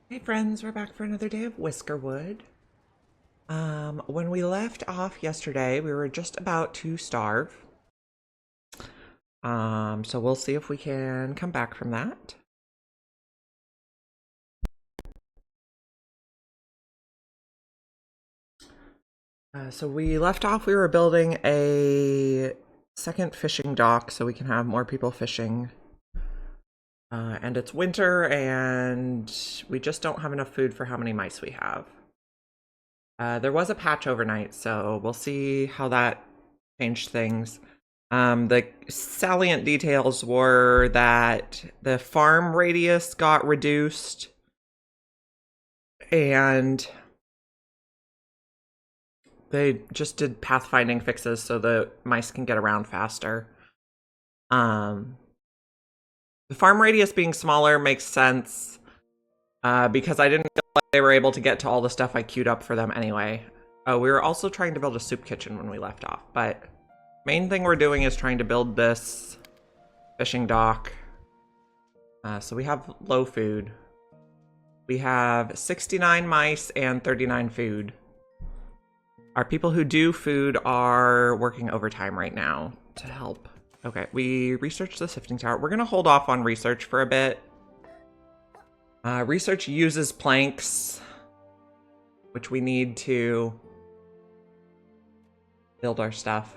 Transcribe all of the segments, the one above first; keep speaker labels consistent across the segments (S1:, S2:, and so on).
S1: Hey friends, we're back for another day of Whiskerwood. When we left off yesterday, we were just about to starve. So we'll see if we can come back from that. So we left off, we were building a second fishing dock so we can have more people fishing. And it's winter and we just don't have enough food for how many mice we have. There was a patch overnight, so we'll see how that changed things. The salient details were that the farm radius got reduced and they just did pathfinding fixes so the mice can get around faster. Um, the farm radius being smaller makes sense because I didn't feel like they were able to get to all the stuff I queued up for them anyway. Oh, we were also trying to build a soup kitchen when we left off, but main thing we're doing is trying to build this fishing dock. So we have low food. We have 69 mice and 39 food. Our people who do food are working overtime right now to help. Okay, we researched the sifting tower. We're gonna hold off on research for a bit. Research uses planks, which we need to build our stuff.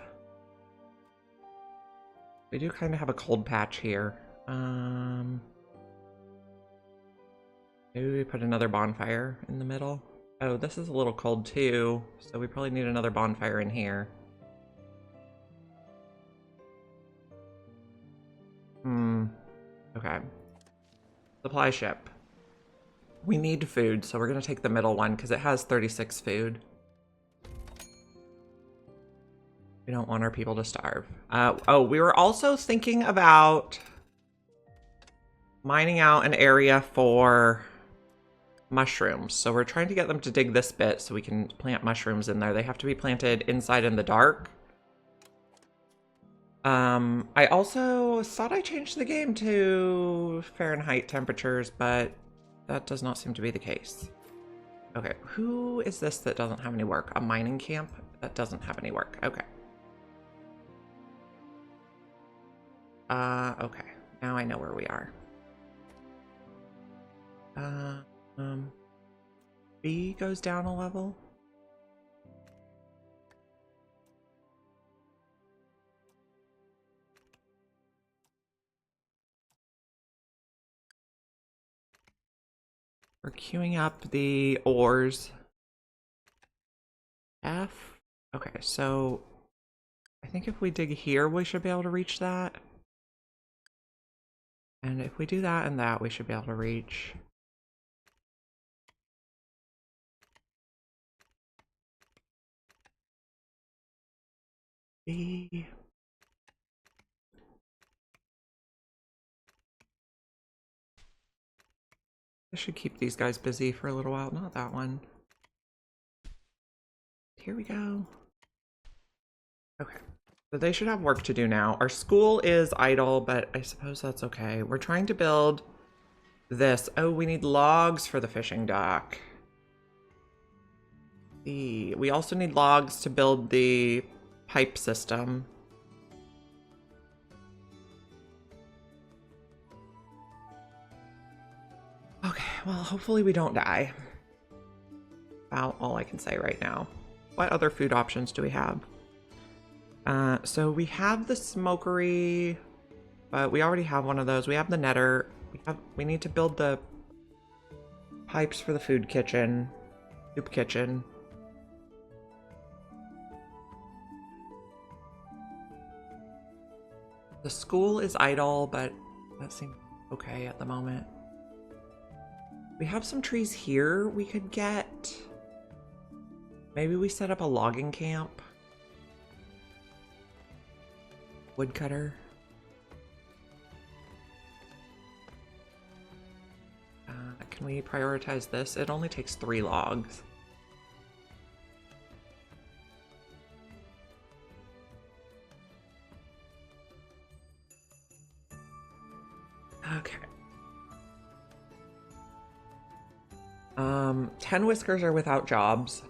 S1: We do kind of have a cold patch here. Maybe we put another bonfire in the middle. Oh, this is a little cold too, so we probably need another bonfire in here. Okay. Supply ship. We need food, so we're gonna take the middle one because it has 36 food. We don't want our people to starve. Oh, we were also thinking about mining out an area for mushrooms. So we're trying to get them to dig this bit so we can plant mushrooms in there. They have to be planted inside in the dark. I also thought I changed the game to Fahrenheit temperatures, but that does not seem to be the case. Okay, who is this that doesn't have any work? A mining camp that doesn't have any work. Okay. Okay. Now I know where we are. B goes down a level. We're queuing up the ores. F. Okay, so I think if we dig here, we should be able to reach that. And if we do that and that, we should be able to reach. B. I should keep these guys busy for a little while. Not that one. Here we go. Okay. So they should have work to do now. Our school is idle, but I suppose that's okay. We're trying to build this. Oh, we need logs for the fishing dock. We also need logs to build the pipe system. Okay, well, hopefully we don't die. About all I can say right now. What other food options do we have? So we have the smokery, but we already have one of those. We have the netter. We need to build the pipes for the food kitchen, soup kitchen. The school is idle, but that seems okay at the moment. We have some trees here we could get. Maybe we set up a logging camp. Woodcutter. Can we prioritize this? It only takes 3 logs. Okay. 10 whiskers are without jobs.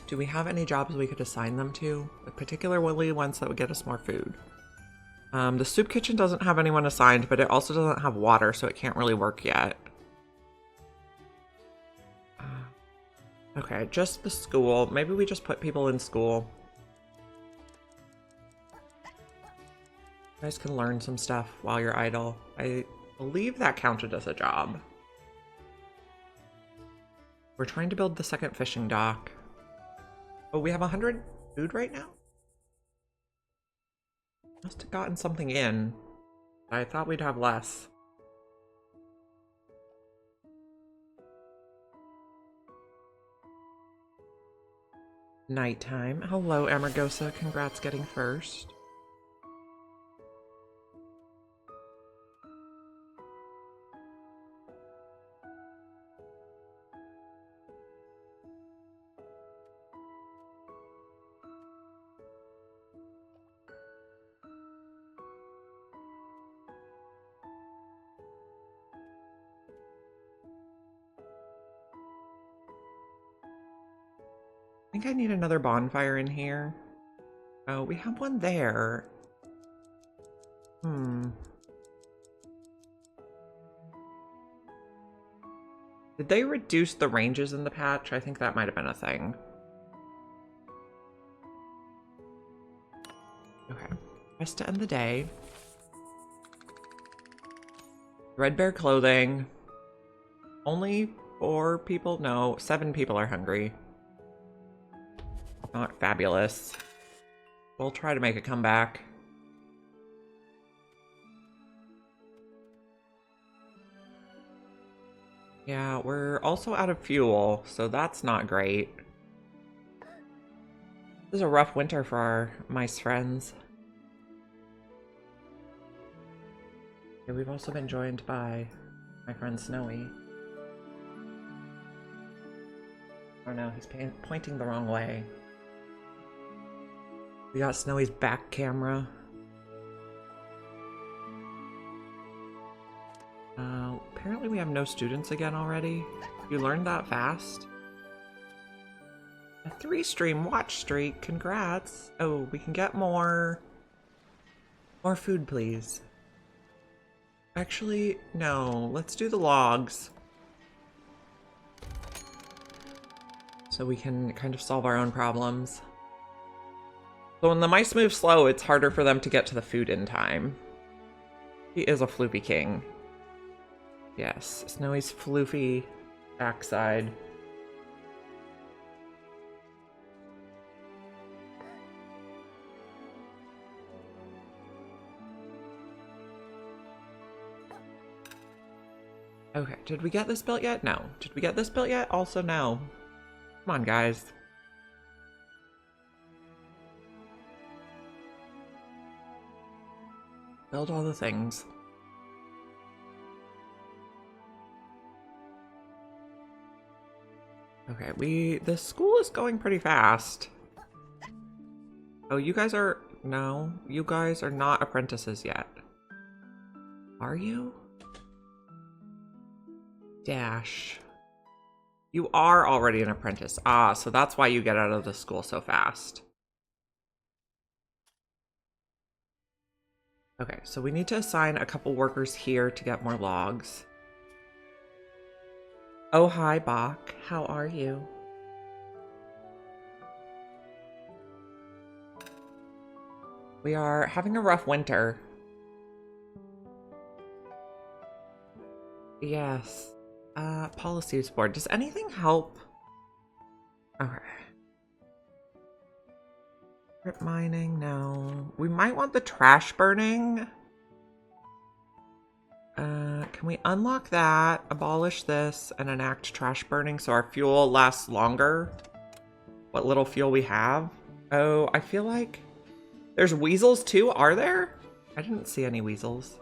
S1: Do we have any jobs we could assign them to? Particularly ones that would get us more food. The soup kitchen doesn't have anyone assigned, but it also doesn't have water, so it can't really work yet. Okay, just the school. Maybe we just put people in school. You guys can learn some stuff while you're idle. I believe that counted as a job. We're trying to build the second fishing dock. Oh, we have 100 food right now? Must have gotten something in. I thought we'd have less. Nighttime. Hello, Amargosa. Congrats getting first. I think I need another bonfire in here. Oh, we have one there. Did they reduce the ranges in the patch? I think that might have been a thing. Okay. Best to end the day. Red Bear clothing. Only 4 people? No, 7 people are hungry. Not fabulous. We'll try to make a comeback. Yeah, we're also out of fuel, so that's not great. This is a rough winter for our mice friends. Yeah, we've also been joined by my friend Snowy. Oh no, he's pointing the wrong way. We got Snowy's back camera. Apparently we have no students again already. You learned that fast. A 3-stream watch streak, congrats. Oh, we can get more food, please. Actually, no, let's do the logs. So we can kind of solve our own problems. So when the mice move slow, it's harder for them to get to the food in time. He is a floofy king. Yes, Snowy's floofy backside. Okay, did we get this built yet? No. Did we get this built yet? Also no. Come on, guys. Build all the things. Okay, the school is going pretty fast. Oh, you guys are, no, you guys are not apprentices yet. Are you? Dash. You are already an apprentice. Ah, so that's why you get out of the school so fast. Okay, so we need to assign a couple workers here to get more logs. Oh, hi, Bach. How are you? We are having a rough winter. Yes. Policies board. Does anything help? Okay. Strip mining, no. We might want the trash burning. Can we unlock that, abolish this, and enact trash burning so our fuel lasts longer? What little fuel we have? Oh, I feel like there's weasels too, are there? I didn't see any weasels.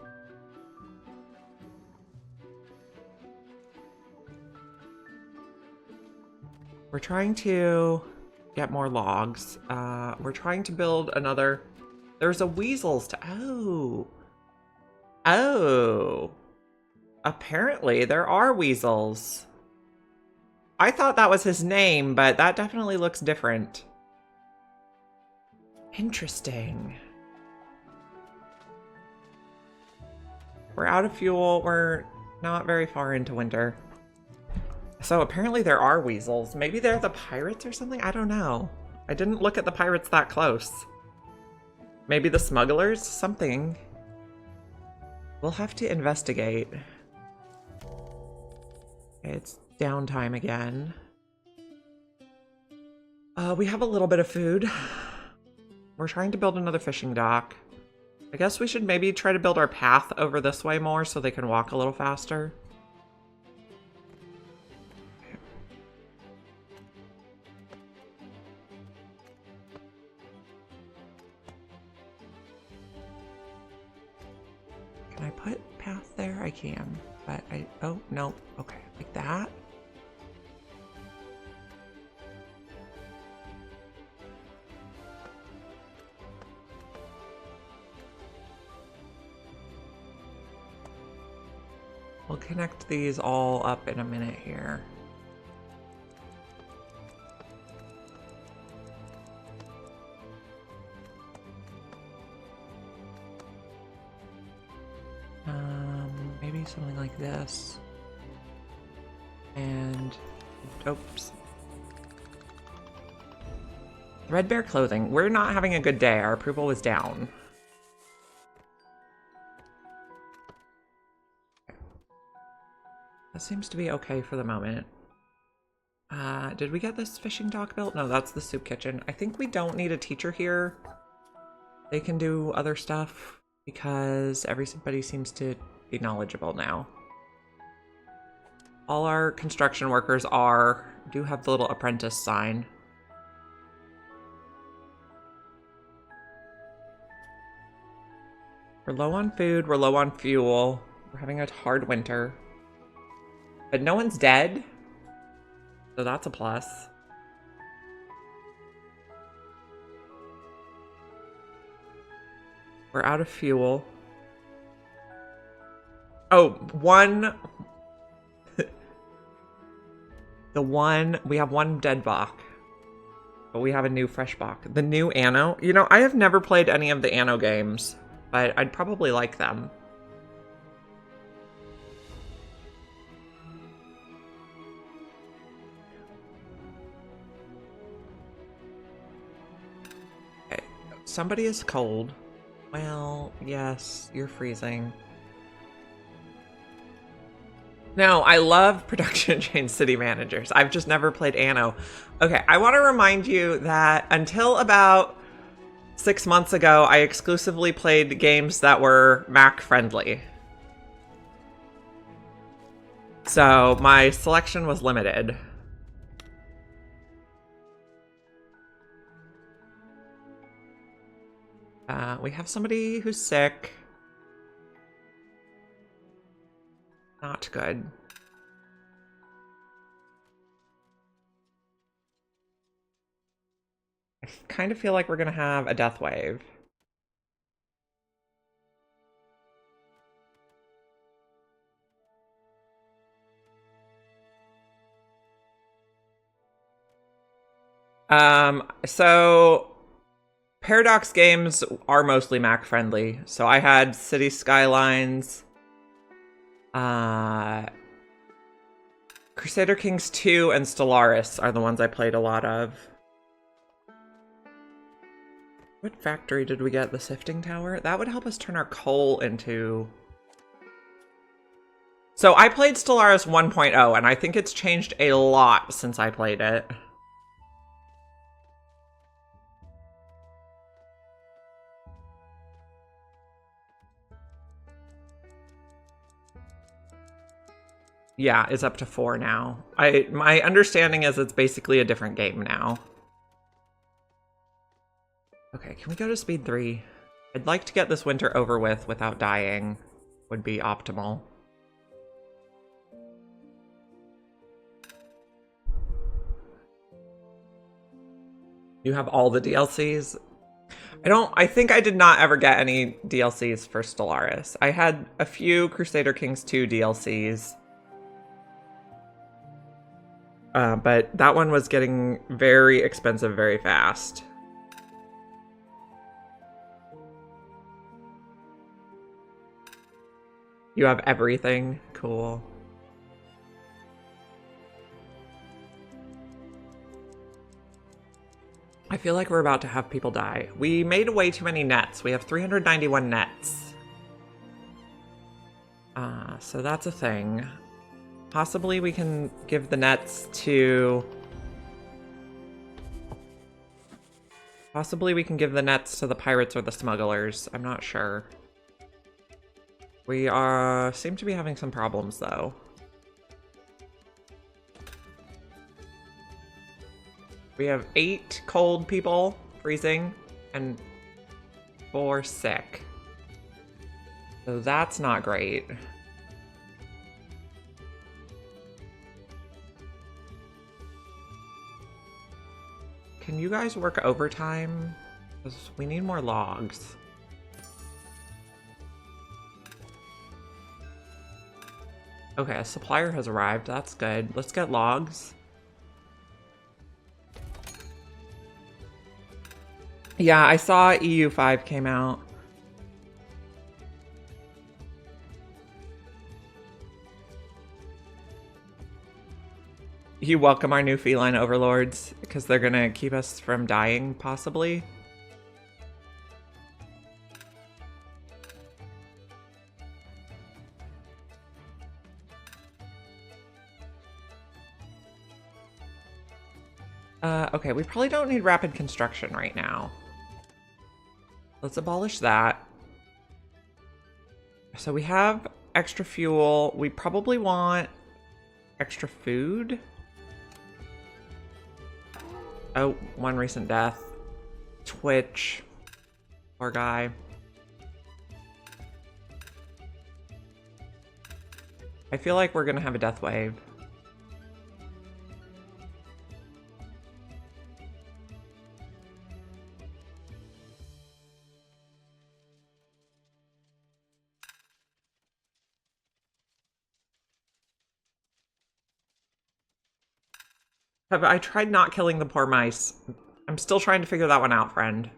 S1: We're trying to get more logs. We're trying to build another... There's a weasels to... Oh. Oh. Apparently, there are weasels. I thought that was his name, but that definitely looks different. Interesting. We're out of fuel. We're not very far into winter. So apparently there are weasels. Maybe they're the pirates or something? I don't know. I didn't look at the pirates that close. Maybe the smugglers? Something. We'll have to investigate. It's downtime again. We have a little bit of food. We're trying to build another fishing dock. I guess we should maybe try to build our path over this way more so they can walk a little faster. Can I put path there? I can, but oh, no. Okay, like that. We'll connect these all up in a minute here. Maybe something like this. And, oops. Threadbare clothing. We're not having a good day. Our approval is down. That seems to be okay for the moment. Did we get this fishing dock built? No, that's the soup kitchen. I think we don't need a teacher here. They can do other stuff because everybody seems to be knowledgeable now. All our construction workers do have the little apprentice sign. We're low on food, we're low on fuel. We're having a hard winter. But no one's dead, so that's a plus. We're out of fuel. Oh, we have one dead bach, but we have a new fresh bach. The new Anno. You know, I have never played any of the Anno games, but I'd probably like them. Okay. Somebody is cold. Well, yes, you're freezing. No, I love production chain city managers. I've just never played Anno. Okay, I want to remind you that until about 6 months ago, I exclusively played games that were Mac friendly. So my selection was limited. We have somebody who's sick. Not good. I kind of feel like we're gonna have a death wave. So Paradox games are mostly Mac friendly. So I had City Skylines, Crusader Kings 2 and Stellaris are the ones I played a lot of. What factory did we get? The sifting tower? That would help us turn our coal into... So I played Stellaris 1.0 and I think it's changed a lot since I played it. Yeah, it's up to 4 now. My understanding is it's basically a different game now. Okay, can we go to speed 3? I'd like to get this winter over with without dying. Would be optimal. You have all the DLCs? I think I did not ever get any DLCs for Stellaris. I had a few Crusader Kings 2 DLCs. But that one was getting very expensive very fast. You have everything? Cool. I feel like we're about to have people die. We made way too many nets. We have 391 nets. So that's a thing. Possibly we can give the nets to... Possibly we can give the nets to the pirates or the smugglers. I'm not sure. We seem to be having some problems, though. We have 8 cold people, freezing, and 4 sick. So that's not great. Can you guys work overtime? Because we need more logs. Okay, a supplier has arrived. That's good. Let's get logs. Yeah, I saw EU5 came out. You welcome our new feline overlords, because they're gonna keep us from dying, possibly. Okay, we probably don't need rapid construction right now. Let's abolish that. So we have extra fuel. We probably want extra food. Oh, 1 recent death. Twitch. Poor guy. I feel like we're gonna have a death wave. I tried not killing the poor mice. I'm still trying to figure that one out, friend.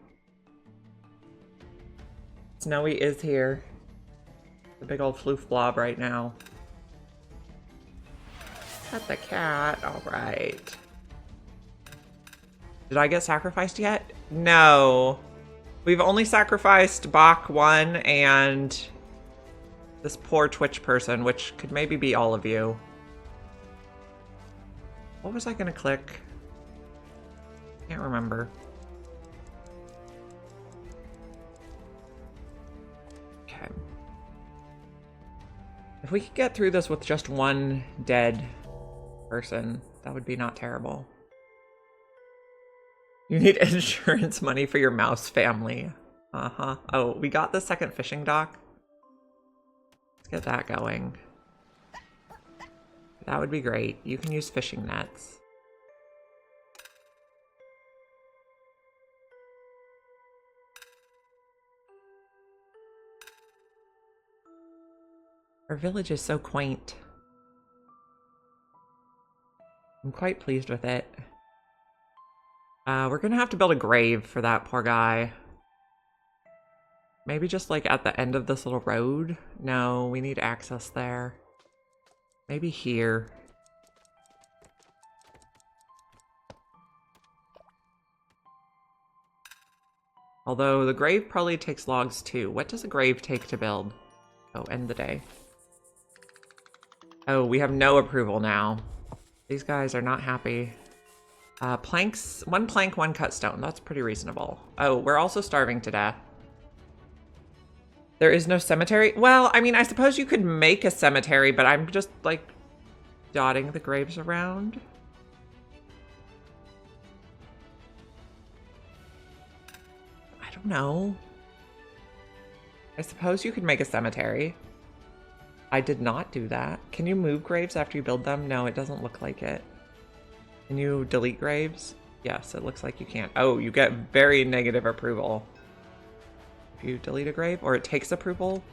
S1: Snowy is here. The big old floof blob right now. Pet the cat. All right. Did I get sacrificed yet? No. We've only sacrificed Bach 1 and this poor Twitch person, which could maybe be all of you. What was I gonna click? Can't remember. Okay. If we could get through this with just 1 dead person, that would be not terrible. You need insurance money for your mouse family. Uh-huh. Oh, we got the second fishing dock. Let's get that going. That would be great. You can use fishing nets. Our village is so quaint. I'm quite pleased with it. We're gonna have to build a grave for that poor guy. Maybe just like at the end of this little road? No, we need access there. Maybe here. Although the grave probably takes logs too. What does a grave take to build? Oh, end the day. Oh, we have no approval now. These guys are not happy. Planks, 1 plank, 1 cut stone. That's pretty reasonable. Oh, we're also starving to death. There is no cemetery? Well, I mean, I suppose you could make a cemetery, but I'm just, like, dotting the graves around. I don't know. I suppose you could make a cemetery. I did not do that. Can you move graves after you build them? No, it doesn't look like it. Can you delete graves? Yes, it looks like you can't. Oh, you get very negative approval if you delete a grave, or it takes approval.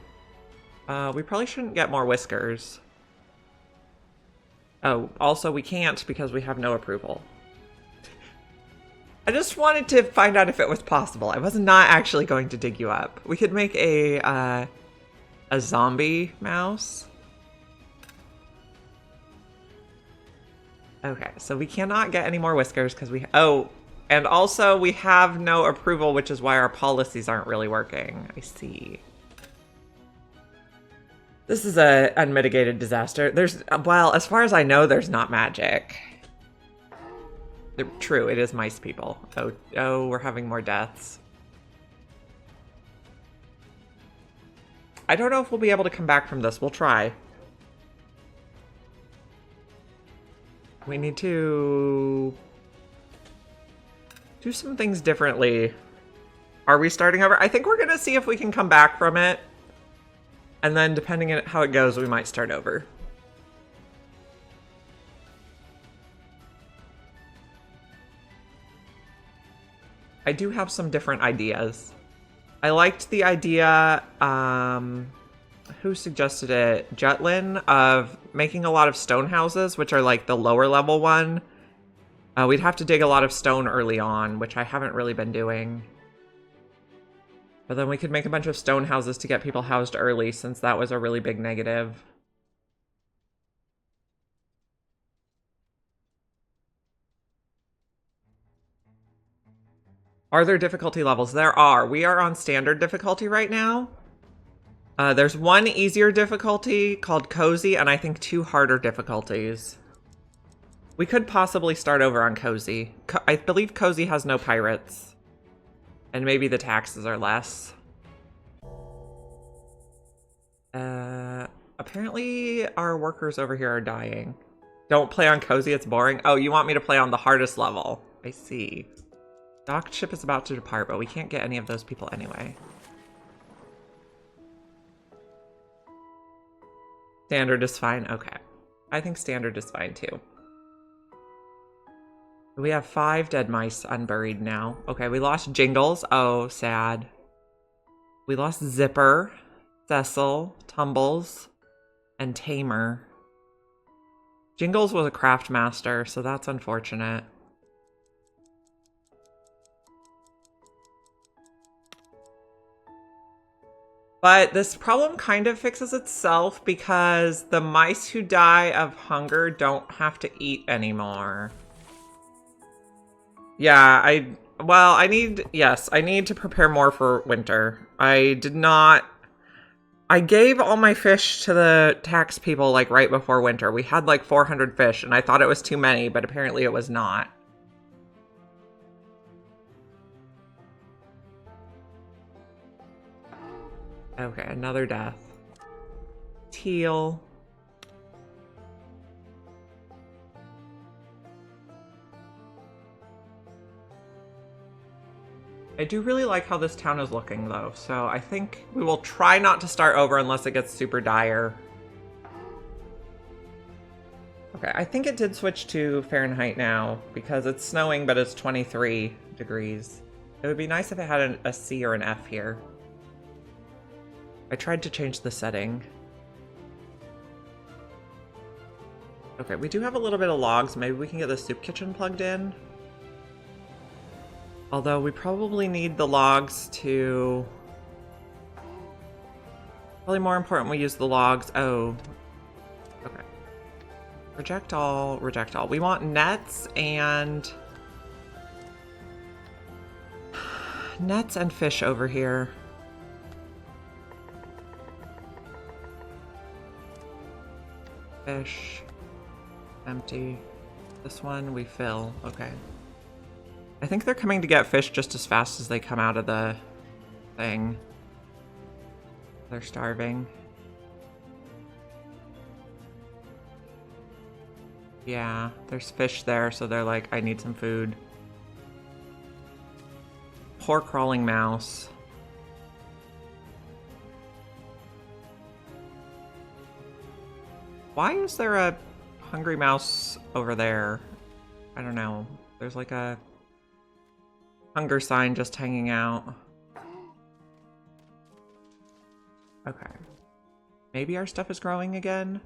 S1: We probably shouldn't get more whiskers. Oh, also we can't because we have no approval. I just wanted to find out if it was possible. I was not actually going to dig you up. We could make a zombie mouse. Okay, so we cannot get any more whiskers because we... Oh, and also we have no approval, which is why our policies aren't really working. I see. This is a unmitigated disaster. There's... Well, as far as I know, there's not magic. True, it is mice people. Oh, we're having more deaths. I don't know if we'll be able to come back from this. We'll try. We need to do some things differently. Are we starting over? I think we're going to see if we can come back from it. And then depending on how it goes, we might start over. I do have some different ideas. I liked the idea, who suggested it? Jutlin, of making a lot of stone houses, which are like the lower level one. We'd have to dig a lot of stone early on, which I haven't really been doing. But then we could make a bunch of stone houses to get people housed early, since that was a really big negative. Are there difficulty levels? There are. We are on standard difficulty right now. There's one easier difficulty called Cozy, and I think 2 harder difficulties. We could possibly start over on Cozy. I believe Cozy has no pirates. And maybe the taxes are less. Apparently our workers over here are dying. Don't play on Cozy, it's boring. Oh, you want me to play on the hardest level. I see. Docked ship is about to depart, but we can't get any of those people anyway. Standard is fine. Okay. I think standard is fine too. We have 5 dead mice unburied now. Okay, we lost Jingles. Oh, sad. We lost Zipper, Cecil, Tumbles, and Tamer. Jingles was a craft master, so that's unfortunate. But this problem kind of fixes itself because the mice who die of hunger don't have to eat anymore. Yeah, I need to prepare more for winter. I gave all my fish to the tax people like right before winter. We had like 400 fish and I thought it was too many, but apparently it was not. Okay, another death. Teal. I do really like how this town is looking, though, so I think we will try not to start over unless it gets super dire. Okay, I think it did switch to Fahrenheit now, because it's snowing, but it's 23 degrees. It would be nice if it had a C or an F here. I tried to change the setting. Okay, we do have a little bit of logs. Maybe we can get the soup kitchen plugged in. Although we probably need the logs to... Probably more important we use the logs. Oh. Okay. Reject all, reject all. We want nets and... Nets and fish over here. Fish. Empty. This one we fill. Okay. I think they're coming to get fish just as fast as they come out of the thing. They're starving. Yeah, there's fish there, so they're like, I need some food. Poor crawling mouse. Why is there a hungry mouse over there? I don't know. There's like a Hunger sign just hanging out. Okay. Maybe our stuff is growing again?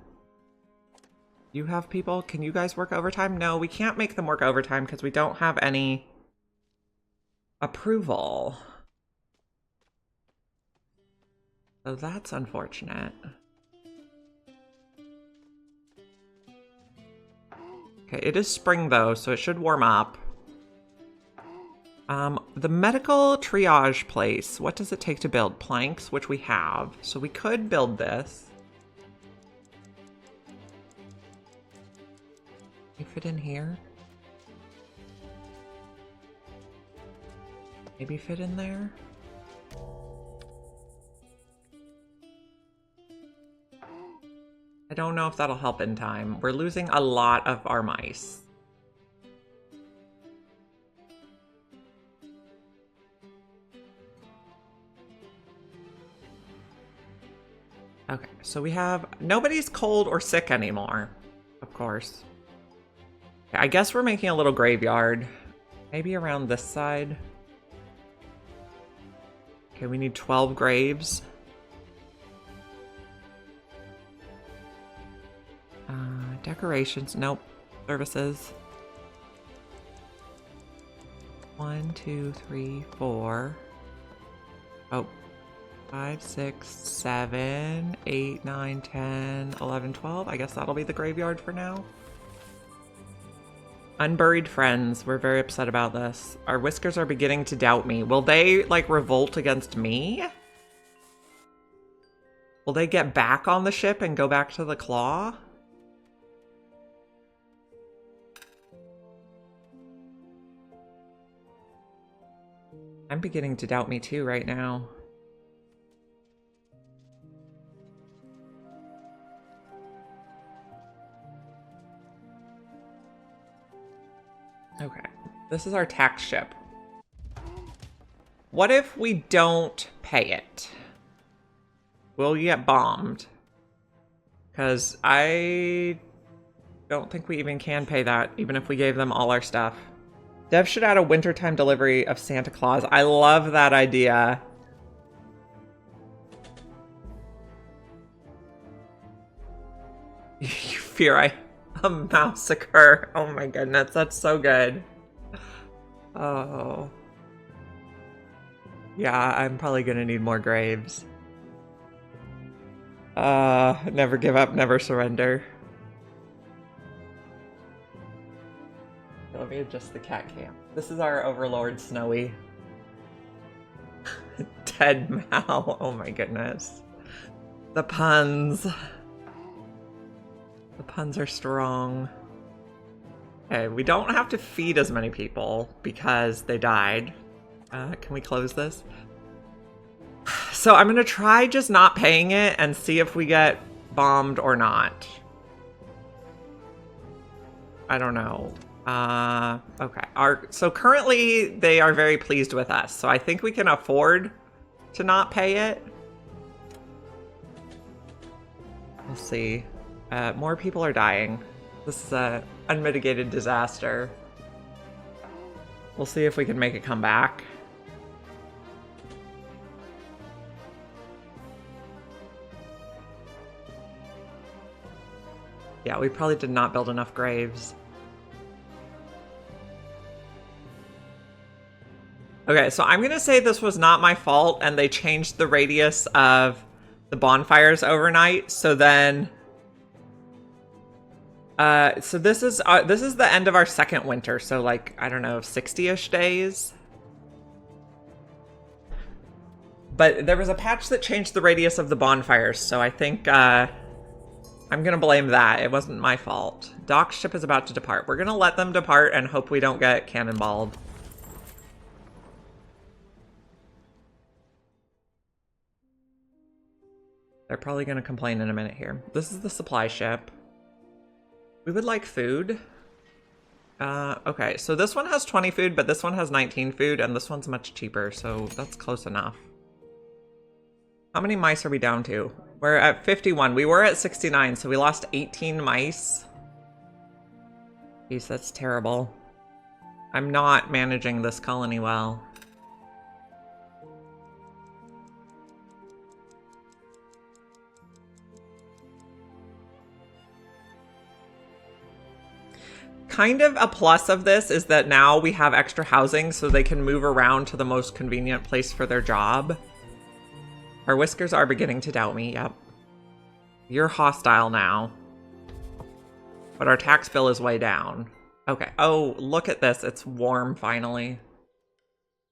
S1: You have people? Can you guys work overtime? No, we can't make them work overtime because we don't have any approval. So that's unfortunate. Okay, it is spring though, so it should warm up. The medical triage place. What does it take to build? Planks, which we have. So we could build this. Can you fit in here? Maybe fit in there? I don't know if that'll help in time. We're losing a lot of our mice. Okay, so we have... Nobody's cold or sick anymore, of course. Okay, I guess we're making a little graveyard. Maybe around this side. Okay, we need 12 graves. Decorations, nope. Services. 1, 2, 3, 4. Oh. 5, 6, 7, 8, 9, 10, 11, 12. I guess that'll be the graveyard for now. Unburied friends. We're very upset about this. Our whiskers are beginning to doubt me. Will they, like, revolt against me? Will they get back on the ship and go back to the claw? I'm beginning to doubt me too right now. Okay, this is our tax ship. What if we don't pay it? Will you get bombed? Because I don't think we even can pay that, even if we gave them all our stuff. Dev should add a wintertime delivery of Santa Claus. I love that idea. You fear a massacre. Oh my goodness, that's so good. Oh. Yeah, I'm probably gonna need more graves. Never give up, never surrender. Let me adjust the cat cam. This is our overlord, Snowy. Dead Mal. Oh my goodness. The puns. The puns are strong. Okay, we don't have to feed as many people because they died. Can we close this? So I'm gonna try just not paying it and see if we get bombed or not. I don't know. Okay. So currently they are very pleased with us, so I think we can afford to not pay it. We'll see. More people are dying. This is a unmitigated disaster. We'll see if we can make it come back. Yeah, we probably did not build enough graves. Okay, so I'm gonna say this was not my fault and they changed the radius of the bonfires overnight, so then... so this is the end of our second winter, so like, I don't know, 60-ish days? But there was a patch that changed the radius of the bonfires, so I think, I'm gonna blame that. It wasn't my fault. Doc's ship is about to depart. We're gonna let them depart and hope we don't get cannonballed. They're probably gonna complain in a minute here. This is the supply ship. We would like food. Okay, so this one has 20 food, but this one has 19 food, and this one's much cheaper, so that's close enough. How many mice are we down to? We're at 51. We were at 69, so we lost 18 mice. Jeez, that's terrible. I'm not managing this colony well. Kind of a plus of this is that now we have extra housing so they can move around to the most convenient place for their job. Our whiskers are beginning to doubt me, yep. You're hostile now. But our tax bill is way down. Okay. Oh, look at this. It's warm finally.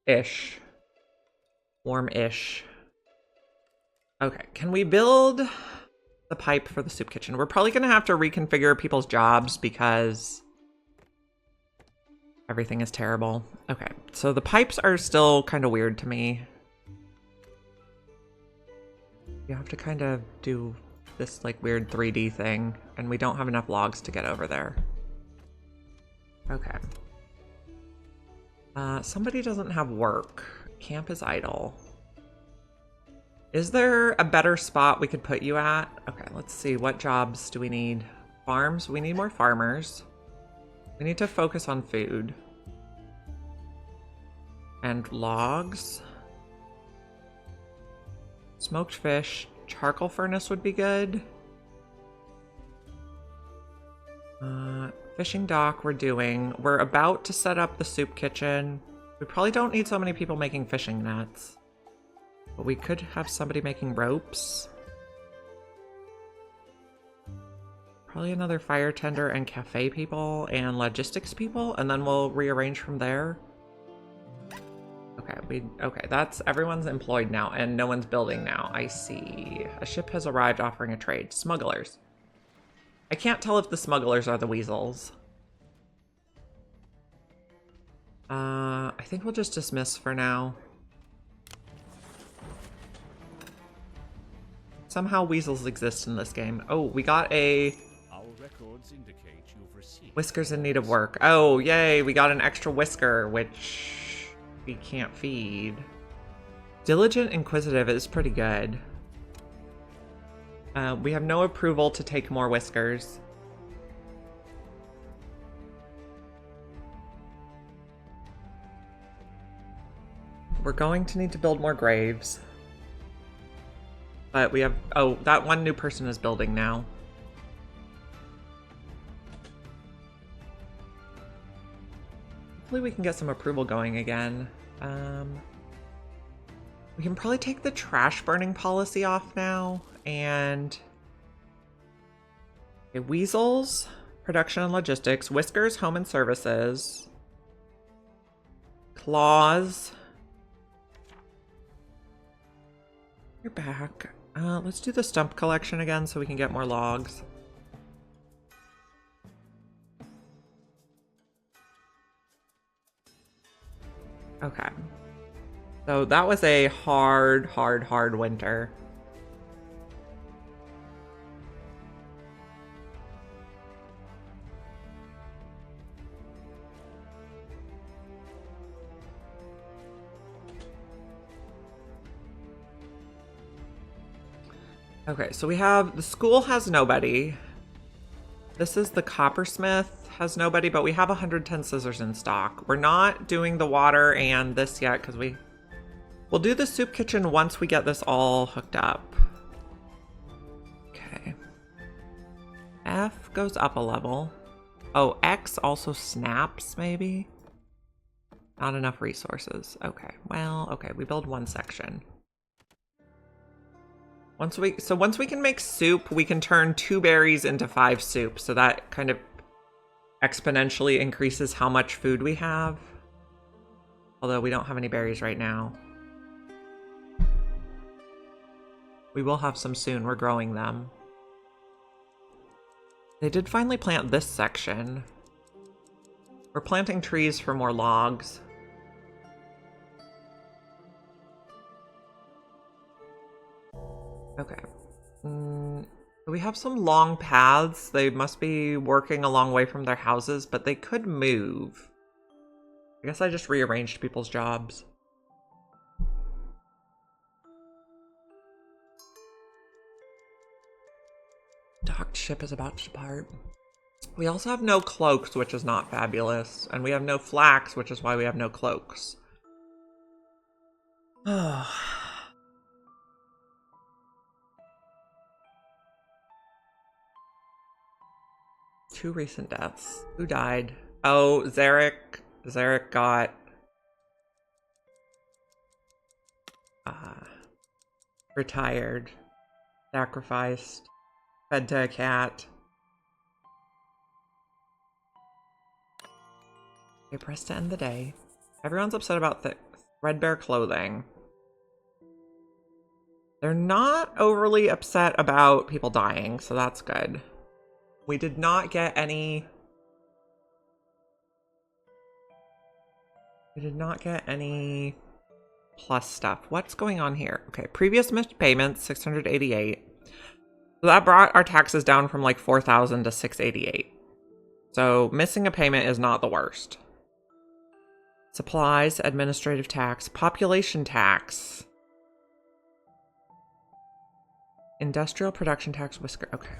S1: Ish. Warm-ish. Okay. Can we build the pipe for the soup kitchen? We're probably going to have to reconfigure people's jobs because everything is terrible. Okay. So the pipes are still kind of weird to me. You have to kind of do this like weird 3D thing, and we don't have enough logs to get over there. Okay. Somebody doesn't have work. Camp is idle. Is there a better spot we could put you at? Okay, let's see. What jobs do we need? Farms? We need more farmers. We need to focus on food. And logs. Smoked fish. Charcoal furnace would be good. Fishing dock we're doing. We're about to set up the soup kitchen. We probably don't need so many people making fishing nets. But we could have somebody making ropes. Probably another fire tender and cafe people and logistics people, and then we'll rearrange from there. Okay, that's everyone's employed now, and no one's building now. I see. A ship has arrived offering a trade. Smugglers. I can't tell if the smugglers are the weasels. I think we'll just dismiss for now. Somehow weasels exist in this game. Oh, we got a
S2: Our records indicate you've received
S1: whiskers in need of work. Oh, yay, we got an extra whisker, which we can't feed. Diligent Inquisitive is pretty good. We have no approval to take more whiskers. We're going to need to build more graves. But we have... Oh, that one new person is building now. Hopefully we can get some approval going again. We can probably take the trash burning policy off now. And... Okay, weasels, production and logistics. Whiskers, home and services. Claws. You're back. Let's do the stump collection again so we can get more logs. Okay. So that was a hard winter. Okay, so we have the school has nobody. This is the coppersmith has nobody, but we have 110 scissors in stock. We're not doing the water and this yet because we'll do the soup kitchen once we get this all hooked up. Okay. F goes up a level. Oh, X also snaps maybe? Not enough resources. Okay, well, okay, we build one section. Once we can make soup, we can turn 2 berries into 5 soup. So that kind of exponentially increases how much food we have. Although we don't have any berries right now. We will have some soon. We're growing them. They did finally plant this section. We're planting trees for more logs. Okay. We have some long paths. They must be working a long way from their houses, but they could move. I guess I just rearranged people's jobs. Docked ship is about to depart. We also have no cloaks, which is not fabulous. And we have no flax, which is why we have no cloaks. Oh. 2 recent deaths. Who died? Oh, Zarek. Zarek got retired, sacrificed, fed to a cat. Okay, press to end the day. Everyone's upset about threadbare clothing. They're not overly upset about people dying, so that's good. We did not get any... We did not get any plus stuff. What's going on here? Okay, previous missed payments, 688. So that brought our taxes down from like 4,000 to 688. So missing a payment is not the worst. Supplies, administrative tax, population tax. Industrial production tax, whisker. Okay.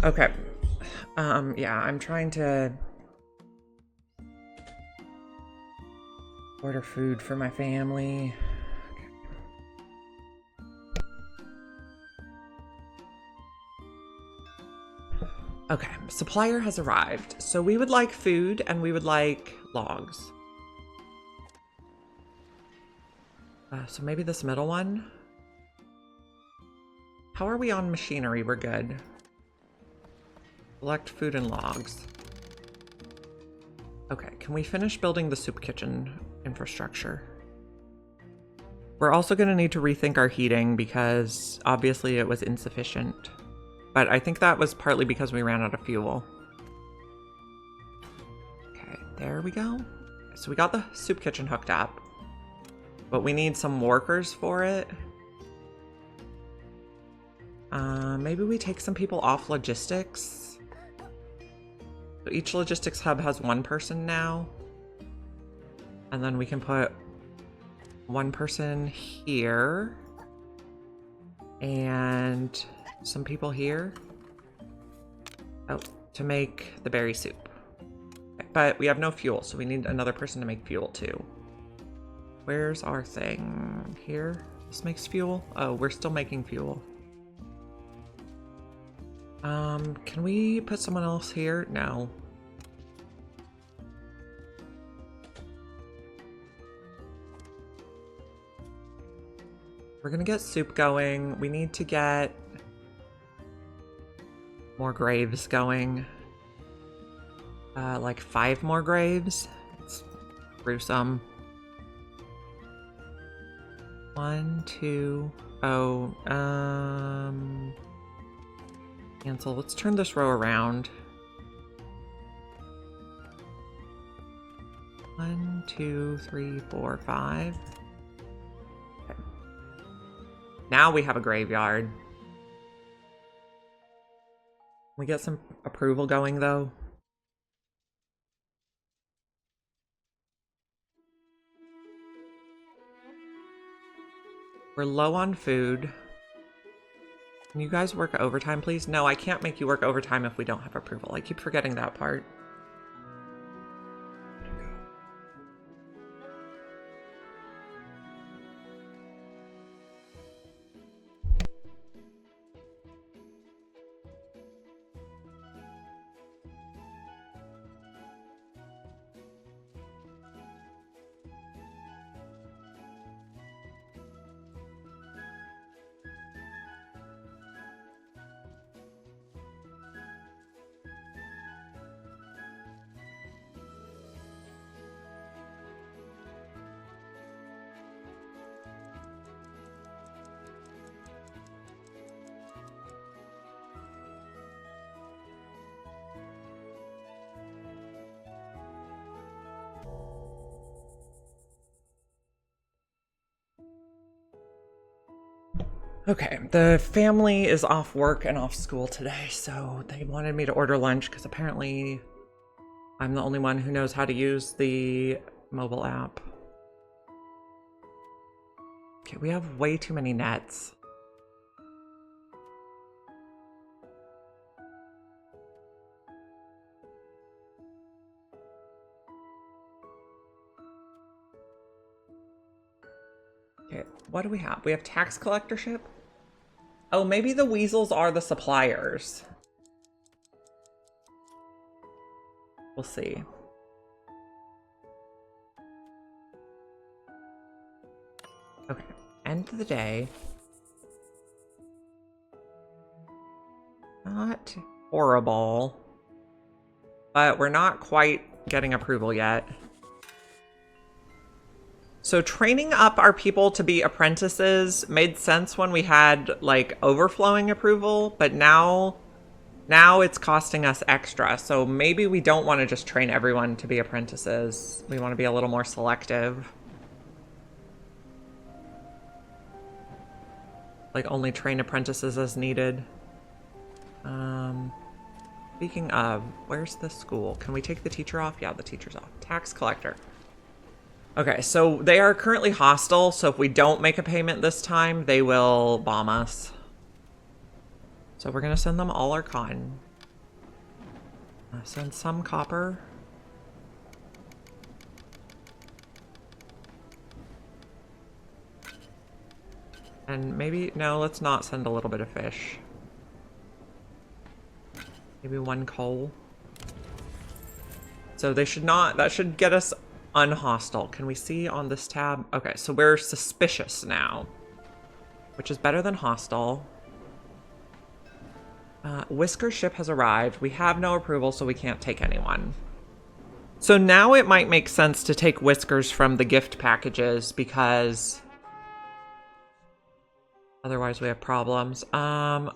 S1: Okay. Yeah, I'm trying to order food for my family. Okay, supplier has arrived. So we would like food and we would like logs. So maybe this middle one? How are we on machinery? We're good. Select food and logs. Okay, can we finish building the soup kitchen infrastructure? We're also going to need to rethink our heating because obviously it was insufficient. But I think that was partly because we ran out of fuel. Okay, there we go. So we got the soup kitchen hooked up. But we need some workers for it. Maybe we take some people off logistics. So each logistics hub has 1 person now. And then we can put 1 person here. And some people here. Oh, to make the berry soup. Okay, but we have no fuel, so we need another person to make fuel too. Where's our thing? Here? This makes fuel? Oh, we're still making fuel. Can we put someone else here? No. We're gonna get soup going. We need to get more graves going. Like 5 more graves. It's gruesome. 1, 2, oh, cancel. Let's turn this row around. 1, 2, 3, 4, 5. Okay. Now we have a graveyard. We get some approval going though. We're low on food. Can you guys work overtime, please? No, I can't make you work overtime if we don't have approval. I keep forgetting that part. Okay, the family is off work and off school today, so they wanted me to order lunch because apparently I'm the only one who knows how to use the mobile app. Okay, we have way too many nets. Okay, what do we have? We have tax collectorship? Oh, maybe the weasels are the suppliers. We'll see. Okay, end of the day. Not horrible, but we're not quite getting approval yet. So training up our people to be apprentices made sense when we had like overflowing approval, but now it's costing us extra. So maybe we don't want to just train everyone to be apprentices. We want to be a little more selective. Like only train apprentices as needed. Speaking of, where's the school? Can we take the teacher off? Yeah, the teacher's off. Tax collector. Okay, so they are currently hostile, so if we don't make a payment this time, they will bomb us. So we're gonna send them all our cotton. Send some copper. And maybe, no, let's not send a little bit of fish. Maybe one coal. So they should not, that should get us unhostile. Can we see on this tab? Okay, so we're suspicious now, which is better than hostile. Whisker's ship has arrived. We have no approval, so we can't take anyone. So now it might make sense to take Whiskers from the gift packages because otherwise we have problems.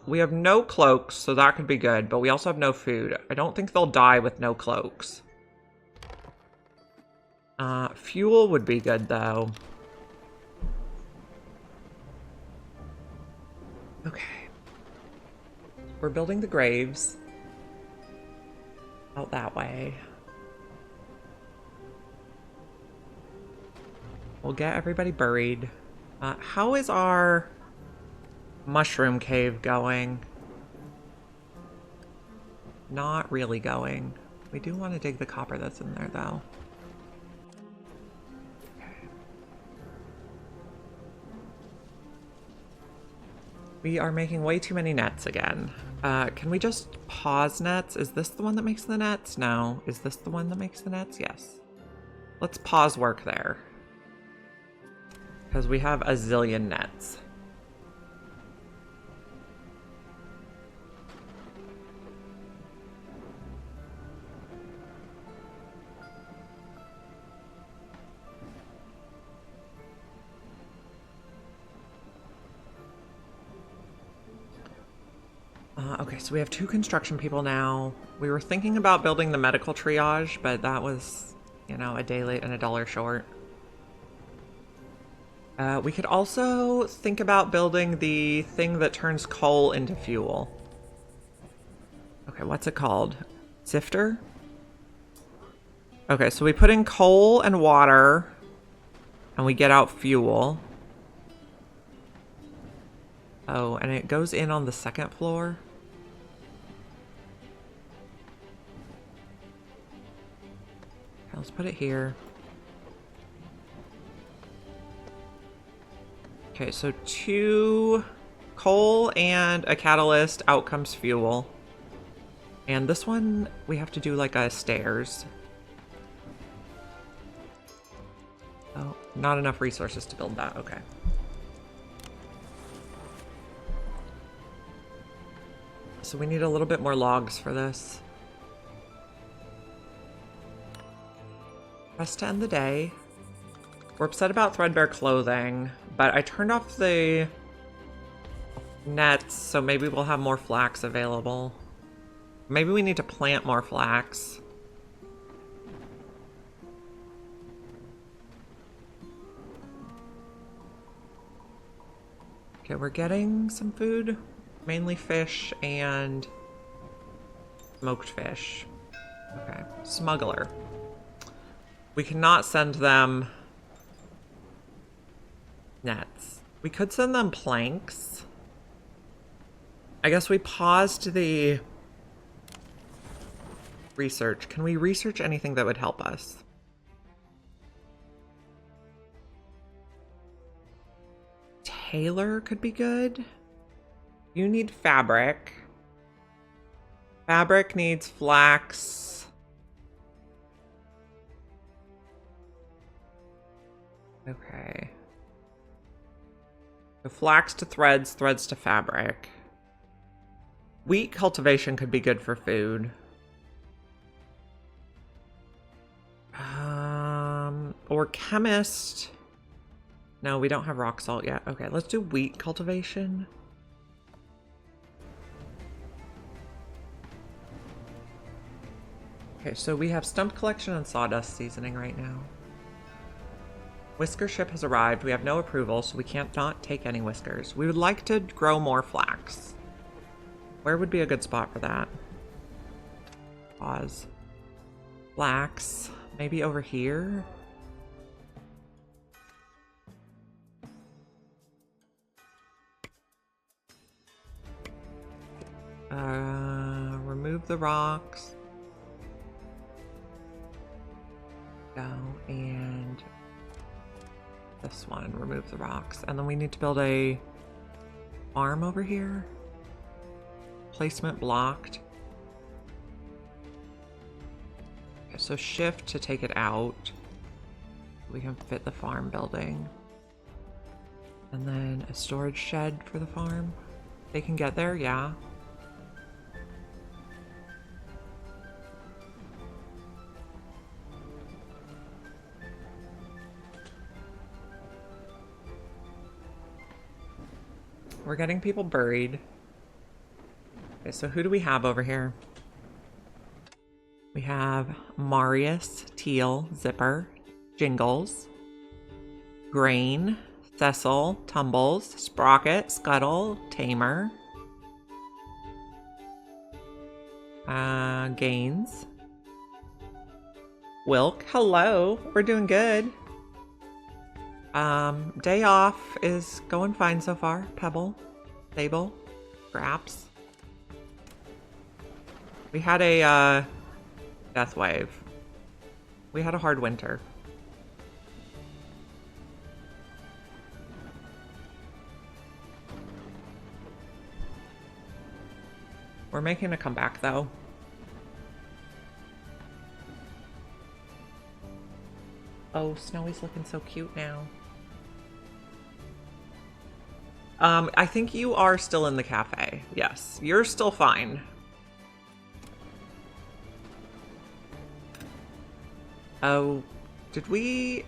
S1: We have no cloaks, so that could be good, but we also have no food. I don't think they'll die with no cloaks. Fuel would be good, though. Okay. We're building the graves. Out that way. We'll get everybody buried. How is our mushroom cave going? Not really going. We do want to dig the copper that's in there, though. We are making way too many nets again. Can we just pause nets? Is this the one that makes the nets? No. Is this the one that makes the nets? Yes. Let's pause work there. Because we have a zillion nets. Okay, so we have 2 construction people now. We were thinking about building the medical triage, but that was, you know, a day late and $1 short. We could also think about building the thing that turns coal into fuel. Okay, what's it called? Sifter? Okay, so we put in coal and water, and we get out fuel. Oh, and it goes in on the 2nd floor. Okay, let's put it here. Okay, so 2 coal and a catalyst, out comes fuel. And this one, we have to do like a stairs. Oh, not enough resources to build that, okay. So we need a little bit more logs for this. Press to end the day. We're upset about threadbare clothing, but I turned off the nets, so maybe we'll have more flax available. Maybe we need to plant more flax. Okay, we're getting some food. Mainly fish and smoked fish. Okay, smuggler. We cannot send them nets. We could send them planks. I guess we paused the research. Can we research anything that would help us? Tailor could be good. You need fabric. Fabric needs flax. Okay. So flax to threads, threads to fabric. Wheat cultivation could be good for food. Or chemist. No, we don't have rock salt yet. Okay, let's do wheat cultivation. Okay, so we have stump collection and sawdust seasoning right now. Whisker ship has arrived. We have no approval, so we can't not take any whiskers. We would like to grow more flax. Where would be a good spot for that? Pause. Flax. Maybe over here? Remove the rocks. Go, and this one, remove the rocks. And then we need to build a farm over here. Placement blocked. Okay, so shift to take it out. We can fit the farm building. And then a storage shed for the farm. They can get there, yeah. We're getting people buried. Okay, so who do we have over here? We have Marius, Teal, Zipper, Jingles, Grain, Cecil, Tumbles, Sprocket, Scuttle, Tamer, Gaines, Wilk. Hello, we're doing good. Day off is going fine so far. Pebble, Sable, Scraps. We had a death wave. We had a hard winter. We're making a comeback though. Oh, Snowy's looking so cute now. I think you are still in the cafe. Yes, you're still fine. Oh, did we?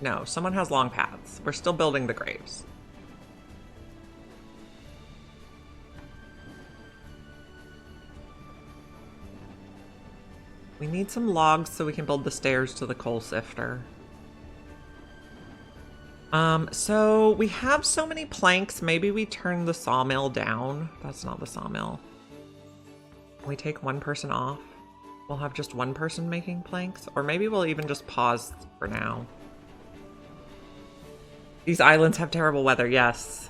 S1: No, someone has long paths. We're still building the graves. We need some logs so we can build the stairs to the coal sifter. So we have so many planks, maybe we turn the sawmill down. That's not the sawmill. Can we take one person off? We'll have just one person making planks, or maybe we'll even just pause for now. These islands have terrible weather, yes.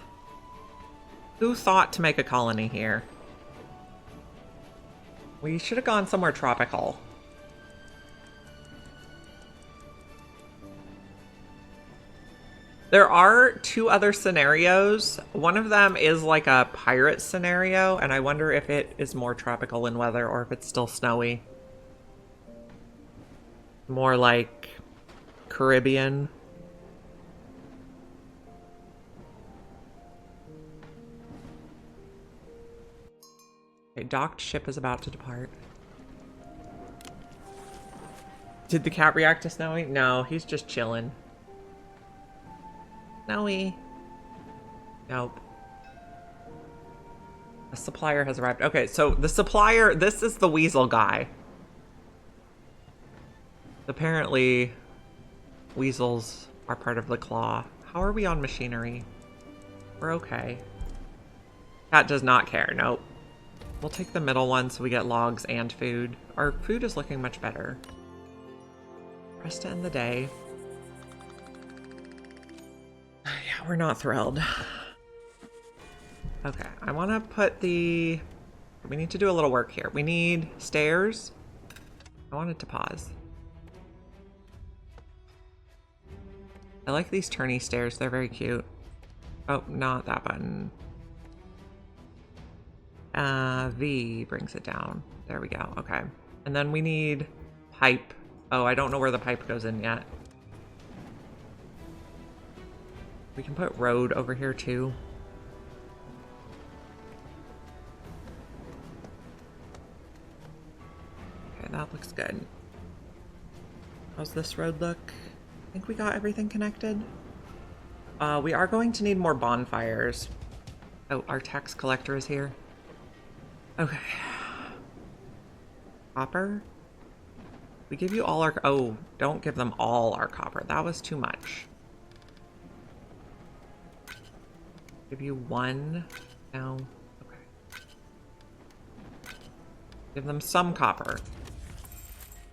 S1: Who thought to make a colony here? We should have gone somewhere tropical. There are two other scenarios. One of them is like a pirate scenario, and I wonder if it is more tropical in weather or if it's still snowy. More like Caribbean. Okay, docked ship is about to depart. Did the cat react to Snowy? No, he's just chilling. Snowy. Nope. A supplier has arrived. Okay, so the supplier, this is the weasel guy. Apparently, weasels are part of the claw. How are we on machinery? We're okay. Cat does not care. Nope. We'll take the middle one so we get logs and food. Our food is looking much better. Press to end the day. Yeah, we're not thrilled. Okay, I want to put the... We need to do a little work here. We need stairs. I wanted to pause. I like these turny stairs. They're very cute. Oh, not that button. V brings it down. There we go. Okay. And then we need pipe. Oh, I don't know where the pipe goes in yet. We can put road over here too. Okay, that looks good. How's this road look? I think we got everything connected. We are going to need more bonfires. Oh, our tax collector is here. Okay. Copper? We give you all our... Oh, don't give them all our copper. That was too much. Give you one. No. Okay. Give them some copper.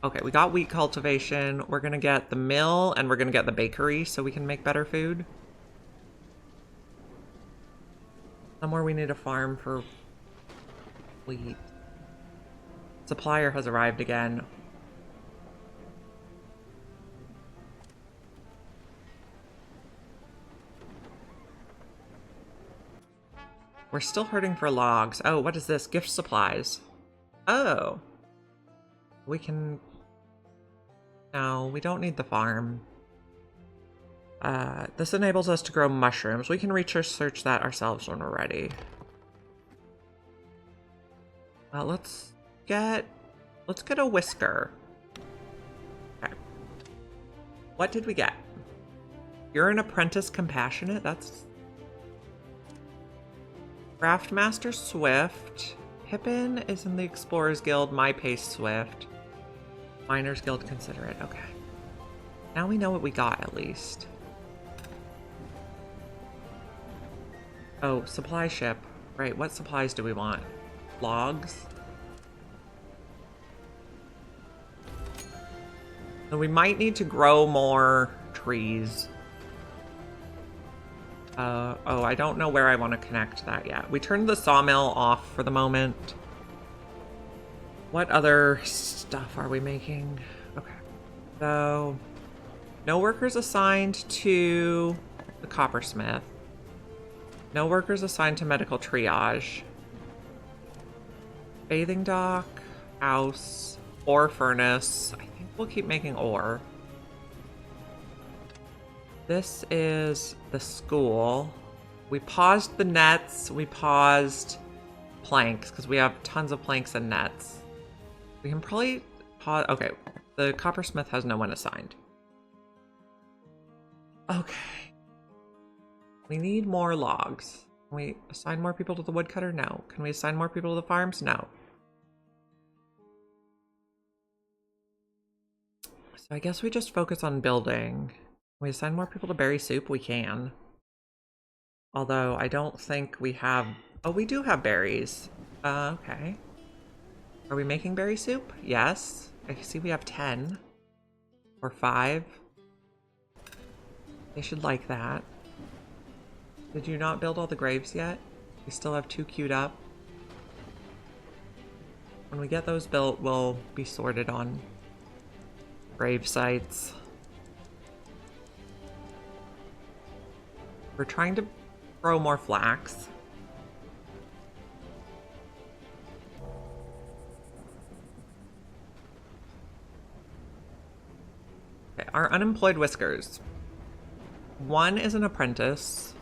S1: Okay, we got wheat cultivation. We're gonna get the mill and we're gonna get the bakery so we can make better food. Somewhere we need a farm for wheat. Supplier has arrived again. We're still hurting for logs. Oh, what is this? Gift supplies. Oh. We can... No, we don't need the farm. This enables us to grow mushrooms. We can research that ourselves when we're ready. Let's get a whisker. Okay. What did we get? You're an apprentice compassionate? That's... Craftmaster Swift. Pippin is in the Explorers Guild. My Pace Swift. Miners Guild Considerate. Okay. Now we know what we got, at least. Oh, supply ship. Right, what supplies do we want? Logs? So we might need to grow more trees. Oh, I don't know where I want to connect that yet. We turned the sawmill off for the moment. What other stuff are we making? Okay. So, no workers assigned to the coppersmith. No workers assigned to medical triage. Bathing dock, house, ore furnace. I think we'll keep making ore. This is the school. We paused the nets. We paused planks because we have tons of planks and nets. We can probably pause. Okay, the coppersmith has no one assigned. Okay. We need more logs. Can we assign more people to the woodcutter? No. Can we assign more people to the farms? No. So I guess we just focus on building. Can we assign more people to berry soup? We can. Although I don't think we have... Oh, we do have berries. Okay. Are we making berry soup? Yes. I see we have 10. Or 5. They should like that. Did you not build all the graves yet? We still have 2 queued up. When we get those built, we'll be sorted on grave sites. We're trying to grow more flax. Okay, our unemployed whiskers. One is an apprentice.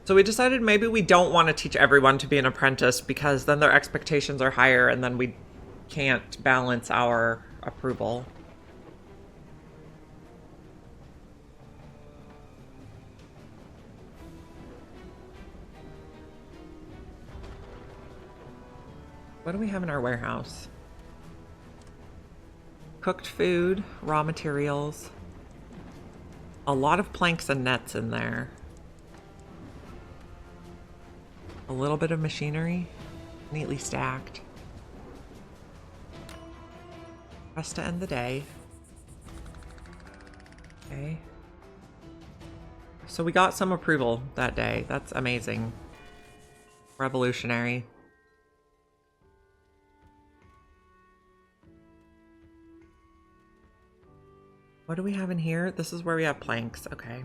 S1: So we decided maybe we don't want to teach everyone to be an apprentice because then their expectations are higher and then we can't balance our approval. What do we have in our warehouse? Cooked food, raw materials. A lot of planks and nets in there. A little bit of machinery, neatly stacked. Has to end the day. Okay. So we got some approval that day. That's amazing. Revolutionary. What do we have in here? This is where we have planks. Okay.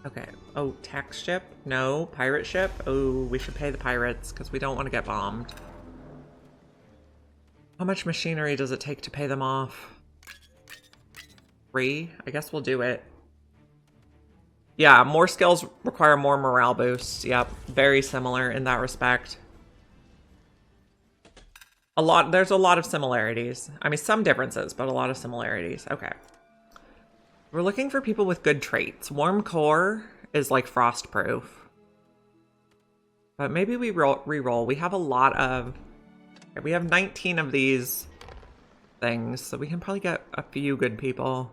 S1: Okay. Oh, tax ship? No. Pirate ship? Oh, we should pay the pirates because we don't want to get bombed. How much machinery does it take to pay them off? 3? I guess we'll do it. Yeah, more skills require more morale boosts. Yep, very similar in that respect. There's a lot of similarities. I mean, some differences, but a lot of similarities. Okay. We're looking for people with good traits. Warm core is like frostproof. But maybe we re-roll. We have a lot of... We have 19 of these things, so we can probably get a few good people.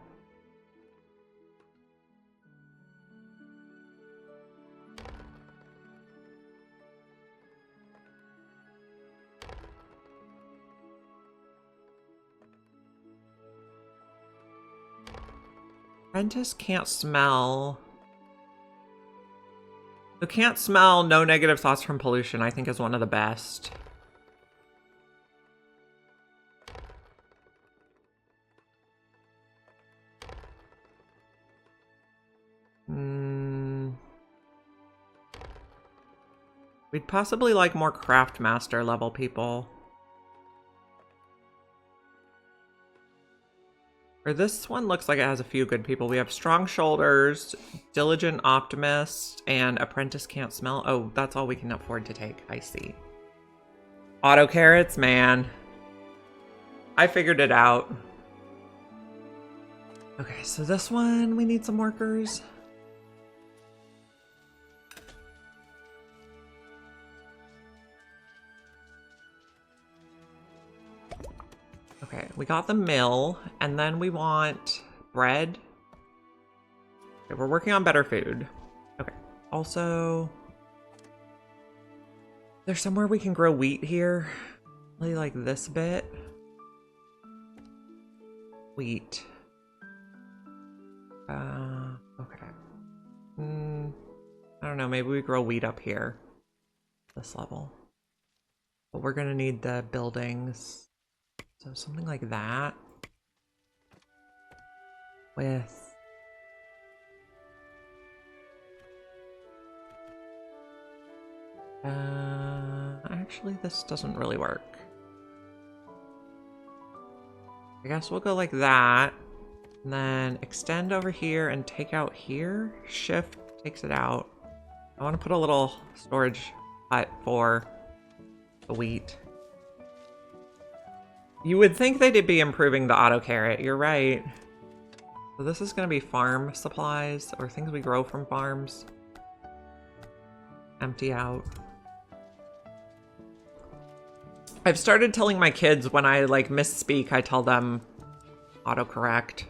S1: Apprentice can't smell. So can't smell, no negative thoughts from pollution, I think is one of the best. We'd possibly like more craft master level people. Or this one looks like it has a few good people. We have strong shoulders, diligent optimist, and apprentice can't smell. Oh, that's all we can afford to take. I see. Auto carrots, man. I figured it out. Okay, so this one, we need some workers. Okay, we got the mill, and then we want bread. Okay, we're working on better food. Okay, also, there's somewhere we can grow wheat here. Really like this bit. Wheat. Okay. I don't know, maybe we grow wheat up here. This level. But we're gonna need the buildings. So something like that. With... actually this doesn't really work. I guess we'll go like that. And then extend over here and take out here. Shift takes it out. I want to put a little storage hut for the wheat. You would think they'd be improving the auto carrot. You're right. So this is going to be farm supplies or things we grow from farms. Empty out. I've started telling my kids when I like misspeak, I tell them autocorrect.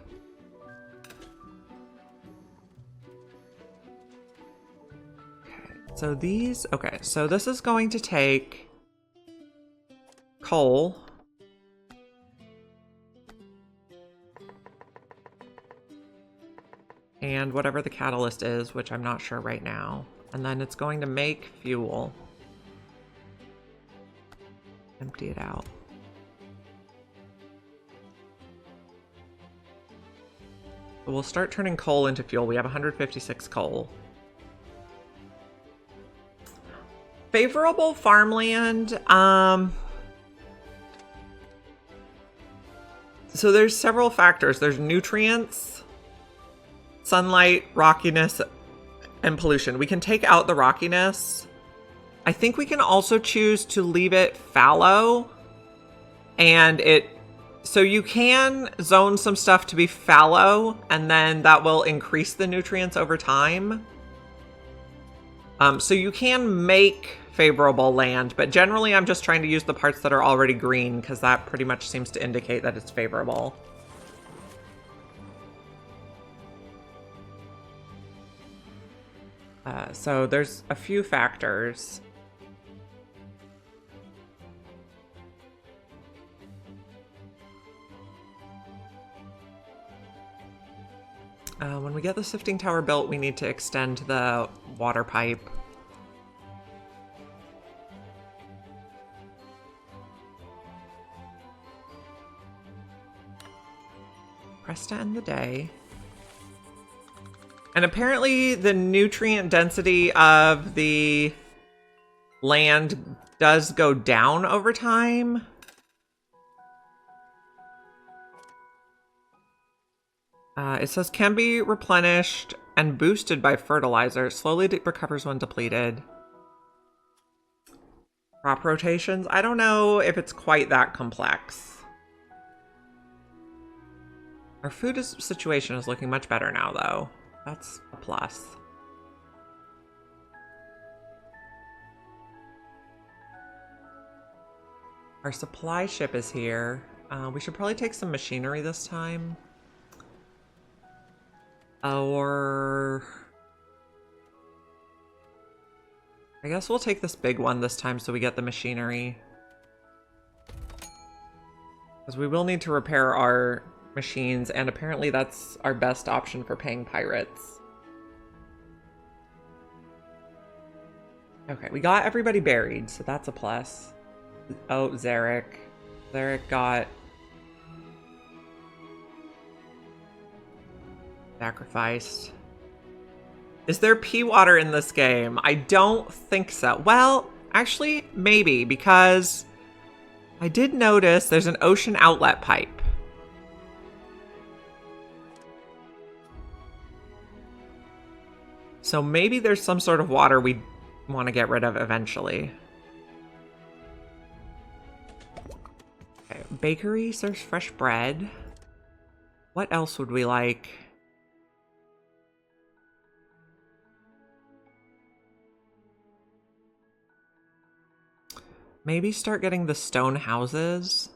S1: Okay, so these, okay, so this is going to take coal. And whatever the catalyst is, which I'm not sure right now. And then it's going to make fuel. Empty it out. So we'll start turning coal into fuel. We have 156 coal. Favorable farmland. So there's several factors. There's nutrients, sunlight, rockiness, and pollution. We can take out the rockiness. I think we can also choose to leave it fallow. And so you can zone some stuff to be fallow, and then that will increase the nutrients over time. So you can make favorable land, but generally I'm just trying to use the parts that are already green because that pretty much seems to indicate that it's favorable. So there's a few factors. When we get the sifting tower built, we need to extend the water pipe. Press to end the day. And apparently the nutrient density of the land does go down over time. It says can be replenished and boosted by fertilizer. Slowly recovers when depleted. Crop rotations. I don't know if it's quite that complex. Our food situation is looking much better now, though. That's a plus. Our supply ship is here. We should probably take some machinery this time. Or... I guess we'll take this big one this time so we get the machinery. Because we will need to repair our machines, and apparently that's our best option for paying pirates. Okay, we got everybody buried, so that's a plus. Oh, Zarek. Zarek got sacrificed. Is there pea water in this game? I don't think so. Well, actually, maybe, because I did notice there's an ocean outlet pipe. So maybe there's some sort of water we want to get rid of eventually. Okay, bakery serves fresh bread. What else would we like? Maybe start getting the stone houses.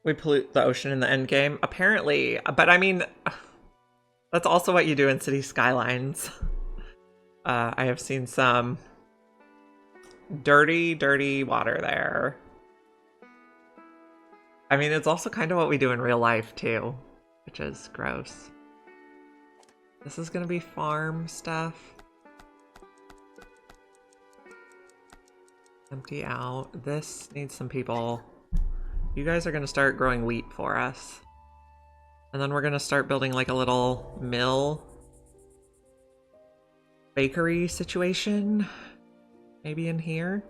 S1: We pollute the ocean in the end game, apparently. But I mean, that's also what you do in City Skylines. I have seen some dirty, dirty water there. I mean, it's also kind of what we do in real life too, which is gross. This is gonna be farm stuff. Empty out. This needs some people. You guys are gonna start growing wheat for us. And then we're gonna start building like a little mill bakery situation, maybe in here.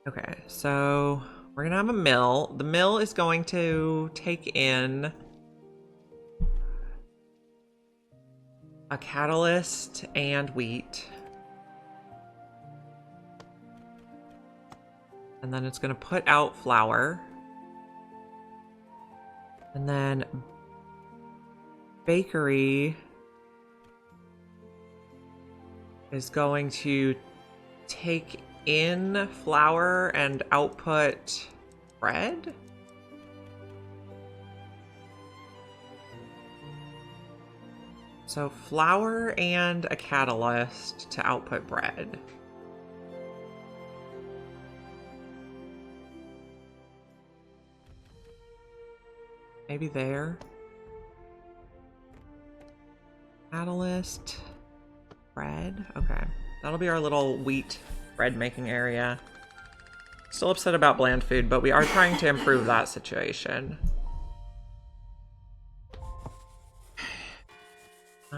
S1: Okay, so we're gonna have a mill. The mill is going to take in a catalyst and wheat. And then it's gonna put out flour. And then bakery is going to take in flour and output bread? So flour and a catalyst to output bread. Maybe there. Catalyst. Bread? Okay. That'll be our little wheat bread making area. Still upset about bland food, but we are trying to improve that situation.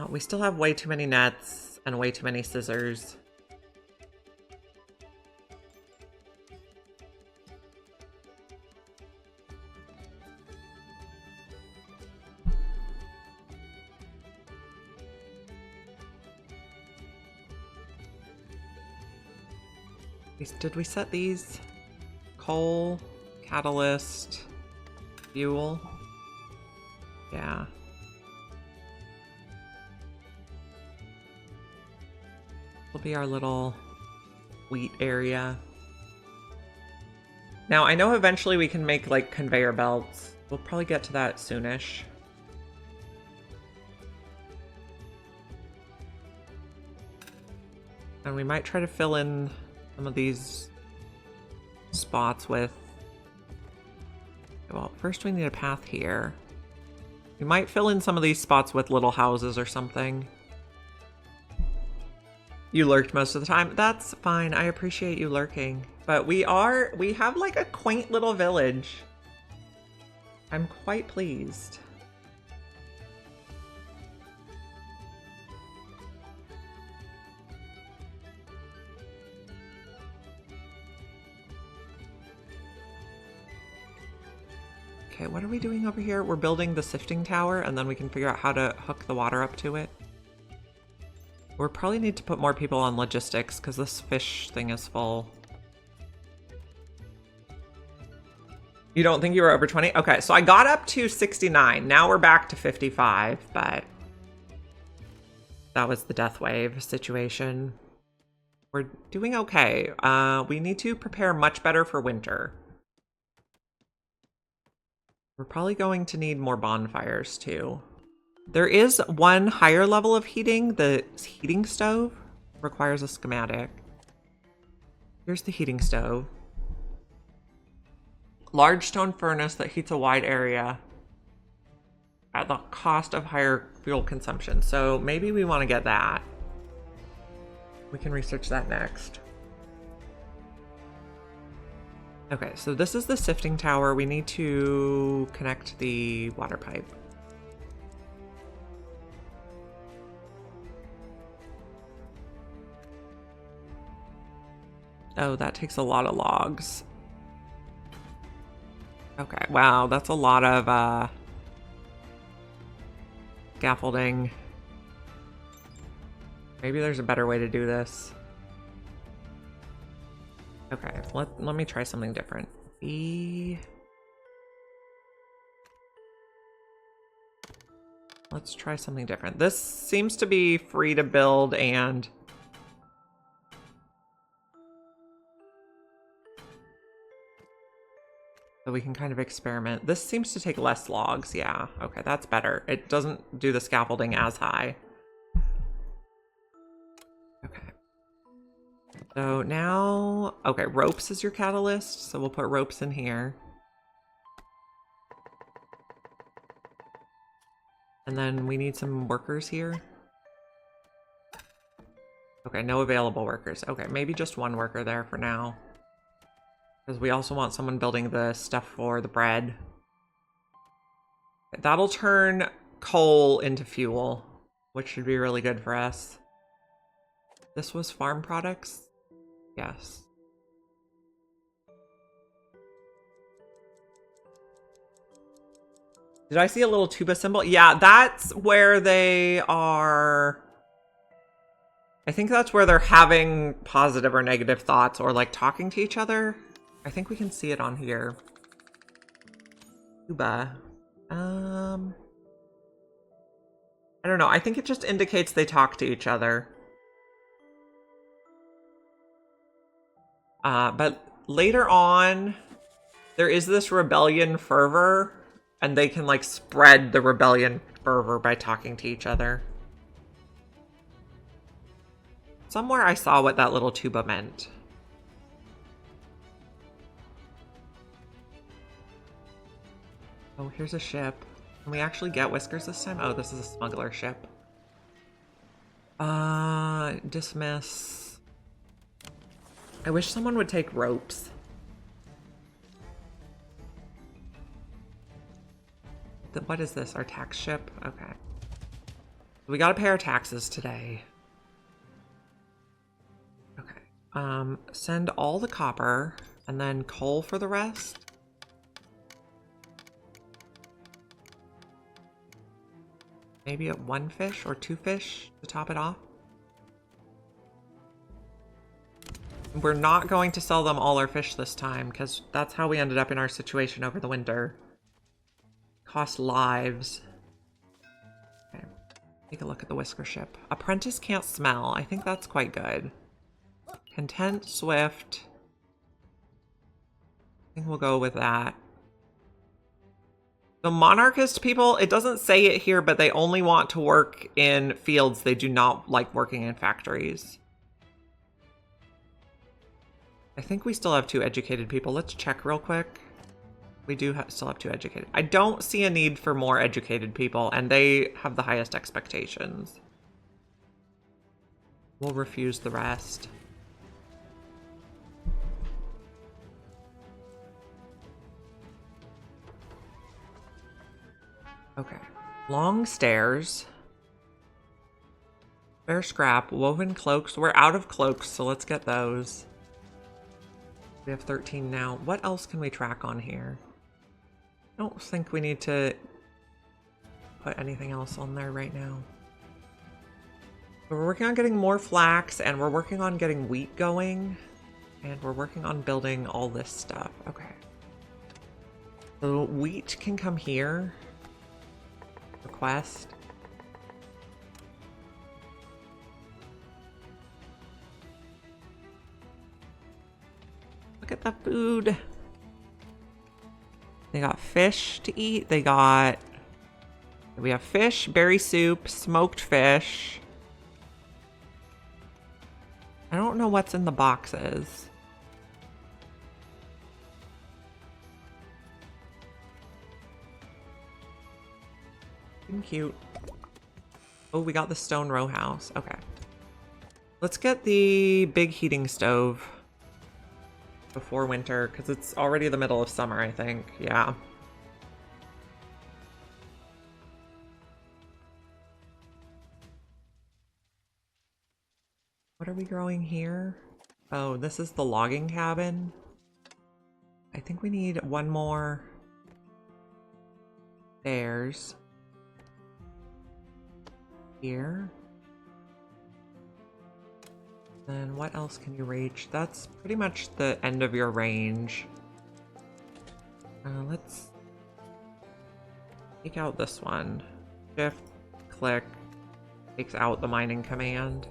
S1: We still have way too many nets and way too many scissors. Did we set these? Coal, catalyst, fuel? Yeah. will be our little wheat area. Now, I know eventually we can make, like, conveyor belts. We'll probably get to that soonish. And we might try to fill in some of these spots with... Well, first we need a path here. We might fill in some of these spots with little houses or something. You lurked most of the time. That's fine. I appreciate you lurking. But we have like a quaint little village. I'm quite pleased. Okay, what are we doing over here? We're building the sifting tower, and then we can figure out how to hook the water up to it. We'll probably need to put more people on logistics, because this fish thing is full. You don't think you were over 20? Okay, so I got up to 69. Now we're back to 55, but that was the death wave situation. We're doing okay. We need to prepare much better for winter. We're probably going to need more bonfires too. There is one higher level of heating. The heating stove requires a schematic. Here's the heating stove. Large stone furnace that heats a wide area at the cost of higher fuel consumption. So maybe we want to get that. We can research that next. Okay, so this is the sifting tower. We need to connect the water pipe. Oh, that takes a lot of logs. Okay, wow, that's a lot of scaffolding. Maybe there's a better way to do this. Okay, let me try something different. Let's try something different. This seems to be free to build and... So we can kind of experiment. This seems to take less logs. Yeah, okay, that's better. It doesn't do the scaffolding as high. Okay. So now, okay, ropes is your catalyst. So we'll put ropes in here. And then we need some workers here. Okay, no available workers. Okay, maybe just one worker there for now. Because we also want someone building the stuff for the bread. That'll turn coal into fuel, which should be really good for us. This was farm products? Yes. Did I see a little tuba symbol? Yeah, that's where they are... I think that's where they're having positive or negative thoughts or like talking to each other. I think we can see it on here. Tuba. I don't know. I think it just indicates they talk to each other. But later on, there is this rebellion fervor, and they can like spread the rebellion fervor by talking to each other. Somewhere I saw what that little tuba meant. Oh, here's a ship. Can we actually get Whiskers this time? Oh, this is a smuggler ship. Dismiss. I wish someone would take ropes. What is this? Our tax ship? Okay. We gotta pay our taxes today. Okay. Send all the copper and then coal for the rest. Maybe at 1 fish or 2 fish to top it off. We're not going to sell them all our fish this time because that's how we ended up in our situation over the winter. Cost lives. Okay. Take a look at the whisker ship. Apprentice can't smell. I think that's quite good. Content, swift. I think we'll go with that. The monarchist people, it doesn't say it here, but they only want to work in fields. They do not like working in factories. I think we still have 2 educated people. Let's check real quick. We do still have 2 educated. I don't see a need for more educated people, and they have the highest expectations. We'll refuse the rest. Okay. Long stairs. Fair scrap. Woven cloaks. We're out of cloaks, so let's get those. We have 13 now. What else can we track on here? I don't think we need to put anything else on there right now. We're working on getting more flax, and we're working on getting wheat going, and we're working on building all this stuff. Okay. So wheat can come here. Request. Look at the food. They got fish to eat. We have fish, berry soup, smoked fish. I don't know what's in the boxes. Cute. Oh, we got the stone row house. Okay. Let's get the big heating stove before winter, because it's already the middle of summer, I think. Yeah. What are we growing here? Oh, this is the logging cabin. I think we need one more stairs. Here. Then what else can you reach? That's pretty much the end of your range. Let's take out this one. Shift, click, takes out the mining command.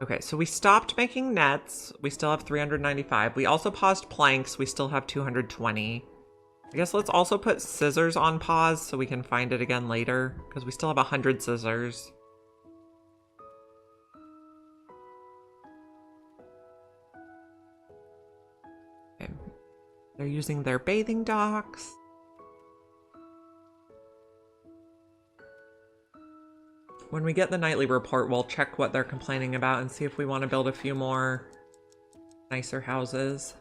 S1: Okay, so we stopped making nets. We still have 395. We also paused planks. We still have 220. I guess let's also put scissors on pause so we can find it again later, because we still have 100 scissors. Okay. They're using their bathing docks. When we get the nightly report, we'll check what they're complaining about and see if we want to build a few more nicer houses.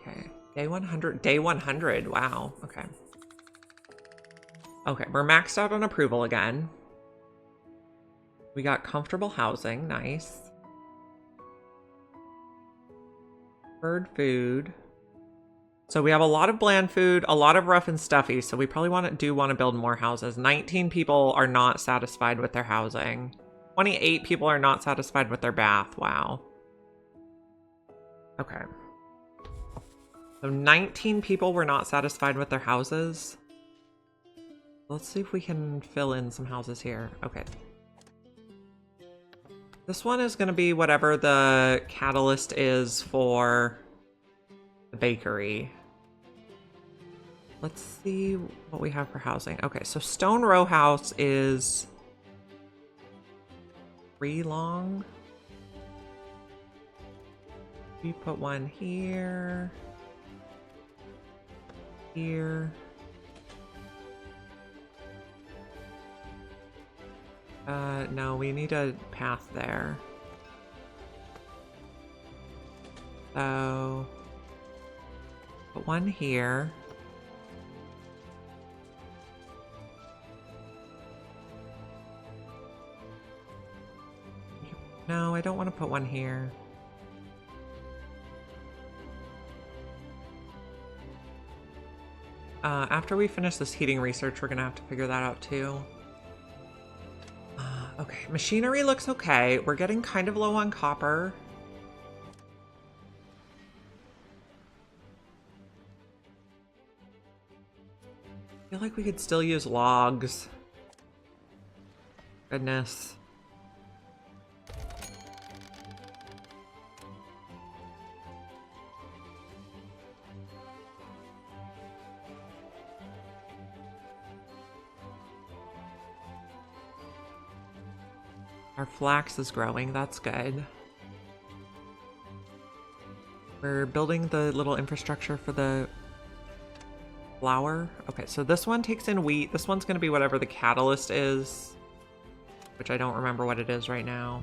S1: Okay, day 100, day 100, wow, okay. Okay, we're maxed out on approval again. We got comfortable housing, nice. Bird food. So we have a lot of bland food, a lot of rough and stuffy, so we probably do want to build more houses. 19 people are not satisfied with their housing. 28 people are not satisfied with their bath, wow. Okay. So 19 people were not satisfied with their houses. Let's see if we can fill in some houses here. Okay. This one is going to be whatever the catalyst is for the bakery. Let's see what we have for housing. Okay, so stone row house is 3 long. We put one here. Here. No, we need a path there. So, put one here. No, I don't want to put one here. After we finish this heating research, we're gonna have to figure that out too. Okay. Okay, machinery looks okay. We're getting kind of low on copper. I feel like we could still use logs. Goodness. Our flax is growing, that's good. We're building the little infrastructure for the flour. Okay, so this one takes in wheat. This one's gonna be whatever the catalyst is, which I don't remember what it is right now.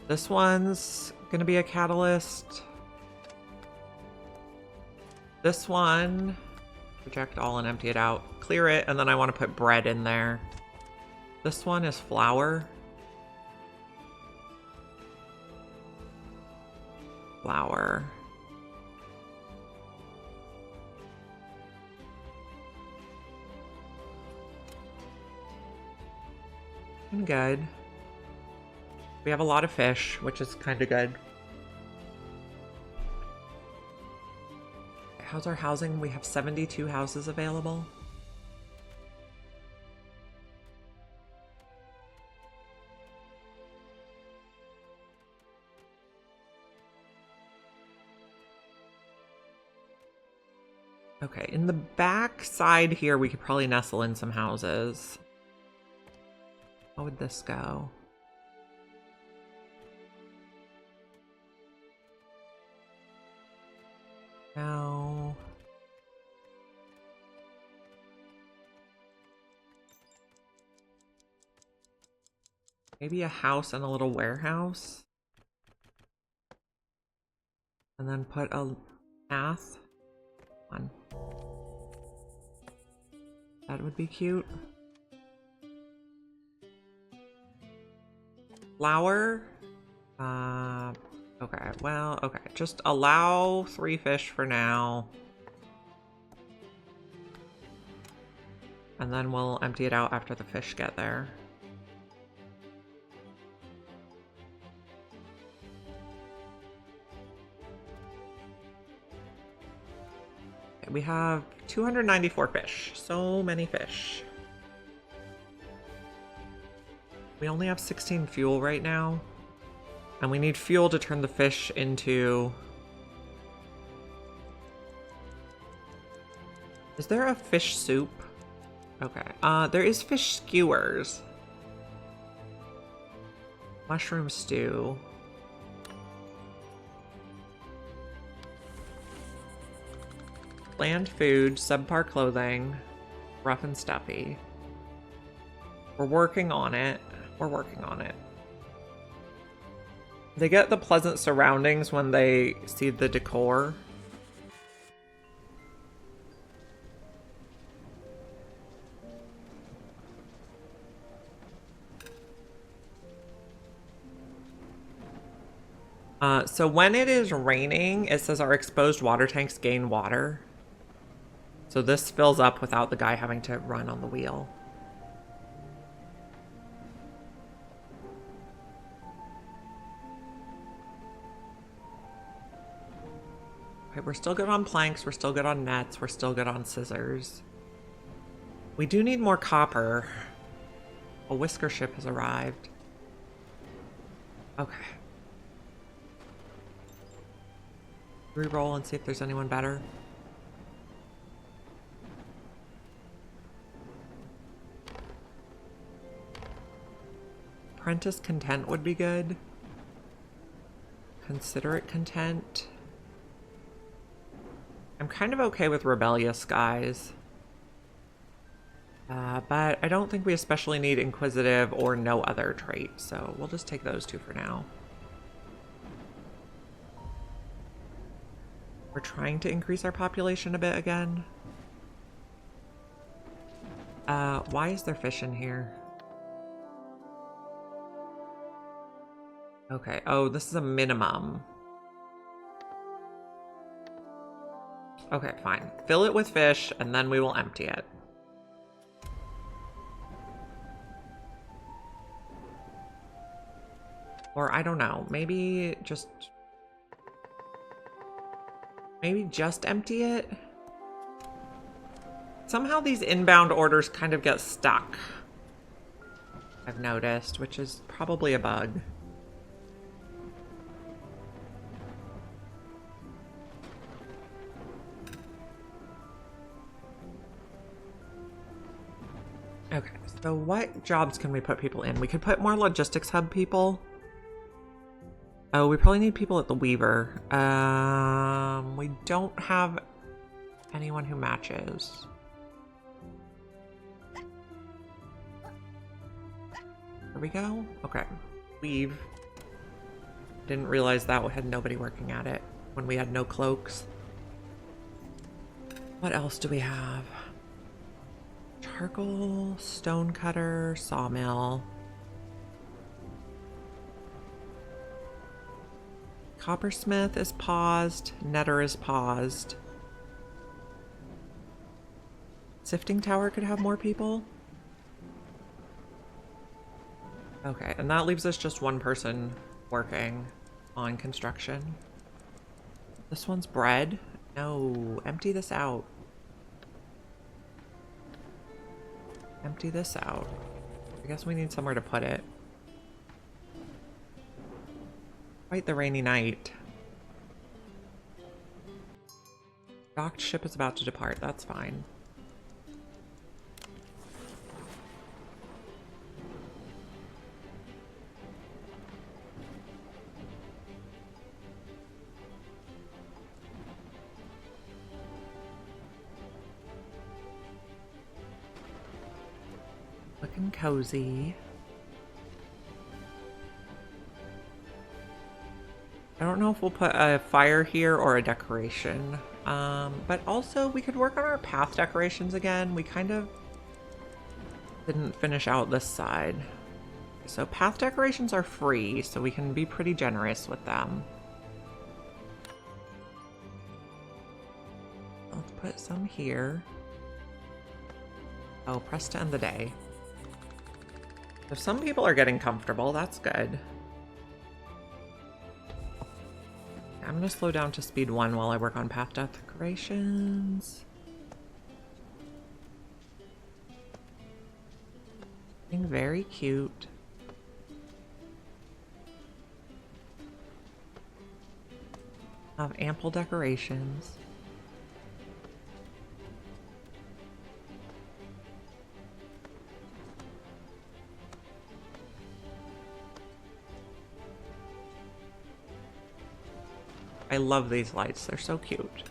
S1: This one's gonna be a catalyst. This one, reject all and empty it out. Clear it, and then I wanna put bread in there. This one is flour. Flour. And good. We have a lot of fish, which is kind of good. How's our housing? We have 72 houses available. Okay, in the back side here, we could probably nestle in some houses. How would this go? No. Maybe a house and a little warehouse. And then put a path on. That would be cute. Flour. Okay, well, okay. Just allow 3 fish for now. And then we'll empty it out after the fish get there. Okay, we have 294 fish. So many fish. We only have 16 fuel right now. And we need fuel to turn the fish into... Is there a fish soup? Okay. There is fish skewers. Mushroom stew. Bland food, subpar clothing, rough and stuffy. We're working on it. We're working on it. They get the pleasant surroundings when they see the decor. So when it is raining, it says our exposed water tanks gain water. So this fills up without the guy having to run on the wheel. Okay, we're still good on planks, we're still good on nets, we're still good on scissors. We do need more copper. A whisker ship has arrived. Okay. Reroll and see if there's anyone better. Apprentice content would be good. Considerate content. I'm kind of okay with rebellious guys. But I don't think we especially need inquisitive or no other trait, so we'll just take those 2 for now. We're trying to increase our population a bit again. Why is there fish in here? Okay, oh, this is a minimum. Okay, fine. Fill it with fish, and then we will empty it. Or I don't know, maybe just empty it? Somehow these inbound orders kind of get stuck, I've noticed, which is probably a bug. Okay, so what jobs can we put people in? We could put more logistics hub people. Oh, we probably need people at the Weaver. We don't have anyone who matches. There we go. Okay. Weave. Didn't realize that had nobody working at it when we had no cloaks. What else do we have? Charcoal, stonecutter, sawmill. Coppersmith is paused. Netter is paused. Sifting tower could have more people. Okay, and that leaves us just one person working on construction. This one's bread. No, empty this out. Empty this out. I guess we need somewhere to put it. Quite the rainy night. Docked ship is about to depart. That's fine. Looking cozy. I don't know if we'll put a fire here or a decoration. But also we could work on our path decorations again. We kind of didn't finish out this side. So path decorations are free, so we can be pretty generous with them. Let's put some here. Oh, press to end the day. If some people are getting comfortable, that's good. I'm gonna slow down to speed 1 while I work on path decorations. Being very cute. Have ample decorations. I love these lights, they're so cute.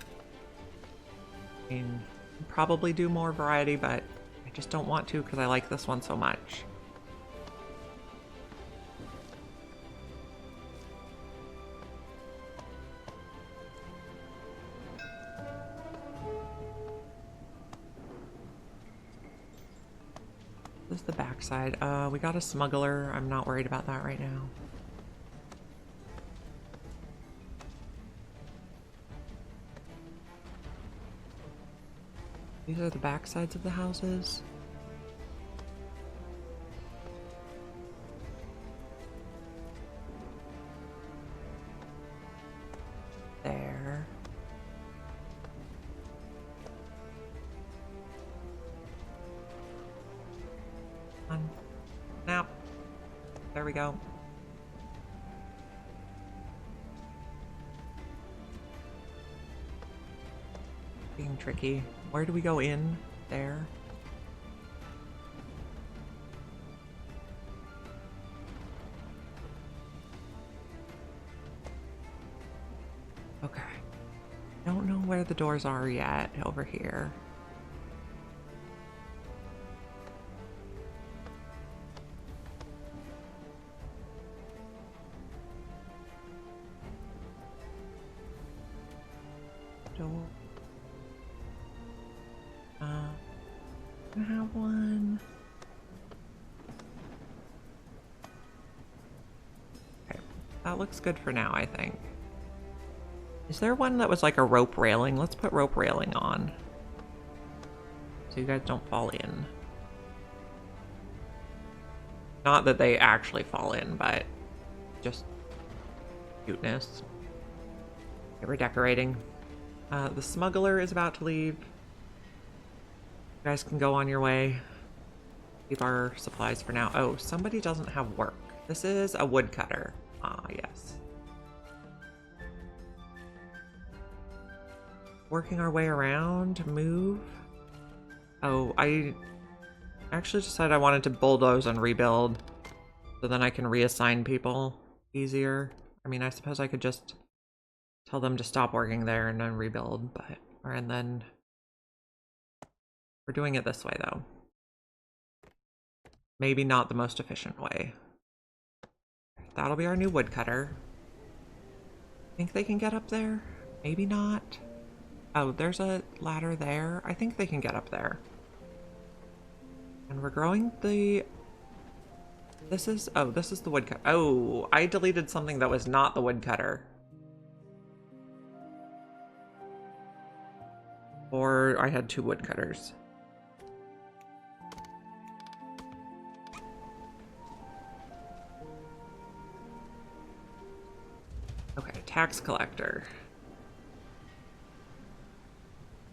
S1: I mean, probably do more variety, but I just don't want to because I like this one so much. This is the backside. We got a smuggler. I'm not worried about that right now. These are the back sides of the houses. There. Now. There we go. Being tricky. Where do we go in? There. Okay. Don't know where the doors are yet over here. Door. I have one. Okay, that looks good for now, I think. Is there one that was like a rope railing? Let's put rope railing on, so you guys don't fall in. Not that they actually fall in, but just cuteness. Okay, we're decorating. The smuggler is about to leave. You guys can go on your way. Keep our supplies for now. Oh, somebody doesn't have work. This is a woodcutter. Ah, yes. Working our way around, move. Oh, I actually decided I wanted to bulldoze and rebuild so then I can reassign people easier. I mean, I suppose I could just tell them to stop working there and then rebuild, and then we're doing it this way though. Maybe not the most efficient way. That'll be our new woodcutter. Think they can get up there? Maybe not. Oh, there's a ladder there. I think they can get up there. And we're growing the... This is the woodcutter. Oh, I deleted something that was not the woodcutter. Or I had two woodcutters. Okay, tax collector.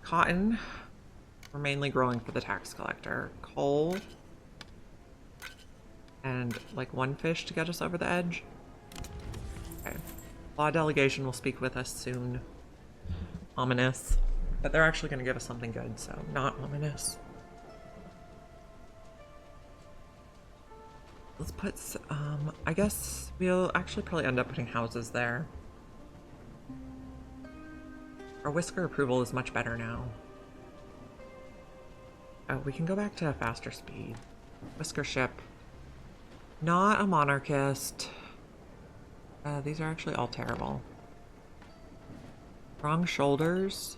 S1: Cotton. We're mainly growing for the tax collector. Coal. And like one fish to get us over the edge. Okay. Law delegation will speak with us soon. Ominous. But they're actually going to give us something good, so not ominous. Let's put, I guess we'll actually probably end up putting houses there. Our whisker approval is much better now. Oh, we can go back to a faster speed. Whisker ship. Not a monarchist. These are actually all terrible. Wrong shoulders.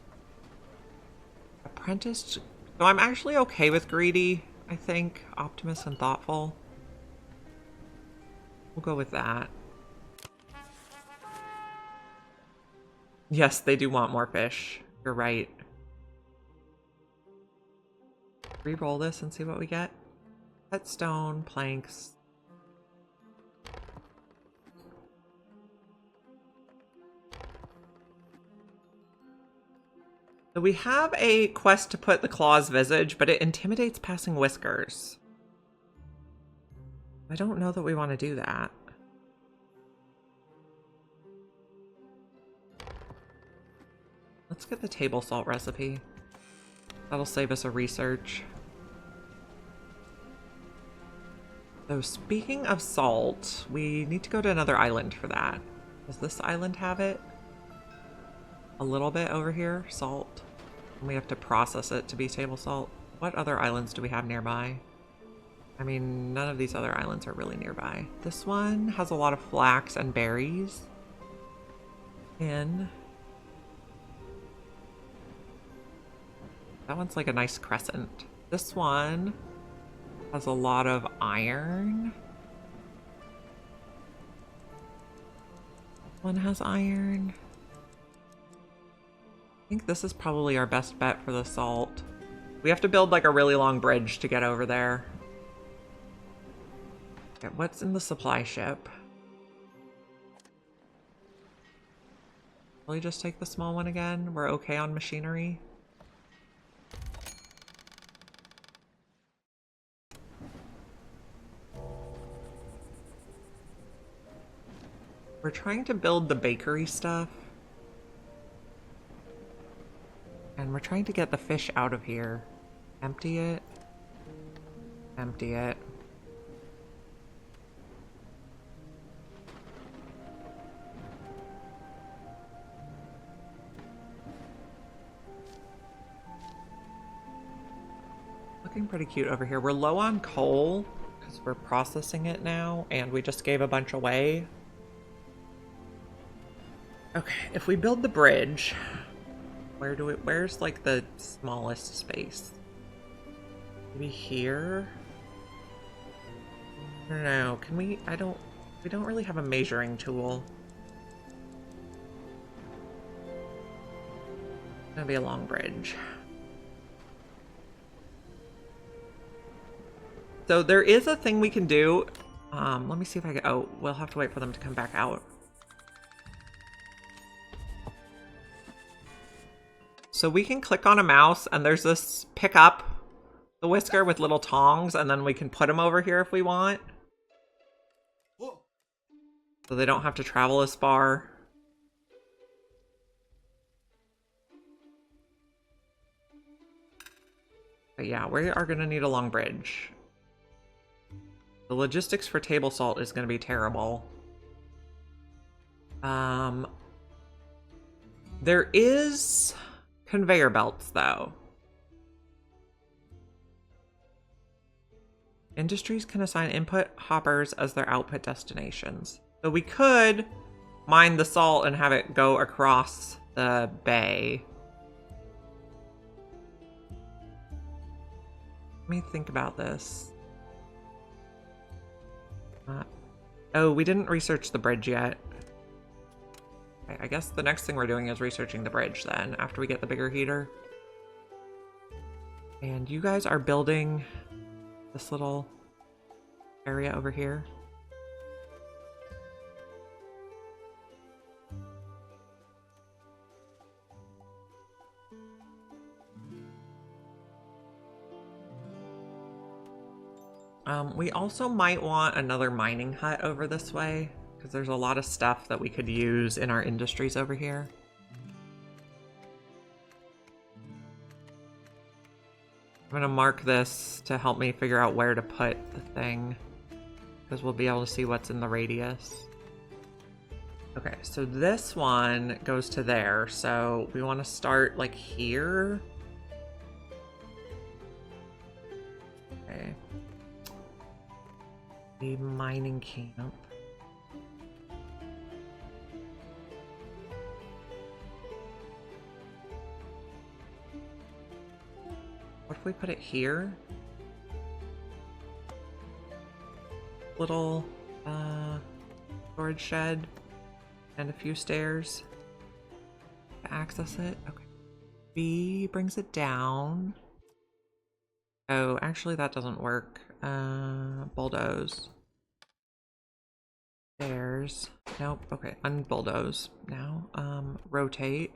S1: Apprentice. So I'm actually okay with greedy, I think. Optimist and thoughtful. We'll go with that. Yes, they do want more fish. You're right. Re-roll this and see what we get. Cut stone, planks. So we have a quest to put the claw's visage, but it intimidates passing whiskers. I don't know that we want to do that. Let's get the table salt recipe. That'll save us a research. So speaking of salt, we need to go to another island for that. Does this island have it? A little bit over here, salt. And we have to process it to be table salt. What other islands do we have nearby? I mean, none of these other islands are really nearby. This one has a lot of flax and berries. That one's like a nice crescent. This one has a lot of iron. This one has iron. I think this is probably our best bet for the salt. We have to build like a really long bridge to get over there. Okay, what's in the supply ship? Will we just take the small one again? We're okay on machinery. We're trying to build the bakery stuff. And we're trying to get the fish out of here. Empty it. Empty it. Looking pretty cute over here. We're low on coal because we're processing it now and we just gave a bunch away. Okay, if we build the bridge, where's like the smallest space? Maybe here? I don't know. Can we, we don't really have a measuring tool. It's gonna be a long bridge. So there is a thing we can do. Let me see if I can... Oh, we'll have to wait for them to come back out. So we can click on a mouse and there's this pick up the whisker with little tongs, and then we can put them over here if we want. So they don't have to travel as far. But yeah, we are going to need a long bridge. The logistics for table salt is going to be terrible. There is conveyor belts, though. Industries can assign input hoppers as their output destinations. So we could mine the salt and have it go across the bay. Let me think about this. Oh, we didn't research the bridge yet. Okay, I guess the next thing we're doing is researching the bridge then, after we get the bigger heater. And you guys are building this little area over here. We also might want another mining hut over this way, because there's a lot of stuff that we could use in our industries over here. I'm going to mark this to help me figure out where to put the thing, because we'll be able to see what's in the radius. Okay, so this one goes to there, so we want to start like here. Okay. A mining camp. What if we put it here? Little storage shed and a few stairs to access it. Okay. B brings it down. Oh, actually that doesn't work. Bulldoze. Stairs. Nope. Okay, unbulldoze now. Rotate.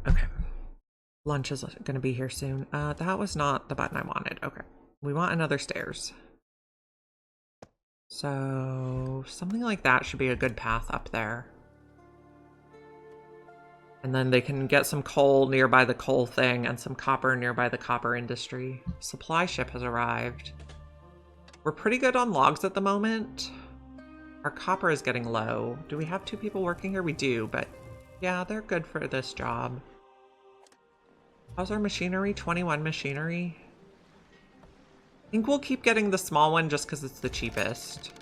S1: Okay. Lunch is going to be here soon. That was not the button I wanted. Okay. We want another stairs. So something like that should be a good path up there. And then they can get some coal nearby the coal thing and some copper nearby the copper industry. Supply ship has arrived. We're pretty good on logs at the moment. Our copper is getting low. Do we have 2 people working here? We do, but yeah, they're good for this job. How's our machinery? 21 machinery. I think we'll keep getting the small one just because it's the cheapest.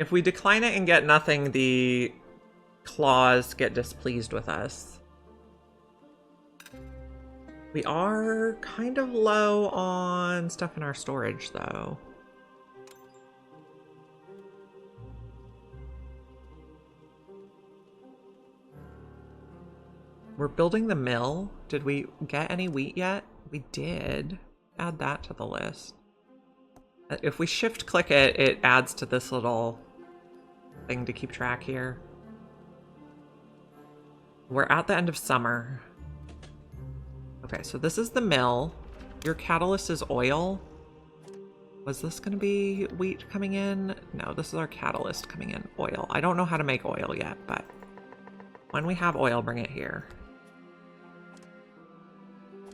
S1: If we decline it and get nothing, the claws get displeased with us. We are kind of low on stuff in our storage, though. We're building the mill. Did we get any wheat yet? We did. Add that to the list. If we shift click it, it adds to this little thing to keep track here. We're at the end of summer. Okay, so this is the mill. Your catalyst is oil. Was this going to be wheat coming in? No, this is our catalyst coming in. Oil. I don't know how to make oil yet, but when we have oil, bring it here.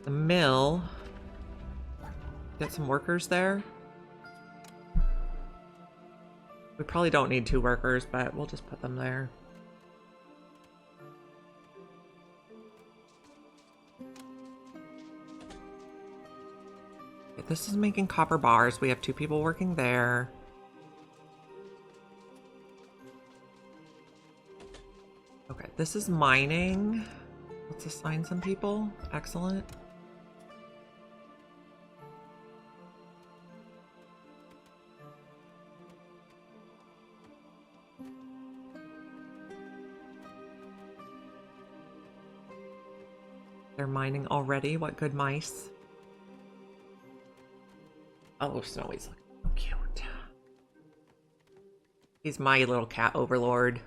S1: The mill. Get some workers there. We probably don't need 2 workers, but we'll just put them there. Okay, this is making copper bars. We have 2 people working there. Okay, this is mining. Let's assign some people. Excellent. mining already. What good mice. Oh, Snowy's looking so cute. He's my little cat overlord.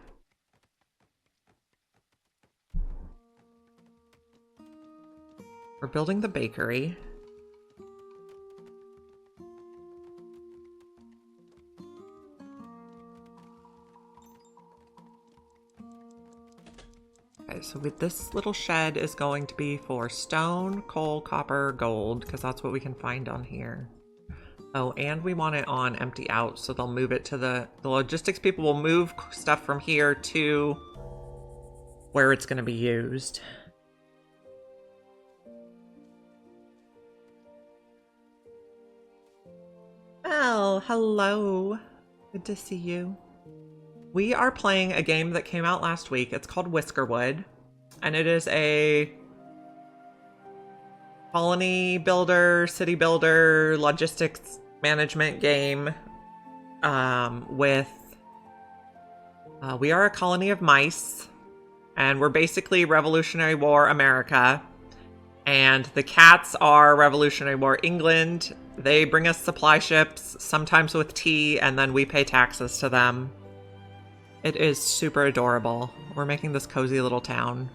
S1: We're building the bakery. Okay, so with this little shed is going to be for stone, coal, copper, gold, because that's what we can find on here. Oh, and we want it on empty out, so they'll move it to the logistics people will move stuff from here to where it's going to be used. Well, hello. Good to see you. We are playing a game that came out last week. It's called Whiskerwood, and it is a colony builder, city builder, logistics management game we are a colony of mice, and we're basically Revolutionary War America, and the cats are Revolutionary War England. They bring us supply ships, sometimes with tea, and then we pay taxes to them. It is super adorable. We're making this cozy little town.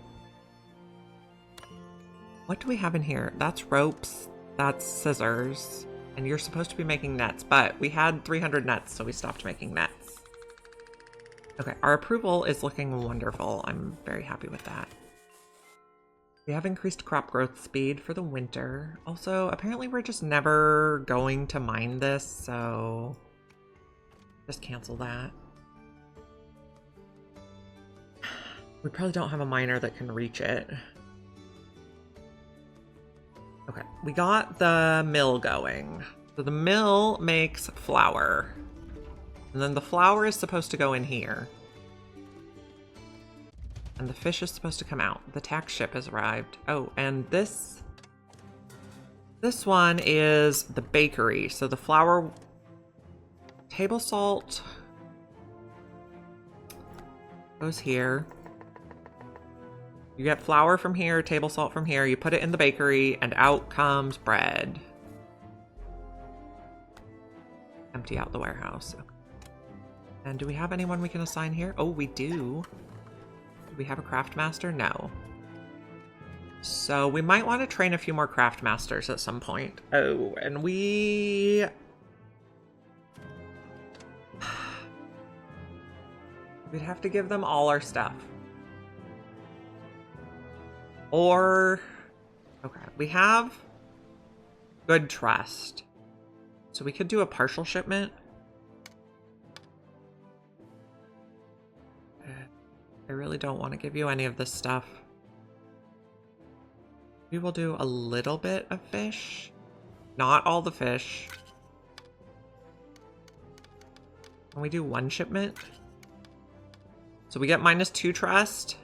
S1: What do we have in here? That's ropes, that's scissors, and you're supposed to be making nets, but we had 300 nets, so we stopped making nets. Okay, our approval is looking wonderful. I'm very happy with that. We have increased crop growth speed for the winter. Also, apparently we're just never going to mine this, so just cancel that. We probably don't have a miner that can reach it. Okay, we got the mill going. So the mill makes flour. And then the flour is supposed to go in here. And the fish is supposed to come out. The tax ship has arrived. Oh, and this one is the bakery. So the flour, table salt goes here. You get flour from here, table salt from here. You put it in the bakery, and out comes bread. Empty out the warehouse. Okay. And do we have anyone we can assign here? Oh, we do. Do we have a craft master? No. So we might want to train a few more craft masters at some point. Oh, and we'd have to give them all our stuff. Or, okay, we have good trust. So we could do a partial shipment. I really don't want to give you any of this stuff. We will do a little bit of fish. Not all the fish. Can we do one shipment? So we get -2 trust.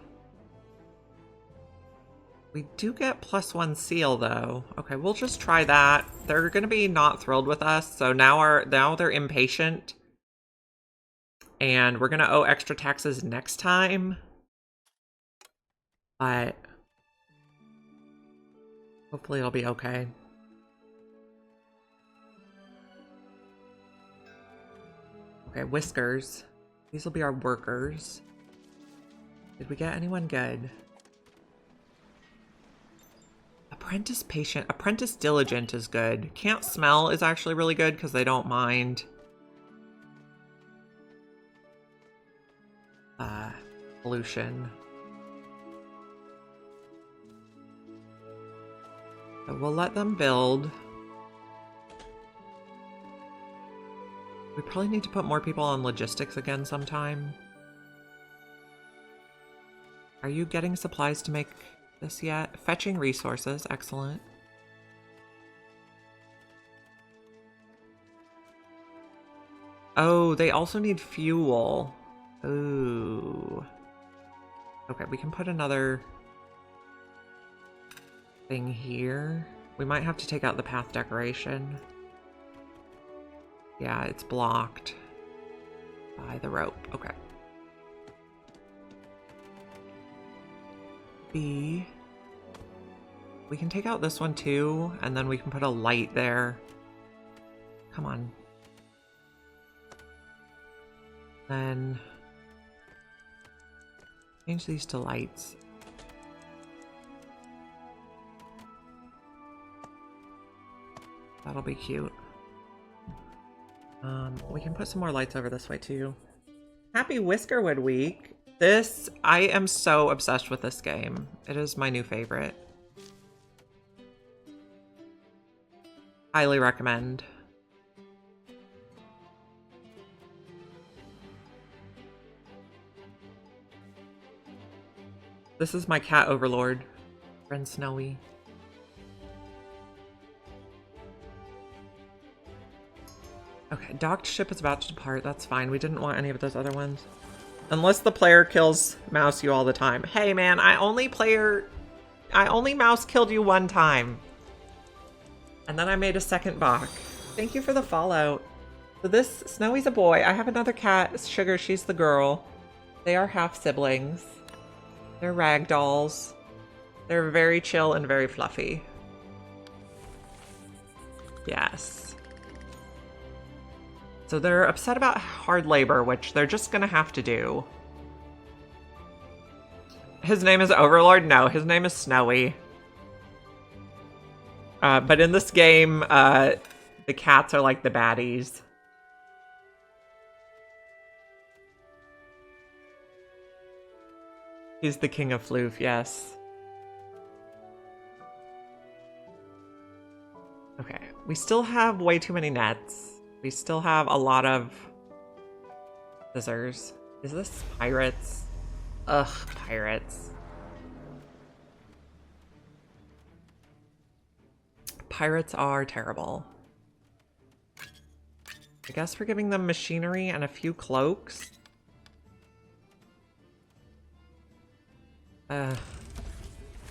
S1: We do get +1 seal though. Okay, we'll just try that. They're gonna be not thrilled with us, so now they're impatient. And we're gonna owe extra taxes next time. But hopefully it'll be okay. Okay, whiskers. These will be our workers. Did we get anyone good? Apprentice patient. Apprentice diligent is good. Can't smell is actually really good because they don't mind pollution. So we'll let them build. We probably need to put more people on logistics again sometime. Are you getting supplies to make this yet? Fetching resources, excellent. Oh, they also need fuel. Ooh. Okay, we can put another thing here. We might have to take out the path decoration. Yeah, it's blocked by the rope. Okay. B. We can take out this one too, and then we can put a light there. Come on. Then change these to lights. That'll be cute. We can put some more lights over this way too. Happy Whiskerwood week. I am so obsessed with this game. It is my new favorite. Highly recommend. This is my cat overlord, friend Snowy. Okay, docked ship is about to depart. That's fine. We didn't want any of those other ones. Unless the player kills mouse you all the time. Hey man, I only mouse killed you one time. And then I made a second Bach. Thank you for the fallout. So this, Snowy's a boy. I have another cat, Sugar, she's the girl. They are half siblings. They're ragdolls. They're very chill and very fluffy. Yes. So they're upset about hard labor, which they're just gonna have to do. His name is Overlord? No, his name is Snowy. But in this game, the cats are like the baddies. He's the king of floof, yes. Okay, we still have way too many nets. We still have a lot of scissors. Is this pirates? Ugh, pirates. Pirates are terrible. I guess we're giving them machinery and a few cloaks.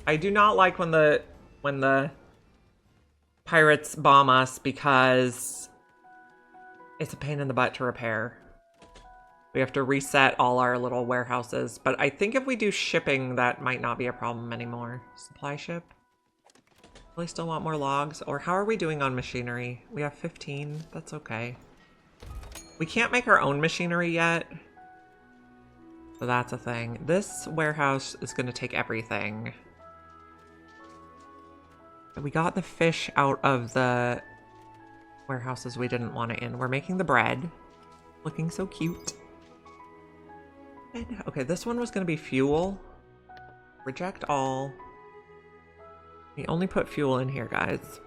S1: I do not like when the pirates bomb us because it's a pain in the butt to repair. We have to reset all our little warehouses, but I think if we do shipping, that might not be a problem anymore. Supply ship. Really still want more logs? Or how are we doing on machinery? We have 15. That's okay. We can't make our own machinery yet. So that's a thing. This warehouse is going to take everything. We got the fish out of the warehouses we didn't want it in. We're making the bread. Looking so cute. Okay, this one was going to be fuel. Reject all. We only put fuel in here, guys.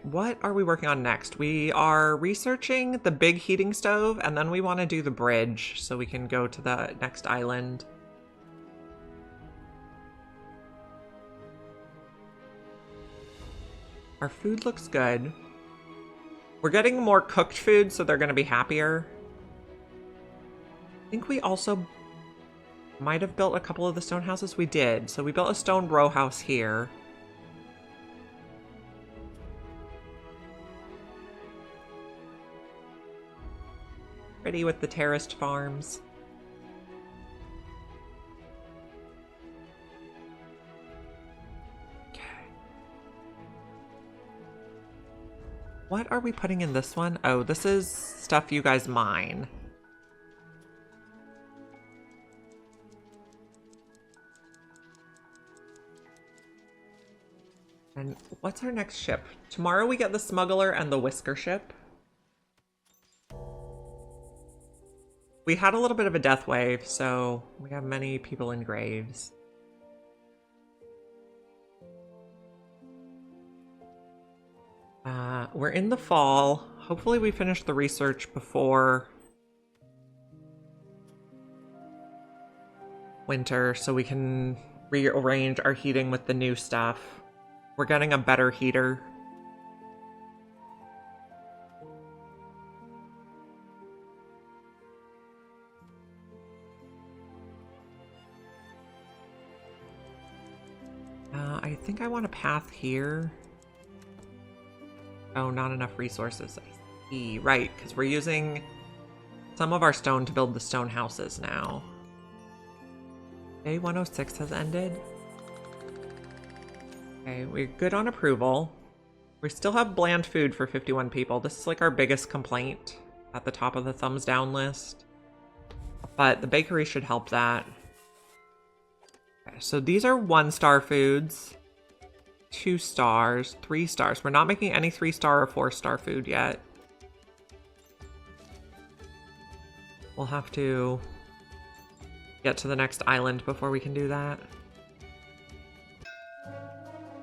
S1: What are we working on next? We are researching the big heating stove, and then we want to do the bridge so we can go to the next island. Our food looks good. We're getting more cooked food, so they're going to be happier. I think we also might have built a couple of the stone houses. We did. So we built a stone row house here. Pretty with the terraced farms. Okay. What are we putting in this one? Oh, this is stuff you guys mine. And what's our next ship? Tomorrow we get the smuggler and the whisker ship. We had a little bit of a death wave, so we have many people in graves. We're in the fall. Hopefully we finish the research before winter so we can rearrange our heating with the new stuff. We're getting a better heater. I think I want a path here. Oh, not enough resources. I see. Right, because we're using some of our stone to build the stone houses now. Day 106 has ended. Okay, we're good on approval. We still have bland food for 51 people. This is like our biggest complaint at the top of the thumbs down list. But the bakery should help that. Okay, so these are 1-star foods. 2 stars, 3 stars. We're not making any 3-star or 4-star food yet. We'll have to get to the next island before we can do that.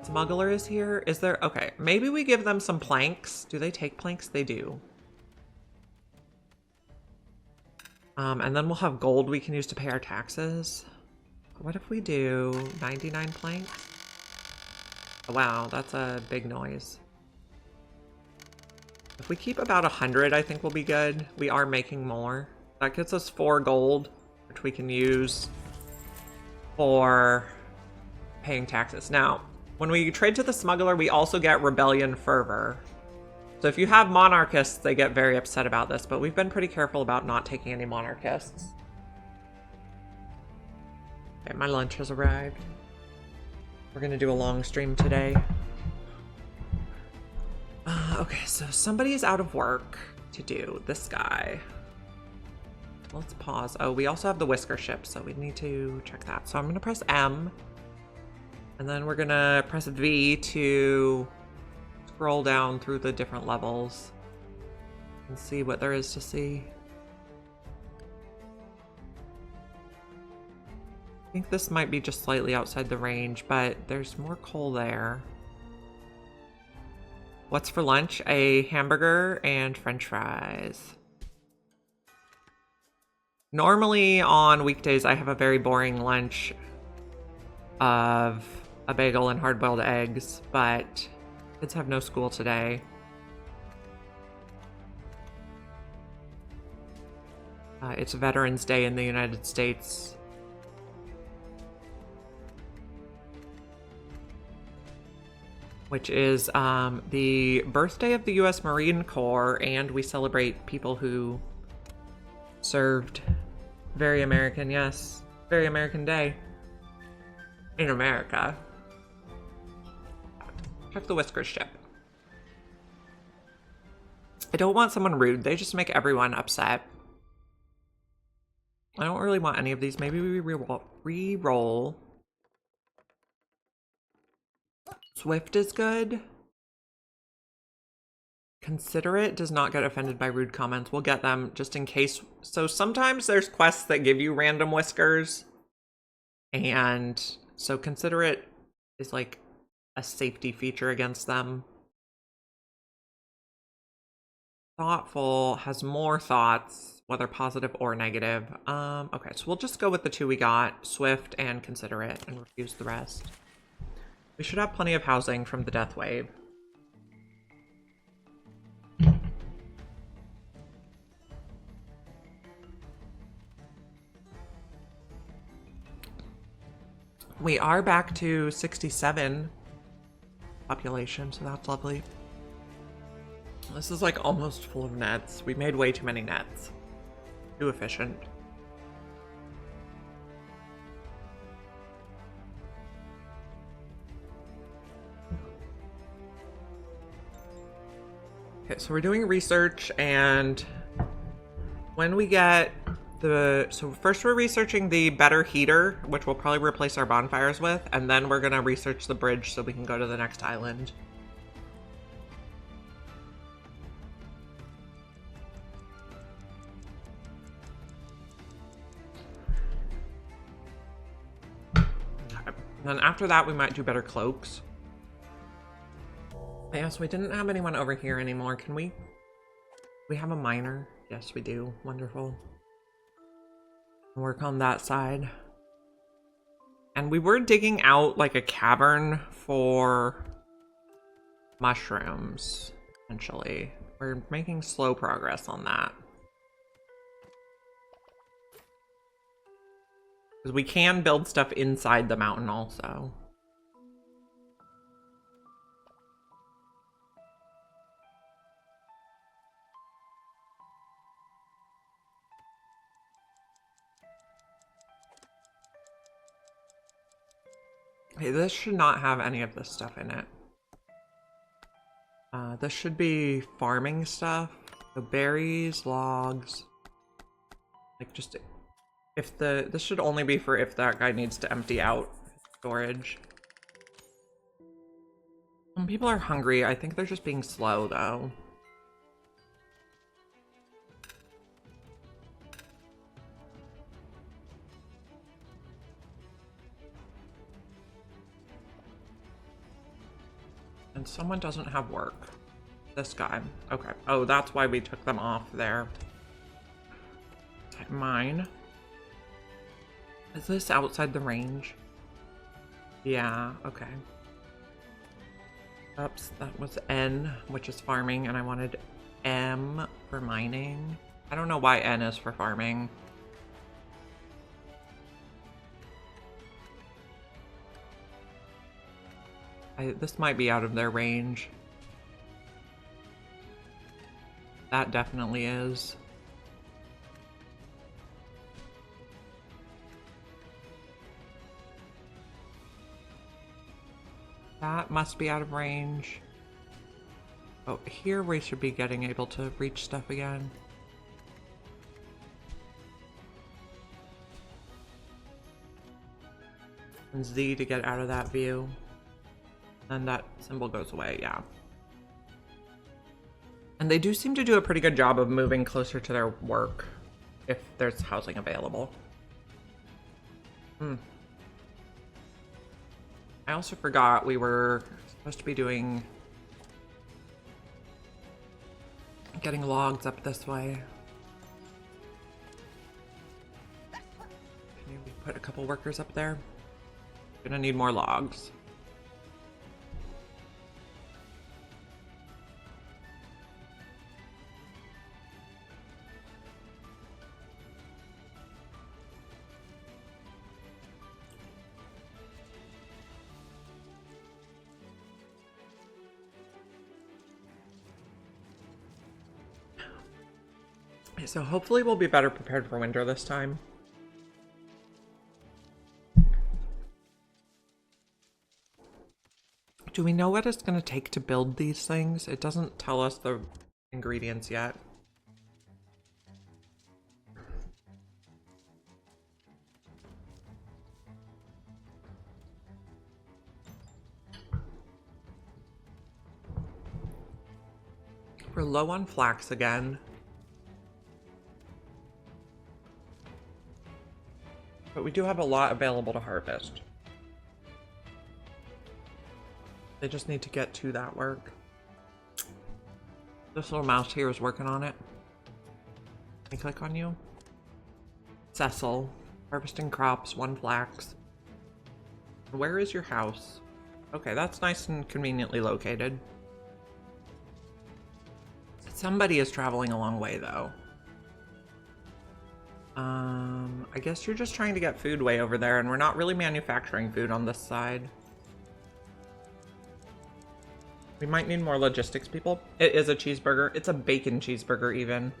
S1: Smuggler is here. Is there? Okay, maybe we give them some planks. Do they take planks? They do. And then we'll have gold we can use to pay our taxes. What if we do 99 planks? Oh, wow, that's a big noise. If we keep about 100, I think we'll be good. We are making more. That gets us 4 gold, which we can use for paying taxes. Now, when we trade to the smuggler, we also get rebellion fervor. So if you have monarchists, they get very upset about this, but we've been pretty careful about not taking any monarchists. Okay, my lunch has arrived. We're gonna do a long stream today. Okay, so somebody's out of work to do. This guy. Let's pause. Oh, we also have the whisker ship, so we need to check that. So I'm gonna press M. And then we're gonna press V to scroll down through the different levels and see what there is to see. I think this might be just slightly outside the range, but there's more coal there. What's for lunch? A hamburger and french fries. Normally on weekdays I have a very boring lunch of a bagel and hard-boiled eggs, but kids have no school today. It's Veterans Day in the United States. Which is the birthday of the U.S. Marine Corps, and we celebrate people who served. Very American, yes. Very American Day. In America. Check the whisker ship. I don't want someone rude. They just make everyone upset. I don't really want any of these. Maybe we re-roll. Swift is good. Considerate does not get offended by rude comments. We'll get them just in case. So sometimes there's quests that give you random whiskers. And so considerate is like a safety feature against them. Thoughtful has more thoughts, whether positive or negative. Okay, so we'll just go with the 2 we got, Swift and Considerate, and refuse the rest. We should have plenty of housing from the death wave. We are back to 67 population, so that's lovely. This is like almost full of nets. We made way too many nets. Too efficient. Okay, so we're doing research, and when we get so first we're researching the better heater, which we'll probably replace our bonfires with, and then we're gonna research the bridge so we can go to the next island. Then after that, we might do better cloaks. Yes, we didn't have anyone over here anymore. Can we have a miner? Yes, we do. Wonderful. Work on that side. And we were digging out like a cavern for mushrooms, essentially. We're making slow progress on that. Because we can build stuff inside the mountain also. Okay, this should not have any of this stuff in it. This should be farming stuff. The berries, logs. Like just if this should only be for if that guy needs to empty out storage. Some people are hungry. I think they're just being slow though. And someone doesn't have work. This guy. Okay. Oh, that's why we took them off there. Mine. Is this outside the range? Yeah, okay. Oops, that was N, which is farming, and I wanted M for mining. I don't know why N is for farming. This might be out of their range. That definitely is. That must be out of range. Oh, here we should be getting able to reach stuff again. And Z to get out of that view. And that symbol goes away, yeah. And they do seem to do a pretty good job of moving closer to their work if there's housing available. I also forgot we were supposed to be getting logs up this way. Maybe we put a couple workers up there. Gonna need more logs. So hopefully we'll be better prepared for winter this time. Do we know what it's going to take to build these things? It doesn't tell us the ingredients yet. We're low on flax again. But we do have a lot available to harvest. They just need to get to that work. This little mouse here is working on it. Let me click on you. Cecil. Harvesting crops, 1 flax. Where is your house? Okay, that's nice and conveniently located. Somebody is traveling a long way, though. I guess you're just trying to get food way over there, and we're not really manufacturing food on this side. We might need more logistics people. It is a cheeseburger. It's a bacon cheeseburger, even.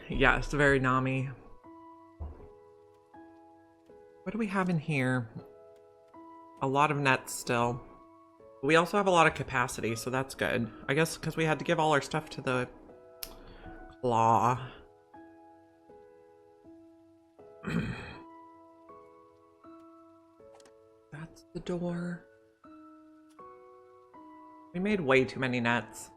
S1: Yeah, it's very Nami. What do we have in here? A lot of nets still. We also have a lot of capacity, so that's good. I guess because we had to give all our stuff to the claw. That's the door. We made way too many nets.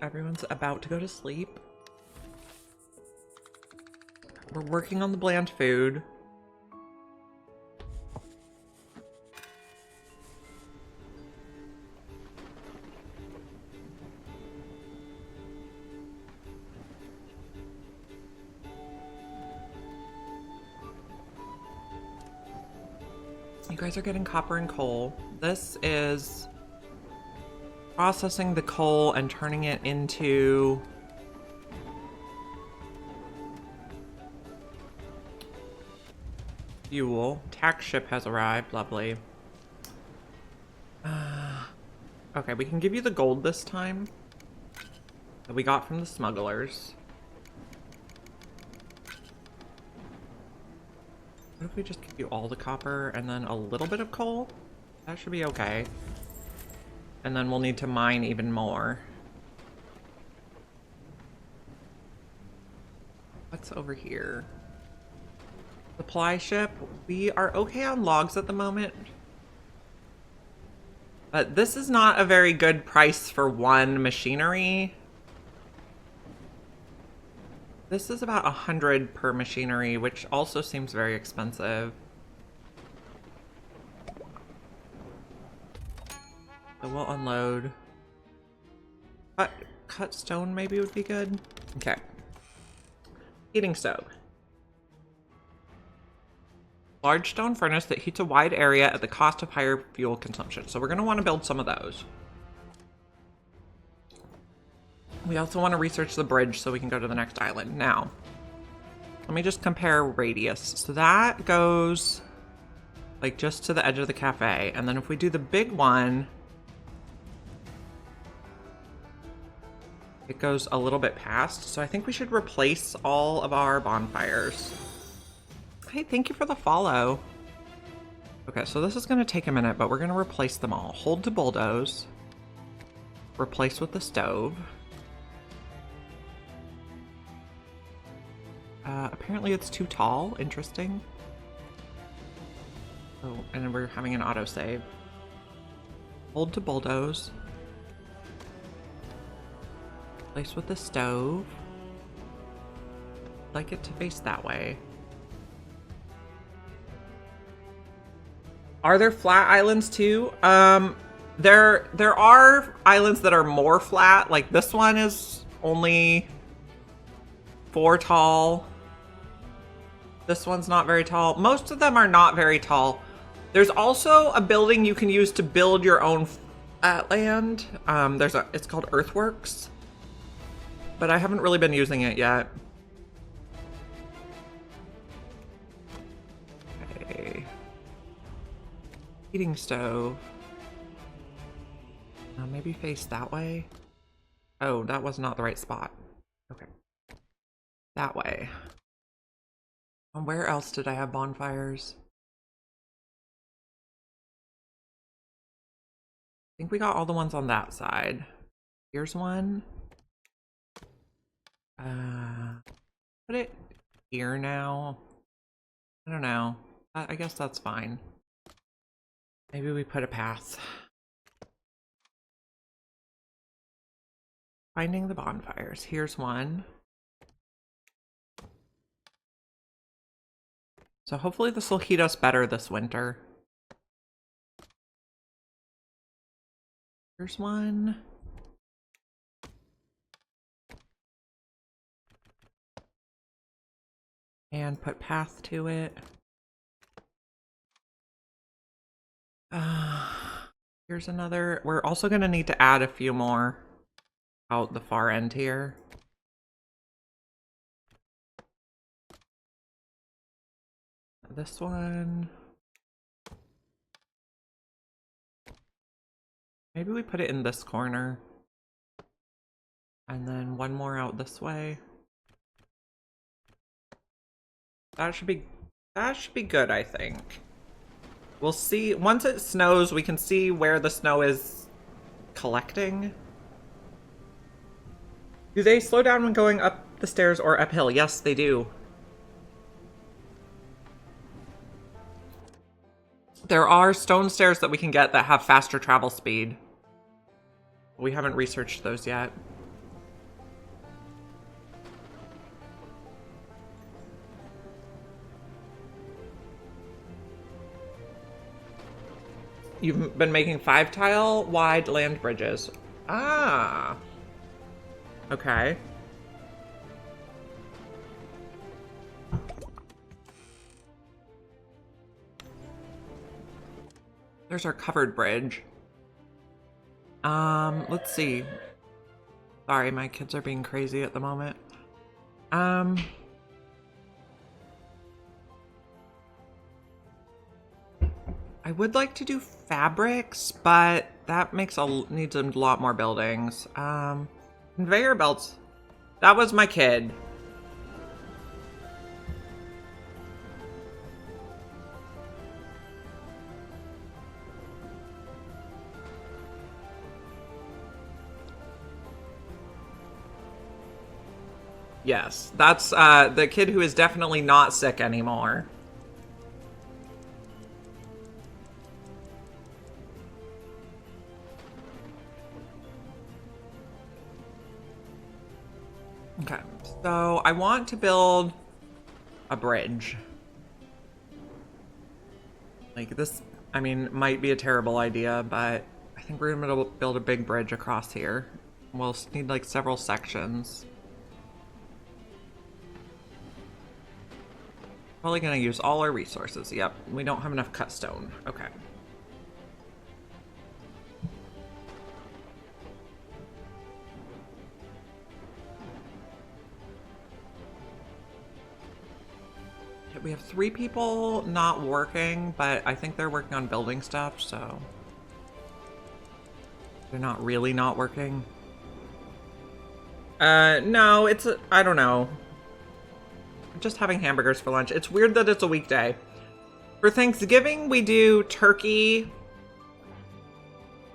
S1: Everyone's about to go to sleep. We're working on the bland food. You guys are getting copper and coal. This is processing the coal and turning it into fuel. Tax ship has arrived. Lovely. Okay, we can give you the gold this time that we got from the smugglers. What if we just give you all the copper and then a little bit of coal? That should be okay. And then we'll need to mine even more. What's over here? Supply ship. We are okay on logs at the moment. But this is not a very good price for one machinery. This is about 100 per machinery, which also seems very expensive. So we'll unload. Cut stone maybe would be good. Okay. Heating stove. Large stone furnace that heats a wide area at the cost of higher fuel consumption. So we're going to want to build some of those. We also want to research the bridge so we can go to the next island. Now, let me just compare radius. So that goes like just to the edge of the cafe. And then if we do the big one, it goes a little bit past. So I think we should replace all of our bonfires. Hey, thank you for the follow. Okay, so this is going to take a minute, but we're going to replace them all. Hold to bulldoze. Replace with the stove. Apparently it's too tall. Interesting. Oh, and we're having an autosave. Hold to bulldoze. Replace with the stove. I'd like it to face that way. Are there flat islands too? There are islands that are more flat. Like this one is only 4 tall. This one's not very tall. Most of them are not very tall. There's also a building you can use to build your own land. It's called Earthworks, but I haven't really been using it yet. Okay. Heating stove. Maybe face that way. Oh, that was not the right spot. Okay. That way. And where else did I have bonfires? I think we got all the ones on that side. Here's one. Put it here now. I don't know. I guess that's fine. Maybe we put a path. Finding the bonfires. Here's one. So hopefully this will heat us better this winter. Here's one. And put path to it. Here's another. We're also going to need to add a few more out the far end here. This one. Maybe we put it in this corner. And then one more out this way. That should be good, I think. We'll see. Once it snows, we can see where the snow is collecting. Do they slow down when going up the stairs or uphill? Yes, they do. There are stone stairs that we can get that have faster travel speed. We haven't researched those yet. You've been making 5-tile wide land bridges. Ah. Okay. There's our covered bridge. Let's see. Sorry, my kids are being crazy at the moment. I would like to do fabrics, but that needs a lot more buildings. Conveyor belts. That was my kid. Yes, that's the kid who is definitely not sick anymore. Okay, so I want to build a bridge. Like this, I mean, might be a terrible idea, but I think we're gonna build a big bridge across here. We'll need like several sections. Probably gonna use all our resources. Yep, we don't have enough cut stone. Okay. We have 3 people not working, but I think they're working on building stuff, so they're not really not working. No, I don't know. I'm just having hamburgers for lunch. It's weird that it's a weekday. For Thanksgiving, we do turkey.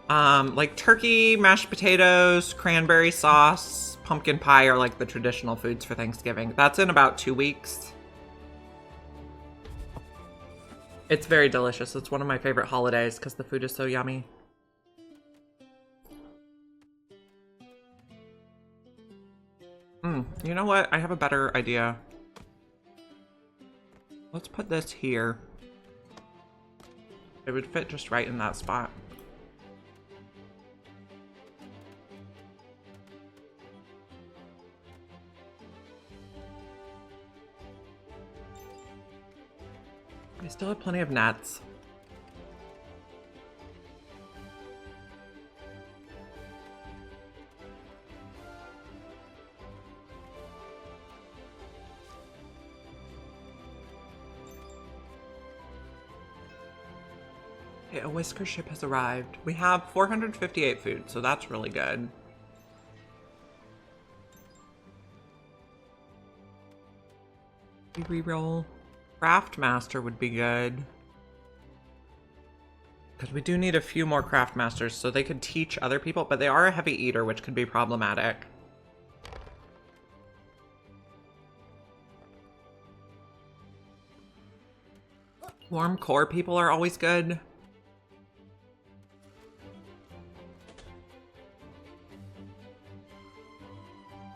S1: Like turkey, mashed potatoes, cranberry sauce, pumpkin pie are like the traditional foods for Thanksgiving. That's in about 2 weeks. It's very delicious. It's one of my favorite holidays because the food is so yummy. You know what? I have a better idea. Let's put this here. It would fit just right in that spot. I still have plenty of nets. Okay, a whisker ship has arrived. We have 458 food, so that's really good. We reroll. Craft master would be good. Because we do need a few more craft masters so they could teach other people, but they are a heavy eater, which could be problematic. Warm core people are always good.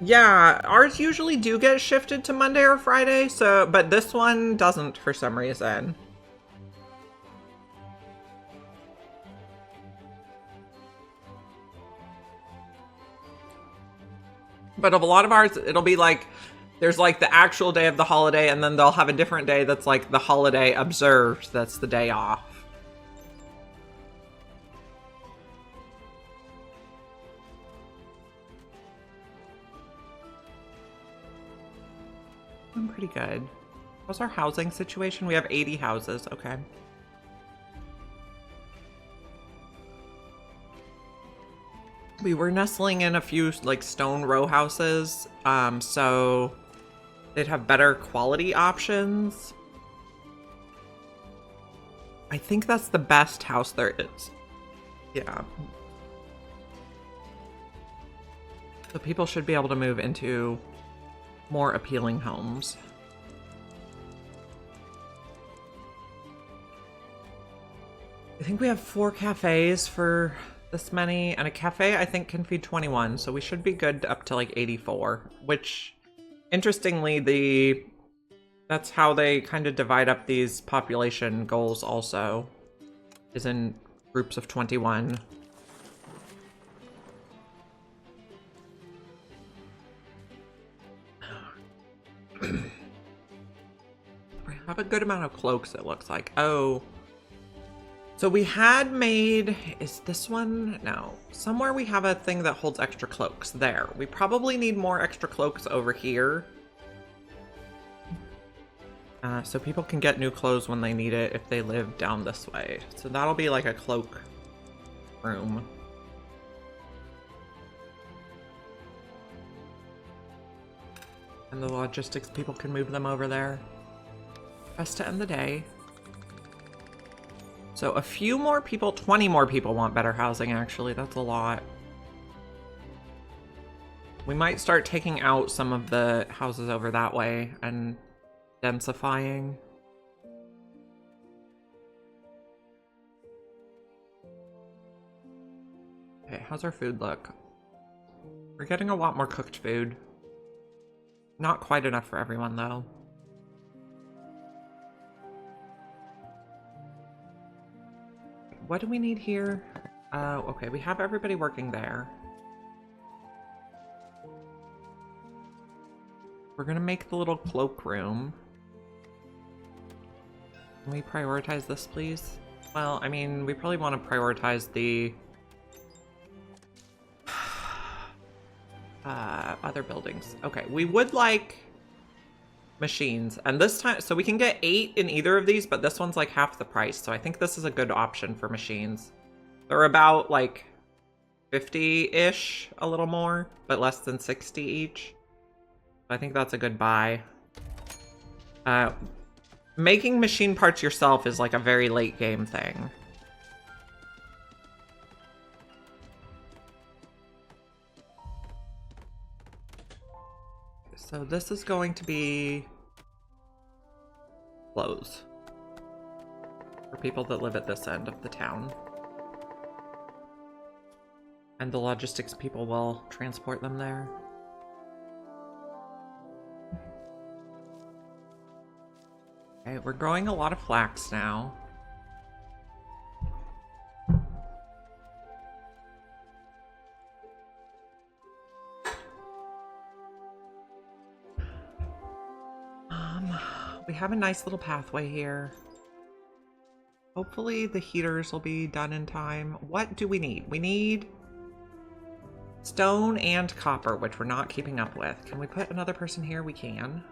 S1: Yeah, ours usually do get shifted to Monday or Friday, so but this one doesn't for some reason. But of a lot of ours, it'll be like there's like the actual day of the holiday, and then they'll have a different day that's like the holiday observed, that's the day off. I'm pretty good. What's our housing situation? We have 80 houses. Okay. We were nestling in a few like stone row houses, so they'd have better quality options. I think that's the best house there is. Yeah. So people should be able to move into more appealing homes. I think we have 4 cafes for this many, and a cafe I think can feed 21, so we should be good up to like 84, which interestingly that's how they kind of divide up these population goals also, is in groups of 21. We have a good amount of cloaks, it looks like. Oh, So we had made, is this one? No. Somewhere we have a thing that holds extra cloaks. There. We probably need more extra cloaks over here. So people can get new clothes when they need it if they live down this way. So that'll be like a cloak room. And the logistics people can move them over there. Best to end the day. So a few more people, 20 more people want better housing, actually. That's a lot. We might start taking out some of the houses over that way and densifying. Okay, how's our food look? We're getting a lot more cooked food. Not quite enough for everyone, though. What do we need here? Okay, we have everybody working there. We're gonna make the little cloak room. Can we prioritize this, please? Well, I mean, we probably want to prioritize the other buildings. Okay, we would like machines, and this time, so we can get 8 in either of these, but this one's like half the price, so I think this is a good option for machines. They're about like 50-ish, a little more, but less than 60 each. I think that's a good buy. Making machine parts yourself is like a very late game thing. So this is going to be clothes for people that live at this end of the town. And the logistics people will transport them there. Okay, we're growing a lot of flax now. We have a nice little pathway here. Hopefully the heaters will be done in time. What do we need? We need stone and copper, which we're not keeping up with. Can we put another person here? We can.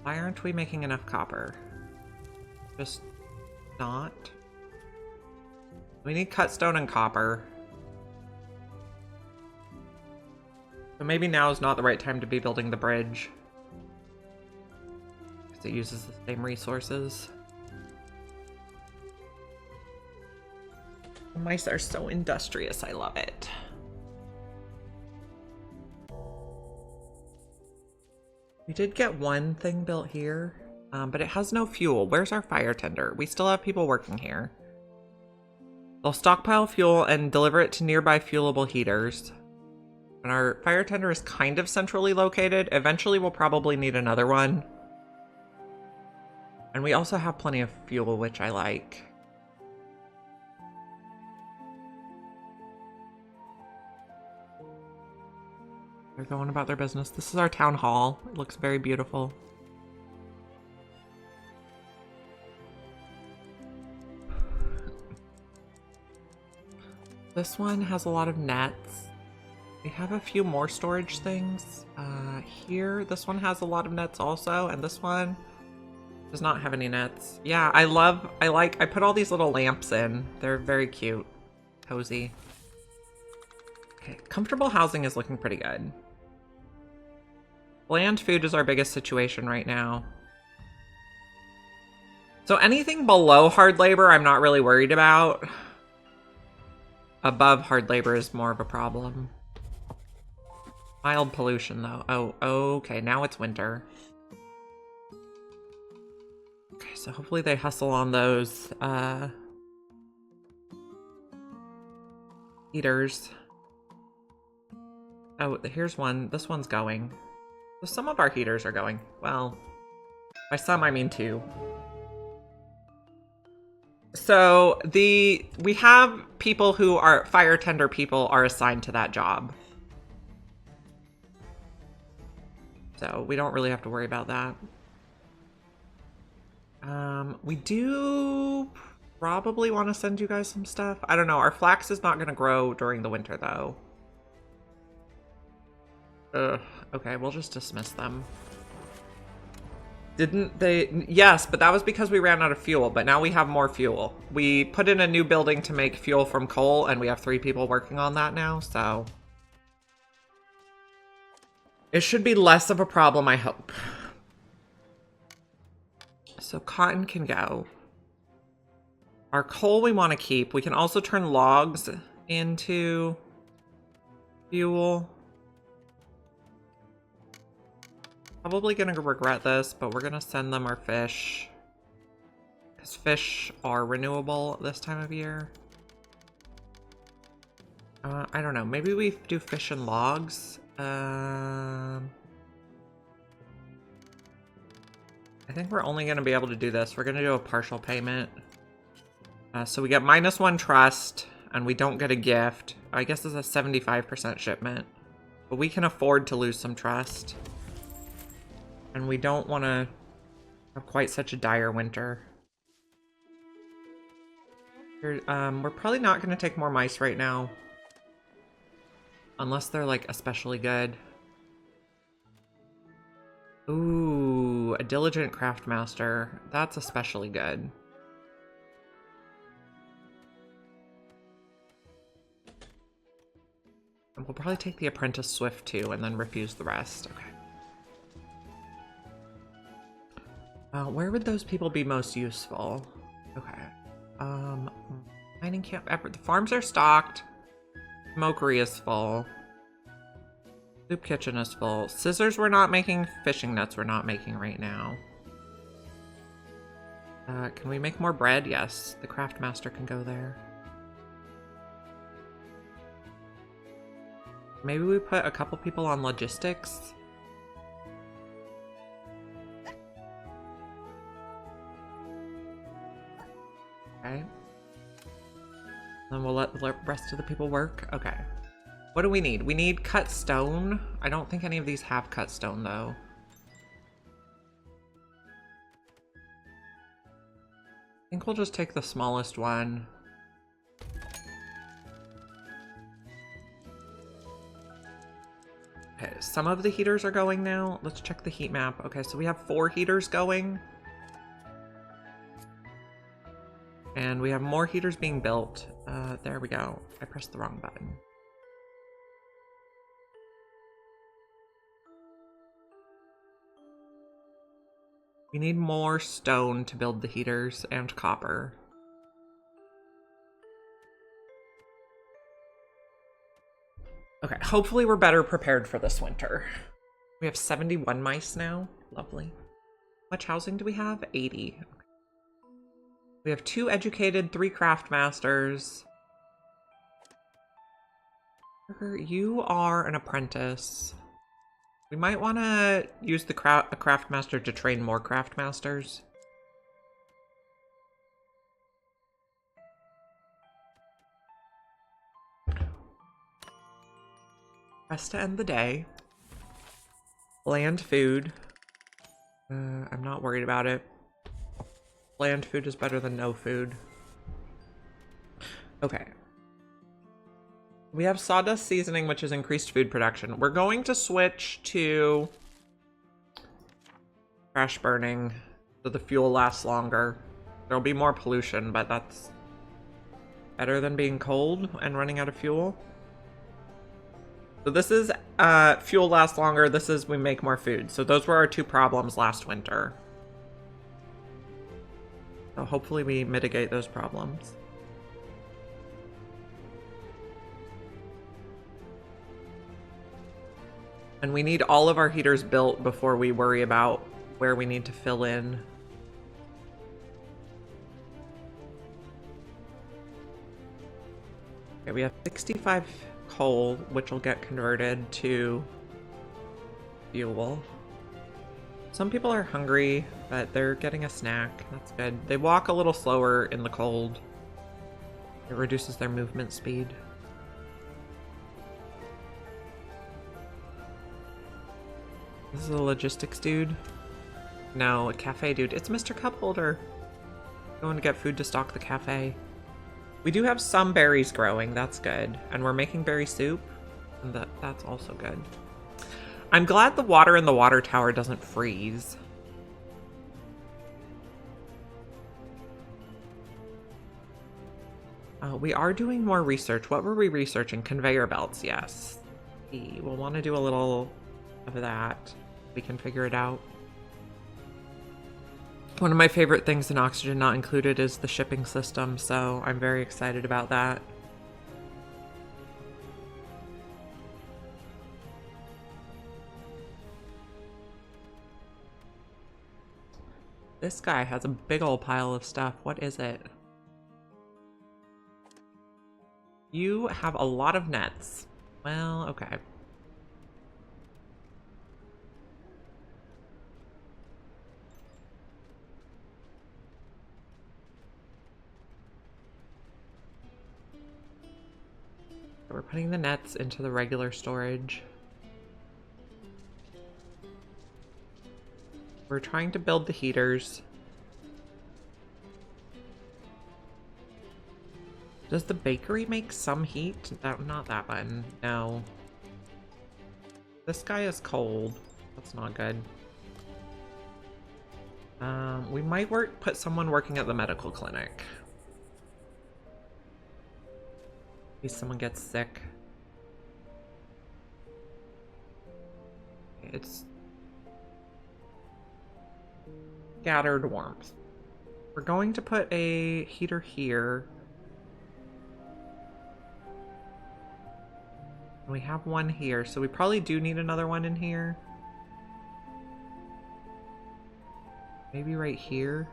S1: Why aren't we making enough copper? Just not. We need cut stone and copper. So maybe now is not the right time to be building the bridge, because it uses the same resources. The mice are so industrious, I love it. We did get one thing built here, but it has no fuel. Where's our fire tender? We still have people working here. They'll stockpile fuel and deliver it to nearby fuelable heaters. And our fire tender is kind of centrally located. Eventually we'll probably need another one. And we also have plenty of fuel, which I like. They're going about their business. This is our town hall. It looks very beautiful. This one has a lot of nets. We have a few more storage things. Here, this one has a lot of nets also, and this one does not have any nets. Yeah, I put all these little lamps in. They're very cute. Cozy. Okay, comfortable housing is looking pretty good. Bland food is our biggest situation right now. So anything below hard labor, I'm not really worried about. Above hard labor is more of a problem. Mild pollution, though. Oh, okay, now it's winter. Okay, so hopefully they hustle on those, heaters. Oh, here's one. This one's going. So some of our heaters are going. Well, by some, I mean 2. So we have people who are fire tender people are assigned to that job. So we don't really have to worry about that. We do probably want to send you guys some stuff. I don't know. Our flax is not going to grow during the winter, though. Ugh. Okay, we'll just dismiss them. Didn't they? Yes, but that was because we ran out of fuel, but now we have more fuel. We put in a new building to make fuel from coal, and we have 3 people working on that now, so... It should be less of a problem, I hope. So cotton can go. Our coal we want to keep. We can also turn logs into fuel. Probably gonna regret this, but we're gonna send them our fish. Because fish are renewable this time of year. I don't know. Maybe we do fish and logs. I think we're only gonna be able to do this. We're gonna do a partial payment. So we get -1 trust, and we don't get a gift. I guess it's a 75% shipment. But we can afford to lose some trust. And we don't want to have quite such a dire winter. We're probably not going to take more mice right now. Unless they're, like, especially good. Ooh, a diligent craftmaster. That's especially good. And we'll probably take the apprentice swift too, and then refuse the rest. Okay. Where would those people be most useful? Okay. Mining camp. The farms are stocked. Smokery is full. Soup kitchen is full. Scissors we're not making. Fishing nets we're not making right now. Can we make more bread? Yes. The craft master can go there. Maybe we put a couple people on logistics. Okay. Then we'll let the rest of the people work. Okay. What do we need? We need cut stone. I don't think any of these have cut stone, though. I think we'll just take the smallest one. Okay, some of the heaters are going now. Let's check the heat map. Okay, so we have 4 heaters going. And we have more heaters being built. There we go. I pressed the wrong button. We need more stone to build the heaters and copper. Okay, hopefully we're better prepared for this winter. We have 71 mice now. Lovely. How much housing do we have? 80. Okay. We have 2 educated, 3 craft masters. You are an apprentice. We might want to use the craft master to train more craft masters. Rest to end the day. Bland food. I'm not worried about it. Bland food is better than no food. Okay. We have sawdust seasoning, which is increased food production. We're going to switch to trash burning so the fuel lasts longer. There'll be more pollution, but that's better than being cold and running out of fuel. So this is fuel lasts longer. This is we make more food. So those were our 2 problems last winter. So hopefully we mitigate those problems. And we need all of our heaters built before we worry about where we need to fill in. Okay, we have 65 coal, which will get converted to fuel. Some people are hungry, but they're getting a snack. That's good. They walk a little slower in the cold. It reduces their movement speed. This is a logistics dude. No, a cafe dude. It's Mr. Cup Holder. Going to get food to stock the cafe. We do have some berries growing. That's good. And we're making berry soup. And that's also good. I'm glad the water in the water tower doesn't freeze. We are doing more research. What were we researching? Conveyor belts, yes. We'll want to do a little of that. We can figure it out. One of my favorite things in Oxygen Not Included is the shipping system, so I'm very excited about that. This guy has a big old pile of stuff. What is it? You have a lot of nets. Well, okay. We're putting the nets into the regular storage. We're trying to build the heaters. Does the bakery make some heat? Not that one. No. This guy is cold. That's not good. We might put someone working at the medical clinic. In case someone gets sick. It's scattered warmth. We're going to put a heater here. We have one here, so we probably do need another one in here. Maybe right here.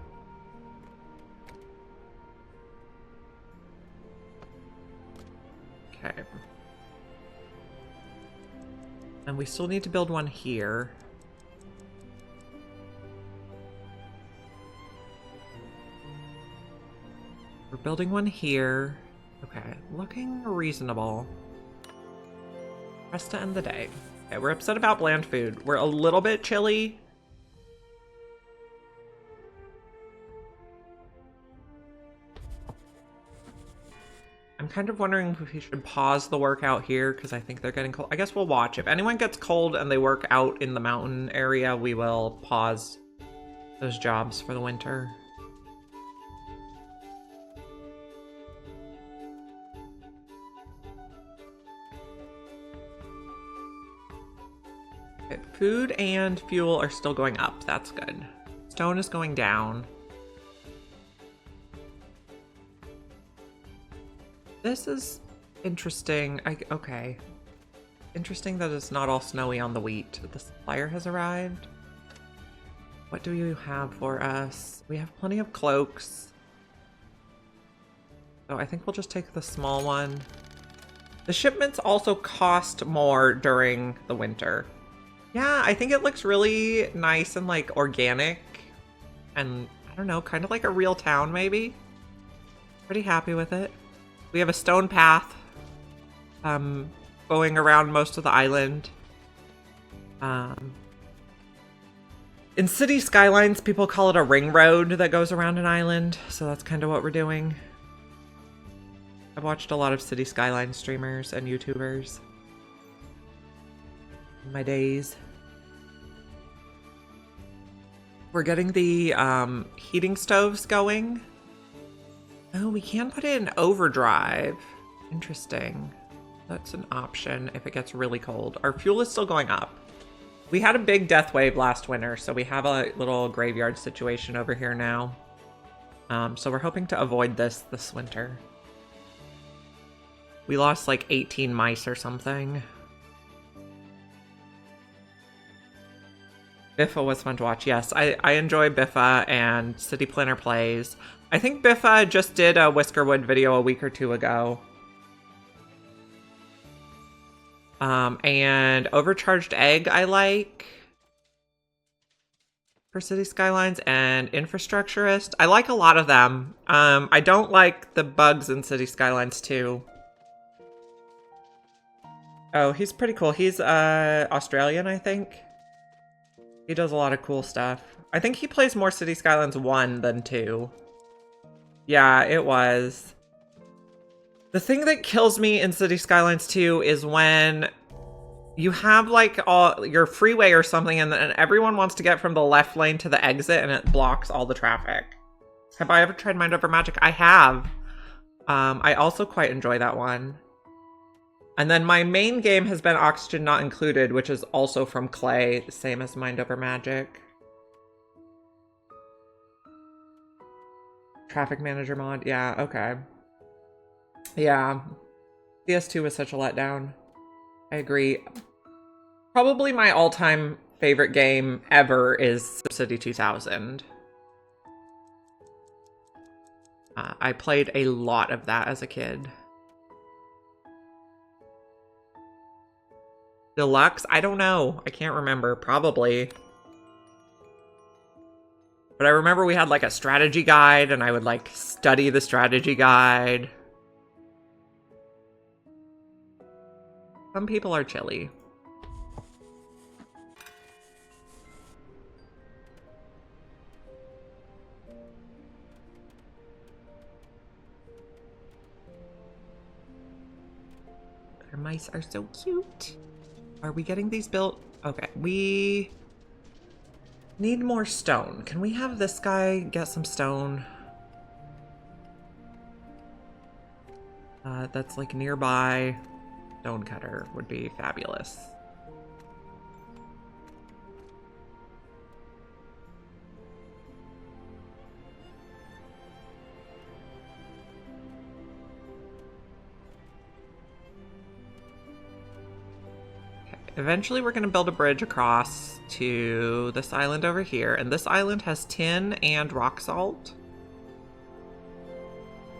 S1: Okay. And we still need to build one here. We're building one here. Okay, looking reasonable. Press to end the day. Okay, we're upset about bland food. We're a little bit chilly. I'm kind of wondering if we should pause the workout here because I think they're getting cold. I guess we'll watch. If anyone gets cold and they work out in the mountain area, we will pause those jobs for the winter. Okay, food and fuel are still going up. That's good. Stone is going down. This is interesting. Okay. Interesting that it's not all snowy on the wheat. The supplier has arrived. What do you have for us? We have plenty of cloaks. So I think we'll just take the small one. The shipments also cost more during the winter. Yeah, I think it looks really nice and like organic. And I don't know, kind of like a real town maybe. Pretty happy with it. We have a stone path going around most of the island. In City Skylines, people call it a ring road that goes around an island, so that's kind of what we're doing. I've watched a lot of City Skylines streamers and YouTubers in my days. We're getting the heating stoves going. Oh, we can put it in overdrive. Interesting. That's an option if it gets really cold. Our fuel is still going up. We had a big death wave last winter, so we have a little graveyard situation over here now. So we're hoping to avoid this winter. We lost like 18 mice or something. Biffa was fun to watch. Yes, I enjoy Biffa and City Planner Plays. I think Biffa just did a Whiskerwood video a week or two ago. And Overcharged Egg I like for City Skylines, and Infrastructurist. I like a lot of them. I don't like the bugs in City Skylines 2. Oh, he's pretty cool. He's Australian, I think. He does a lot of cool stuff. I think he plays more City Skylines 1 than 2. Yeah, it was. The thing that kills me in City Skylines 2 is when you have like all your freeway or something and everyone wants to get from the left lane to the exit and it blocks all the traffic. Have I ever tried Mind Over Magic? I have. I also quite enjoy that one. And then my main game has been Oxygen Not Included, which is also from Clay, the same as Mind Over Magic. Traffic Manager mod, yeah, okay. Yeah, CS2 was such a letdown. I agree. Probably my all-time favorite game ever is SimCity 2000. I played a lot of that as a kid. Deluxe? I don't know. I can't remember. Probably. But I remember we had like a strategy guide and I would like study the strategy guide. Some people are chilly. Our mice are so cute. Are we getting these built? Okay, we need more stone. Can we have this guy get some stone? That's like nearby. Stone cutter would be fabulous. Eventually we're going to build a bridge across to this island over here. And this island has tin and rock salt.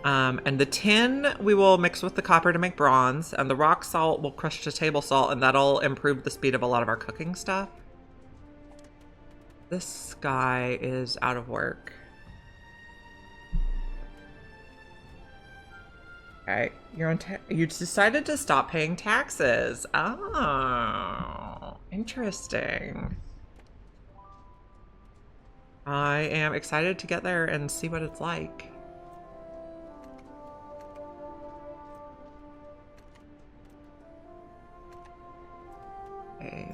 S1: And the tin we will mix with the copper to make bronze. And the rock salt will crush to table salt. And that'll improve the speed of a lot of our cooking stuff. This guy is out of work. Okay, you're on. You decided to stop paying taxes. Oh, interesting. I am excited to get there and see what it's like. Okay,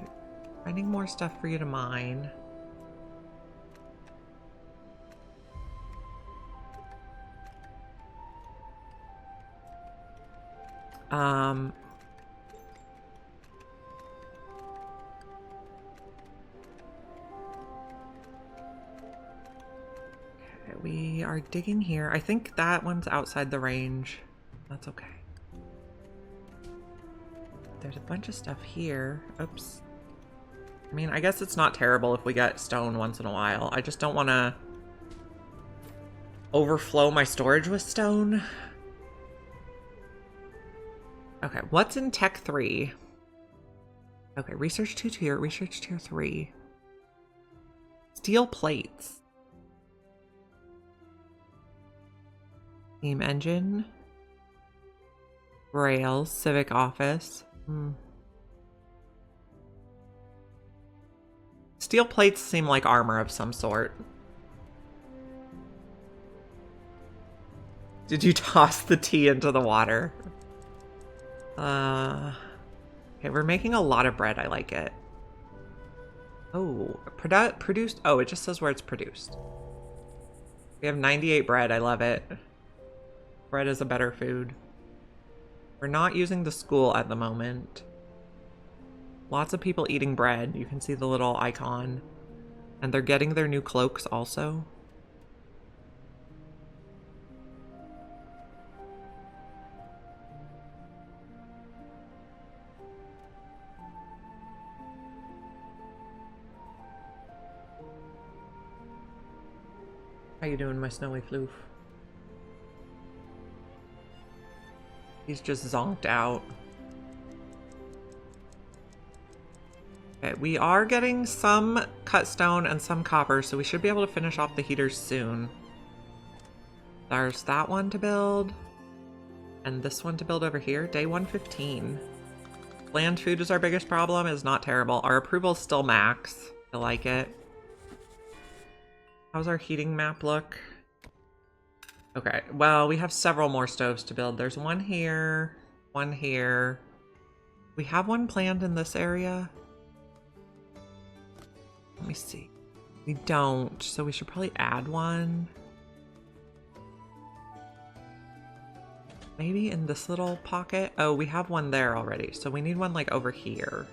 S1: finding more stuff for you to mine. Okay, we are digging here. I think that one's outside the range. That's okay. There's a bunch of stuff here. Oops. I mean, I guess it's not terrible if we get stone once in a while. I just don't want to overflow my storage with stone. Okay, what's in Tech 3? Okay, Research 2 tier, Research tier 3. Steel plates. Steam engine. Rails, civic office. Steel plates seem like armor of some sort. Did you toss the tea into the water? Okay, we're making a lot of bread. I like it. Oh, produced. Oh, it just says where it's produced. We have 98 bread. I love it. Bread is a better food. We're not using the school at the moment. Lots of people eating bread. You can see the little icon. And they're getting their new cloaks also. How you doing, my snowy floof? He's just zonked out. Okay, we are getting some cut stone and some copper, so we should be able to finish off the heaters soon. There's that one to build. And this one to build over here. Day 115. Land food is our biggest problem. It's not terrible. Our approval's still max. I like it. How's our heating map look? Okay, well, we have several more stoves to build. There's one here, one here. We have one planned in this area. Let me see. We don't, so we should probably add one. Maybe in this little pocket. Oh, we have one there already, so we need one like over here.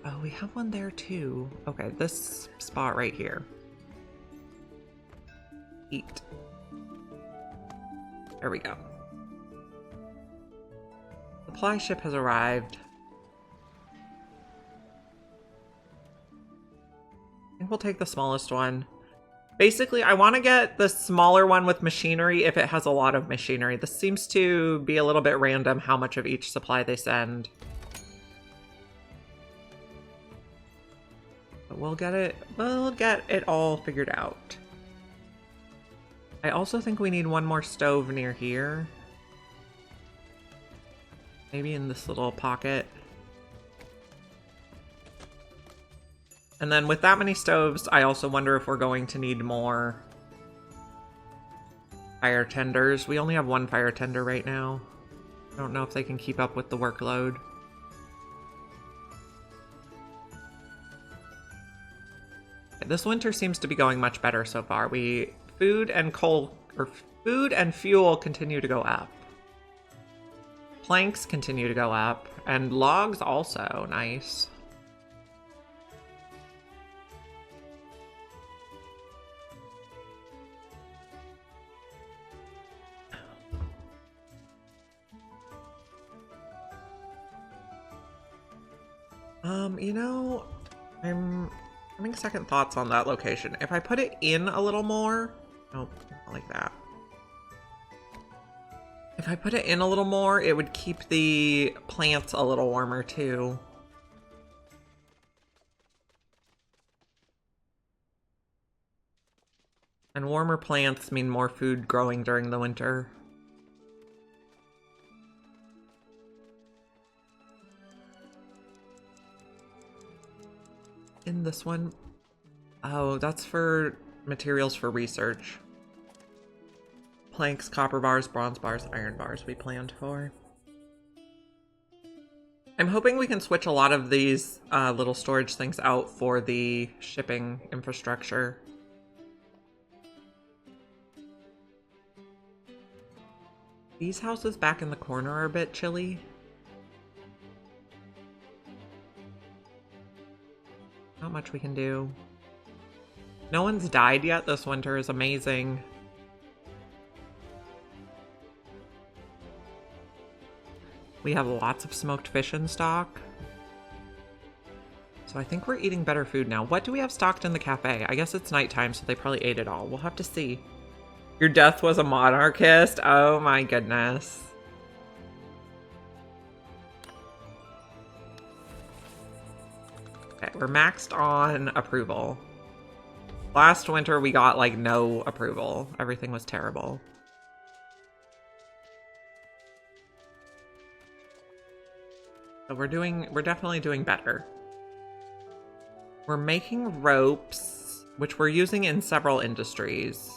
S1: Oh, we have one there too. Okay, this spot right here. Eat. There we go. Supply ship has arrived. I think we'll take the smallest one. Basically, I want to get the smaller one with machinery if it has a lot of machinery. This seems to be a little bit random how much of each supply they send. But we'll get it all figured out. I also think we need one more stove near here. Maybe in this little pocket. And then with that many stoves, I also wonder if we're going to need more fire tenders. We only have one fire tender right now. I don't know if they can keep up with the workload. This winter seems to be going much better so far. Food and fuel continue to go up. Planks continue to go up, and logs also. Nice. You know, I'm having second thoughts on that location. If I put it in a little more, nope, not like that. If I put it in a little more, it would keep the plants a little warmer too. And warmer plants mean more food growing during the winter. In this one, oh, that's for materials for research. Planks, copper bars, bronze bars, iron bars we planned for. I'm hoping we can switch a lot of these little storage things out for the shipping infrastructure. These houses back in the corner are a bit chilly. Not much we can do. No one's died yet. This winter is amazing. We have lots of smoked fish in stock. So I think we're eating better food now. What do we have stocked in the cafe? I guess it's nighttime, so they probably ate it all. We'll have to see. Your death was a monarchist? Oh my goodness. Okay, we're maxed on approval. Last winter we got like no approval. Everything was terrible. So we're definitely doing better. We're making ropes, which we're using in several industries.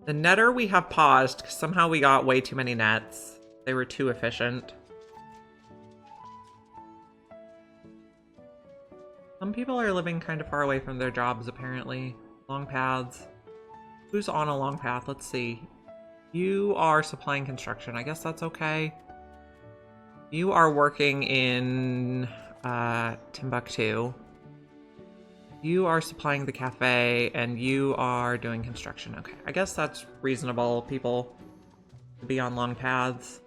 S1: The netter we have paused because somehow we got way too many nets. They were too efficient. Some people are living kind of far away from their jobs, apparently. Long paths. Who's on a long path? Let's see. You are supplying construction. I guess that's okay. You are working in Timbuktu. You are supplying the cafe, and you are doing construction. Okay, I guess that's reasonable, people, to be on long paths.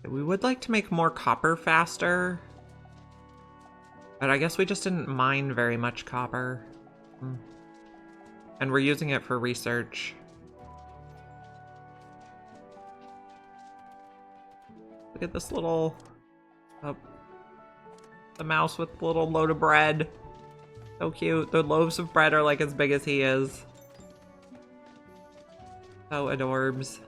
S1: We would like to make more copper faster, but I guess we just didn't mine very much copper. And we're using it for research. Look at this little... the mouse with the little load of bread. So cute. The loaves of bread are like as big as he is. So adorbs.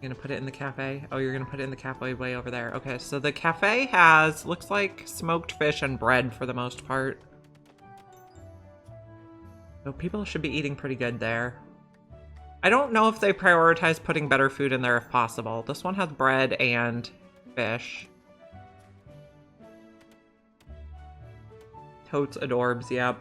S1: You're gonna put it in the cafe? Oh, you're gonna put it in the cafe way over there. Okay, so the cafe has, looks like smoked fish and bread for the most part. So people should be eating pretty good there. I don't know if they prioritize putting better food in there if possible. This one has bread and fish. Totes adorbs, yep.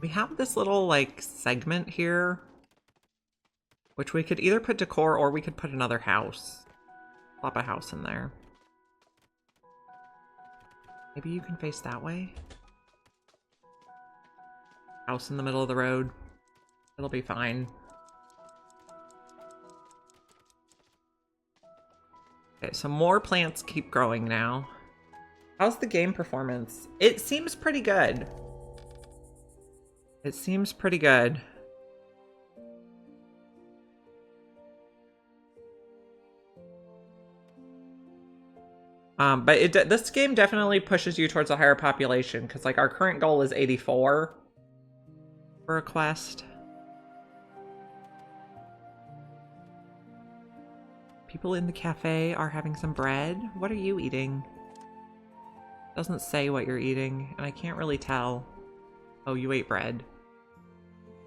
S1: We have this little, like, segment here, which we could either put decor or we could put another house. Plop a house in there. Maybe you can face that way? House in the middle of the road. It'll be fine. Okay, so more plants keep growing now. How's the game performance? It seems pretty good. It seems pretty good. But this game definitely pushes you towards a higher population, because like our current goal is 84 for a quest. People in the cafe are having some bread. What are you eating? Doesn't say what you're eating, and I can't really tell. Oh, you ate bread.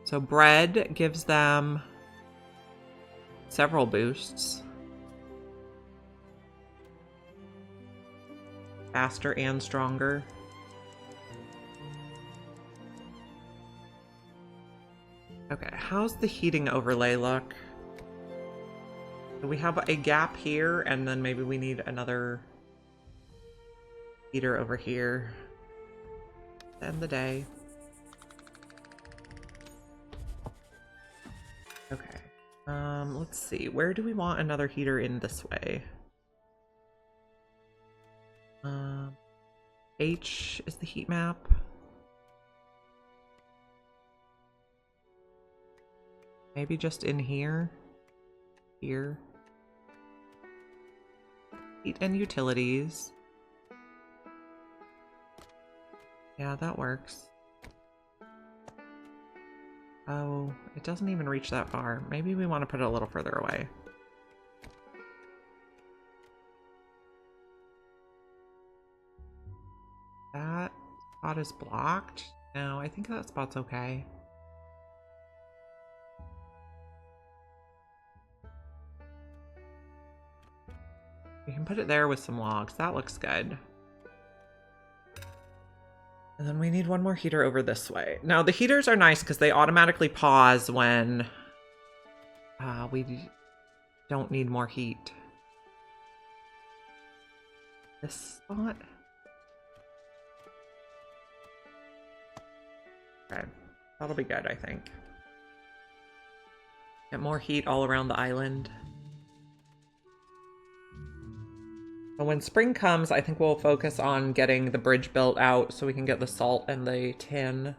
S1: So bread gives them several boosts. Faster and stronger. Okay, how's the heating overlay look? So we have a gap here, and then maybe we need another heater over here. End the day. Okay. Let's see. Where do we want another heater in this way? H is the heat map. Maybe just in here. Here. Heat and utilities. Yeah, that works. Oh, it doesn't even reach that far. Maybe we want to put it a little further away. That spot is blocked? No, I think that spot's okay. We can put it there with some logs. That looks good. And then we need one more heater over this way. Now, the heaters are nice because they automatically pause when we don't need more heat. This spot? Okay, that'll be good, I think. Get more heat all around the island. But when spring comes, I think we'll focus on getting the bridge built out so we can get the salt and the tin.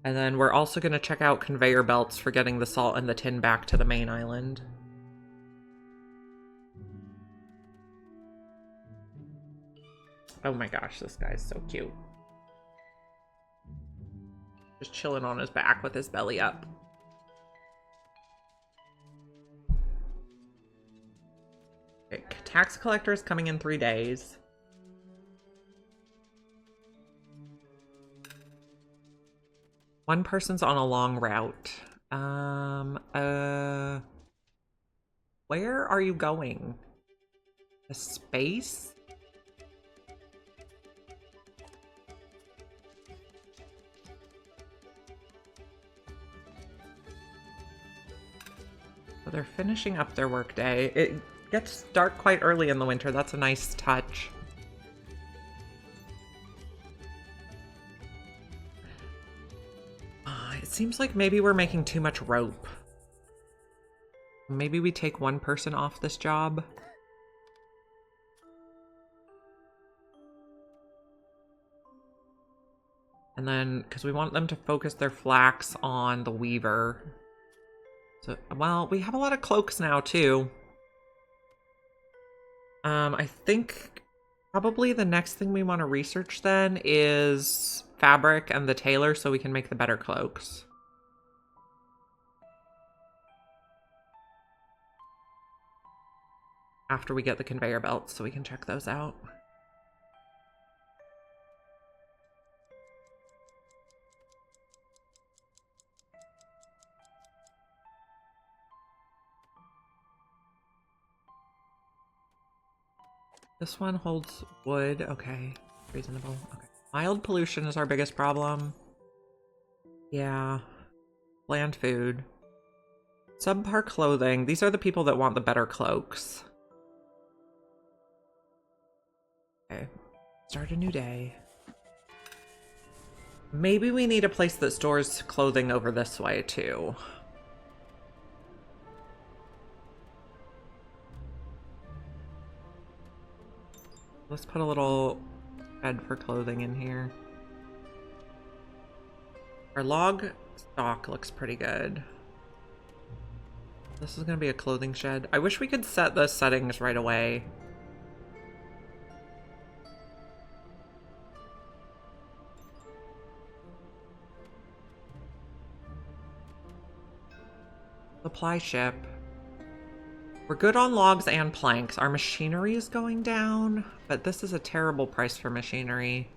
S1: And then we're also going to check out conveyor belts for getting the salt and the tin back to the main island. Oh my gosh, this guy's so cute. Just chilling on his back with his belly up. Okay, tax collector is coming in 3 days. One person's on a long route. Where are you going? A space? So they're finishing up their workday. It gets dark quite early in the winter. That's a nice touch. It seems like maybe we're making too much rope. Maybe we take one person off this job. And then, because we want them to focus their flax on the weaver. So, well, we have a lot of cloaks now, too. I think Probably the next thing we want to research then is fabric and the tailor so we can make the better cloaks. After we get the conveyor belts so we can check those out. This one holds wood. Okay, reasonable. Okay. Mild pollution is our biggest problem. Yeah. Bland food. Subpar clothing. These are the people that want the better cloaks. Okay. Start a new day. Maybe we need a place that stores clothing over this way too. Let's put a little bed for clothing in here. Our log stock looks pretty good. This is going to be a clothing shed. I wish we could set the settings right away. Supply ship. We're good on logs and planks. Our machinery is going down, but this is a terrible price for machinery.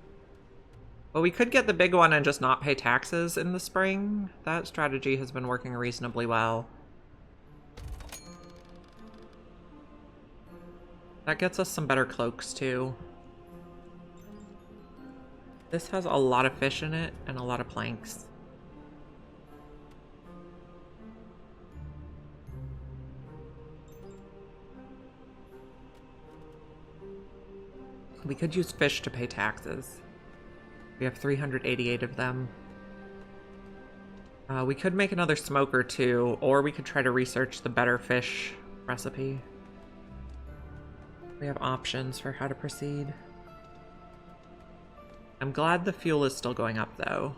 S1: But we could get the big one and just not pay taxes in the spring. That strategy has been working reasonably well. That gets us some better cloaks too. This has a lot of fish in it and a lot of planks. We could use fish to pay taxes. We have 388 of them. We could make another smoker too, or we could try to research the better fish recipe. We have options for how to proceed. I'm glad the fuel is still going up though.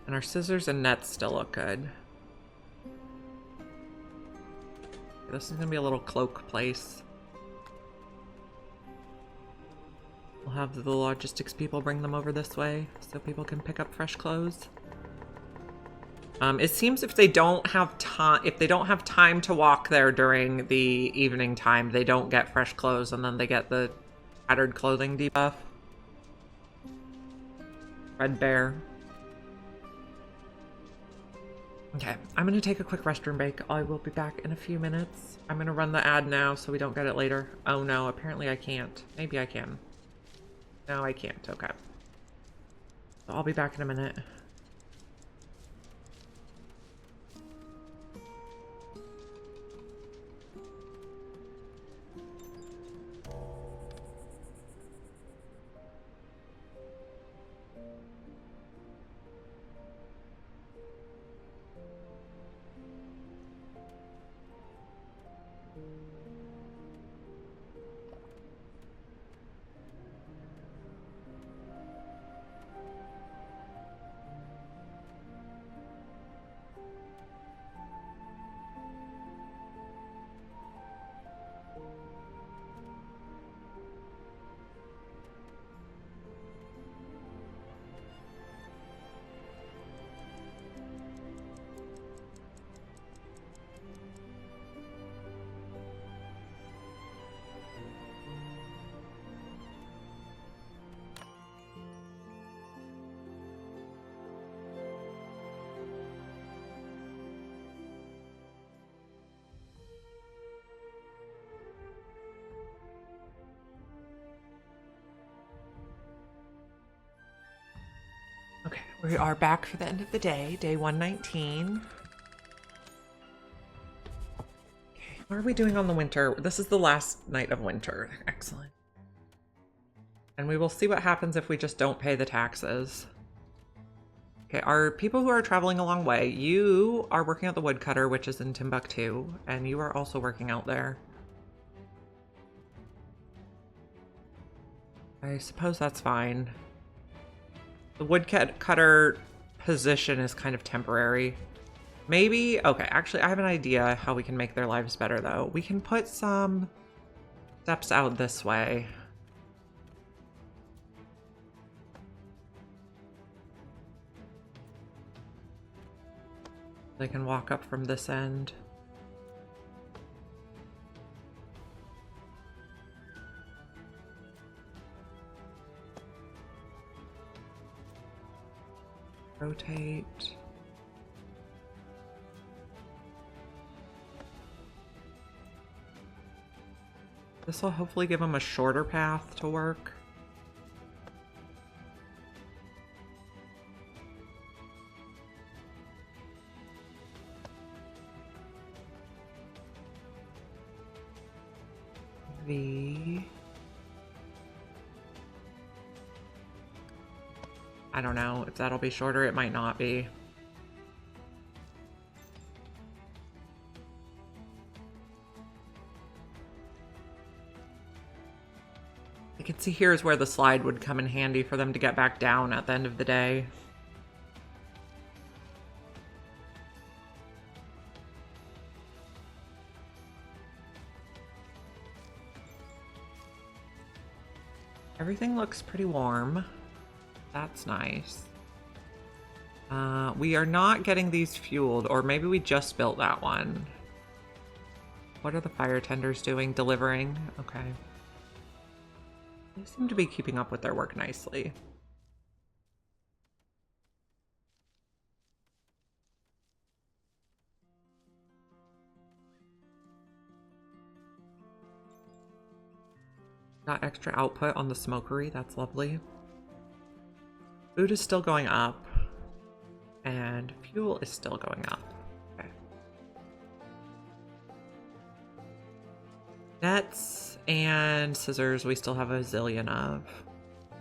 S1: And our scissors and nets still look good. This is gonna be a little cloak place. We'll have the logistics people bring them over this way so people can pick up fresh clothes. It seems if they don't have time to walk there during the evening time, they don't get fresh clothes and then they get the tattered clothing debuff. Red bear. Okay, I'm gonna take a quick restroom break. I will be back in a few minutes. I'm gonna run the ad now so we don't get it later. Oh no, apparently I can't. Maybe I can. No, I can't. Okay. So I'll be back in a minute. Okay, we are back for the end of the day, day 119. Okay, what are we doing on the winter? This is the last night of winter. Excellent. And we will see what happens if we just don't pay the taxes. Okay, our people who are traveling a long way, you are working at the woodcutter, which is in Timbuktu, and you are also working out there. I suppose that's fine. The woodcutter position is kind of temporary. Maybe, okay, actually I have an idea how we can make their lives better though. We can put some Steps out this way. They can walk up from this end. Rotate. This will hopefully give them a shorter path to work. I don't know if that'll be shorter. It might not be. I can see here is where the slide would come in handy for them to get back down at the end of the day. Everything looks pretty warm. That's nice. We are not getting these fueled, or maybe we just built that one. What are the fire tenders doing? Delivering? Okay. They seem to be keeping up with their work nicely. Got extra output on the smokery. That's lovely. Food is still going up. And fuel is still going up. Okay. Nets and scissors we still have a zillion of.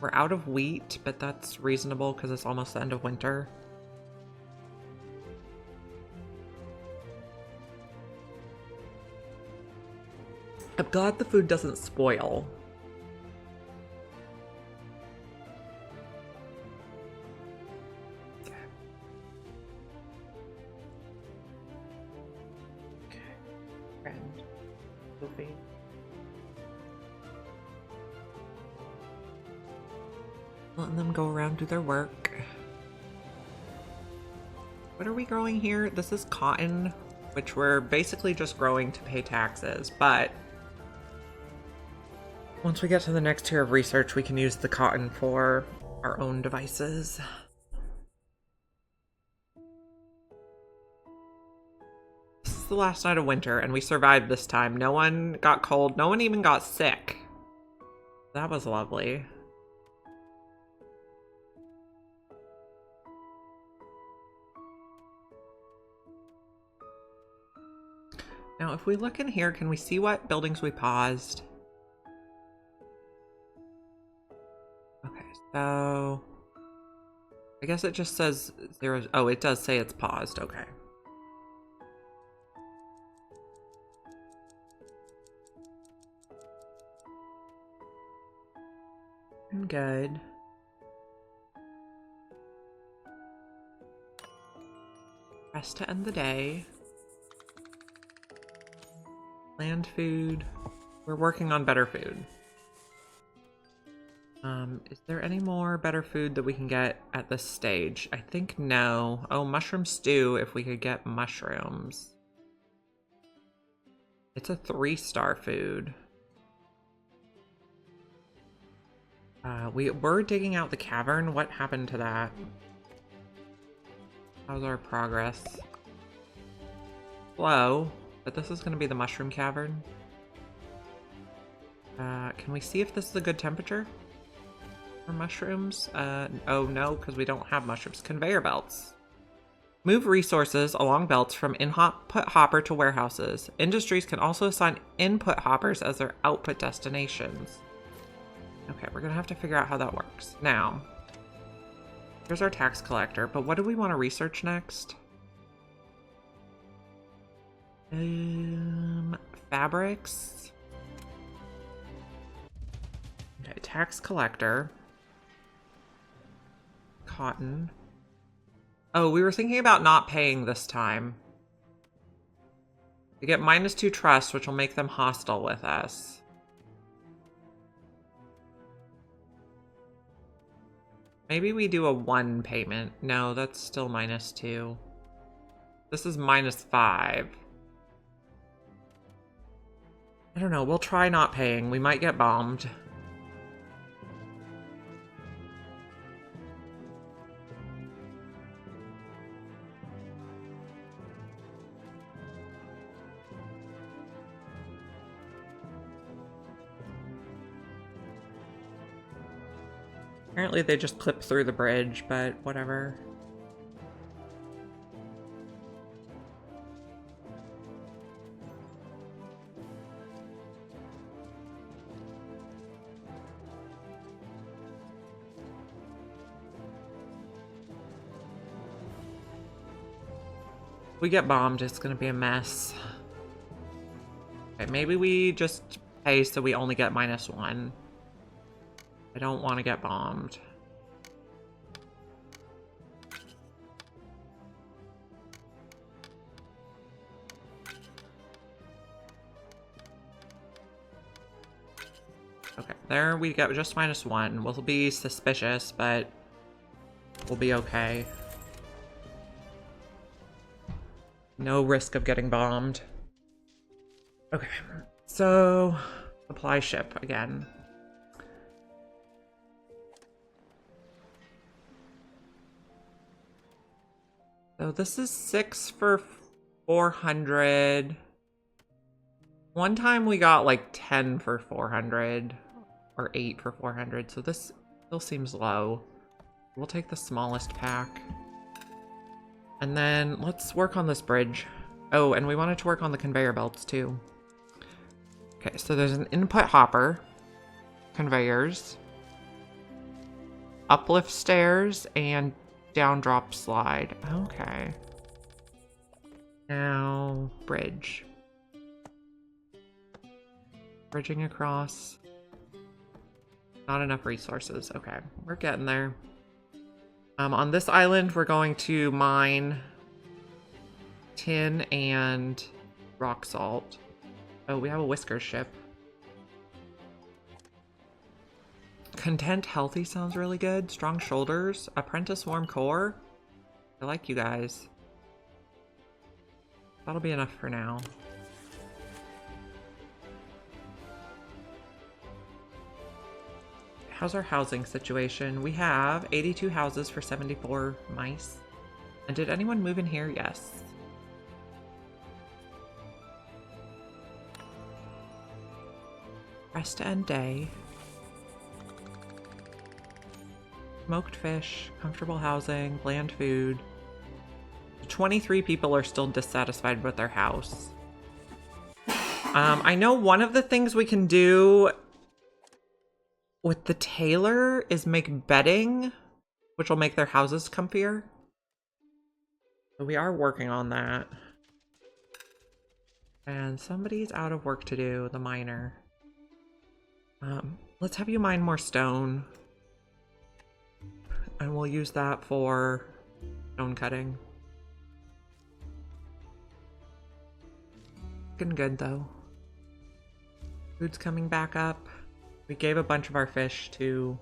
S1: We're out of wheat, but that's reasonable because it's almost the end of winter. I'm glad the food doesn't spoil. Letting them go around, do their work. What are we growing here? This is cotton, which we're basically just growing to pay taxes, but once we get to the next tier of research, we can use the cotton for our own devices. This is the last night of winter, and we survived this time. No one got cold. No one even got sick. That was lovely. Now, if we look in here, can we see what buildings we paused? Okay, so I guess it just says 0. Oh, it does say it's paused. Okay. Good. Rest to end the day. Land food. We're working on better food. Is there any more better food that we can get at this stage? I think no. Oh, mushroom stew if we could get mushrooms. It's a 3-star food. We were digging out the cavern. What happened to that? How's our progress? Slow, but this is going to be the mushroom cavern. Can we see if this is a good temperature for mushrooms? Oh no, because we don't have mushrooms. Conveyor belts. Move resources along belts from input hopper to warehouses. Industries can also assign input hoppers as their output destinations. Okay, we're gonna have to figure out how that works. Now, here's our tax collector, but what do we want to research next? Fabrics. Okay, tax collector. Cotton. Oh, we were thinking about not paying this time. We get -2 trust, which will make them hostile with us. Maybe we do a 1 payment. No, that's still -2. This is -5. I don't know. We'll try not paying. We might get bombed. Apparently they just clip through the bridge, but whatever. If we get bombed, it's gonna be a mess. Okay, maybe we just pay so we only get -1. I don't want to get bombed. Okay, there we get just -1. We'll be suspicious, but we'll be okay. No risk of getting bombed. Okay, so supply ship again. So this is 6 for 400. One time we got like 10 for 400 or 8 for 400. So this still seems low. We'll take the smallest pack. And then let's work on this bridge. Oh, and we wanted to work on the conveyor belts too. Okay, so there's an input hopper, conveyors, uplift stairs, and down drop slide. Okay. Now, bridge. Bridging across. Not enough resources. Okay, we're getting there. On this island, we're going to mine tin and rock salt. Oh, we have a whisker ship. Content healthy sounds really good. Strong shoulders. Apprentice warm core. I like you guys. That'll be enough for now. How's our housing situation? We have 82 houses for 74 mice. And did anyone move in here? Yes. Rest to end day. Smoked fish, comfortable housing, bland food. 23 people are still dissatisfied with their house. I know one of the things we can do with the tailor is make bedding, which will make their houses comfier. So we are working on that. And somebody's out of work to do, the miner. Let's have you mine more stone. And we'll use that for stone cutting. Looking good though. Food's coming back up. We gave a bunch of our fish to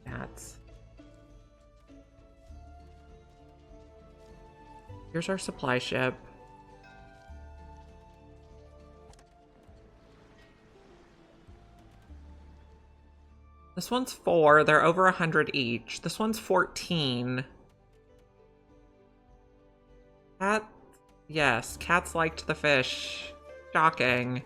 S1: cats. Here's our supply ship. This one's 4. They're over 100 each. This one's 14. Cat? Yes, cats liked the fish. Shocking.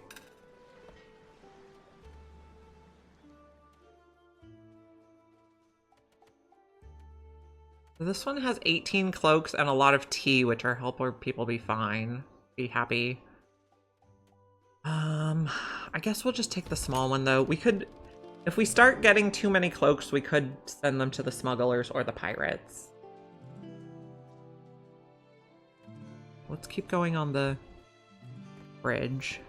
S1: This one has 18 cloaks and a lot of tea, which are help people be fine. Be happy. I guess we'll just take the small one though. We could, if we start getting too many cloaks, we could send them to the smugglers or the pirates. Let's keep going on the bridge.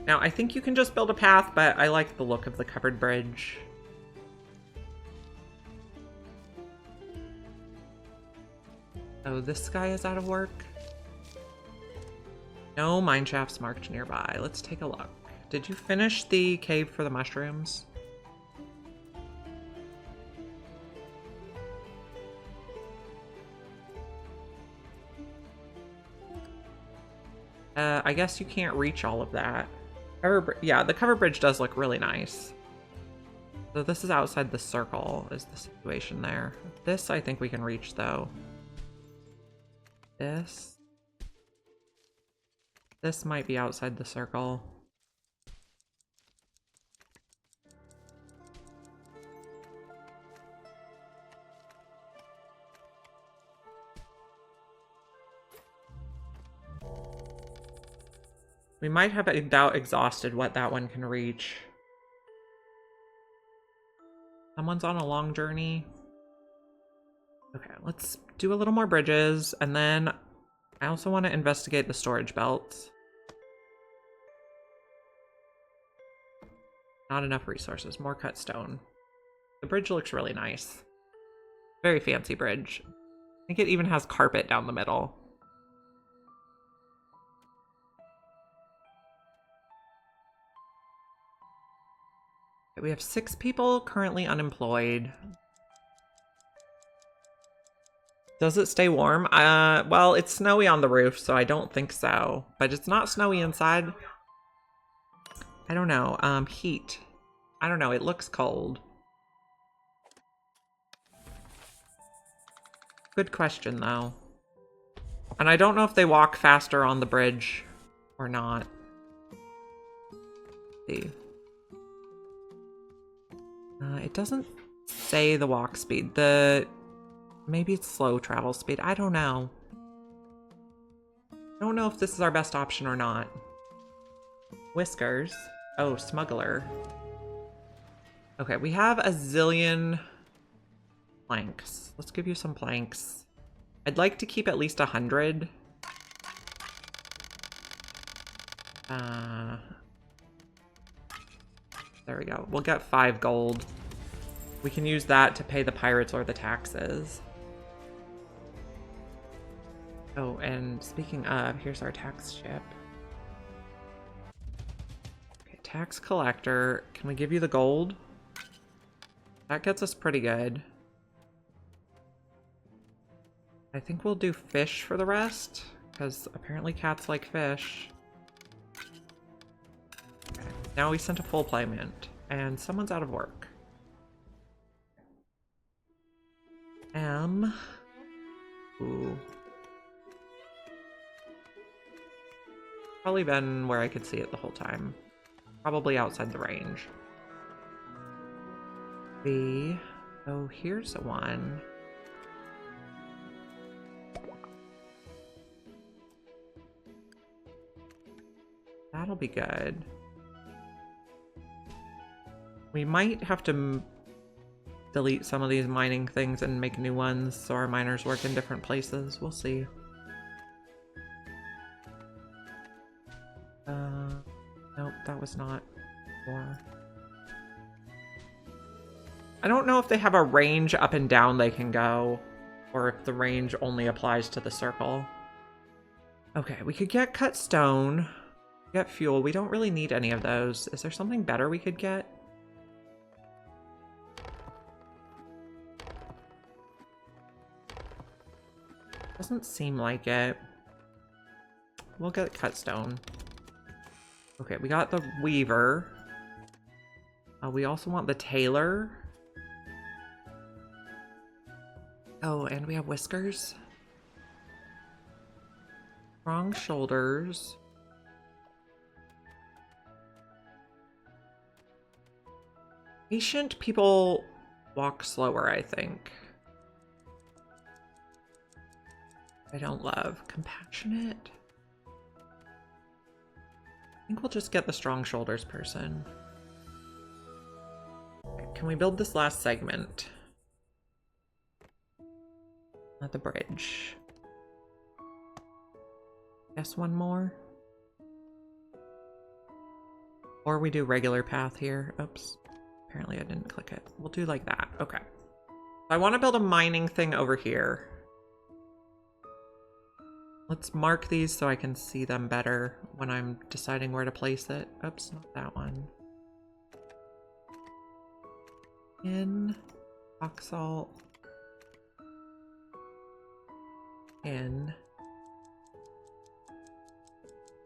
S1: Now, I think you can just build a path, but I like the look of the covered bridge. Oh, this guy is out of work. No mine shafts marked nearby. Let's take a look. Did you finish the cave for the mushrooms? I guess you can't reach all of that. Yeah, the cover bridge does look really nice. So this is outside the circle, is the situation there. This I think we can reach, though. This might be outside the circle. We might have about exhausted what that one can reach. Someone's on a long journey. Okay, let's do a little more bridges, and then I also want to investigate the storage belts. Not enough resources. More cut stone. The bridge looks really nice. Very fancy bridge. I think it even has carpet down the middle. Okay, we have 6 people currently unemployed. Does it stay warm? Well, it's snowy on the roof, so I don't think so. But it's not snowy inside. I don't know. Heat. I don't know. It looks cold. Good question, though. And I don't know if they walk faster on the bridge or not. Let's see. It doesn't say the walk speed. Maybe it's slow travel speed. I don't know. I don't know if this is our best option or not. Whiskers. Oh, smuggler. Okay, we have a zillion planks. Let's give you some planks. I'd like to keep at least 100. There we go. We'll get 5 gold. We can use that to pay the pirates or the taxes. Oh, and speaking of, here's our tax ship. Okay, tax collector. Can we give you the gold? That gets us pretty good. I think we'll do fish for the rest, because apparently cats like fish. Okay, now we sent a full payment, and someone's out of work. Ooh. Probably been where I could see it the whole time. Probably outside the range. Oh, here's one. That'll be good. We might have to delete some of these mining things and make new ones so our miners work in different places. We'll see. Nope, that was not more. I don't know if they have a range up and down they can go, or if the range only applies to the circle. Okay, we could get cut stone, get fuel. We don't really need any of those. Is there something better we could get? Doesn't seem like it. We'll get cut stone. Okay, we got the weaver. We also want the tailor. Oh, and we have whiskers. Strong shoulders. Patient people walk slower, I think. I don't love. Compassionate. I think we'll just get the strong shoulders person. Okay, can we build this last segment? At the bridge. Guess one more. Or we do regular path here. Oops. Apparently I didn't click it. We'll do like that. Okay. I want to build a mining thing over here. Let's mark these so I can see them better when I'm deciding where to place it. Oops, not that one. In, rock salt, in.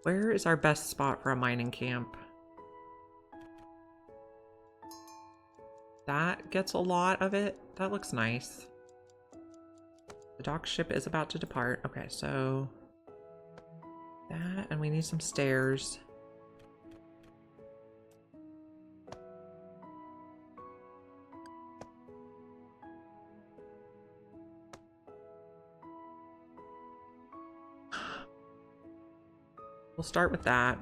S1: Where is our best spot for a mining camp? That gets a lot of it. That looks nice. The dock ship is about to depart. Okay, so that, and we need some stairs. We'll start with that.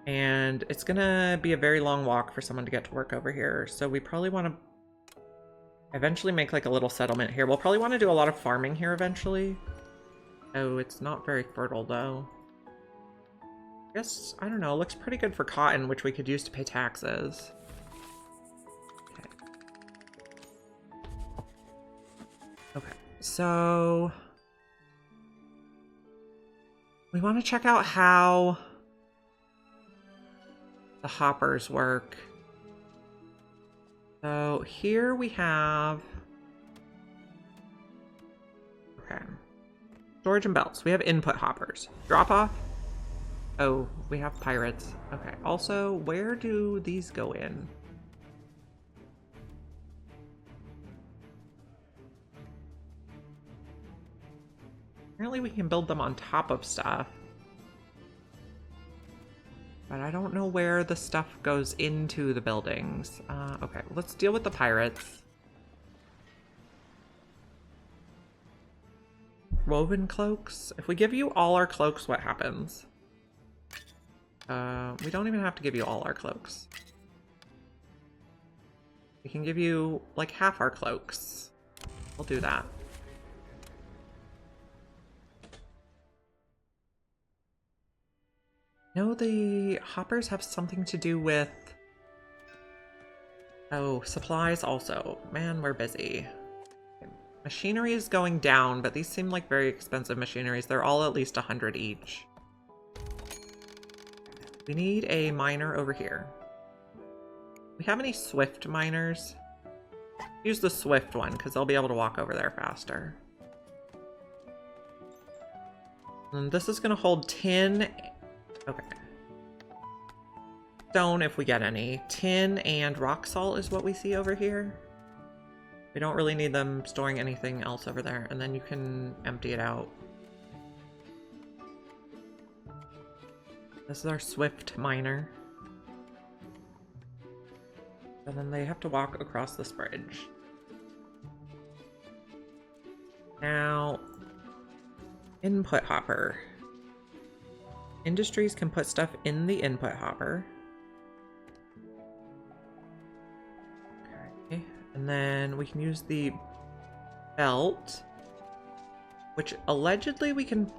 S1: And it's gonna be a very long walk for someone to get to work over here. So we probably want to eventually make like a little settlement here. We'll probably want to do a lot of farming here eventually. Oh, it's not very fertile though. I guess, I don't know, it looks pretty good for cotton, which we could use to pay taxes. Okay. Okay, so we want to check out how the hoppers work. So here we have, okay, storage and belts. We have input hoppers. Drop off. Oh, we have pirates. Okay, also, where do these go in? Apparently we can build them on top of stuff. But I don't know where the stuff goes into the buildings. Okay, let's deal with the pirates. Woven cloaks. If we give you all our cloaks, what happens? We don't even have to give you all our cloaks. We can give you like half our cloaks. We'll do that. No, the hoppers have something to do with... Oh, supplies also. Man, we're busy. Okay. Machinery is going down, but these seem like very expensive machineries. They're all at least 100 each. We need a miner over here. We have any swift miners? Use the swift one, because they'll be able to walk over there faster. And this is going to hold tin... Okay. Stone if we get any. Tin and rock salt is what we see over here. We don't really need them storing anything else over there. And then you can empty it out. This is our swift miner. And then they have to walk across this bridge. Now, input hopper. Industries can put stuff in the input hopper. Okay, and then we can use the belt, which allegedly we can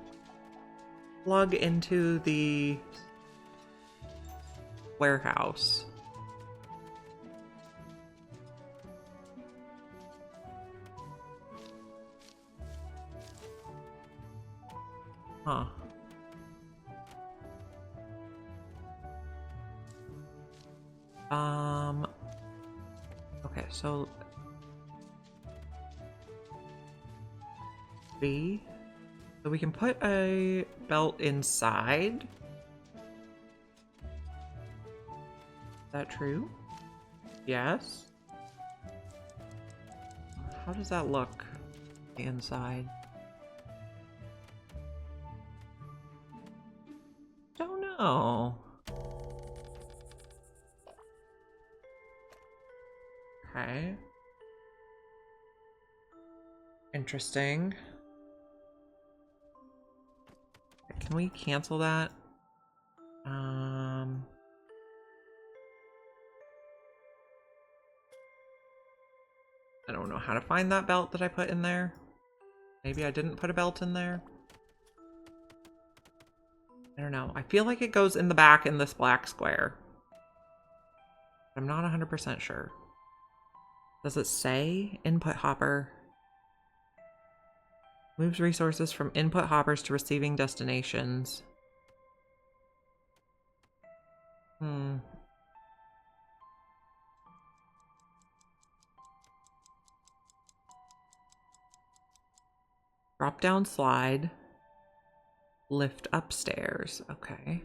S1: plug into the warehouse. Huh. Okay, so B. So we can put a belt inside. Is that true? Yes. How does that look inside? Don't know. Okay. Interesting. Can we cancel that? I don't know how to find that belt that I put in there. Maybe I didn't put a belt in there. I don't know. I feel like it goes in the back in this black square. I'm not 100% sure. Does it say input hopper? Moves resources from input hoppers to receiving destinations. Drop down slide. Lift upstairs. Okay.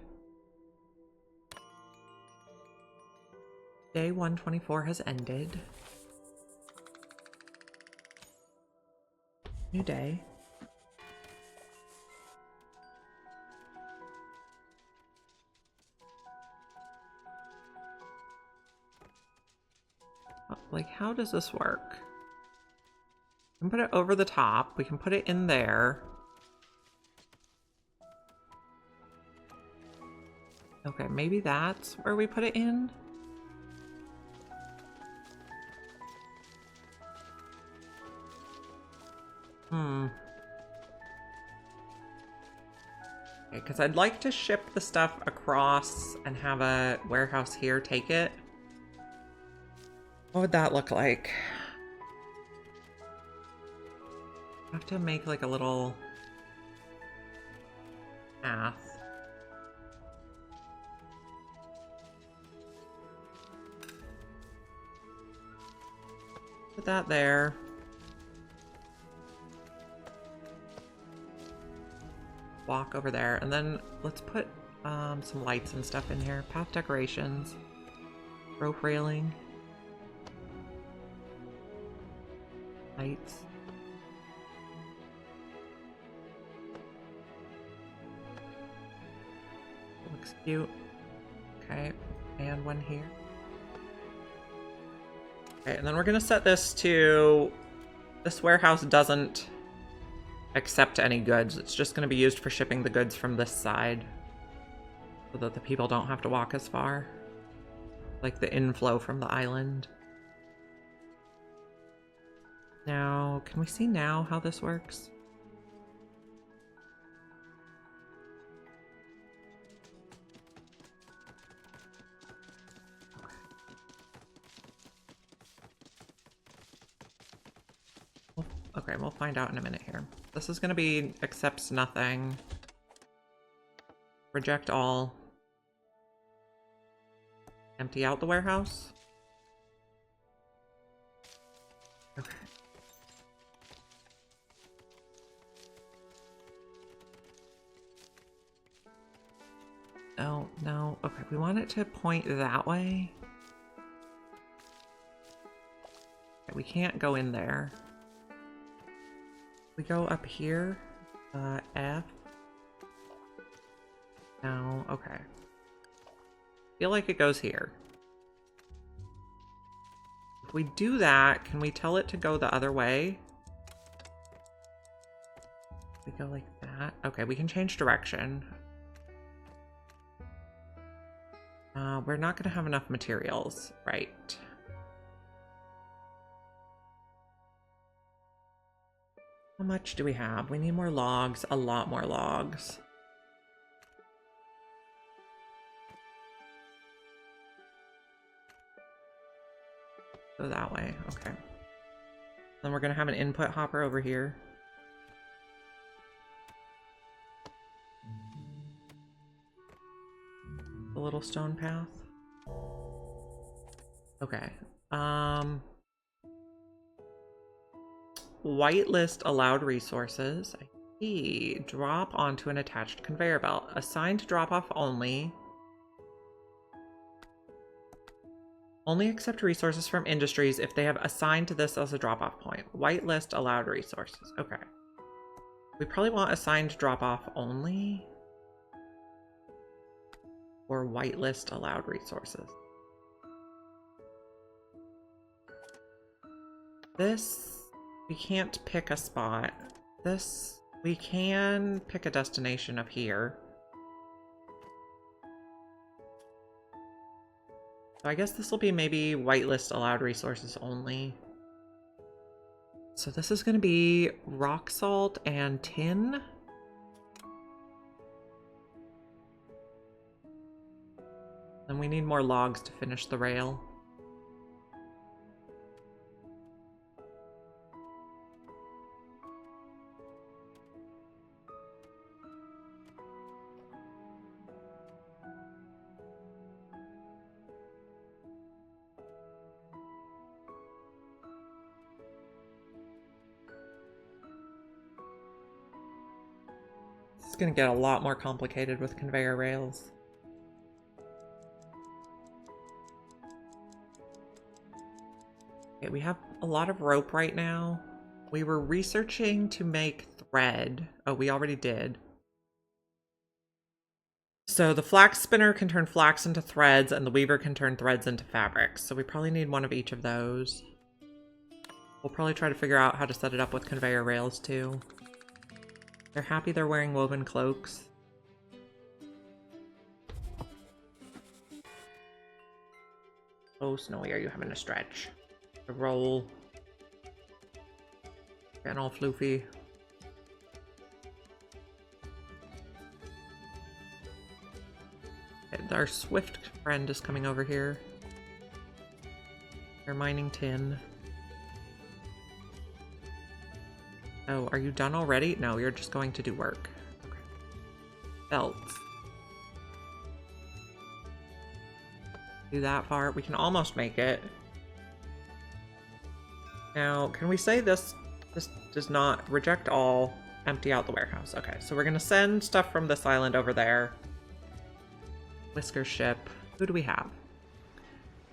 S1: Day 124 has ended. New day. Like, how does this work? We can put it over the top. We can put it in there. Okay, maybe that's where we put it in. Okay, because I'd like to ship the stuff across and have a warehouse here take it. What would that look like? I have to make like a little path. Put that there. Walk over there, and then let's put some lights and stuff in here. Path decorations, rope railing, lights. Looks cute. Okay, and one here. Okay, and then we're gonna set this to, this warehouse doesn't accept any goods. It's just gonna be used for shipping the goods from this side so that the people don't have to walk as far. Like the inflow from the island. Now, can we see now how this works? Okay, we'll find out in a minute here. This is gonna be accepts nothing. Reject all. Empty out the warehouse. Okay. No, no. Okay, we want it to point that way. Okay, we can't go in there. We go up here. F. No, okay. Feel like it goes here. If we do that, can we tell it to go the other way? We go like that. Okay, we can change direction. We're not gonna have enough materials, right? How much do we have? We need more logs, a lot more logs. Go that way, okay. Then we're gonna have an input hopper over here. The little stone path. Okay. Whitelist allowed resources. I see. Drop onto an attached conveyor belt. Assigned to drop off only. Only accept resources from industries if they have assigned to this as a drop-off point. Whitelist allowed resources. Okay. We probably want assigned drop-off only. Or whitelist allowed resources. This, we can't pick a spot. This, we can pick a destination up here. So I guess this will be maybe whitelist allowed resources only. So this is going to be rock salt and tin. And we need more logs to finish the rail. It's gonna get a lot more complicated with conveyor rails. Okay, we have a lot of rope right now. We were researching to make thread. Oh, we already did. So the flax spinner can turn flax into threads, and the weaver can turn threads into fabrics. So we probably need one of each of those. We'll probably try to figure out how to set it up with conveyor rails too. They're happy they're wearing woven cloaks. Oh, Snowy, are you having a stretch? A roll. Getting all floofy. And our swift friend is coming over here. They're mining tin. Oh, are you done already? No, you're just going to do work. Okay. Belts. Do that far. We can almost make it. Now, can we say this does not reject all, empty out the warehouse? Okay, so we're gonna send stuff from this island over there. Whisker ship. Who do we have?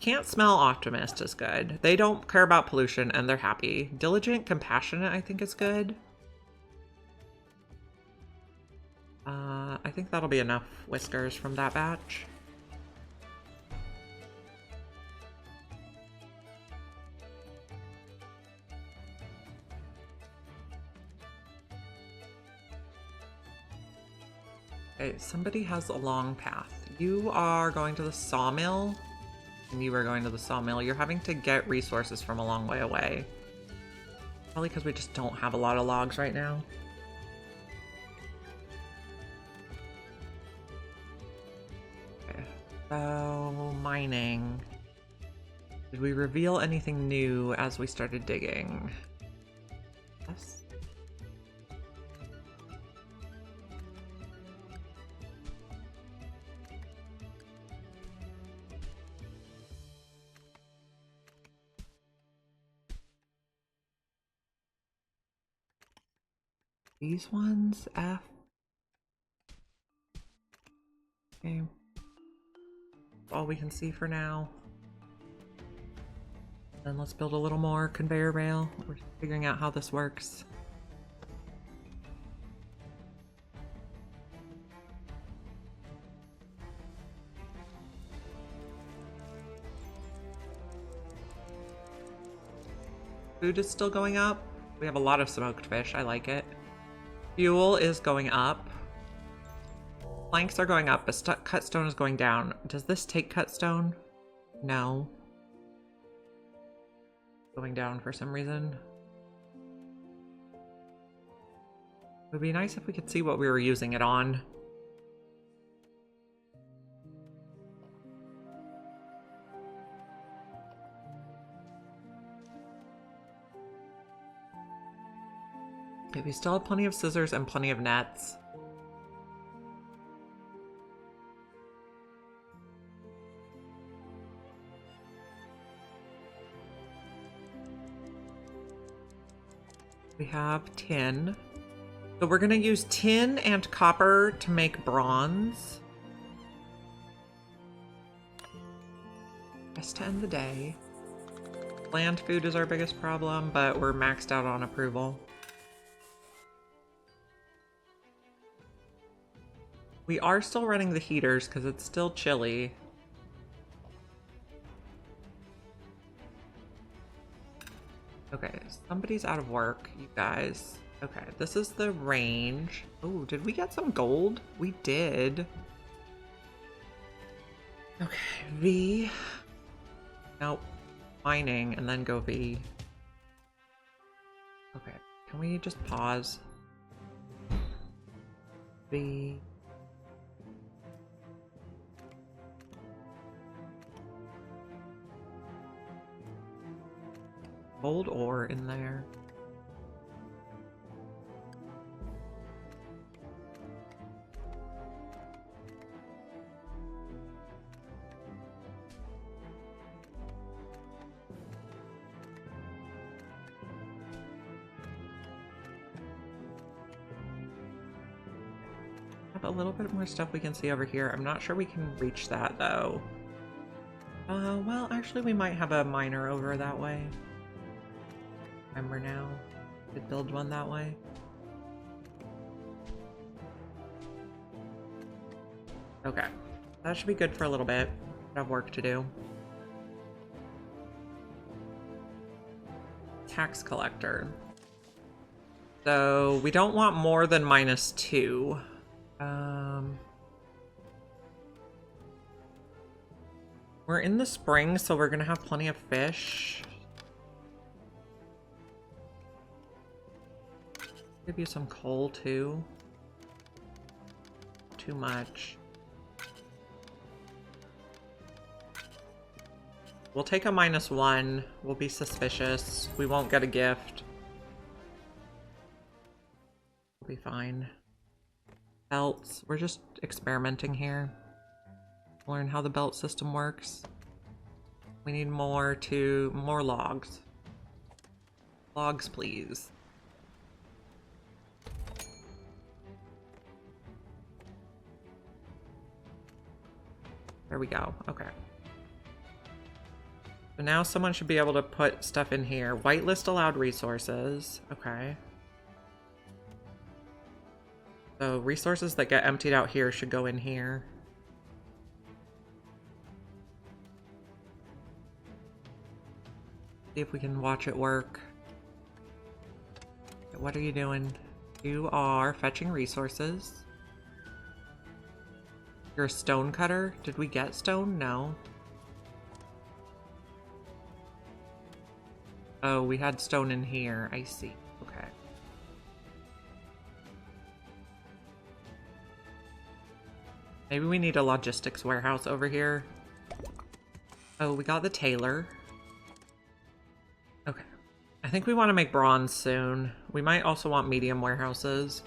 S1: Can't smell optimist is good. They don't care about pollution and they're happy. Diligent, compassionate, I think is good. I think that'll be enough whiskers from that batch. Okay, somebody has a long path. You are going to the sawmill, and you are going to the sawmill. You're having to get resources from a long way away. Probably because we just don't have a lot of logs right now. Okay, so mining. Did we reveal anything new as we started digging? Yes. These ones, F. Okay. That's all we can see for now. Then let's build a little more conveyor rail. We're figuring out how this works. Food is still going up. We have a lot of smoked fish. I like it. Fuel is going up. Planks are going up, but cut stone is going down. Does this take cut stone? No. Going down for some reason. It would be nice if we could see what we were using it on. Okay, we still have plenty of scissors and plenty of nets. We have tin. So we're gonna use tin and copper to make bronze. Just to end the day. Land food is our biggest problem, but we're maxed out on approval. We are still running the heaters because it's still chilly. Okay, somebody's out of work, you guys. Okay, this is the range. Oh, did we get some gold? We did. Okay, V. Nope. Mining and then go V. Okay, can we just pause? V. Gold ore in there. up a little bit more stuff we can see over here. I'm not sure we can reach that though. Well, actually we might have a miner over that way. Remember now? Could build one that way. Okay. That should be good for a little bit. I have work to do. Tax collector. So we don't want more than -2. We're in the spring, so we're gonna have plenty of fish. Give you some coal too. Too much. We'll take a -1. We'll be suspicious. We won't get a gift. We'll be fine. Belts. We're just experimenting here. Learn how the belt system works. We need more logs. Logs, please. There we go. Okay. So now someone should be able to put stuff in here. Whitelist allowed resources. Okay. So resources that get emptied out here should go in here. See if we can watch it work. What are you doing? You are fetching resources. You're a stone cutter? Did we get stone? No. Oh, we had stone in here. I see. Okay. Maybe we need a logistics warehouse over here. Oh, we got the tailor. Okay. I think we want to make bronze soon. We might also want medium warehouses.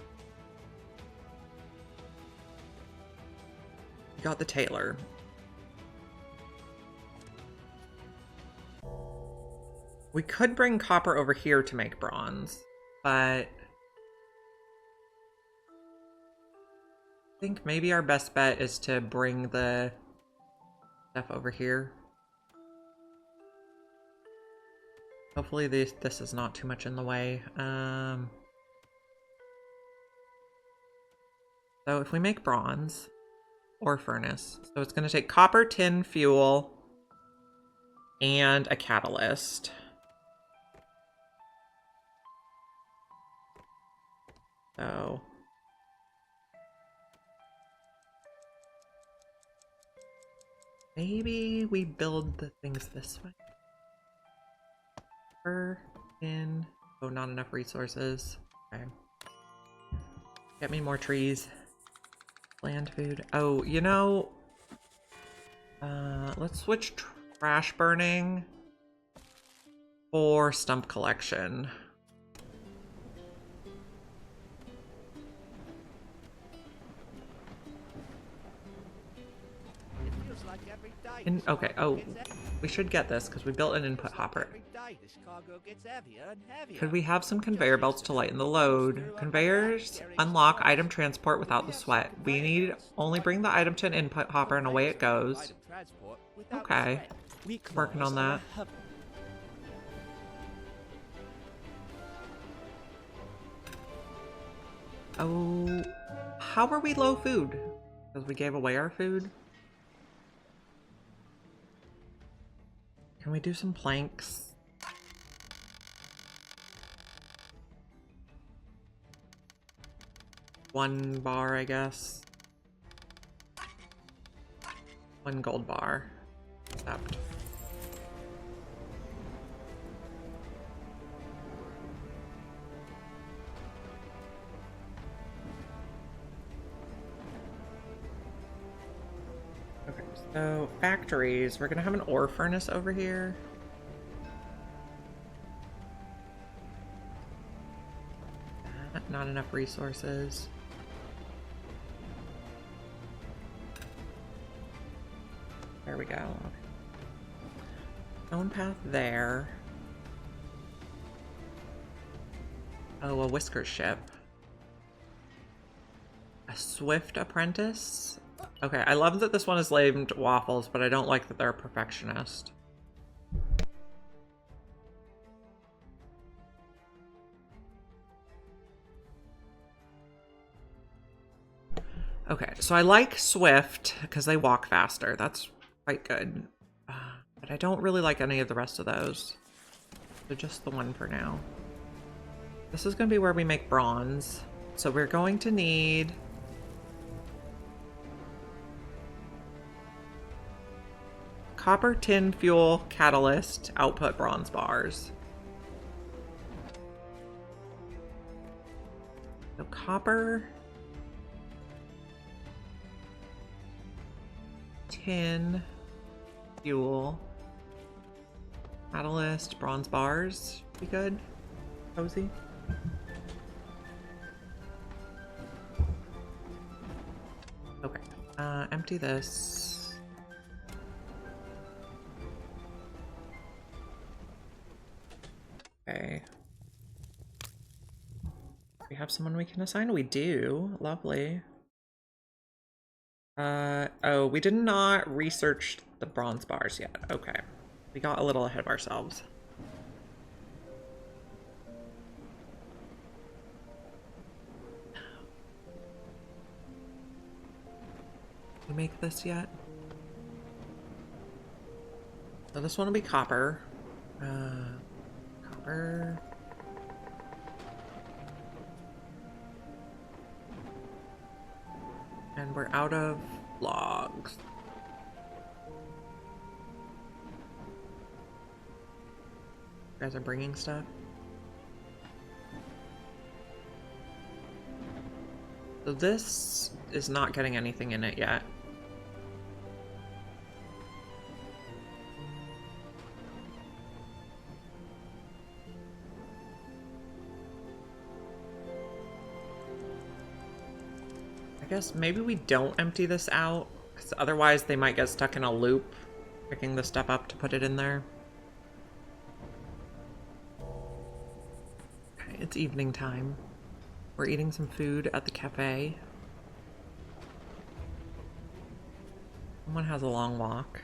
S1: We got the tailor. We could bring copper over here to make bronze, but I think maybe our best bet is to bring the stuff over here. Hopefully this is not too much in the way. So if we make bronze or furnace, so it's going to take copper, tin, fuel, and a catalyst. So maybe we build the things this way. In. Oh, not enough resources. Okay. Get me more trees. Land food. Oh, you know, let's switch trash burning for stump collection. Okay, oh, we should get this because we built an input hopper. Could we have some conveyor belts to lighten the load? Conveyors unlock item transport without the sweat. We need only bring the item to an input hopper and away it goes. Okay, working on that. Oh, how are we low food? Because we gave away our food? Can we do some planks? One bar, I guess. One gold bar. Accept. Okay, so factories. We're gonna have an ore furnace over here. Not enough resources. There we go. Okay. Stone path there. Oh, a whisker ship. A Swift apprentice. Okay, I love that this one is named Waffles, but I don't like that they're a perfectionist. Okay, so I like Swift because they walk faster. That's quite good. But I don't really like any of the rest of those. So just the one for now. This is going to be where we make bronze. So we're going to need... copper, tin, fuel, catalyst, output bronze bars. So copper... tin, fuel, catalyst, bronze bars. Be good. Cozy. Okay. Empty this. Okay. We have someone we can assign? We do. Lovely. Oh, we did not research the bronze bars yet. Okay. We got a little ahead of ourselves. We make this yet? So this one will be copper. Copper. And we're out of logs. You guys are bringing stuff? So this is not getting anything in it yet. I guess maybe we don't empty this out, because otherwise they might get stuck in a loop, picking the stuff up to put it in there. Okay, it's evening time. We're eating some food at the cafe. Someone has a long walk.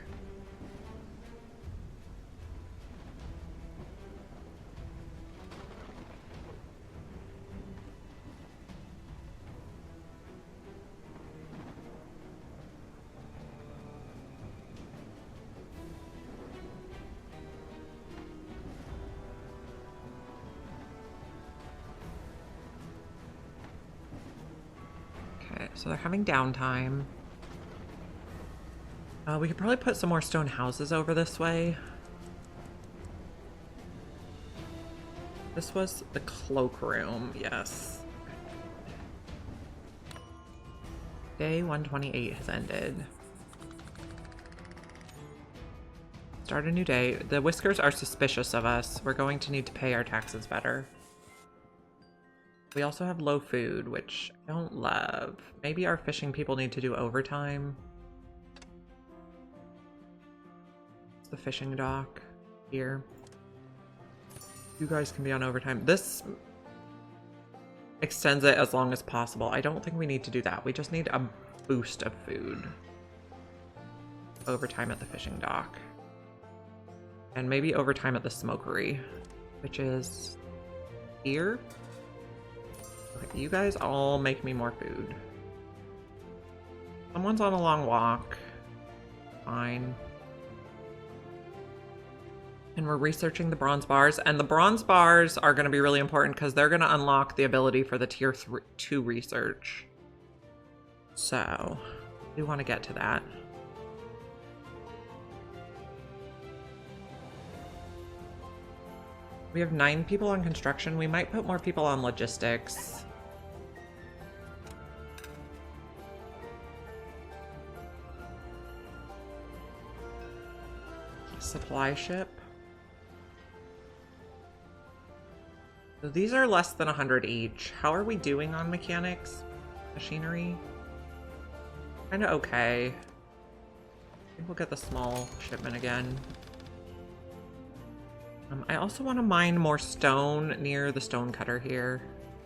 S1: So they're having downtime. We could probably put some more stone houses over this way. This was the cloakroom, yes. Day 128 has ended. Start a new day. The Whiskers are suspicious of us. We're going to need to pay our taxes better. We also have low food, which I don't love. Maybe our fishing people need to do overtime. It's the fishing dock here. You guys can be on overtime. This extends it as long as possible. I don't think we need to do that. We just need a boost of food. Overtime at the fishing dock. And maybe overtime at the smokery, which is here. Okay, you guys all make me more food. Someone's on a long walk. Fine. And we're researching the bronze bars. And the bronze bars are going to be really important because they're going to unlock the ability for the tier 2 research. So, we want to get to that. We have 9 people on construction. We might put more people on logistics. Supply ship. So these are less than 100 each. How are we doing on mechanics? Machinery? Kinda okay. I think we'll get the small shipment again. I also want to mine more stone near the stone cutter here.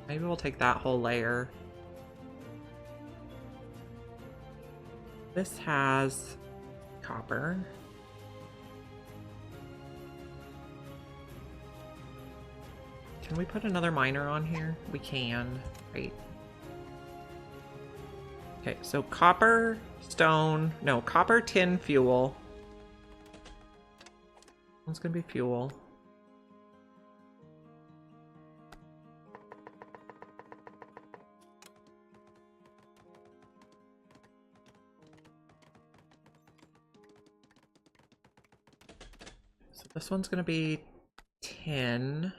S1: Maybe we'll take that whole layer. This has copper. Can we put another miner on here? We can. Great. Okay, so copper, stone, no, copper, tin, fuel. One's gonna be fuel. So this one's gonna be tin.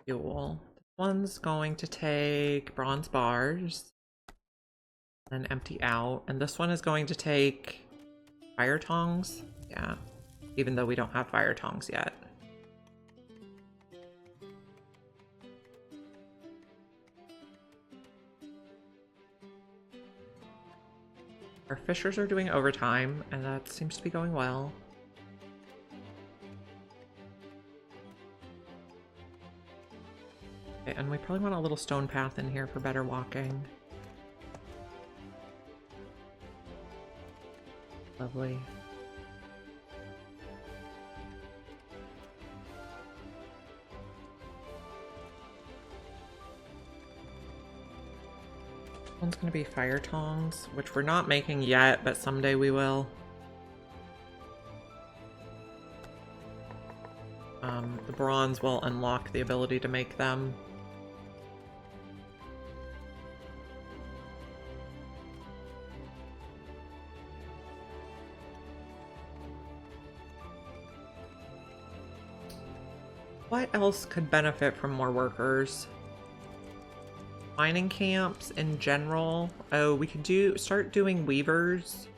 S1: Fuel. This one's going to take bronze bars and empty out. And this one is going to take fire tongs. Yeah, even though we don't have fire tongs yet. Our fishers are doing overtime, and that seems to be going well. Okay, and we probably want a little stone path in here for better walking. Lovely. One's gonna be fire tongs, which we're not making yet, but someday we will. The bronze will unlock the ability to make them. What else could benefit from more workers? Mining camps in general. Oh, we could start doing weavers.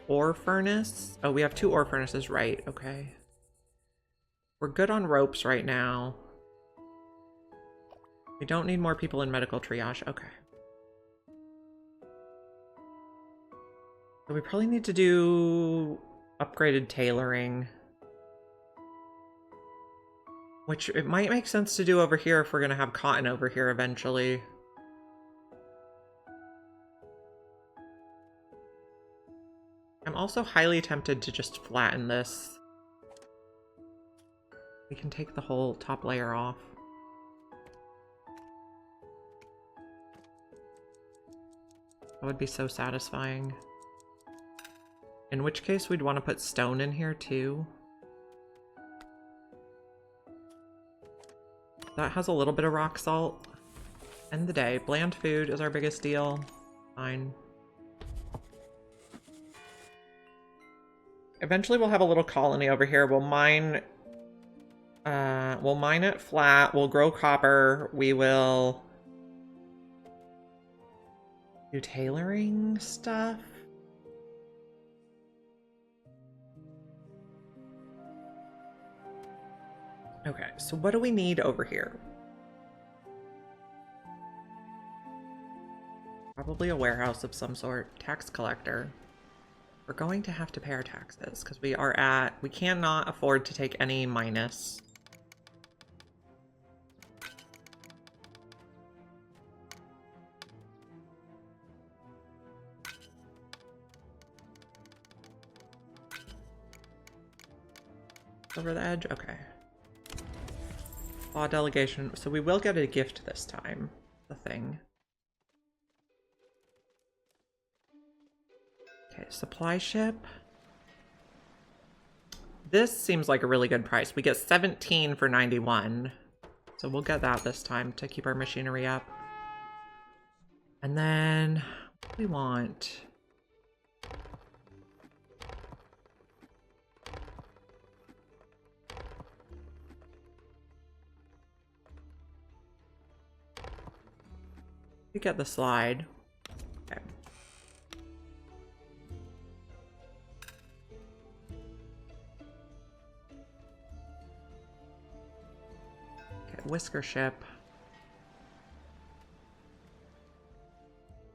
S1: Ore furnace. Oh, we have 2 ore furnaces, right? Okay. We're good on ropes right now. We don't need more people in medical triage. Okay. So we probably need to do upgraded tailoring. Which it might make sense to do over here if we're going to have cotton over here eventually. I'm also highly tempted to just flatten this. We can take the whole top layer off. That would be so satisfying. In which case we'd want to put stone in here too. That has a little bit of rock salt. End of the day. Bland food is our biggest deal. Fine. Eventually we'll have a little colony over here. We'll mine it flat. We'll grow copper. We will do tailoring stuff. Okay, so what do we need over here? Probably a warehouse of some sort. Tax collector. We're going to have to pay our taxes because we cannot afford to take any minus. Over the edge? Okay. Law delegation. So we will get a gift this time. The thing. Okay, supply ship. This seems like a really good price. We get 17 for 91. So we'll get that this time to keep our machinery up. And then what do we want? We get the slide. Okay. Whisker ship.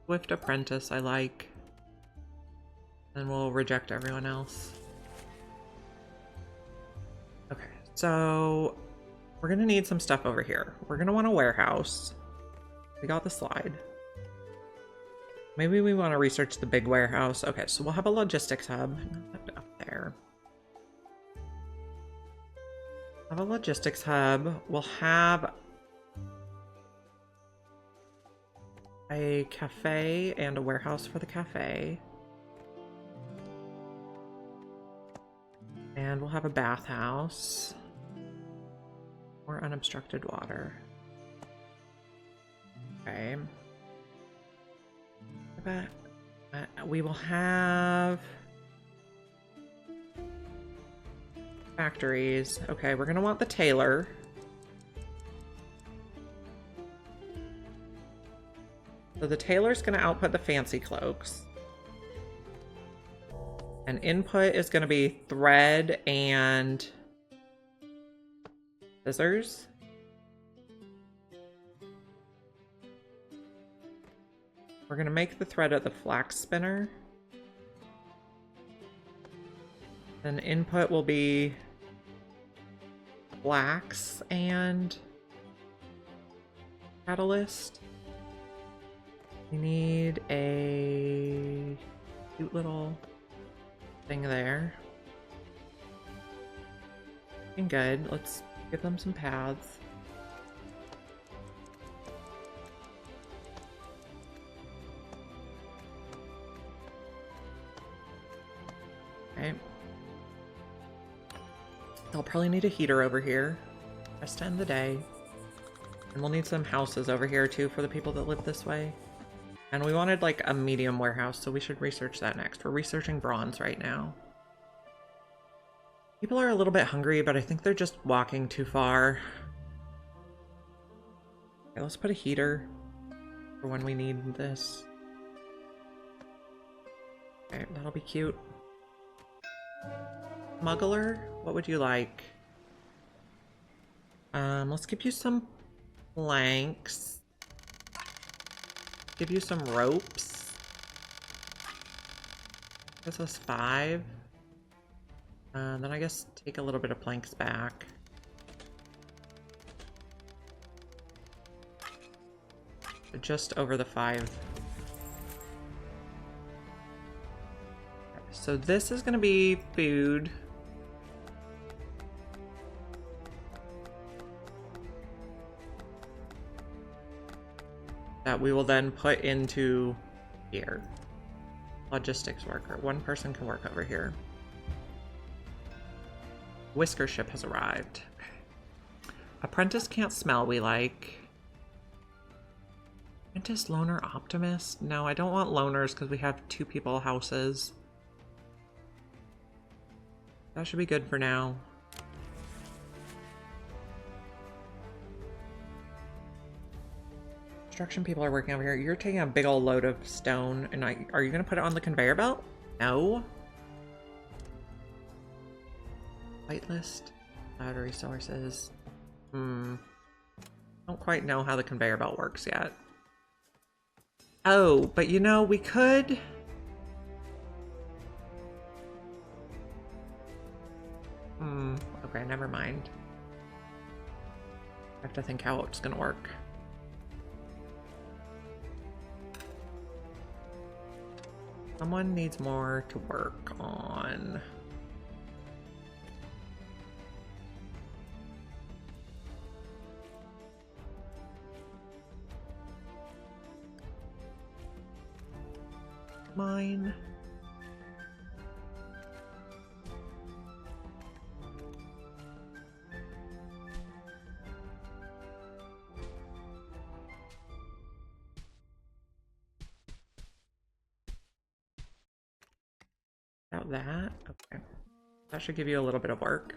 S1: Swift apprentice I like. Then we'll reject everyone else. Okay, so we're gonna need some stuff over here. We're gonna want a warehouse. We got the slide. Maybe we want to research the big warehouse. Okay, so we'll have a logistics hub up there. Have a logistics hub. We'll have a cafe and a warehouse for the cafe. And we'll have a bathhouse. More unobstructed water. Okay. We will have factories. Okay, we're gonna want the tailor. So the tailor's gonna output the fancy cloaks. And input is gonna be thread and scissors. We're gonna make the thread at the flax spinner. Then input will be flax and catalyst. We need a cute little thing there. Looking good. Let's give them some paths. Okay. They'll probably need a heater over here. Just to end the day. And we'll need some houses over here too for the people that live this way. And we wanted like a medium warehouse, so we should research that next. We're researching bronze right now. People are a little bit hungry, but I think they're just walking too far. Okay, let's put a heater for when we need this. Okay, that'll be cute. Smuggler, what would you like? Let's give you some planks. Give you some ropes. This is 5. Then I guess take a little bit of planks back. Just over the 5. So this is going to be food. That we will then put into here. Logistics worker. One person can work over here. Whisker ship has arrived. Apprentice can't smell, we like. Apprentice, loner, optimist? No, I don't want loners because we have 2 people houses. That should be good for now. Construction people are working over here. You're taking a big old load of stone, and are you gonna put it on the conveyor belt? No. Whitelist, cloud resources. Don't quite know how the conveyor belt works yet. Oh, but you know, we could. Okay, never mind. I have to think how it's gonna work. Someone needs more to work on. Mine. About that. Okay. That should give you a little bit of work.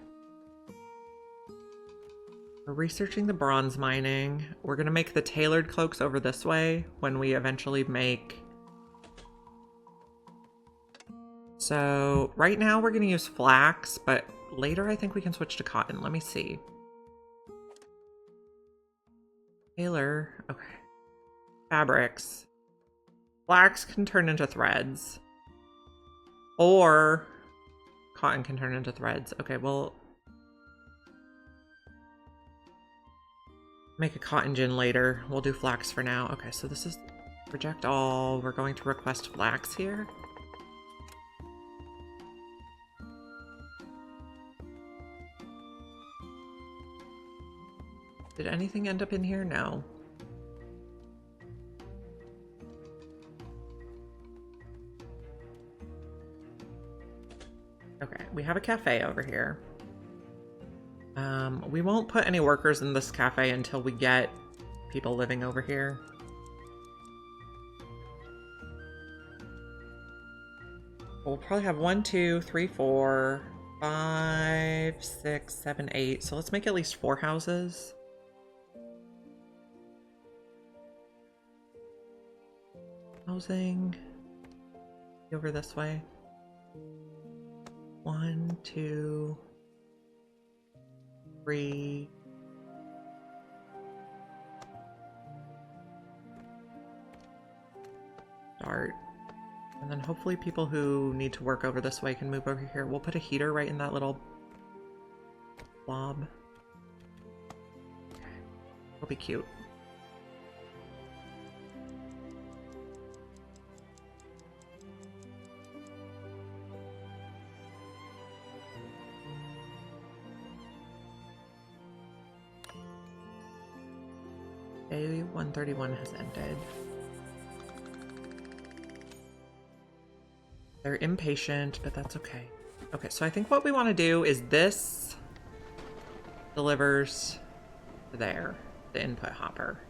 S1: We're researching the bronze mining. We're gonna make the tailored cloaks over this way when we eventually make. So right now we're gonna use flax, but later I think we can switch to cotton. Let me see. Tailor, okay. Fabrics. Flax can turn into threads. Or cotton can turn into threads. Okay, well. Make a cotton gin later. We'll do flax for now. Okay, so this is reject all. We're going to request flax here. Did anything end up in here? No. Okay, we have a cafe over here. We won't put any workers in this cafe until we get people living over here. We'll probably have 1, 2, 3, 4, 5, 6, 7, 8. So let's make at least 4 houses. Housing. Over this way. 1, 2, 3. Start. And then hopefully people who need to work over this way can move over here. We'll put a heater right in that little blob. Okay. It'll be cute. Day 131 has ended. They're impatient, but that's okay. Okay, so I think what we want to do is this delivers to there, the input hopper.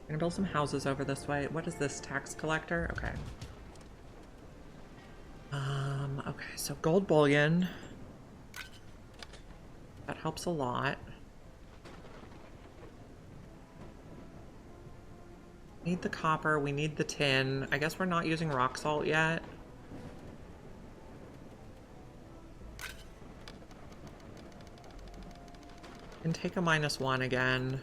S1: Gonna build some houses over this way. What is this, tax collector? Okay. Okay, so gold bullion. That helps a lot. Need the copper, we need the tin. I guess we're not using rock salt yet. Can take a -1 again.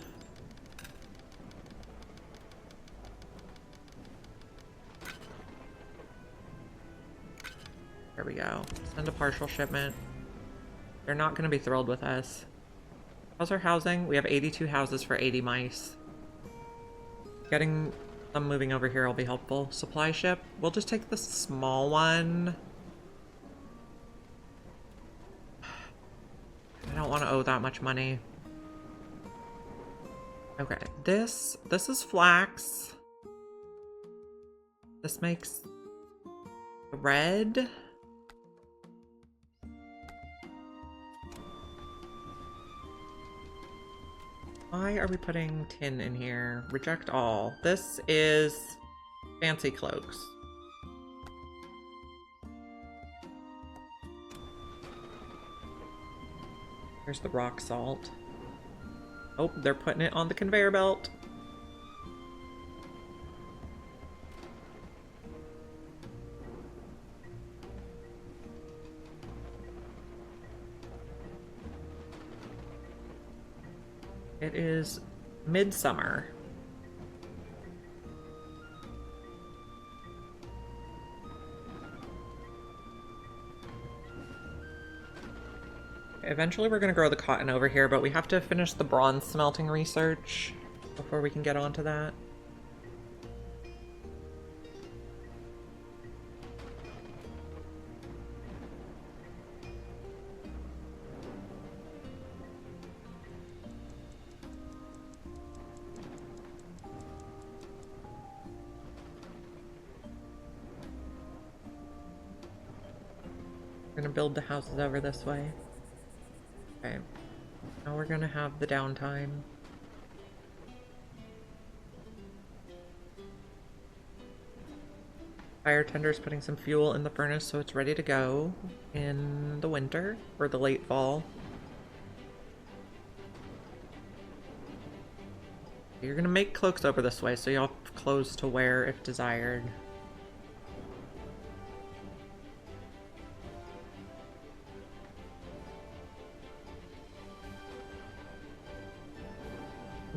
S1: There we go. Send a partial shipment. They're not going to be thrilled with us. How's our housing? We have 82 houses for 80 mice. Getting them moving over here will be helpful. Supply ship. We'll just take the small one. I don't want to owe that much money. Okay, this is flax. This makes red. Why are we putting tin in here? Reject all. This is fancy cloaks. Here's the rock salt. Oh, they're putting it on the conveyor belt. It is midsummer. Eventually we're going to grow the cotton over here, but we have to finish the bronze smelting research before we can get onto that. We're going to build the houses over this way. Okay, now we're gonna have the downtime. Fire tender's putting some fuel in the furnace so it's ready to go in the winter or the late fall. You're gonna make cloaks over this way so you'll have clothes to wear if desired.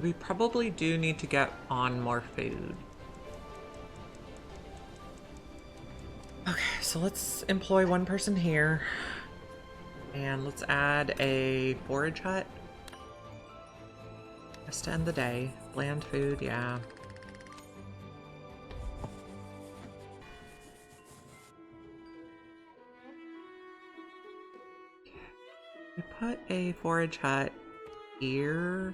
S1: We probably do need to get on more food. Okay, so let's employ one person here. And let's add a forage hut. Just to end the day. Bland food, yeah. We put a forage hut here.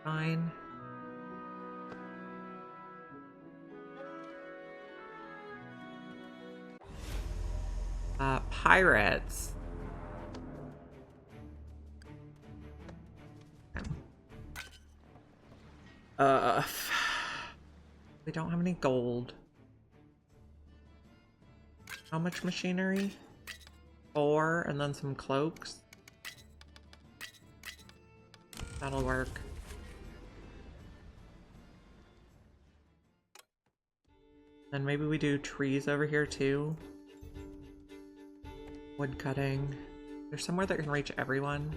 S1: Fine. Pirates. Uh, we don't have any gold. How much machinery? 4, and then some cloaks. That'll work. Then maybe we do trees over here too. Wood cutting. There's somewhere that can reach everyone.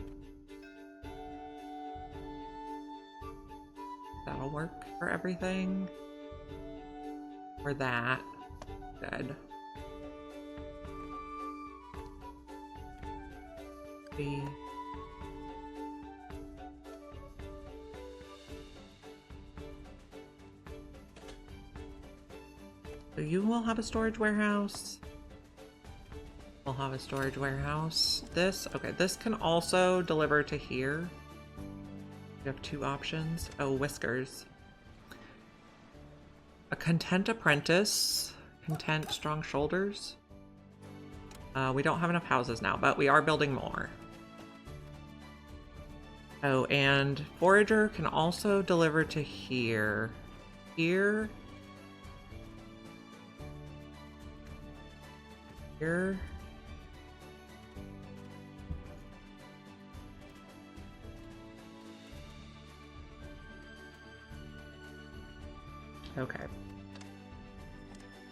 S1: That'll work for everything. Or that. Good. See. So you will have a storage warehouse. We'll have a storage warehouse. This, okay, this can also deliver to here. We have 2 options. Oh, whiskers. A content apprentice. Content strong shoulders. We don't have enough houses now, but we are building more. Oh, and forager can also deliver to here. Here. Here. Okay.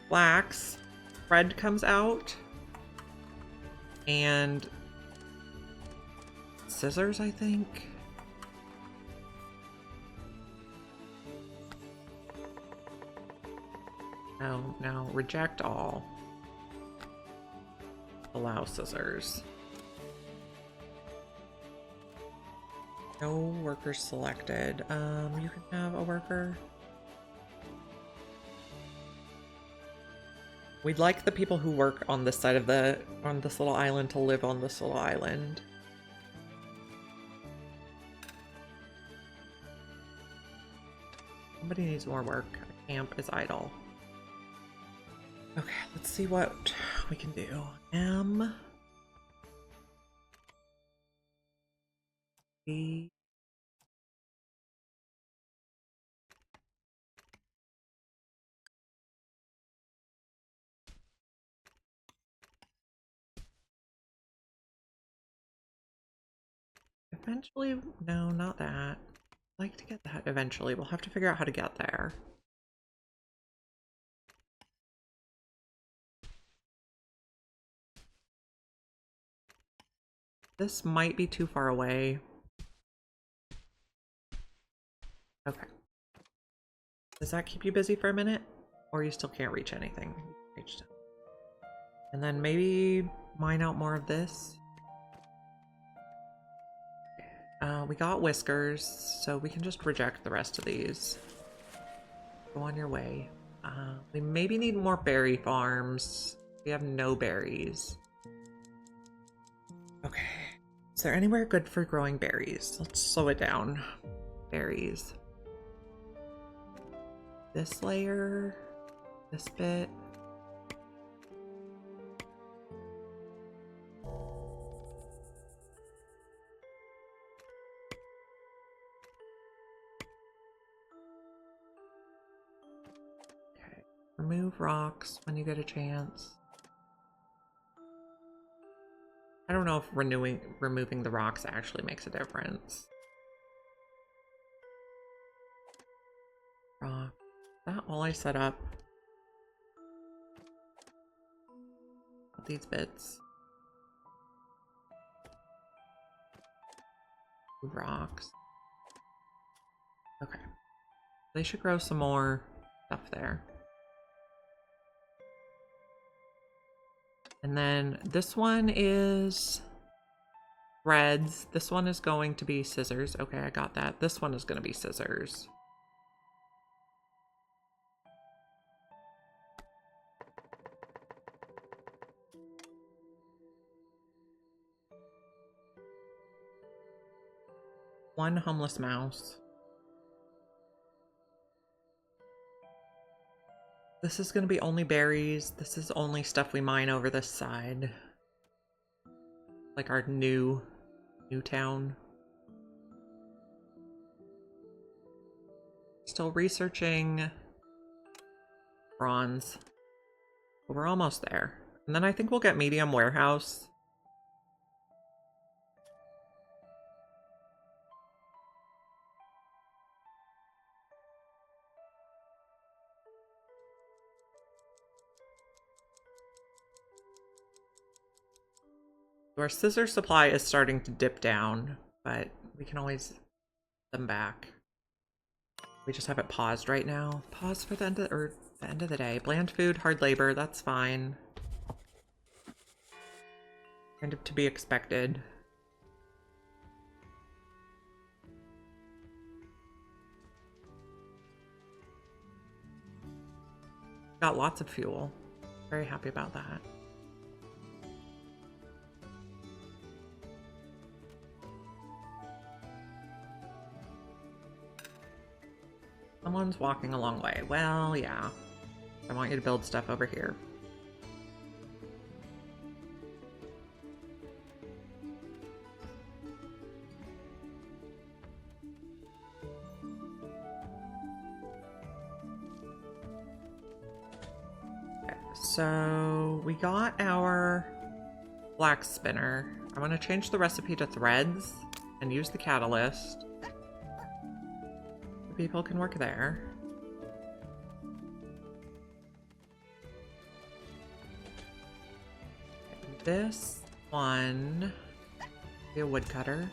S1: Flax. Thread comes out. And scissors, I think. No, no, reject all. Allow scissors. No workers selected. You can have a worker. We'd like the people who work on this side of on this little island to live on this little island. Somebody needs more work. Camp is idle. Okay, let's see what we can do. B. Eventually, no, not that. I'd like to get that eventually. We'll have to figure out how to get there. This might be too far away. Okay. Does that keep you busy for a minute? Or you still can't reach anything? Reached it. And then maybe mine out more of this. We got whiskers, so we can just reject the rest of these. Go on your way. We maybe need more berry farms. We have no berries. Okay. Is there anywhere good for growing berries? Let's slow it down. Berries. This layer. This bit. Okay. Remove rocks when you get a chance. I don't know if removing the rocks actually makes a difference. Rock. Is that all I set up? These bits. Rocks. Okay. They should grow some more stuff there. And then this one is threads. This one is going to be scissors. Okay, I got that. This one is going to be scissors. One homeless mouse. This is going to be only berries. This is only stuff we mine over this side. Like our new town. Still researching bronze. But we're almost there. And then I think we'll get medium warehouse. Our scissor supply is starting to dip down, but we can always them back. We just have it paused right now. Pause for the end of the day. Bland food, hard labor, that's fine. Kind of to be expected. Got lots of fuel. Very happy about that. Someone's walking a long way. Well, yeah. I want you to build stuff over here. Okay, so we got our flax spinner. I want to change the recipe to threads and use the catalyst. People can work there. This one be a woodcutter.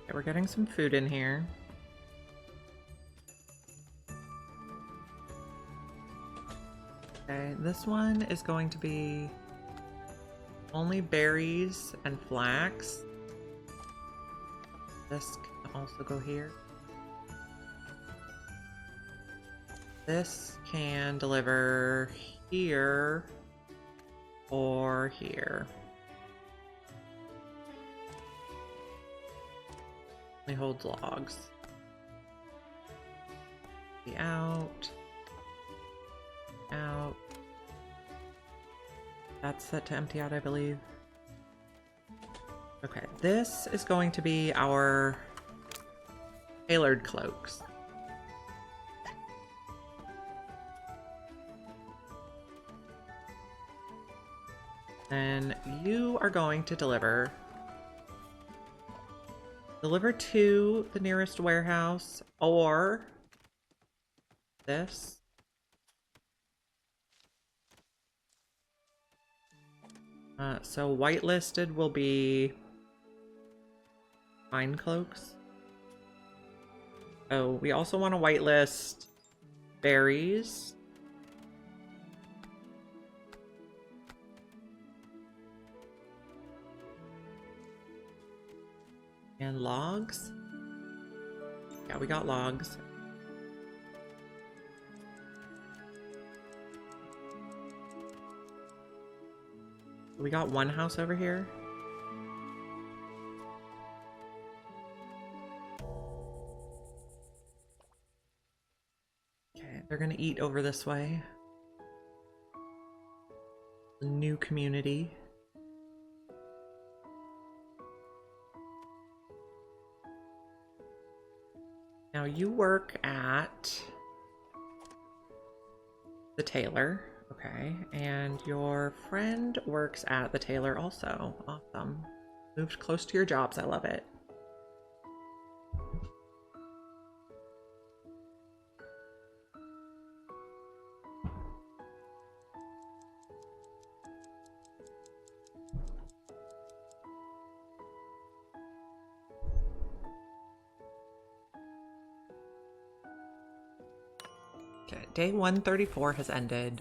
S1: Okay, we're getting some food in here. Okay, this one is going to be only berries and flax. This can also go here. This can deliver here or here. Only holds logs. Be out. Out. That's set to empty out, I believe. Okay, this is going to be our tailored cloaks. And you are going to deliver to the nearest warehouse or this. So whitelisted will be fine cloaks. Oh, we also want to whitelist berries. And logs. Yeah, we got logs. We got one house over here. Okay, they're gonna eat over this way. The new community. Now you work at the tailor. Okay, and your friend works at the tailor also. Awesome. Moved close to your jobs. I love it. Okay, day 134 has ended.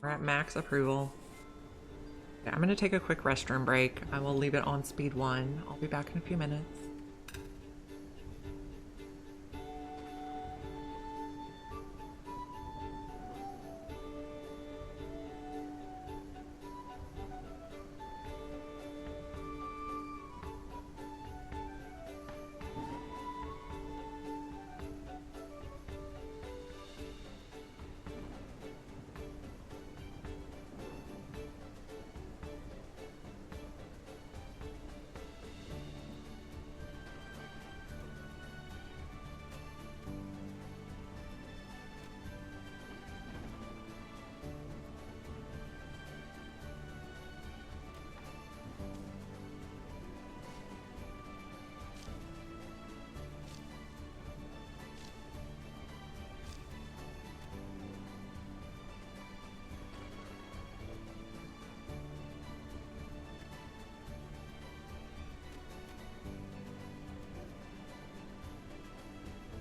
S1: We're at max approval. Okay, I'm gonna take a quick restroom break. I will leave it on speed 1. I'll be back in a few minutes.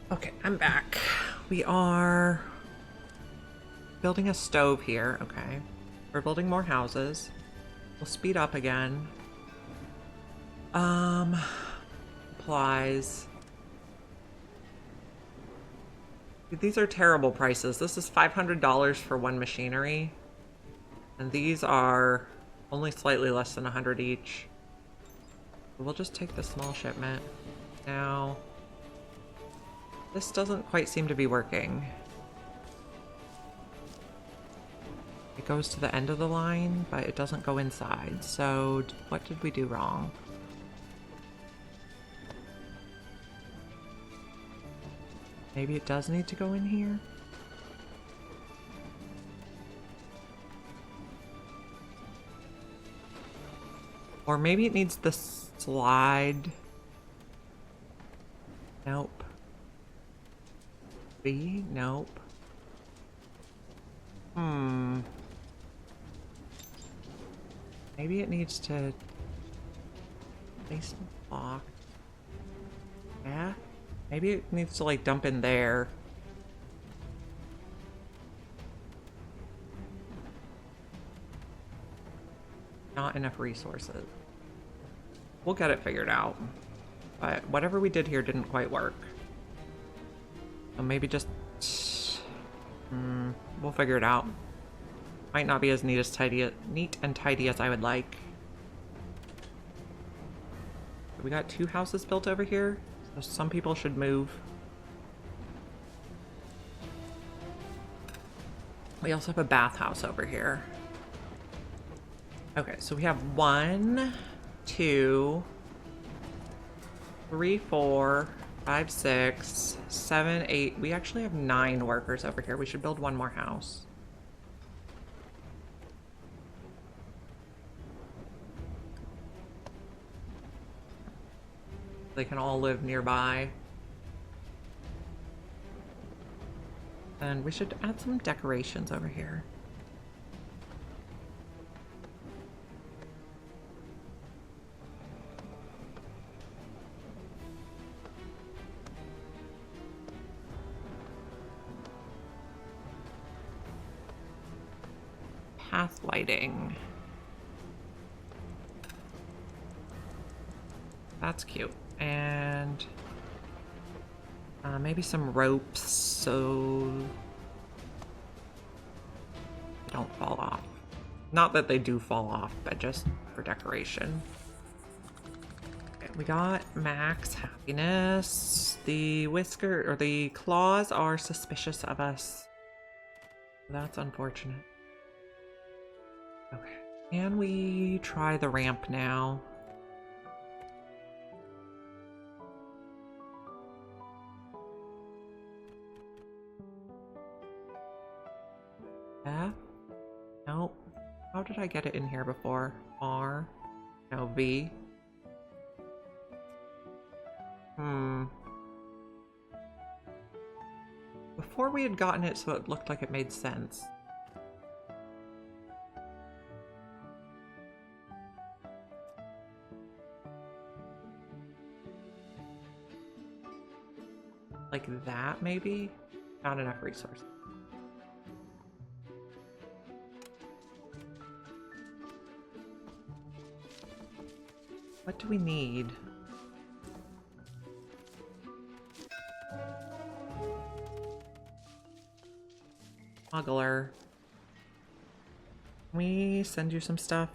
S1: Okay, I'm back. We are building a stove here. Okay. We're building more houses. We'll speed up again. Supplies. These are terrible prices. This is $500 for one machinery. And these are only slightly less than 100 each. We'll just take the small shipment. Now, this doesn't quite seem to be working. It goes to the end of the line, but it doesn't go inside. So what did we do wrong? Maybe it does need to go in here? Or maybe it needs the slide. Nope. B? Nope. Maybe it needs to place a block. Yeah? Maybe it needs to like dump in there. Not enough resources. We'll get it figured out. But whatever we did here didn't quite work. So maybe just... we'll figure it out. Might not be as neat and tidy as I would like. We got 2 houses built over here, so some people should move. We also have a bathhouse over here. Okay, so we have 1, 2, 3, 4, 5, 6, 7, 8. We actually have 9 workers over here. We should build 1 more house. They can all live nearby. And we should add some decorations over here. Path lighting. That's cute. And maybe some ropes so they don't fall off. Not that they do fall off, but just for decoration. Okay, we got max happiness. The the claws are suspicious of us. That's unfortunate. Okay, can we try the ramp now? F? Nope. How did I get it in here before? R? No, V? Before we had gotten it so it looked like it made sense. like that, maybe? Not enough resources. What do we need? Smuggler. Can we send you some stuff?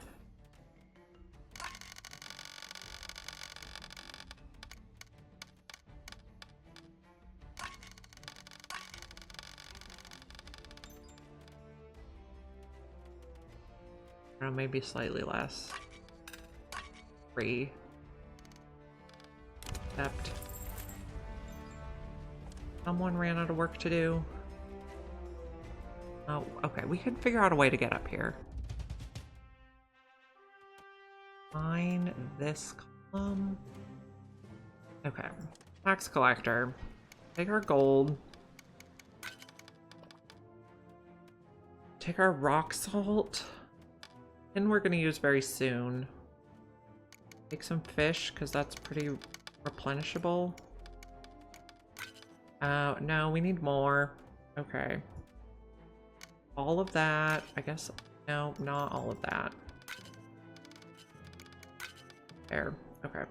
S1: Or maybe slightly less. 3. Except someone ran out of work to do. Oh, okay. We could figure out a way to get up here. Mine this column. Okay. Tax collector. Take our gold. Take our rock salt. And we're going to use very soon. Take some fish, because that's pretty replenishable. No, we need more. Okay. All of that. I guess, no, not all of that. There. Okay.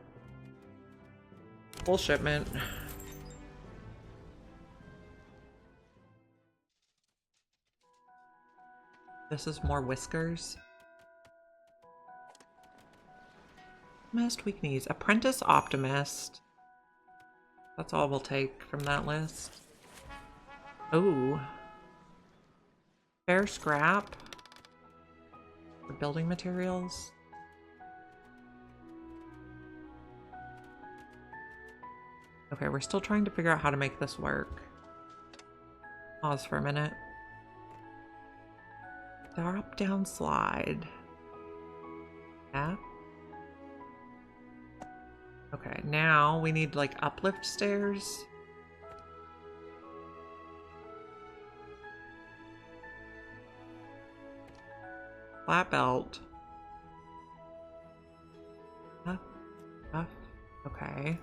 S1: Full shipment. This is more whiskers. Optimist, weak knees. Apprentice optimist. That's all we'll take from that list. Oh. Fair scrap. For building materials. Okay, we're still trying to figure out how to make this work. Pause for a minute. Drop down slide. Yeah. Okay, now we need like uplift stairs. Flat belt. Up. Okay.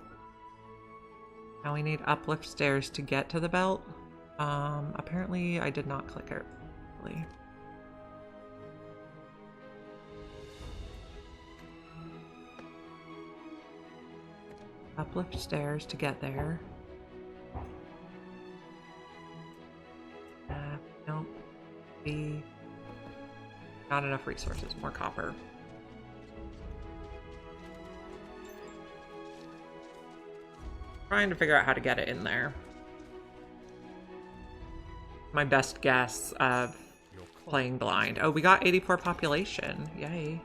S1: Now we need uplift stairs to get to the belt. Apparently I did not click it really. Uplift stairs to get there. Nope. Not enough resources. More copper. Trying to figure out how to get it in there. My best guess of playing blind. Oh, we got 84 population. Yay.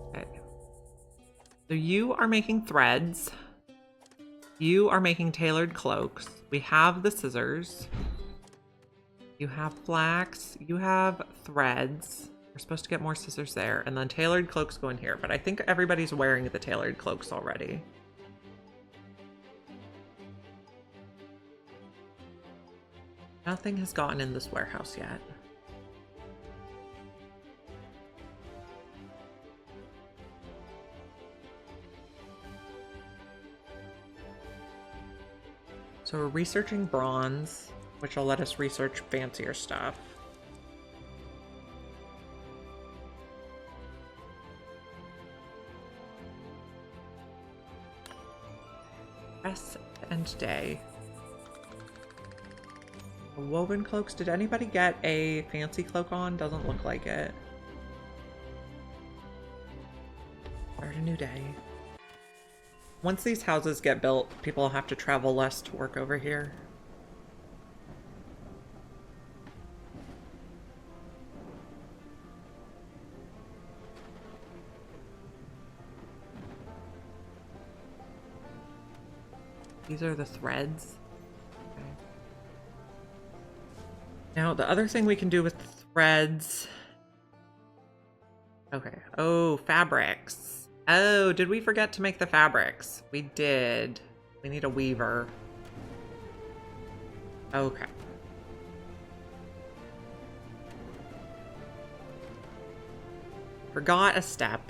S1: Okay. So you are making threads. You are making tailored cloaks. We have the scissors. You have flax. You have threads. We're supposed to get more scissors there. And then tailored cloaks go in here. But I think everybody's wearing the tailored cloaks already. Nothing has gotten in this warehouse yet. So we're researching bronze, which will let us research fancier stuff. Rest and day. Woven cloaks. Did anybody get a fancy cloak on? Doesn't look like it. Start a new day. Once these houses get built, people will have to travel less to work over here. These are the threads. Okay. Now, the other thing we can do with threads... Okay. Oh, fabrics. Oh, did we forget to make the fabrics? We did. We need a weaver. Okay. Forgot a step.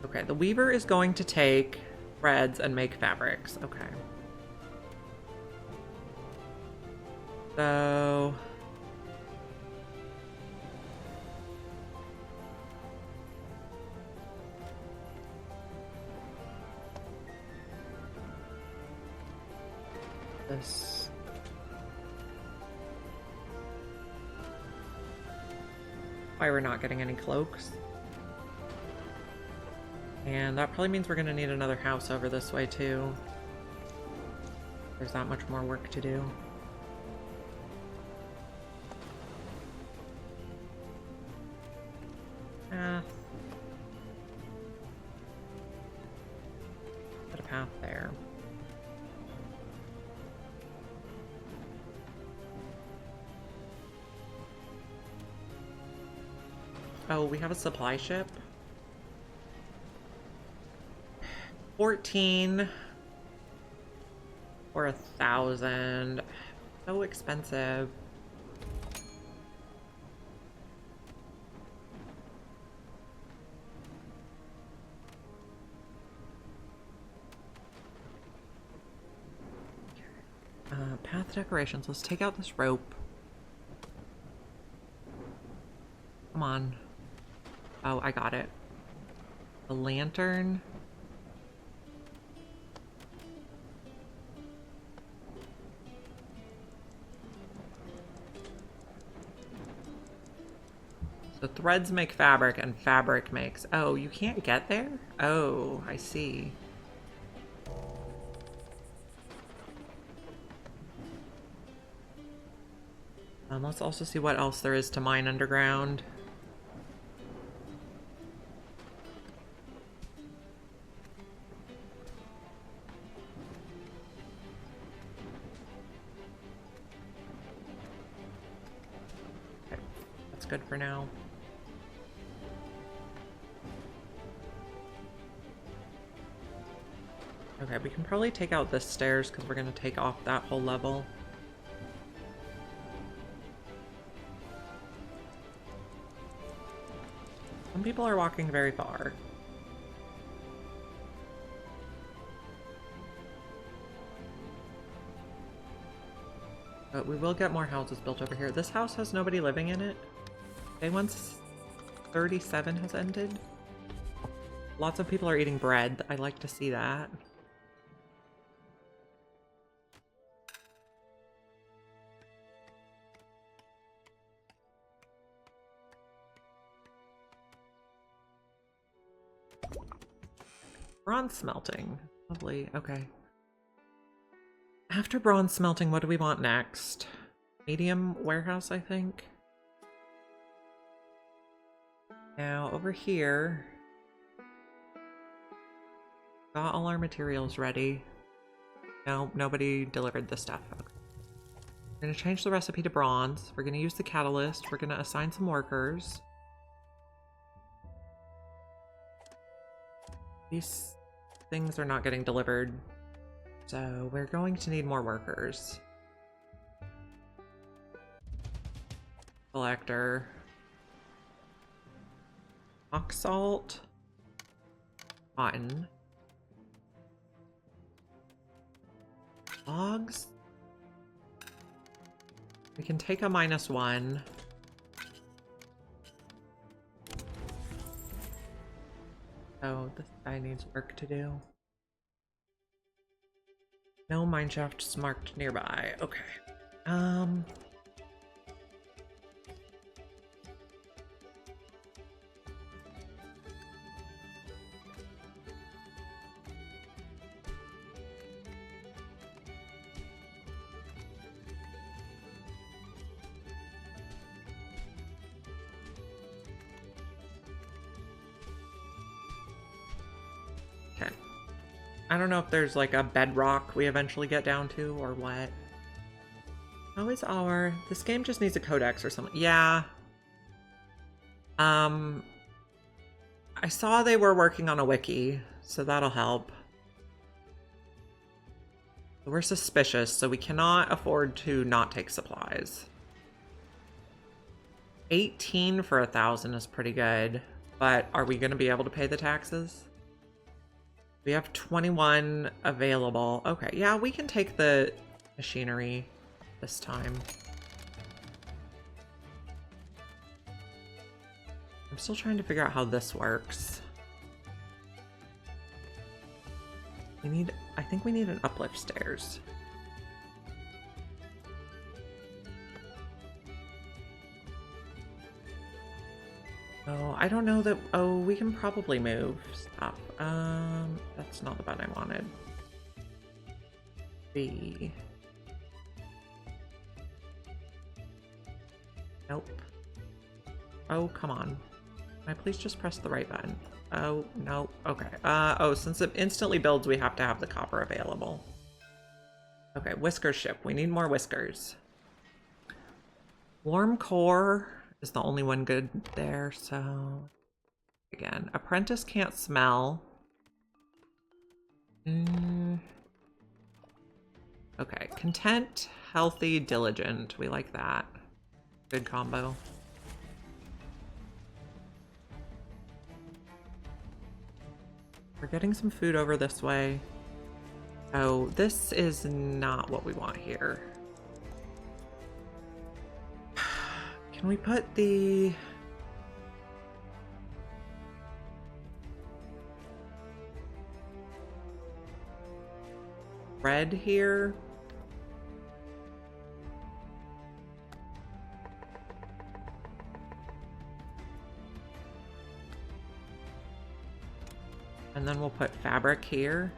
S1: Okay, the weaver is going to take threads and make fabrics. Okay. So... this... Why we're not getting any cloaks. And that probably means we're going to need another house over this way too. There's that much more work to do. Put a path there. Oh, we have a supply ship. 14 or 1,000. So expensive. Path decorations. Let's take out this rope. Come on. Oh, I got it. A lantern. So threads make fabric and fabric makes... Oh, you can't get there? Oh, I see. Let's also see what else there is to mine underground. Okay, that's good for now. Okay, we can probably take out the stairs because we're going to take off that whole level. Some people are walking very far. But we will get more houses built over here. This house has nobody living in it. Okay, once 37 has ended. Lots of people are eating bread. I like to see that. Bronze smelting. Lovely. Okay. After bronze smelting, what do we want next? Medium warehouse, I think. Now, over here... Got all our materials ready. No, nobody delivered the stuff. Okay. We're going to change the recipe to bronze. We're going to use the catalyst. We're going to assign some workers. These things are not getting delivered, so we're going to need more workers. Collector. Rock salt. Cotton. Logs. We can take a -1. Oh, this guy needs work to do. No mineshafts marked nearby. Okay. I don't know if there's like a bedrock we eventually get down to or what. How is our... This game just needs a codex or something. Yeah. I saw they were working on a wiki, so that'll help. We're suspicious, so we cannot afford to not take supplies. 18 for 1,000 is pretty good, but are we going to be able to pay the taxes? We have 21 available. Okay, yeah, we can take the machinery this time. I'm still trying to figure out how this works. I think we need an uplift stairs. Oh, I don't know that. Oh, we can probably move stuff. That's not the button I wanted. B. Nope. Oh, come on. Can I please just press the right button? Oh, no. Okay. Oh, since it instantly builds, we have to have the copper available. Okay, whisker ship. We need more whiskers. Warm core is the only one good there, so... Again, apprentice can't smell. Okay, content, healthy, diligent. We like that. Good combo. We're getting some food over this way. Oh, this is not what we want here. Can we put the... red here? And then we'll put fabric here.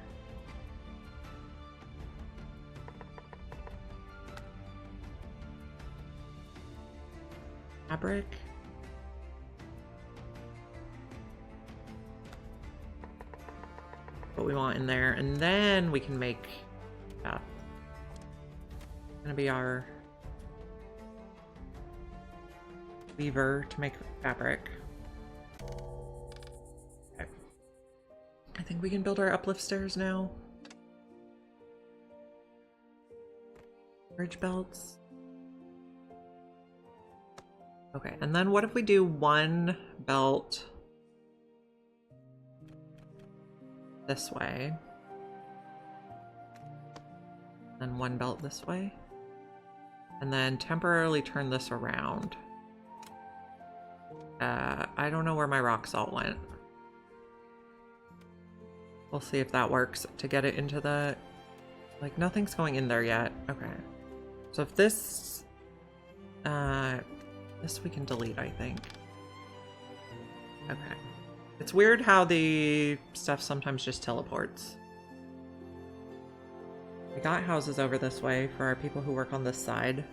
S1: Fabric. What we want in there. And then we can make that. It's gonna be our weaver to make fabric. I think we can build our uplift stairs now. Bridge belts. Okay, and then what if we do one belt this way, and one belt this way, and then temporarily turn this around. I don't know where my rock salt went. We'll see if that works to get it into the... Like, nothing's going in there yet. Okay. So if this... this we can delete, I think. Okay. It's weird how the stuff sometimes just teleports. We got houses over this way for our people who work on this side.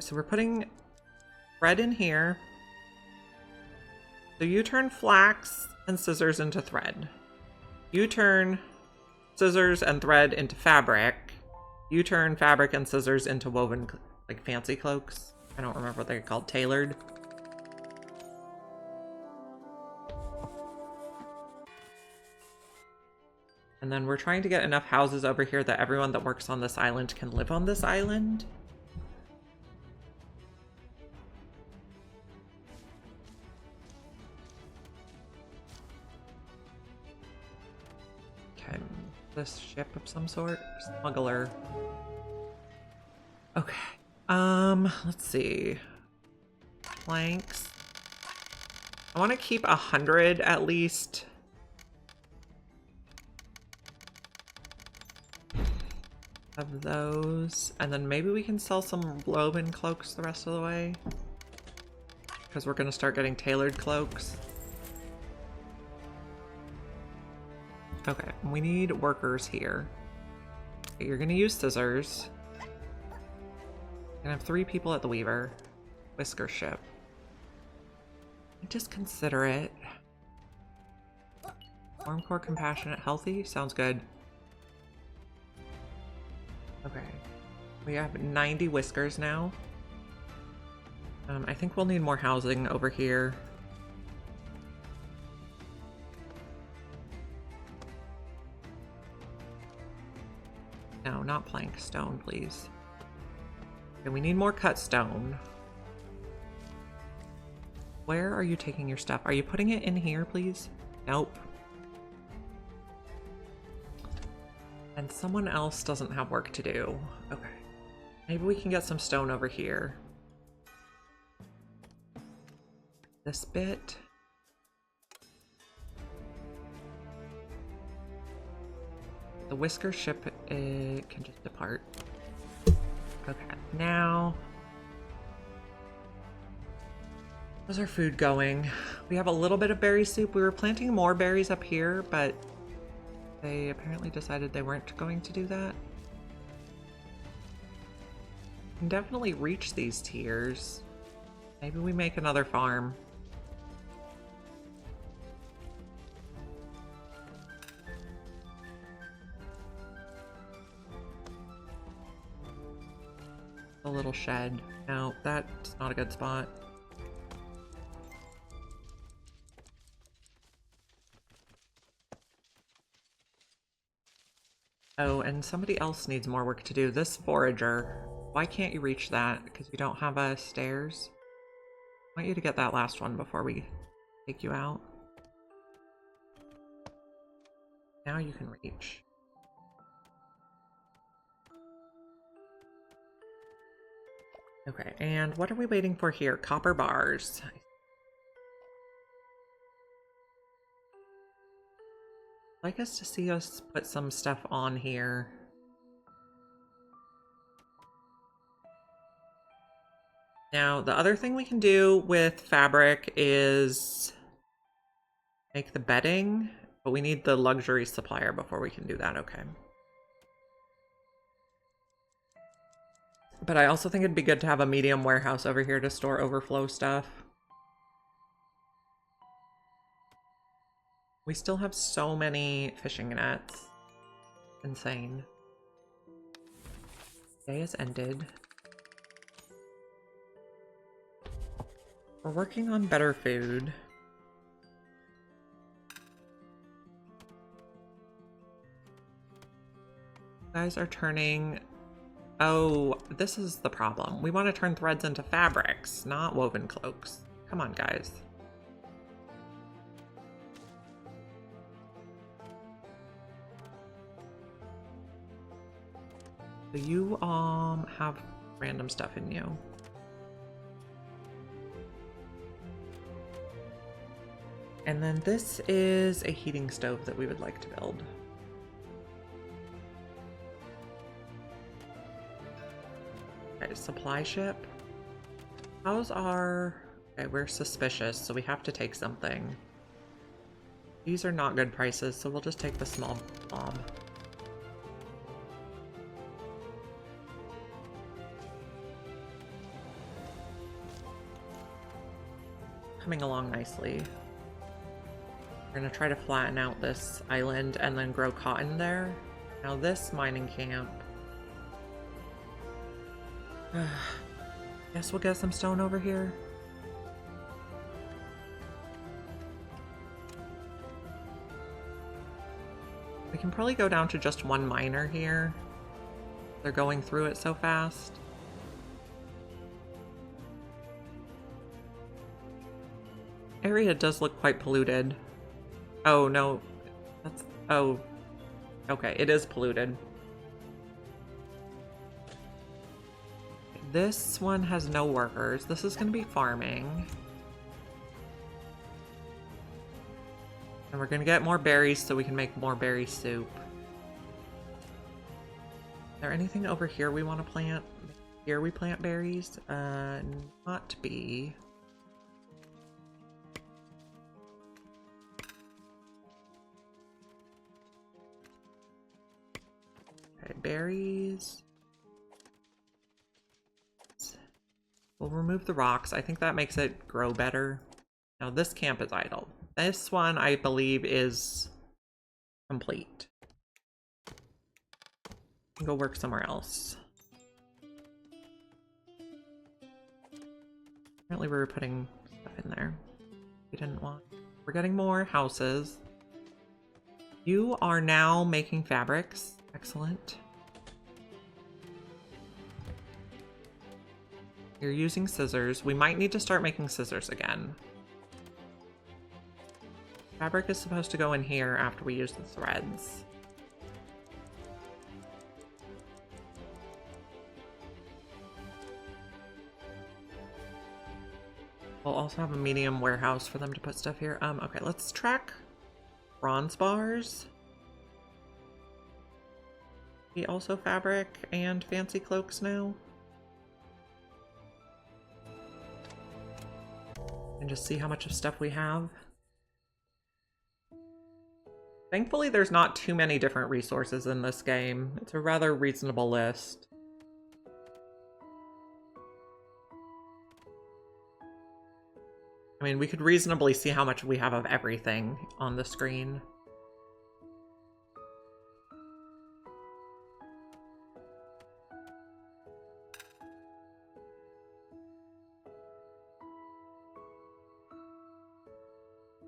S1: So we're putting thread in here. So you turn flax and scissors into thread. You turn scissors and thread into fabric. You turn fabric and scissors into woven, like, fancy cloaks. I don't remember what they're called. Tailored. And then we're trying to get enough houses over here that everyone that works on this island can live on this island. This ship of some sort? Smuggler. Okay. Let's see. Planks. I want to keep 100 at least. Of those. And then maybe we can sell some woven cloaks the rest of the way. Because we're going to start getting tailored cloaks. Okay, we need workers here. Okay, you're gonna use scissors. You're gonna have 3 people at the weaver. Whisker ship. Just consider it. Warm core, compassionate, healthy? Sounds good. Okay. We have 90 whiskers now. I think we'll need more housing over here. No, not plank. Stone, please. Okay, we need more cut stone. Where are you taking your stuff? Are you putting it in here, please? Nope. And someone else doesn't have work to do. Okay. Maybe we can get some stone over here. This bit. The whisker ship, it can just depart. Okay, now... how's our food going? We have a little bit of berry soup. We were planting more berries up here, but they apparently decided they weren't going to do that. We can definitely reach these tiers. Maybe we make another farm. A little shed. No, that's not a good spot. Oh, and somebody else needs more work to do. This forager. Why can't you reach that? Because you don't have stairs? I want you to get that last one before we take you out. Now you can reach. Okay, and what are we waiting for here? Copper bars. I'd like us to see us put some stuff on here. Now, the other thing we can do with fabric is make the bedding, but we need the luxury supplier before we can do that, okay. But I also think it'd be good to have a medium warehouse over here to store overflow stuff. We still have so many fishing nets. Insane. Day has ended. We're working on better food. You guys are turning... Oh, this is the problem. We want to turn threads into fabrics, not woven cloaks. Come on, guys. So you have random stuff in you. And then this is a heating stove that we would like to build. Okay, supply ship. How's our... Okay, we're suspicious, so we have to take something. These are not good prices, so we'll just take the small blob. Coming along nicely. We're gonna try to flatten out this island and then grow cotton there. Now this mining camp. Guess we'll get some stone over here. We can probably go down to just one miner here. They're going through it so fast. Area does look quite polluted. Oh, no. That's... Oh. Okay, it is polluted. This one has no workers. This is going to be farming. And we're going to get more berries so we can make more berry soup. Is there anything over here we want to plant? Here we plant berries? Not bee. Okay, berries. We'll remove the rocks. I think that makes it grow better. Now this camp is idle. This one, I believe, is complete. Go work somewhere else. Apparently we were putting stuff in there we didn't want. We're getting more houses. You are now making fabrics. Excellent. You're using scissors. We might need to start making scissors again. Fabric is supposed to go in here after we use the threads. We'll also have a medium warehouse for them to put stuff here. Okay, let's track bronze bars. We also fabric and fancy cloaks now. And just see how much of stuff we have. Thankfully, there's not too many different resources in this game. It's a rather reasonable list. I mean, we could reasonably see how much we have of everything on the screen.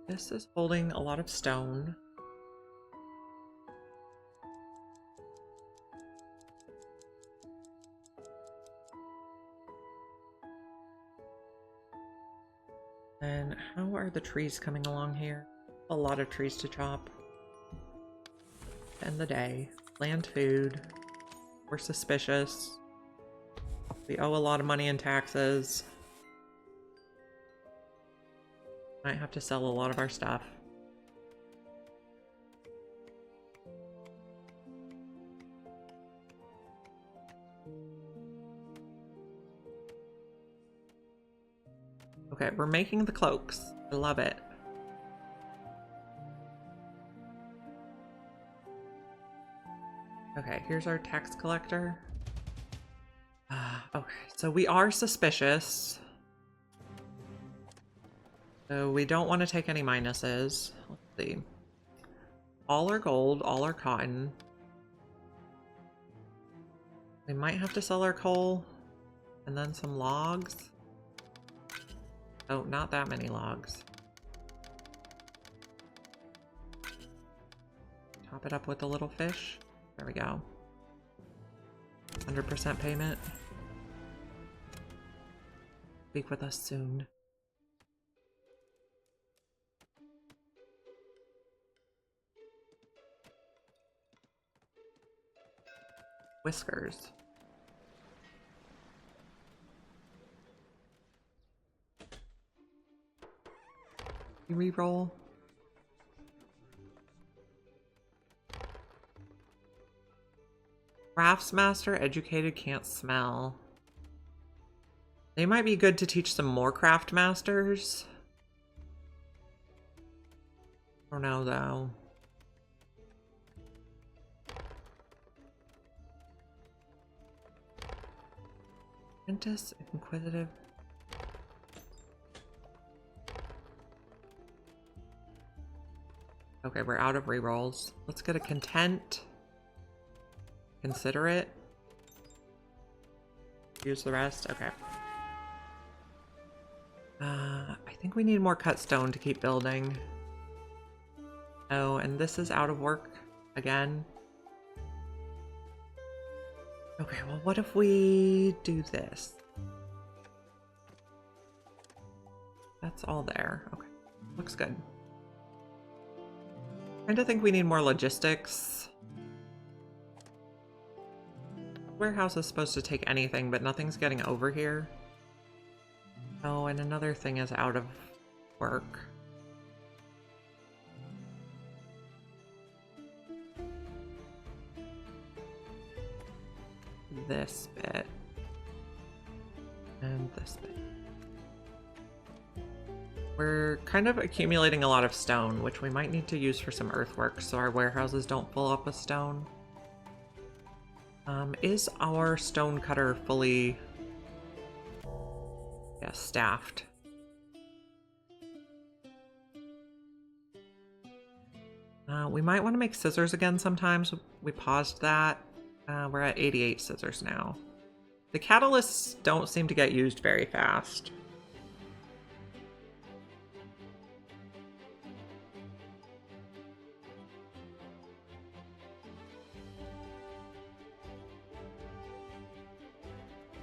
S1: This is holding a lot of stone. And how are the trees coming along here? A lot of trees to chop. End the day. Land food. We're suspicious. We owe a lot of money in taxes. Might have to sell a lot of our stuff. Okay, we're making the cloaks. I love it. Okay, here's our tax collector. Okay, so we are suspicious. So we don't want to take any minuses. Let's see. All are gold, all are cotton. We might have to sell our coal. And then some logs. Oh, not that many logs. Top it up with a little fish. There we go. 100% payment. Speak with us soon. Whiskers. You re-roll. Craftsmaster, educated, can't smell. They might be good to teach some more craft masters. I don't know though. Apprentice, inquisitive. Okay, we're out of rerolls. Let's get a content. Considerate. Use the rest. Okay. I think we need more cut stone to keep building. Oh, and this is out of work again. Okay, well, what if we do this? That's all there. Okay, looks good. I kinda think we need more logistics. Warehouse is supposed to take anything, but nothing's getting over here. Oh, and another thing is out of work. This bit. And this bit. We're kind of accumulating a lot of stone, which we might need to use for some earthwork so our warehouses don't fill up with stone. Is our stone cutter fully staffed? We might want to make scissors again sometimes. We paused that. We're at 88 scissors now. The catalysts don't seem to get used very fast.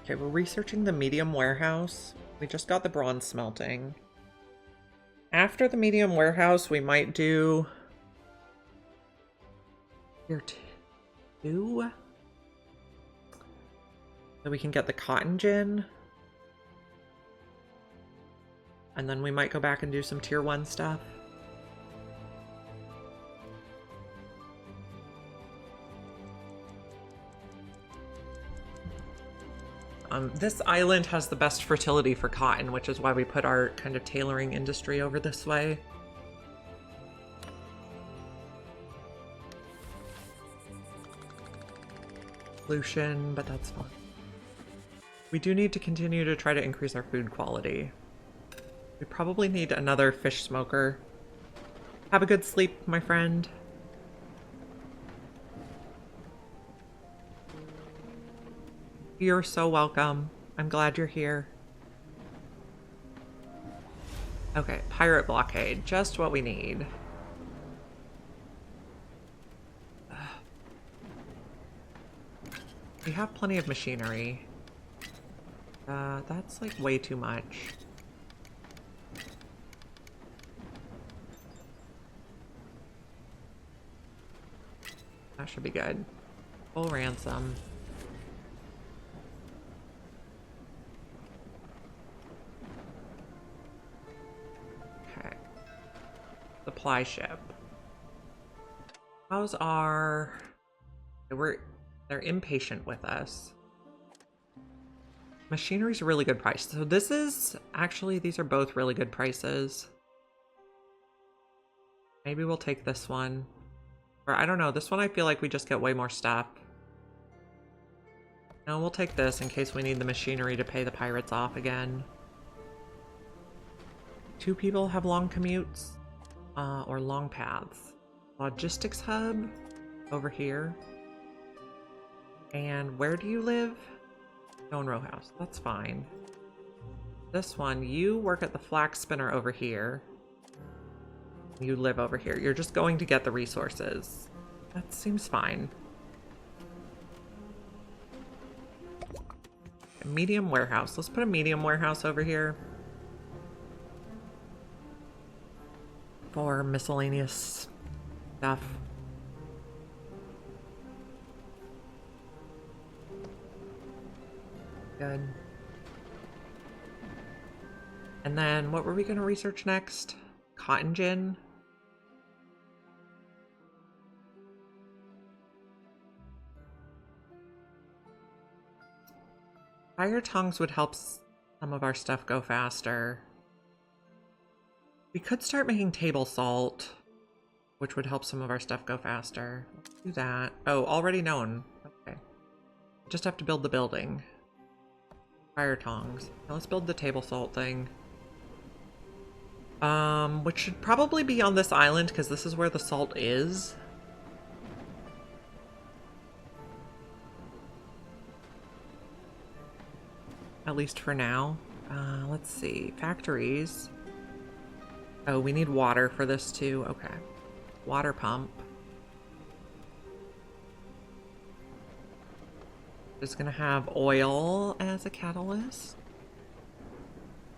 S1: Okay, we're researching the medium warehouse. We just got the bronze smelting. After the medium warehouse, we might do tier 2. So we can get the cotton gin. And then we might go back and do some tier 1 stuff. This island has the best fertility for cotton, which is why we put our kind of tailoring industry over this way. Pollution, but that's fine. We do need to continue to try to increase our food quality. We probably need another fish smoker. Have a good sleep, my friend. You're so welcome. I'm glad you're here. Okay, pirate blockade. Just what we need. We have plenty of machinery. That's like way too much. That should be good. Full ransom. Okay. Supply ship. How's our... They're impatient with us. Machinery's a really good price. So this is... Actually, these are both really good prices. Maybe we'll take this one. Or I don't know. This one I feel like we just get way more stuff. No, we'll take this in case we need the machinery to pay the pirates off again. 2 people have long commutes. Or long paths. Logistics hub over here. And where do you live? Stone Row House. That's fine. This one, you work at the flax spinner over here. You live over here. You're just going to get the resources. That seems fine. A medium warehouse. Let's put a medium warehouse over here. For miscellaneous stuff. Good. And then what were we going to research next? Cotton gin. Fire tongues would help some of our stuff go faster. We could start making table salt, which would help some of our stuff go faster. Let's do that. Oh, already known. Okay. Just have to build the building. Fire tongs. Now let's build the table salt thing. Which should probably be on this island because this is where the salt is. At least for now. Let's see. Factories. Oh, we need water for this too. Okay. Water pump. It's gonna have oil as a catalyst.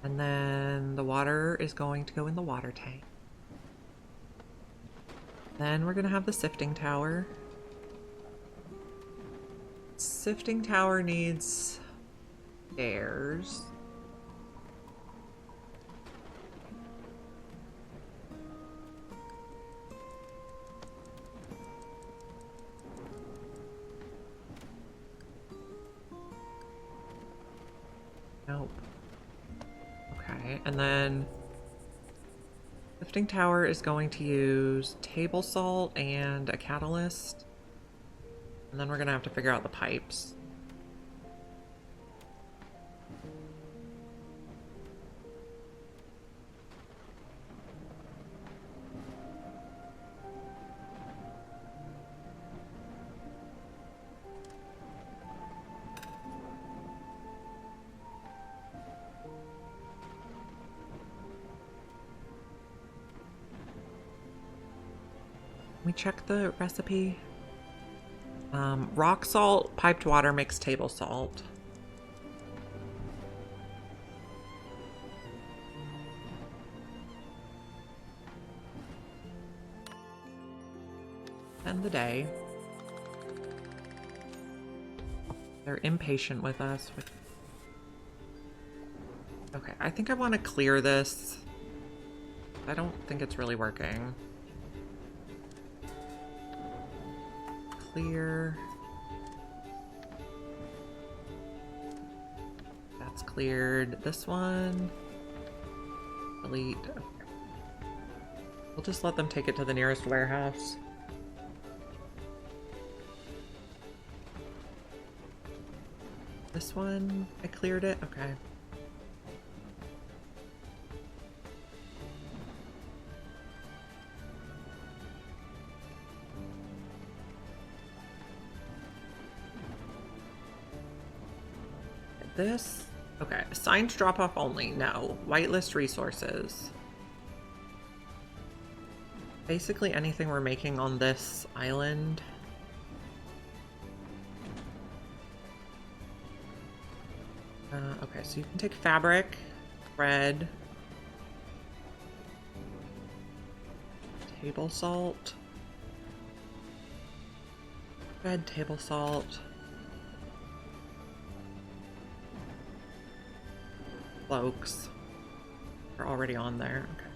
S1: And then the water is going to go in the water tank. Then we're gonna have the sifting tower. Sifting tower needs stairs. Nope. Okay, and then lifting tower is going to use table salt and a catalyst. And then we're gonna have to figure out the pipes. We check the recipe. Rock salt, piped water makes table salt. End the day. They're impatient with us. Okay, I think I want to clear this. I don't think it's really working. Clear. That's cleared. This one. Delete. Okay. We'll just let them take it to the nearest warehouse. This one, I cleared it? Okay. This, okay, assigned drop-off only, no. Whitelist resources. Basically anything we're making on this island. Okay, so you can take fabric, thread, table salt, thread, table salt, cloaks. They're already on there. Okay.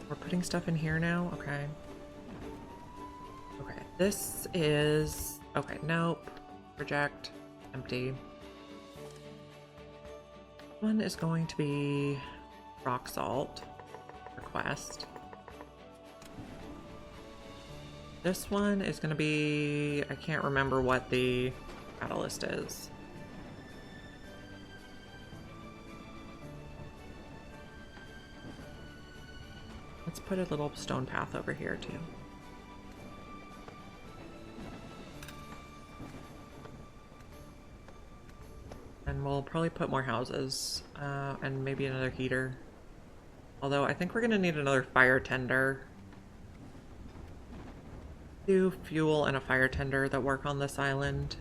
S1: We're putting stuff in here now? Okay. Okay, this is... Okay, nope. Reject. Empty. One is going to be rock salt. Request. This one is going to be... I can't remember what the catalyst is. Let's put a little stone path over here too. And we'll probably put more houses, and maybe another heater. Although I think we're gonna need another fire tender. 2 fuel and a fire tender that work on this island.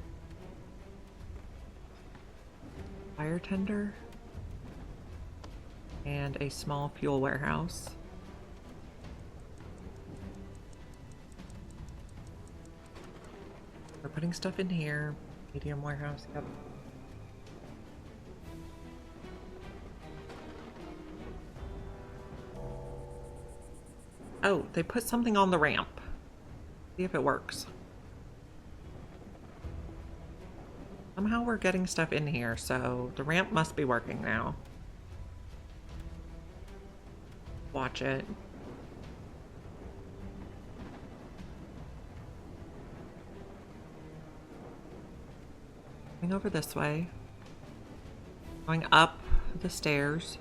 S1: Fire tender. And a small fuel warehouse. We're putting stuff in here. Medium warehouse, yep. Oh, they put something on the ramp. See if it works. Somehow we're getting stuff in here, so the ramp must be working now. Watch it. Going over this way. Going up the stairs.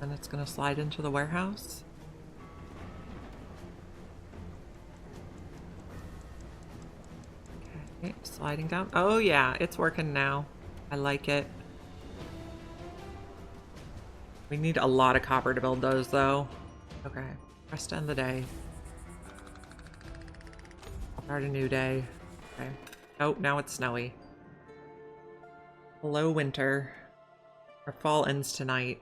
S1: And it's gonna slide into the warehouse. Okay, sliding down. Oh yeah, it's working now. I like it. We need a lot of copper to build those though. Okay, press to end the day. Start a new day. Okay. Oh, now it's snowy. Hello, winter. Our fall ends tonight.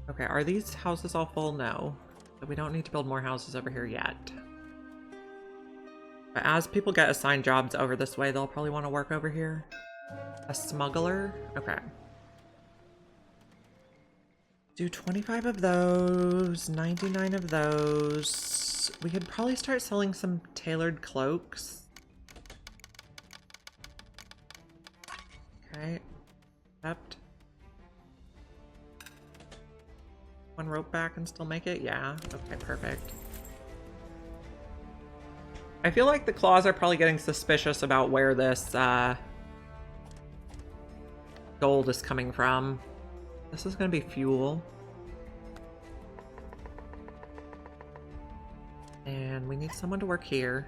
S1: Okay, are these houses all full? No. So we don't need to build more houses over here yet. But as people get assigned jobs over this way, they'll probably want to work over here. A smuggler? Okay. Do 25 of those, 99 of those. We could probably start selling some tailored cloaks. Okay. Accept. One rope back and still make it? Yeah. Okay, perfect. I feel like the claws are probably getting suspicious about where this gold is coming from. This is going to be fuel. And we need someone to work here.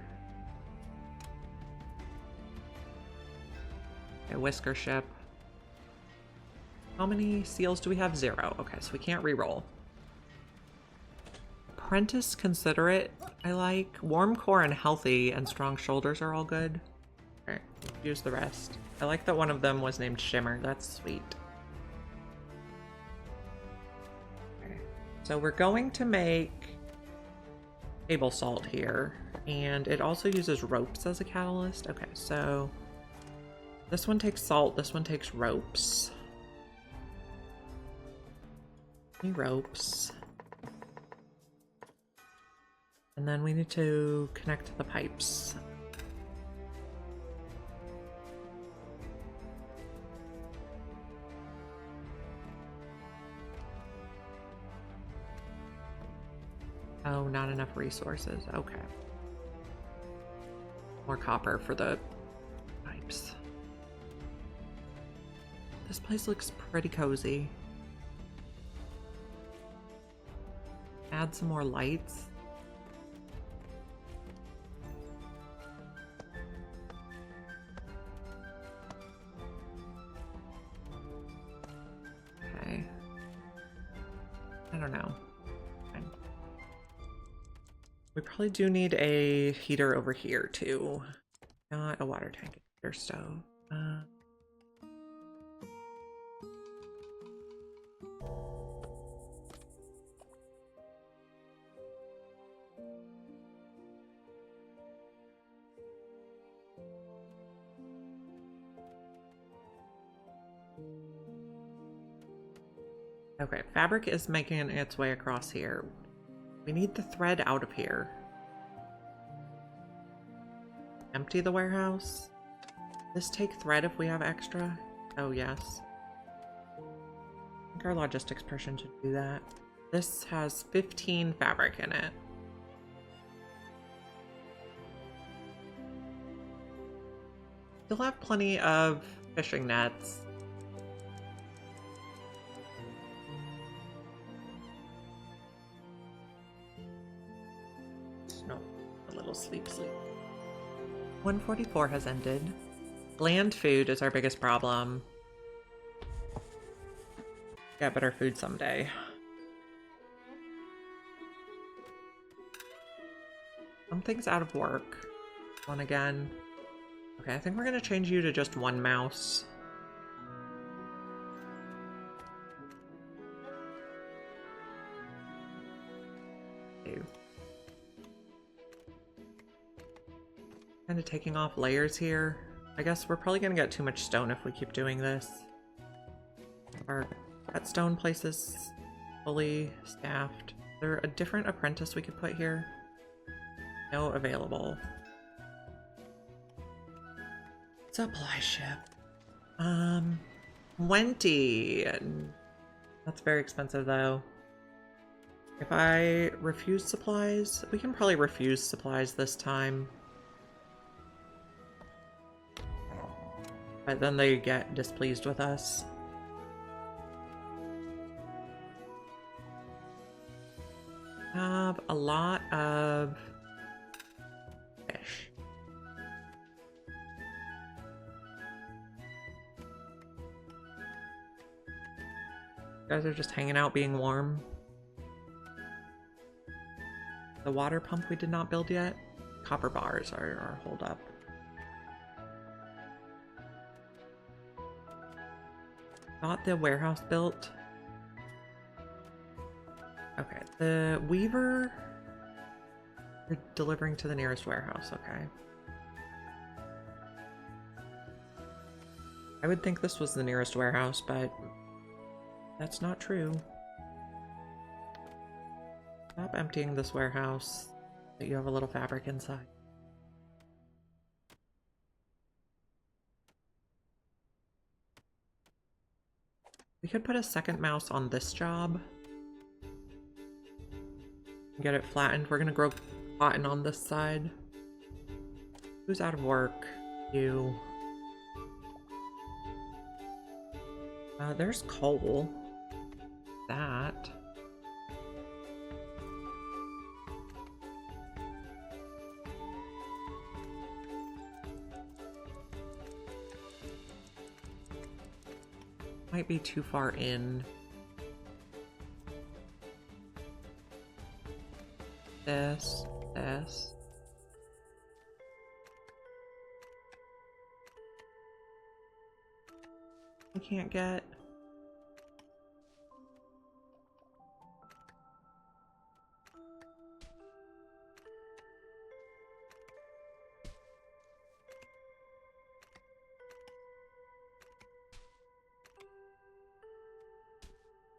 S1: Okay, whisker ship. How many seals do we have? 0. Okay, so we can't re-roll. Apprentice considerate, I like. Warm core and healthy and strong shoulders are all good. Alright, use the rest. I like that one of them was named Shimmer. That's sweet. Okay. So we're going to make table salt here. And it also uses ropes as a catalyst. Okay, so this one takes salt, this one takes ropes. Any ropes. And then we need to connect the pipes. Oh, not enough resources. Okay. More copper for the pipes. This place looks pretty cozy. Add some more lights. Okay. I don't know. Fine. We probably do need a heater over here too. Not a water tank, or stove. Okay, fabric is making its way across here. We need the thread out of here. Empty the warehouse. This take thread if we have extra. Oh, yes. I think our logistics person should do that. This has 15 fabric in it. Still have plenty of fishing nets. No, a little sleep. 144 has ended. Bland food is our biggest problem. Get better food someday. Something's out of work. One again. Okay, I think we're gonna change you to just one mouse. Ew. Kind of taking off layers here. I guess we're probably gonna get too much stone if we keep doing this. Our whetstone place is fully staffed. Is there a different apprentice we could put here? No available. Supply ship. 20. That's very expensive though. If I refuse supplies, we can probably refuse supplies this time. But then they get displeased with us. Have a lot of fish. You guys are just hanging out being warm. The water pump we did not build yet. Copper bars are our hold up. Got the warehouse built. Okay, the weaver, you're delivering to the nearest warehouse, okay. I would think this was the nearest warehouse, but that's not true. Stop emptying this warehouse, that you have a little fabric inside. We could put a second mouse on this job. Get it flattened. We're gonna grow cotton on this side. Who's out of work? You. There's coal. That. Might be too far in. This. I can't get.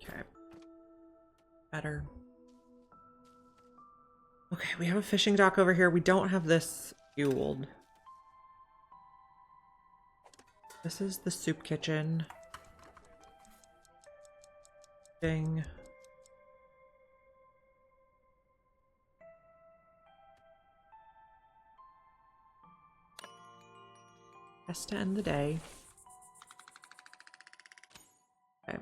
S1: Okay. Better. Okay, we have a fishing dock over here. We don't have this fueled. This is the soup kitchen. Thing. Best to end the day. Okay.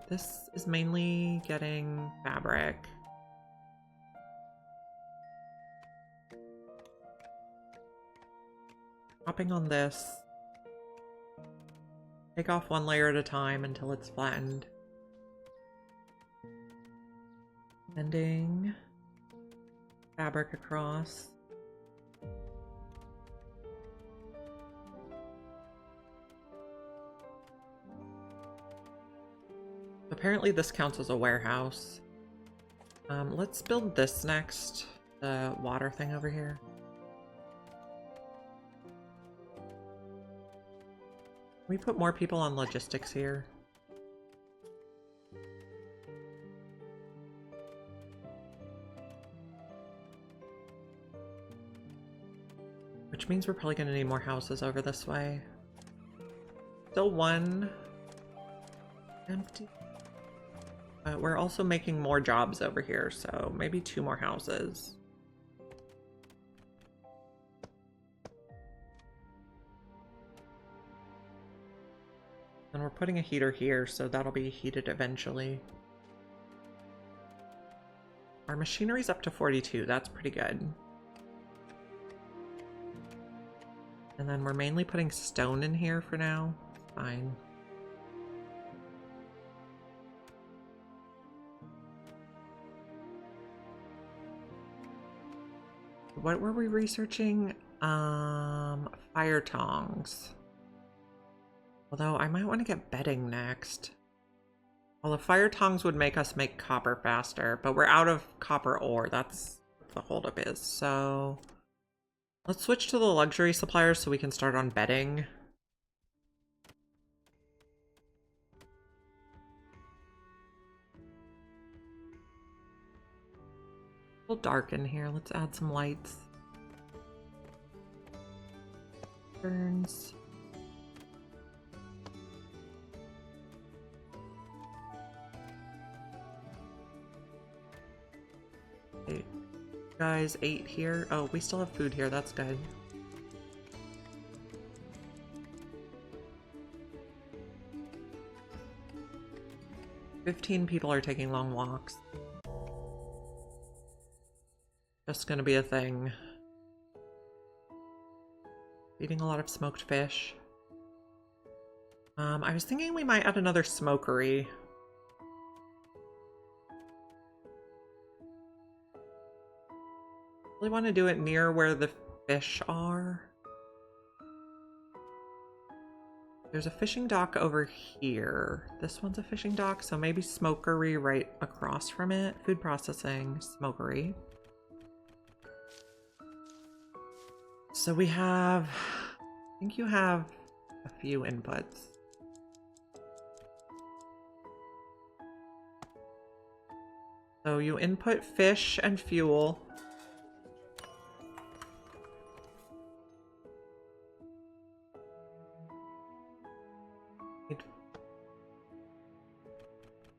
S1: This is mainly getting fabric. Hopping on this. Take off one layer at a time until it's flattened. Bending fabric across. Apparently this counts as a warehouse. Let's build this next. The water thing over here. Can we put more people on logistics here? Which means we're probably gonna need more houses over this way. Still one empty. We're also making more jobs over here, so maybe 2 more houses. And we're putting a heater here, so that'll be heated eventually. Our machinery's up to 42, that's pretty good. And then we're mainly putting stone in here for now. Fine. What were we researching? Fire tongs. Although I might want to get bedding next. Well, the fire tongs would make us make copper faster, but we're out of copper ore. That's what the holdup is. So let's switch to the luxury suppliers so we can start on bedding. A little dark in here. Let's add some lights. Burns. Eight. Guys, 8 here. Oh, we still have food here. That's good. "15 people are taking long walks." Just gonna be a thing. Eating a lot of smoked fish. I was thinking we might add another smokery. Really want to do it near where the fish are. There's a fishing dock over here. This one's a fishing dock, so maybe smokery right across from it. Food processing, smokery. So we have, I think you have a few inputs. So you input fish and fuel.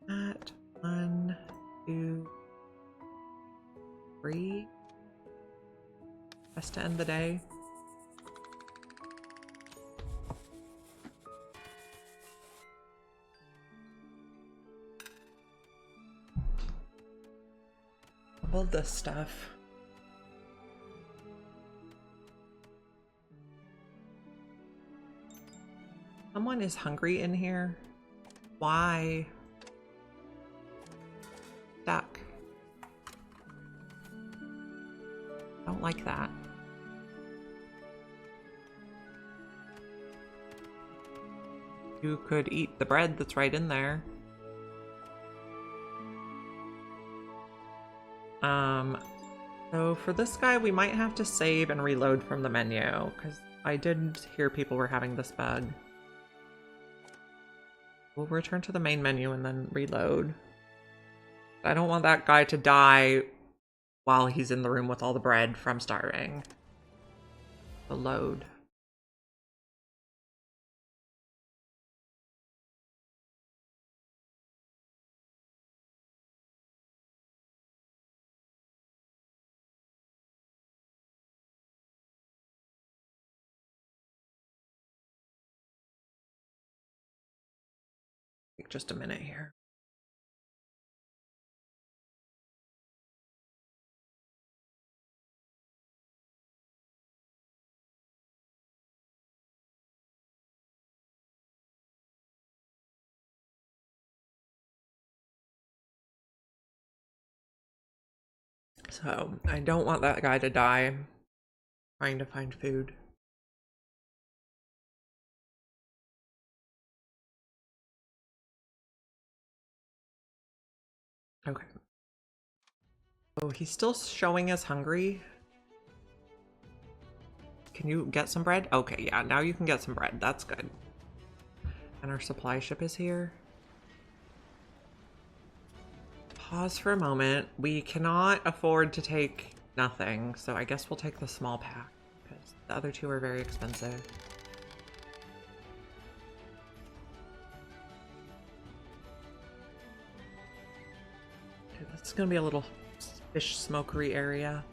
S1: That 1, 2, 3. Best to end the day. I'll build this stuff. Someone is hungry in here. Why? Duck. Don't like that. You could eat the bread that's right in there. So for this guy, we might have to save and reload from the menu, because I did hear people were having this bug. We'll return to the main menu and then reload. I don't want that guy to die while he's in the room with all the bread from starving. The load. Take just a minute here. So, I don't want that guy to die trying to find food. Okay. Oh, he's still showing us hungry. Can you get some bread? Okay, yeah, now you can get some bread. That's good. And our supply ship is here. Pause for a moment. We cannot afford to take nothing, so I guess we'll take the small pack, because the other two are very expensive. Okay, this is gonna be a little fish smokery area.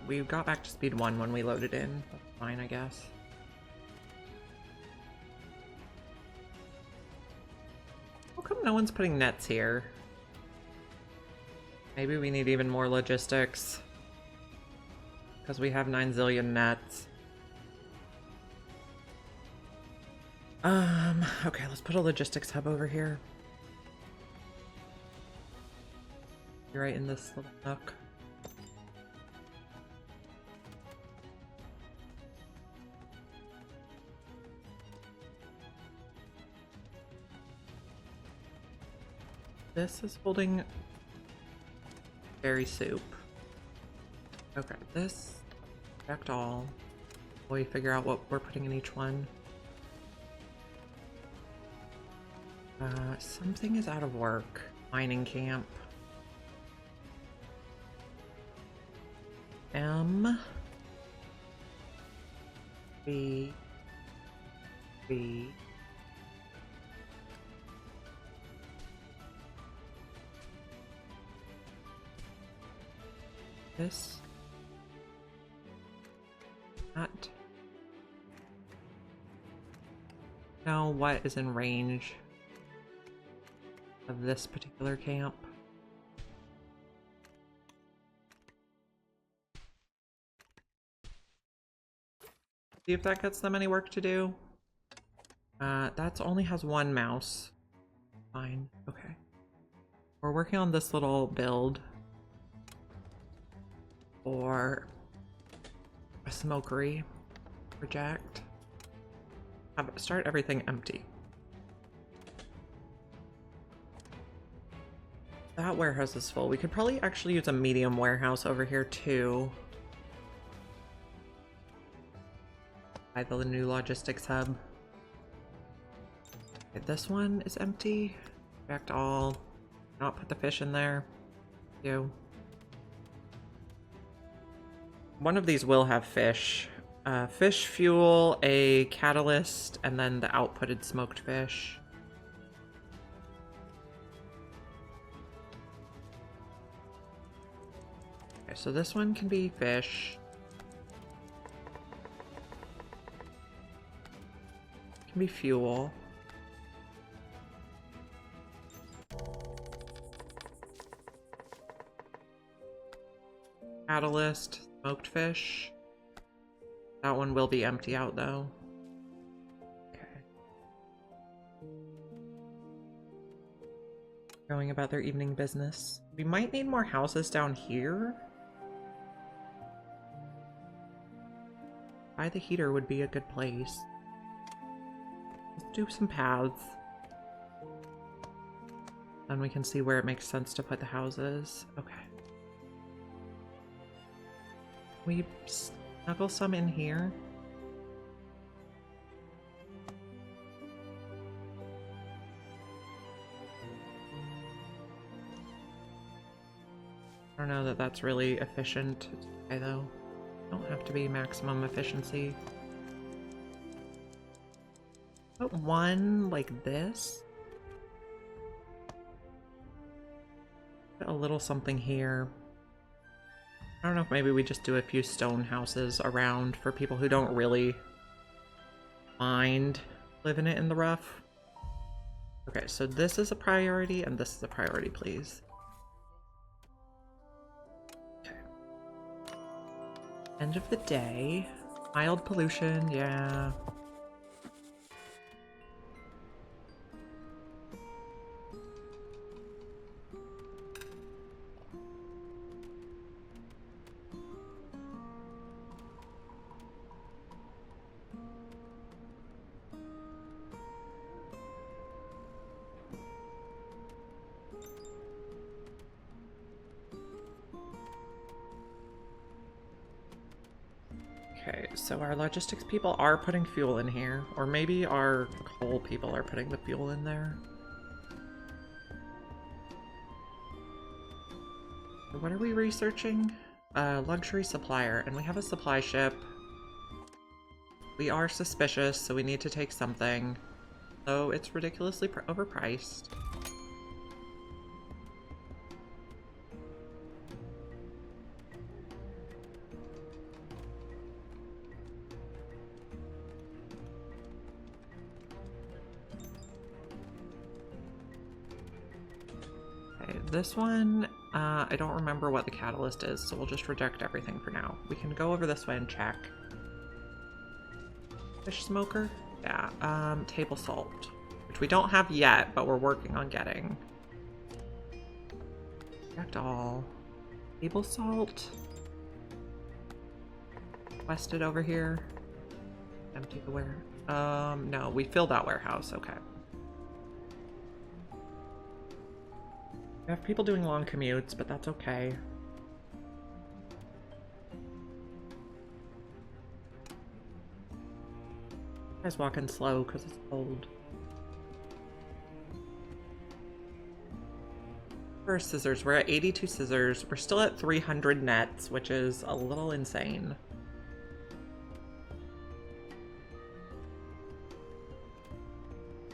S1: We got back to speed 1 when we loaded in. That's fine, I guess. How come no one's putting nets here? Maybe we need even more logistics. Because we have 9 zillion nets. Okay, let's put a logistics hub over here. You're right in this little nook. This is holding berry soup. Okay, this checked all. We figure out what we're putting in each one. Something is out of work. Mining camp. M. B. B. This. That. Know what is in range of this particular camp. See if that gets them any work to do. That only has 1 mouse. Fine. Okay. We're working on this little build. Or a smokery. Reject. Start everything empty. That warehouse is full. We could probably actually use a medium warehouse over here too. By the new logistics hub. Okay, this one is empty. Reject all. Not put the fish in there. Do. One of these will have fish. Fish fuel, a catalyst, and then the outputted smoked fish. Okay, so this one can be fish. Can be fuel. Catalyst, smoked fish. That one will be empty out though. Okay. Going about their evening business. We might need more houses down here. By the heater would be a good place. Let's do some paths. Then we can see where it makes sense to put the houses. Okay. We snuggle some in here. I don't know that that's really efficient. Okay, though. Don't have to be maximum efficiency. Put one like this. Put a little something here. I don't know if maybe we just do a few stone houses around for people who don't really mind living it in the rough. Okay, so this is a priority and this is a priority, please. End of the day. Mild pollution, yeah. Okay, so our logistics people are putting fuel in here, or maybe our coal people are putting the fuel in there. What are we researching? Luxury supplier, and we have a supply ship. We are suspicious, so we need to take something. So it's ridiculously overpriced. This one, I don't remember what the catalyst is, so we'll just reject everything for now. We can go over this way and check. Fish smoker? Yeah, table salt, which we don't have yet, but we're working on getting. Reject all. Table salt. Quested over here. Empty the ware. No, we filled that warehouse, okay. We have people doing long commutes, but that's okay. You guys walking slow because it's cold. For scissors, we're at 82 scissors. We're still at 300 nets, which is a little insane.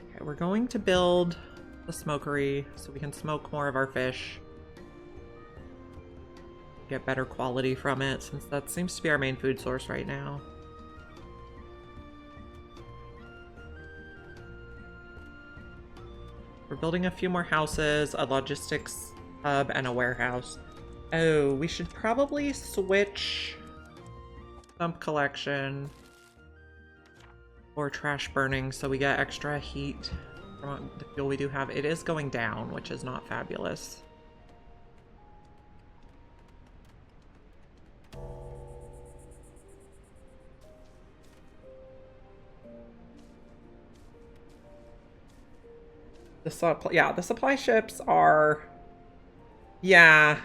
S1: Okay, we're going to build the smokery so we can smoke more of our fish. Get better quality from it, since that seems to be our main food source right now. We're building a few more houses, a logistics hub, and a warehouse. Oh, we should probably switch dump collection or trash burning so we get extra heat from the fuel we do have. It is going down, which is not fabulous. The supply ships are... Yeah.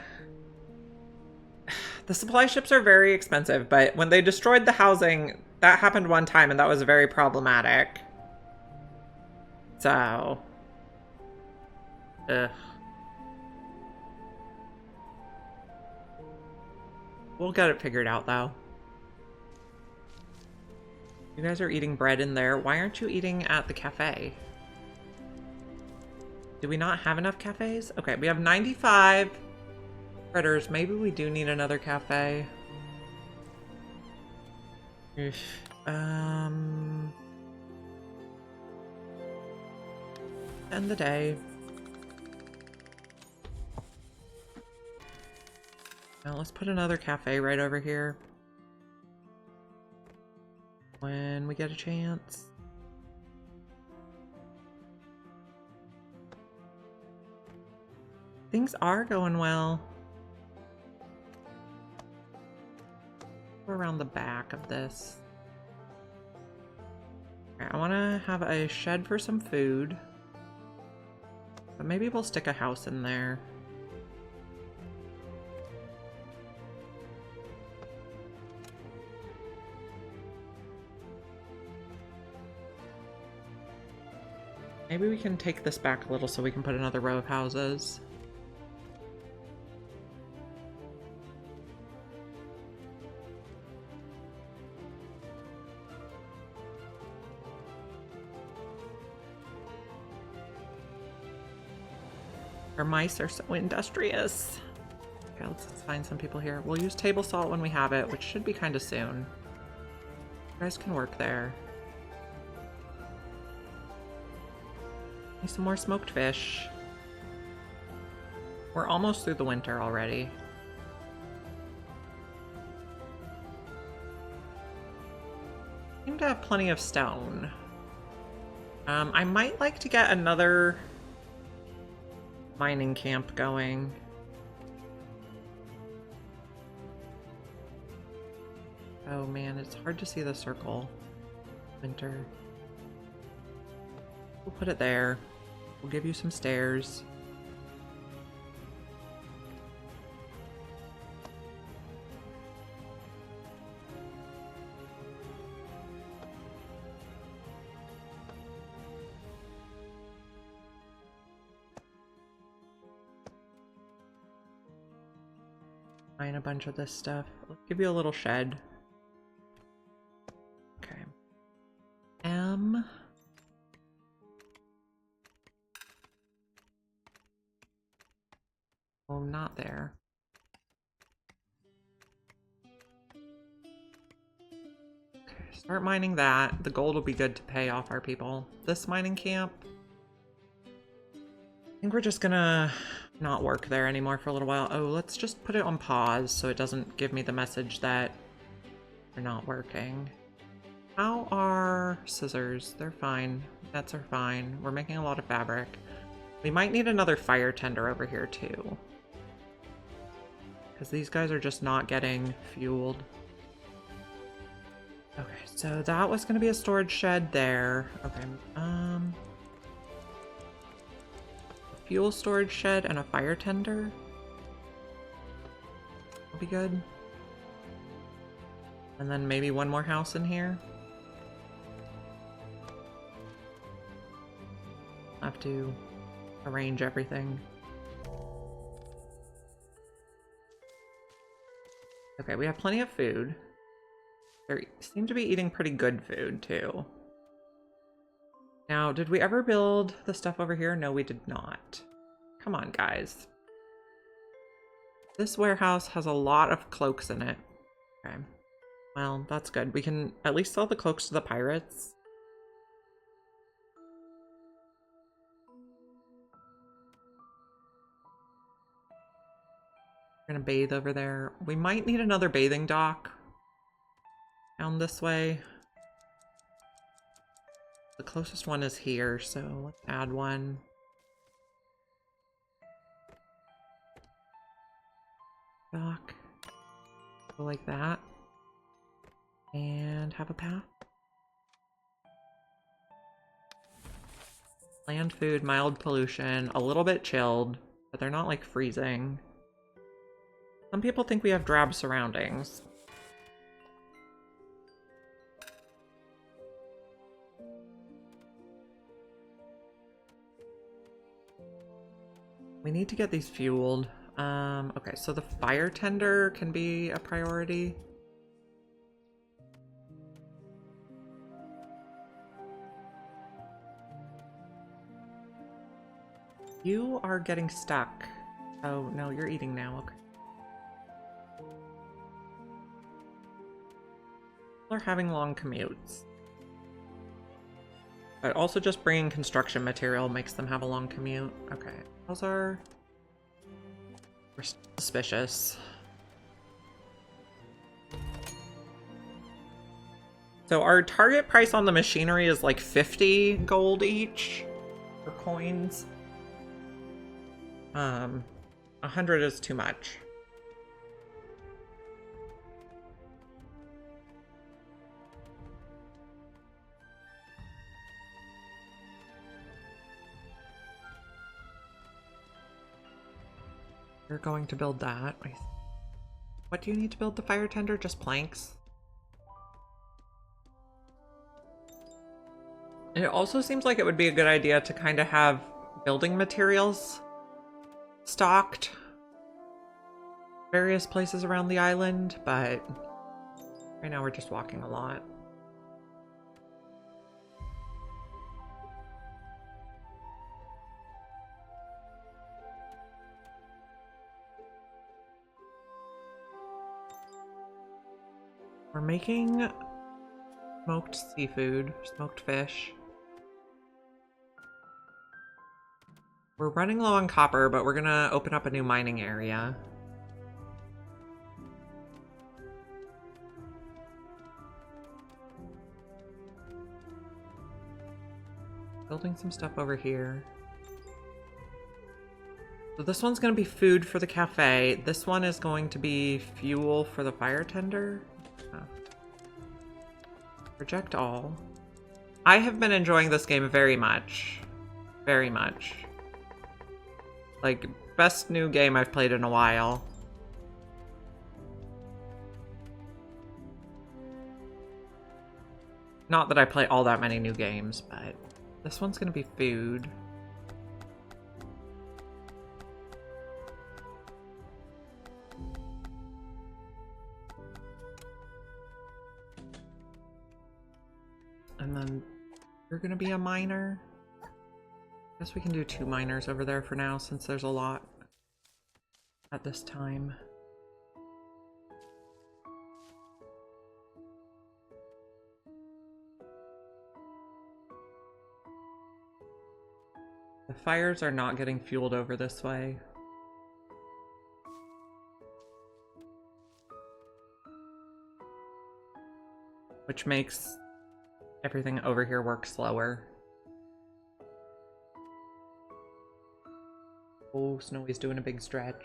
S1: The supply ships are very expensive, but when they destroyed the housing, that happened one time and that was very problematic. So... Ugh. We'll get it figured out, though. You guys are eating bread in there. Why aren't you eating at the cafe? Do we not have enough cafes? Okay, we have 95 critters. Maybe we do need another cafe. End the day. Now let's put another cafe right over here. When we get a chance. Things are going well. Go around the back of this. I want to have a shed for some food. But maybe we'll stick a house in there. Maybe we can take this back a little so we can put another row of houses. Our mice are so industrious. Okay, let's find some people here. We'll use table salt when we have it, which should be kind of soon. You guys can work there. Need some more smoked fish. We're almost through the winter already. Seem to have plenty of stone. I might like to get another mining camp going. Oh man, it's hard to see the circle. Winter. We'll put it there. We'll give you some stairs. Mine a bunch of this stuff. Let's give you a little shed. Okay. Oh, not there. Okay, start mining that. The gold will be good to pay off our people. This mining camp, I think we're just gonna not work there anymore for a little while. Oh, let's just put it on pause so it doesn't give me the message that we're not working. How are scissors? They're fine. Nets are fine. We're making a lot of fabric. We might need another fire tender over here too, because these guys are just not getting fueled. Okay, so that was going to be a storage shed there. Okay, a fuel storage shed and a fire tender will be good. And then maybe one more house in here. I have to arrange everything. Okay, we have plenty of food. They seem to be eating pretty good food too. Now, did we ever build the stuff over here? No, we did not. Come on, guys. This warehouse has a lot of cloaks in it. Okay. Well, that's good. We can at least sell the cloaks to the pirates. We're gonna bathe over there. We might need another bathing dock down this way. The closest one is here, so let's add one. Dock. Go like that. And have a path. Land food, mild pollution, a little bit chilled, but they're not like freezing. Some people think we have drab surroundings. We need to get these fueled. Okay, so the fire tender can be a priority. You are getting stuck. Oh, no, you're eating now. Okay. People are having long commutes. But also just bringing construction material makes them have a long commute. Okay. Those are... We're suspicious. So our target price on the machinery is like 50 gold each for coins. 100 is too much. You're going to build that. What do you need to build the fire tender? Just planks? It also seems like it would be a good idea to kind of have building materials stocked various places around the island, but right now we're just walking a lot. We're making smoked seafood, smoked fish. We're running low on copper, but we're gonna open up a new mining area. Building some stuff over here. So this one's gonna be food for the cafe. This one is going to be fuel for the fire tender. Reject all. I have been enjoying this game very much. Very much. Like, best new game I've played in a while. Not that I play all that many new games, but this one's gonna be food. And then you're gonna be a miner. Guess we can do 2 miners over there for now, since there's a lot at this time. The fires are not getting fueled over this way. Which makes everything over here work slower. Oh, Snowy's doing a big stretch.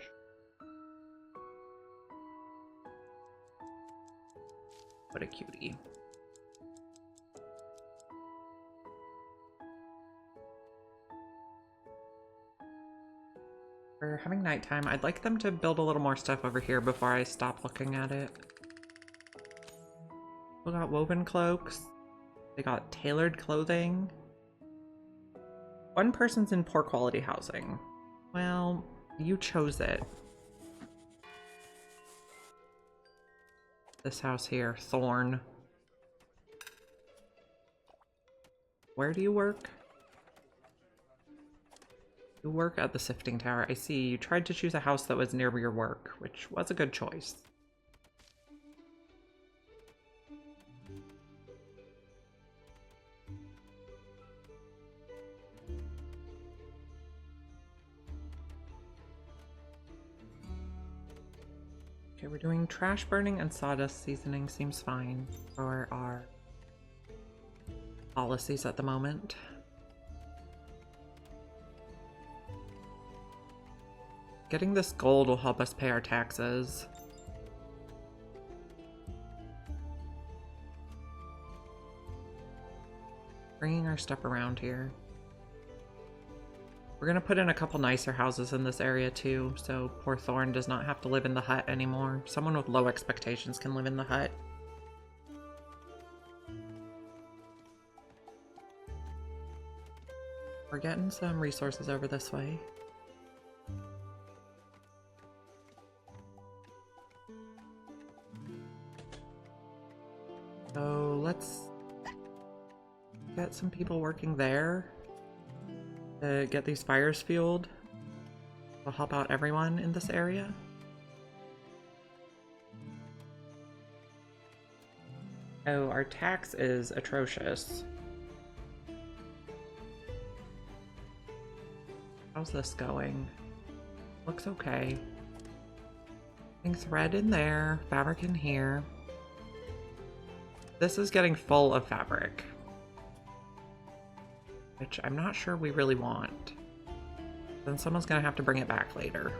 S1: What a cutie. For having nighttime, I'd like them to build a little more stuff over here before I stop looking at it. We got woven cloaks. They got tailored clothing. One person's in poor quality housing. Well, you chose it. This house here, Thorn. Where do you work? You work at the sifting tower. I see. You tried to choose a house that was near your work, which was a good choice. Okay, we're doing trash burning and sawdust seasoning. Seems fine for our policies at the moment. Getting this gold will help us pay our taxes. Bringing our stuff around here. We're gonna put in a couple nicer houses in this area too, so poor Thorn does not have to live in the hut anymore. Someone with low expectations can live in the hut. We're getting some resources over this way. So let's get some people working there to get these fires fueled. We'll help out everyone in this area. Oh, our tax is atrocious. How's this going? Looks okay. Getting thread in there, fabric in here. This is getting full of fabric, which I'm not sure we really want. Then someone's gonna have to bring it back later.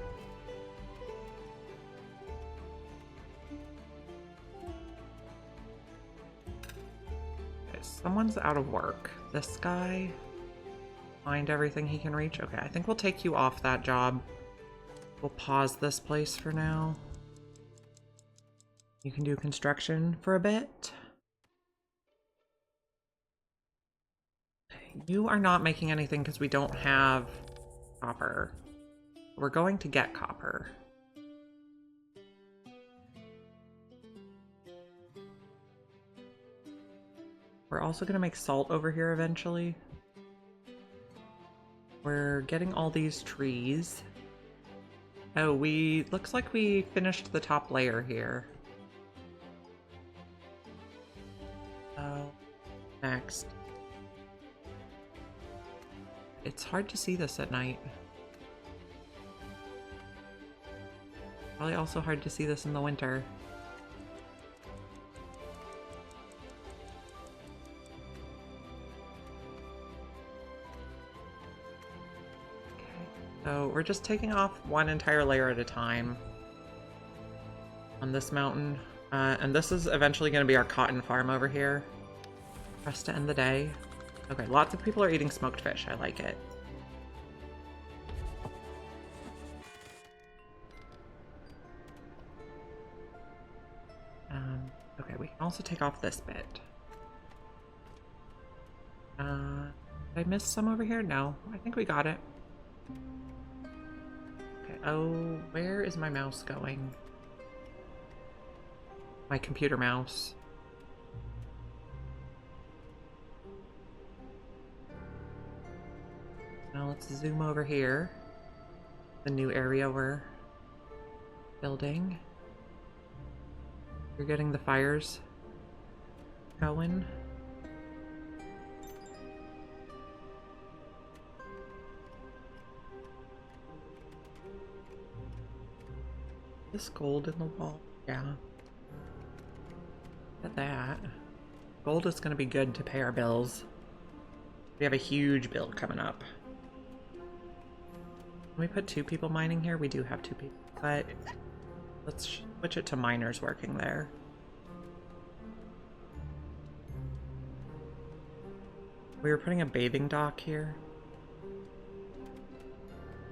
S1: Someone's out of work. This guy. Find everything he can reach. Okay, I think we'll take you off that job. We'll pause this place for now. You can do construction for a bit. You are not making anything because we don't have copper. We're going to get copper. We're also going to make salt over here eventually. We're getting all these trees. Oh, looks like we finished the top layer here. Oh, next. It's hard to see this at night. Probably also hard to see this in the winter. So we're just taking off one entire layer at a time on this mountain. And this is eventually going to be our cotton farm over here for us to end the day. Okay, lots of people are eating smoked fish. I like it. Okay, we can also take off this bit. Did I miss some over here? No, I think we got it. Oh, where is my mouse going? My computer mouse. Now let's zoom over here. The new area we're building. You're getting the fires going. This gold in the wall? Yeah. Look at that. Gold is going to be good to pay our bills. We have a huge bill coming up. Can we put 2 people mining here? We do have 2 people, but let's switch it to miners working there. We were putting a bathing dock here.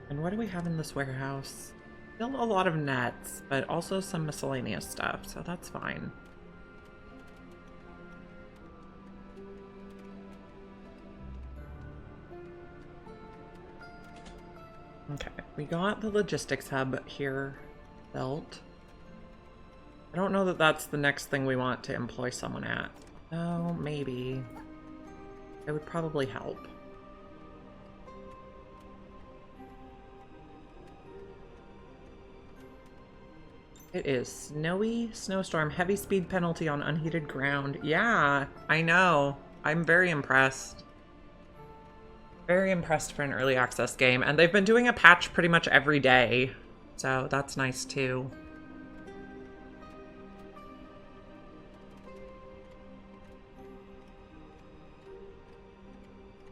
S1: And what do we have in this warehouse? Still a lot of nets, but also some miscellaneous stuff, so that's fine. Okay, we got the logistics hub here built. I don't know that that's the next thing we want to employ someone at. Oh, maybe. It would probably help. It is snowy, snowstorm, heavy speed penalty on unheated ground. Yeah, I know. I'm very impressed. Very impressed for an early access game. And they've been doing a patch pretty much every day. So that's nice too.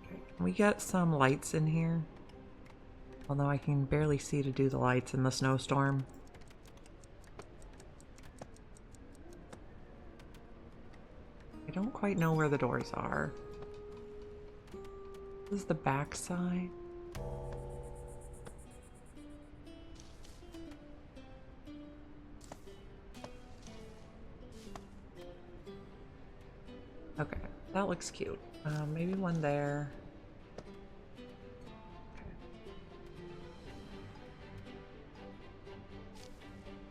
S1: Okay, can we get some lights in here? Although I can barely see to do the lights in the snowstorm. I don't quite know where the doors are. This is the back side. Okay, that looks cute. Maybe one there. Okay.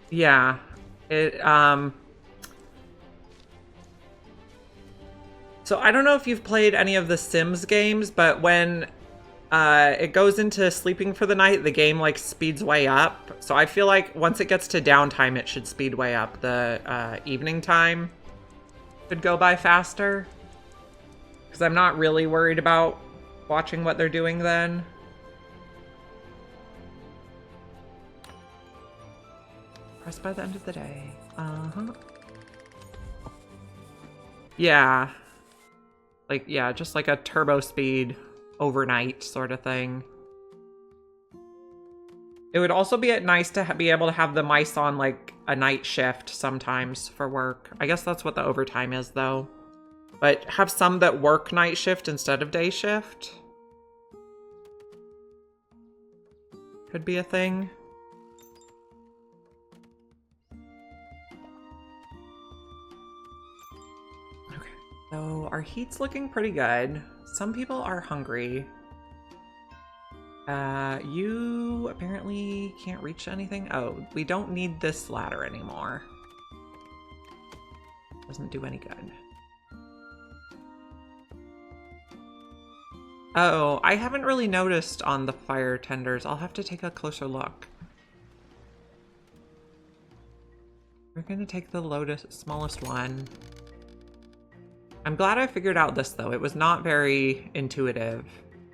S1: Yeah, So I don't know if you've played any of the Sims games, but when it goes into sleeping for the night, the game like speeds way up. So I feel like once it gets to downtime, it should speed way up. The evening time could go by faster. Because I'm not really worried about watching what they're doing then. Press by the end of the day. Uh-huh. Yeah. Like, yeah, just like a turbo speed overnight sort of thing. It would also be nice to be able to have the mice on like a night shift sometimes for work. I guess that's what the overtime is though. But have some that work night shift instead of day shift. Could be a thing. Okay, so our heat's looking pretty good. Some people are hungry. You apparently can't reach anything. Oh, we don't need this ladder anymore. Doesn't do any good. Oh, I haven't really noticed on the fire tenders. I'll have to take a closer look. We're gonna take the smallest one. I'm glad I figured out this though. It was not very intuitive.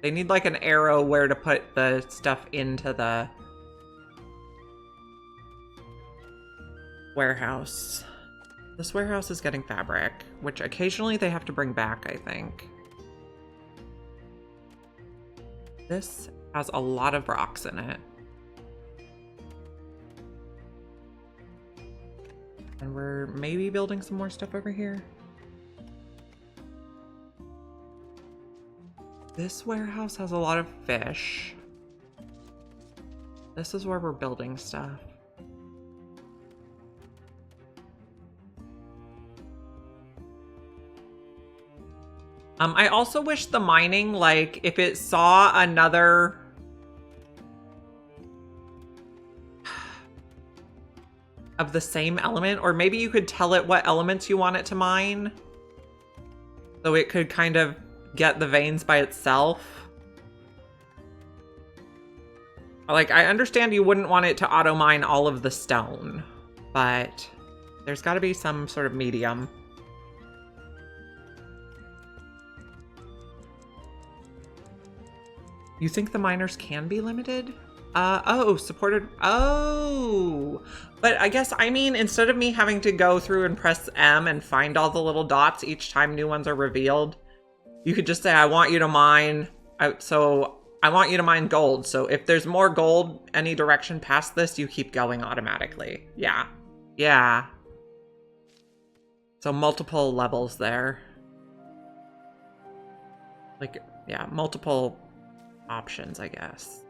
S1: They need like an arrow where to put the stuff into the warehouse. This warehouse is getting fabric, which occasionally they have to bring back, I think. This has a lot of rocks in it. And we're maybe building some more stuff over here. This warehouse has a lot of fish. This is where we're building stuff. I also wish the mining, like, if it saw another... of the same element, or maybe you could tell it what elements you want it to mine. So it could kind of get the veins by itself. Like, I understand you wouldn't want it to auto-mine all of the stone, but there's got to be some sort of medium. You think the miners can be limited? Oh, supported. Oh, but I guess, I mean, instead of me having to go through and press M and find all the little dots each time new ones are revealed, you could just say, I want you to mine. So I want you to mine gold. So if there's more gold any direction past this, you keep going automatically. Yeah. Yeah. So multiple levels there. Like, yeah, multiple options, I guess.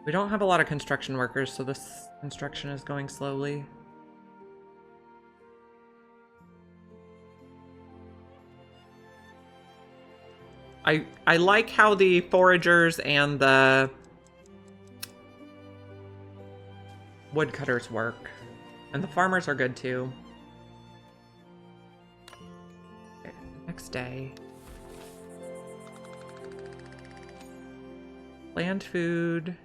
S1: We don't have a lot of construction workers, so this construction is going slowly. I like how the foragers and the woodcutters work. And the farmers are good too. Okay, next day. Land food.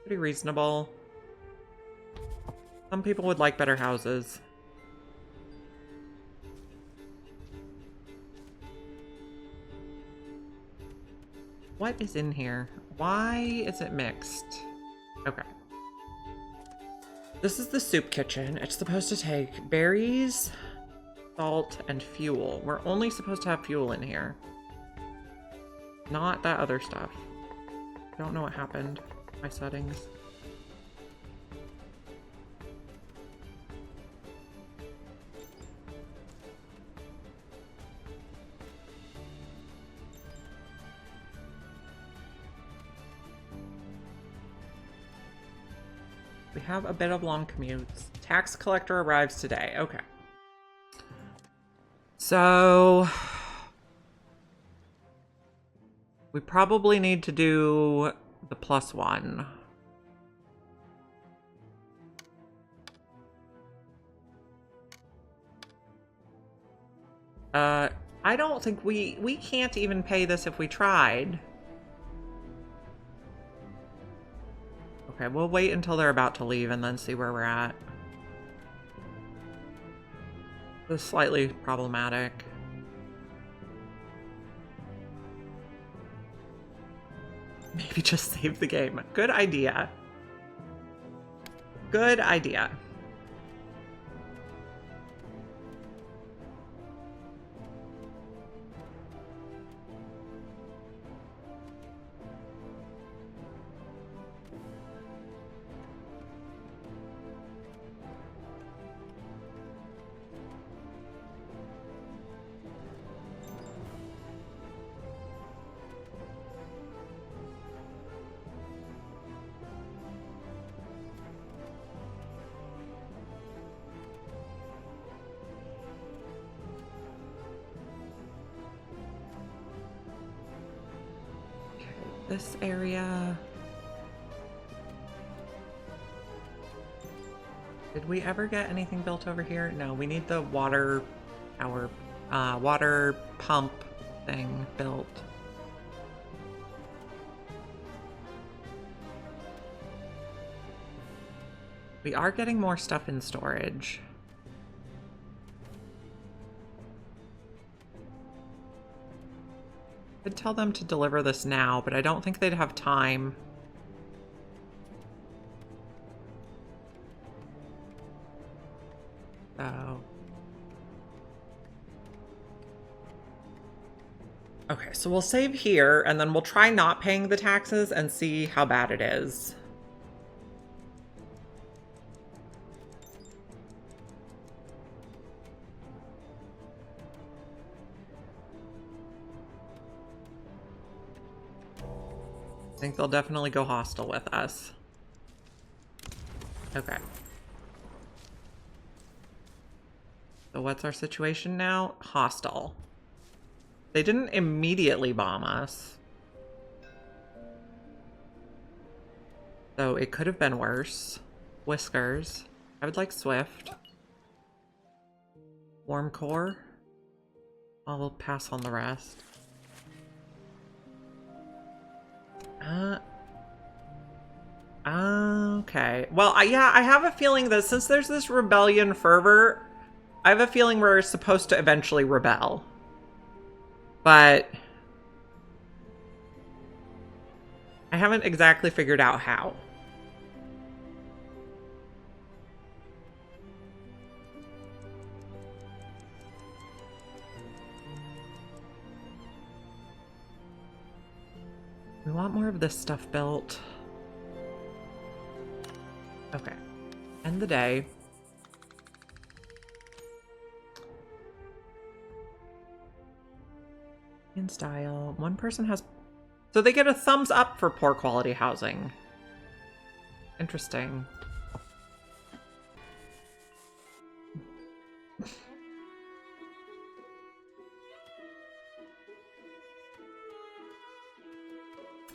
S1: Pretty reasonable. Some people would like better houses. What is in here? Why is it mixed? Okay. This is the soup kitchen. It's supposed to take berries, salt, and fuel. We're only supposed to have fuel in here. Not that other stuff. Don't know what happened. My settings. We have a bit of long commutes. Tax collector arrives today. Okay. So we probably need to do the +1. I don't think we can't even pay this if we tried. Okay, we'll wait until they're about to leave and then see where we're at. This is slightly problematic. Maybe just save the game. Good idea. Good idea. This area. Did we ever get anything built over here? No, we need the water pump thing built. We are getting more stuff in storage. I'd tell them to deliver this now, but I don't think they'd have time. So. Okay, so we'll save here, and then we'll try not paying the taxes and see how bad it is. I think they'll definitely go hostile with us. Okay. So what's our situation now? Hostile. They didn't immediately bomb us. So it could have been worse. Whiskers. I would like Swift. Warm core. I'll pass on the rest. Okay. Well, yeah, I have a feeling that since there's this rebellion fervor, I have a feeling we're supposed to eventually rebel. But I haven't exactly figured out how. We want more of this stuff built. Okay. End the day. In style. One person has... So they get a thumbs up for poor quality housing. Interesting.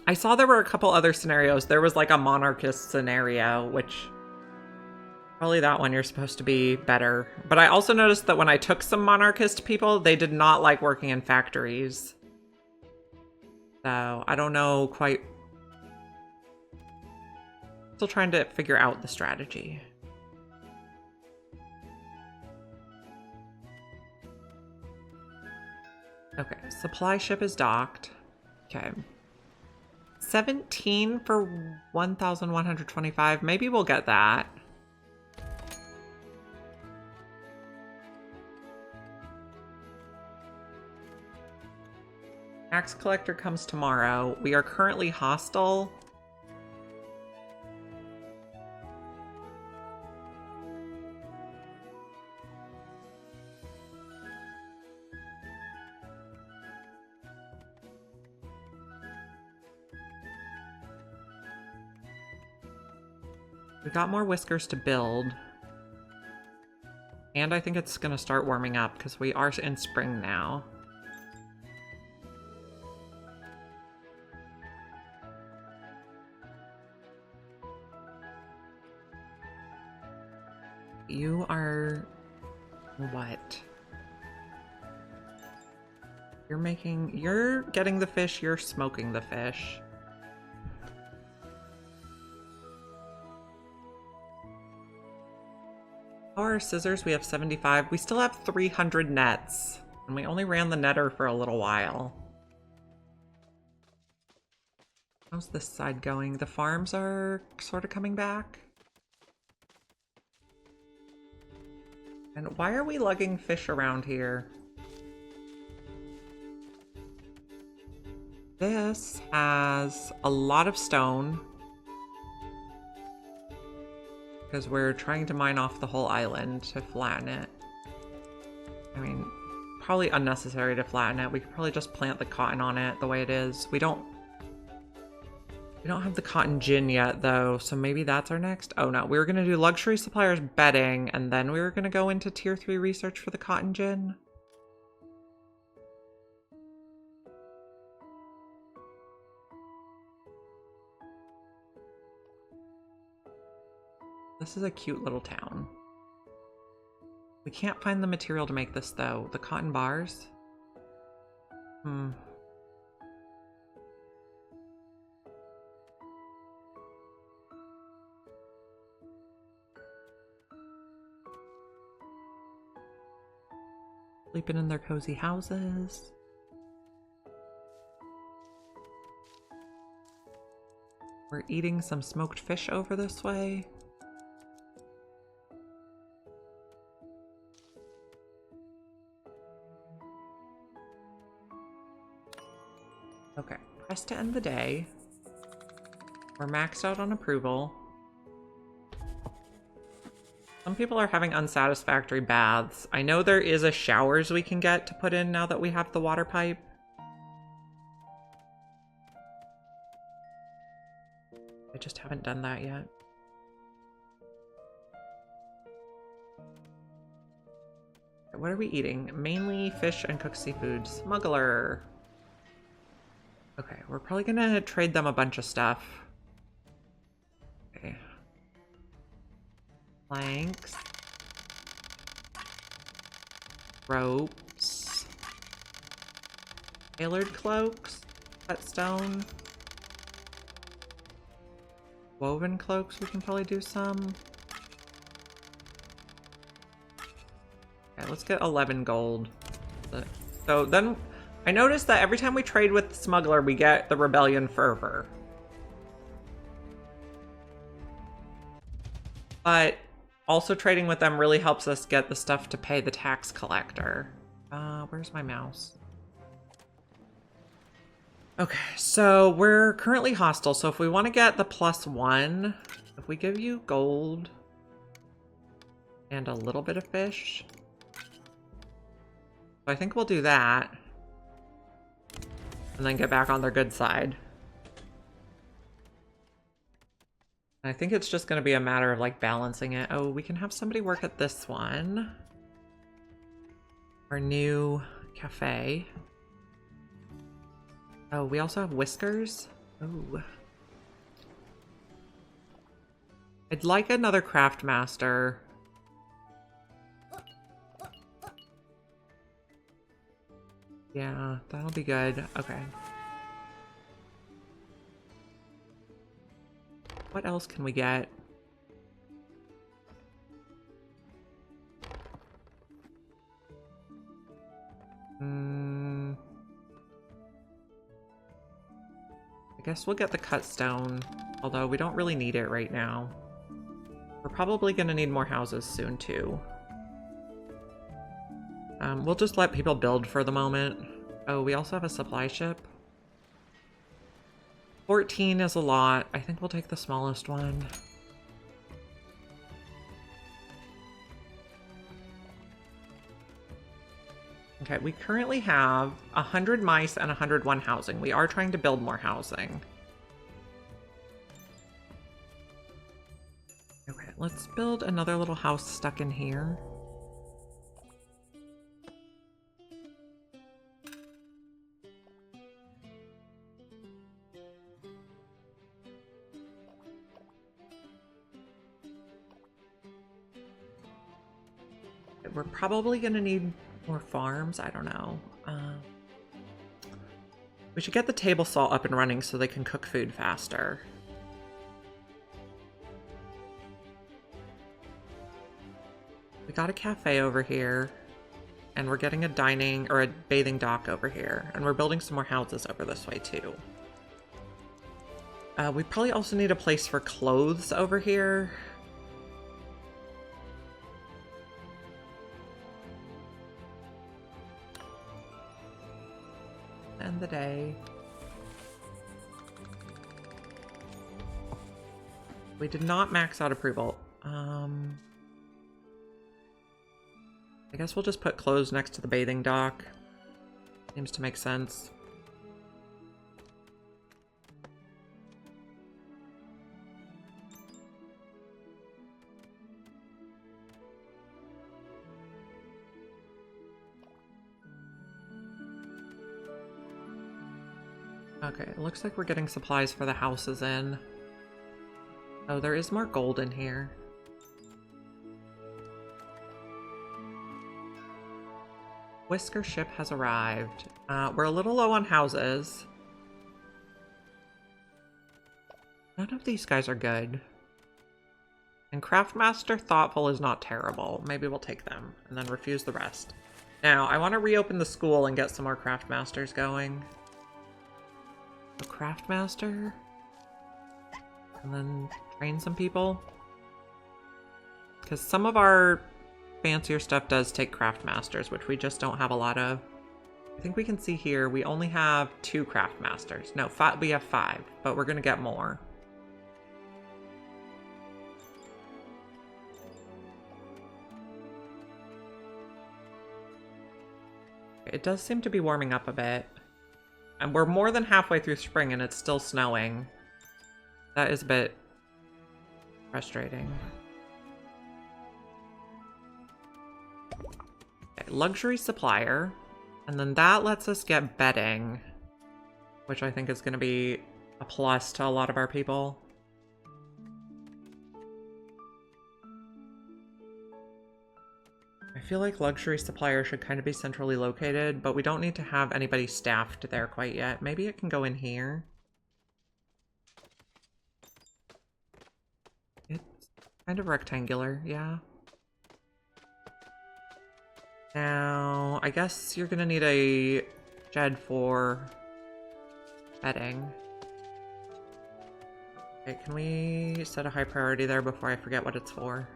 S1: I saw there were a couple other scenarios. There was like a monarchist scenario, which probably that one you're supposed to be better. But I also noticed that when I took some monarchist people, they did not like working in factories. So I don't know quite. Still trying to figure out the strategy. Okay, supply ship is docked. Okay. 17 for 1,125. Maybe we'll get that. Tax collector comes tomorrow. We are currently hostile. We got more whiskers to build. And I think it's gonna start warming up because we are in spring now. You are... what? You're getting the fish, you're smoking the fish. Our scissors, we have 75. We still have 300 nets. And we only ran the netter for a little while. How's this side going? The farms are sort of coming back. And why are we lugging fish around here? This has a lot of stone. Because we're trying to mine off the whole island to flatten it. I mean, probably unnecessary to flatten it. We could probably just plant the cotton on it the way it is. We don't have the cotton gin yet though, so maybe that's our next. Oh no, we were gonna do luxury suppliers bedding, and then we were gonna go into tier 3 research for the cotton gin. This is a cute little town. We can't find the material to make this, though. The cotton bars? Sleeping in their cozy houses. We're eating some smoked fish over this way. Okay, press to end the day. We're maxed out on approval. Some people are having unsatisfactory baths. I know there is a showers we can get to put in now that we have the water pipe. I just haven't done that yet. What are we eating? Mainly fish and cooked seafood. Smuggler. Okay, we're probably gonna trade them a bunch of stuff. Okay. Planks. Ropes. Tailored cloaks. Cut stone. Woven cloaks, we can probably do some. Okay, let's get 11 gold. So then I noticed that every time we trade with the smuggler, we get the rebellion fervor. But also trading with them really helps us get the stuff to pay the tax collector. Where's my mouse? Okay, so we're currently hostile. So if we want to get the +1, if we give you gold and a little bit of fish, I think we'll do that. And then get back on their good side. I think it's just going to be a matter of like balancing it. Oh, we can have somebody work at this one. Our new cafe. Oh, we also have whiskers. Oh. I'd like another craft master. Yeah, that'll be good. Okay. What else can we get? I guess we'll get the cut stone, although we don't really need it right now. We're probably going to need more houses soon, too. We'll just let people build for the moment. Oh, we also have a supply ship. 14 is a lot. I think we'll take the smallest one. Okay, we currently have 100 mice and 101 housing. We are trying to build more housing. Okay, let's build another little house stuck in here. We're probably going to need more farms. I don't know. We should get the table saw up and running so they can cook food faster. We got a cafe over here, and we're getting a dining or a bathing dock over here, and we're building some more houses over this way too. We probably also need a place for clothes over here. End the day. We did not max out approval. I guess we'll just put clothes next to the bathing dock. Seems to make sense. Okay, it looks like we're getting supplies for the houses in. Oh, there is more gold in here. Whisker ship has arrived. We're a little low on houses. None of these guys are good. And Craftmaster Thoughtful is not terrible. Maybe we'll take them and then refuse the rest. Now, I want to reopen the school and get some more Craftmasters going. A Craftmaster? And then train some people? Because some of our fancier stuff does take Craftmasters, which we just don't have a lot of. I think we can see here, we only have 2 Craftmasters. No, we have 5, but we're going to get more. It does seem to be warming up a bit. And we're more than halfway through spring and it's still snowing. That is a bit frustrating. Okay, luxury supplier. And then that lets us get bedding, which I think is going to be a plus to a lot of our people. I feel like luxury supplier should kind of be centrally located, but we don't need to have anybody staffed there quite yet. Maybe it can go in here. It's kind of rectangular, yeah. Now, I guess you're gonna need a shed for bedding. Okay, can we set a high priority there before I forget what it's for?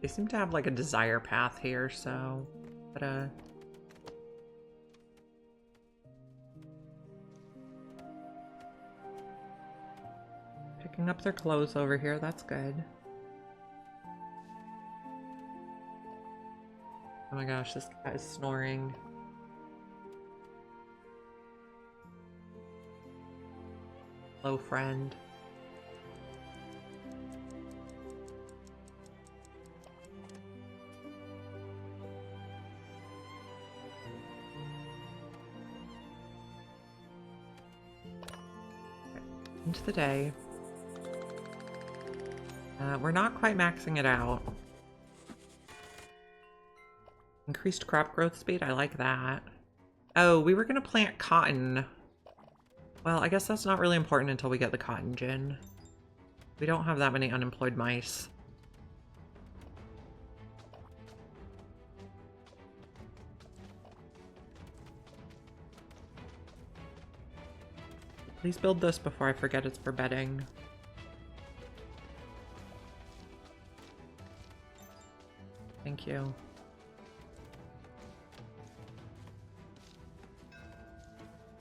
S1: They seem to have like a desire path here, so picking up their clothes over here, that's good. Oh my gosh, this cat is snoring. Hello, friend. Into the day. We're not quite maxing it out. Increased crop growth speed, I like that. Oh, we were gonna plant cotton. Well, I guess that's not really important until we get the cotton gin. We don't have that many unemployed mice. Please build this before I forget it's for bedding. Thank you.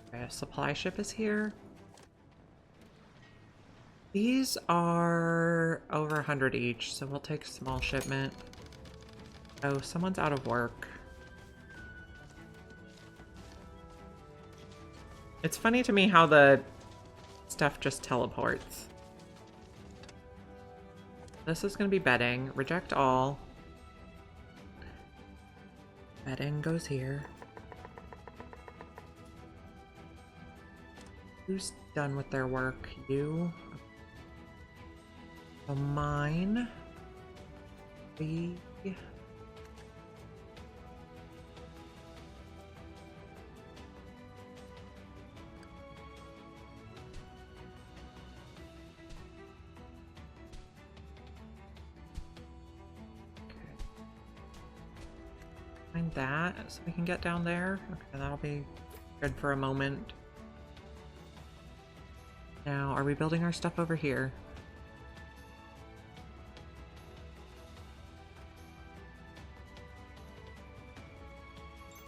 S1: Okay, a supply ship is here. These are over 100 each, so we'll take a small shipment. Oh, someone's out of work. It's funny to me how the stuff just teleports. This is going to be bedding. Reject all. Bedding goes here. Who's done with their work? You. So mine. We. Find that so we can get down there. Okay, that'll be good for a moment. Now, are we building our stuff over here?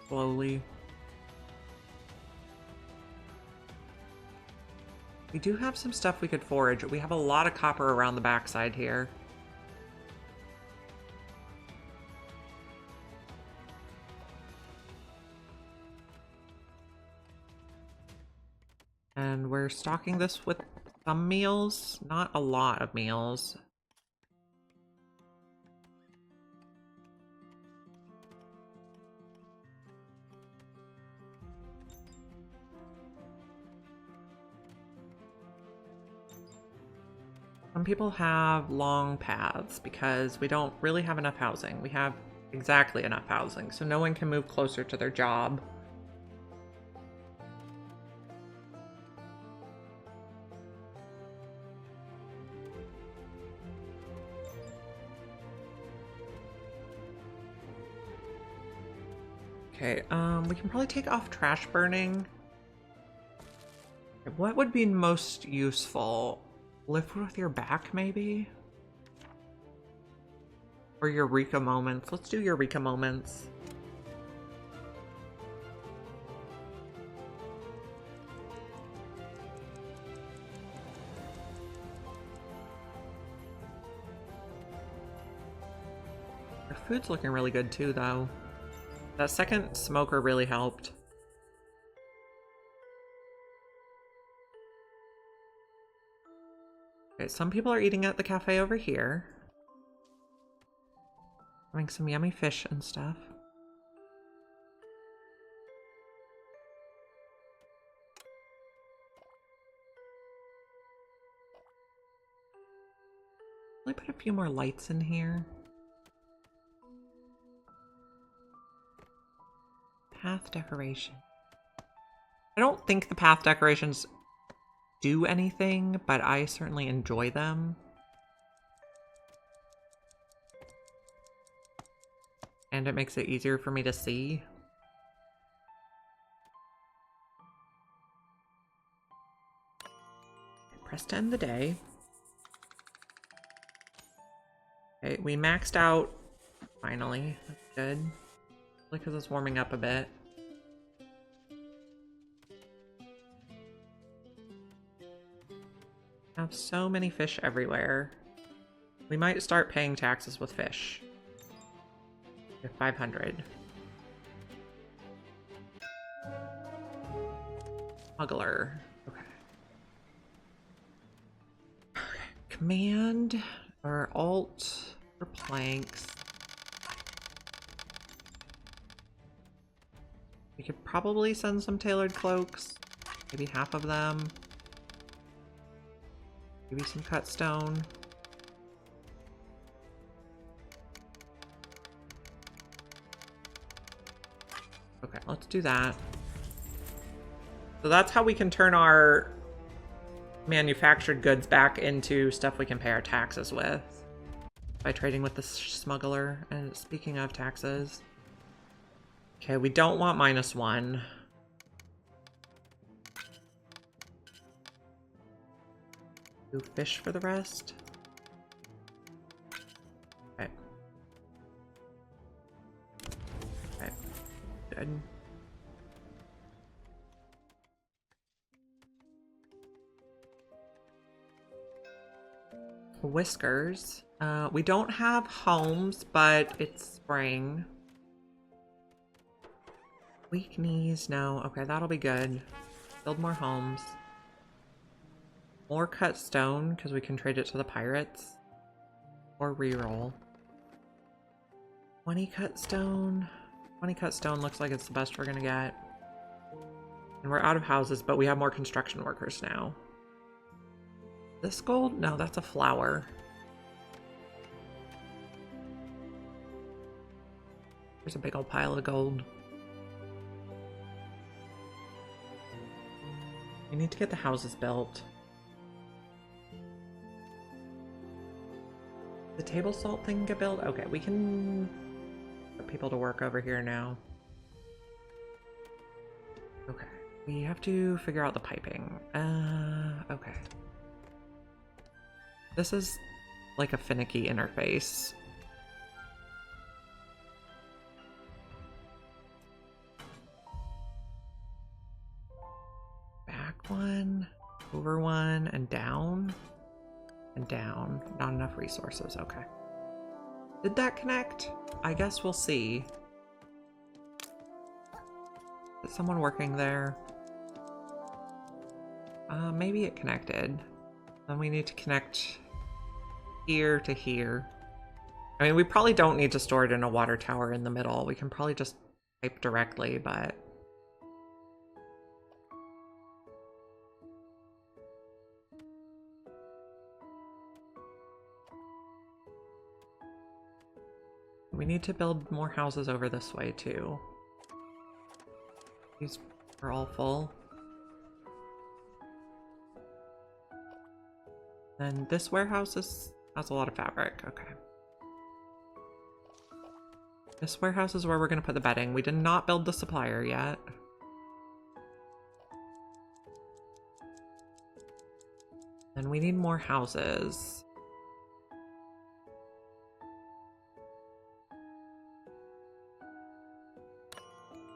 S1: Slowly. We do have some stuff we could forage. We have a lot of copper around the backside here. And we're stocking this with some meals, not a lot of meals. Some people have long paths because we don't really have enough housing. We have exactly enough housing, so no one can move closer to their job. Okay, we can probably take off trash burning. What would be most useful? Lift with your back, maybe? Or Eureka moments. Let's do Eureka moments. Our food's looking really good too, though. That second smoker really helped. Okay, some people are eating at the cafe over here. Having some yummy fish and stuff. Let me put a few more lights in here. Path decoration. I don't think the path decorations do anything, but I certainly enjoy them. And it makes it easier for me to see. Press to end the day. Okay, we maxed out, finally. That's good. Because it's warming up a bit. I have so many fish everywhere. We might start paying taxes with fish. 500. Smuggler. Okay. Command or Alt for planks. We could probably send some tailored cloaks. Maybe half of them. Maybe some cut stone. Okay, let's do that. So that's how we can turn our manufactured goods back into stuff we can pay our taxes with. By trading with the smuggler. And speaking of taxes. Okay, we don't want -1. Do fish for the rest. Okay. Okay. Good. Whiskers. We don't have homes, but it's spring. Weak knees, no. Okay, that'll be good. Build more homes. More cut stone, because we can trade it to the pirates. Or reroll. 20 cut stone. 20 cut stone looks like it's the best we're gonna get. And we're out of houses, but we have more construction workers now. This gold? No, that's a flower. There's a big old pile of gold. We need to get the houses built. The table salt thing get built? Okay, we can put people to work over here now. Okay, we have to figure out the piping. Okay. This is like a finicky interface. Back one, over one, and down. And down. Not enough resources. Okay. Did that connect? I guess we'll see. Is someone working there? Maybe it connected. Then we need to connect here to here. I mean, we probably don't need to store it in a water tower in the middle. We can probably just pipe directly, but... we need to build more houses over this way, too. These are all full. And this warehouse has a lot of fabric. Okay. This warehouse is where we're going to put the bedding. We did not build the supplier yet. And we need more houses.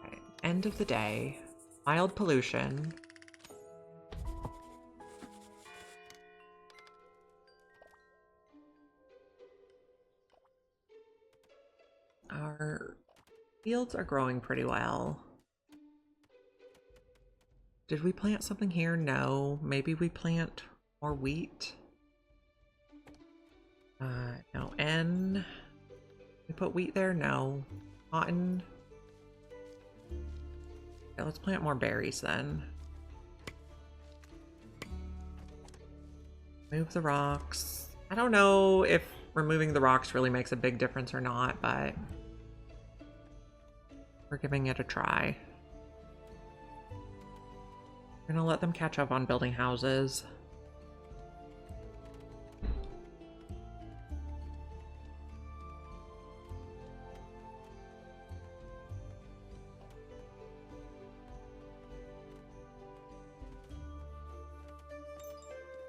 S1: Okay. End of the day. Mild pollution. Our fields are growing pretty well. Did we plant something here? No. Maybe we plant more wheat? No. N. We put wheat there? No. Cotton. Okay, let's plant more berries then. Move the rocks. I don't know if removing the rocks really makes a big difference or not, but we're giving it a try. We're gonna let them catch up on building houses.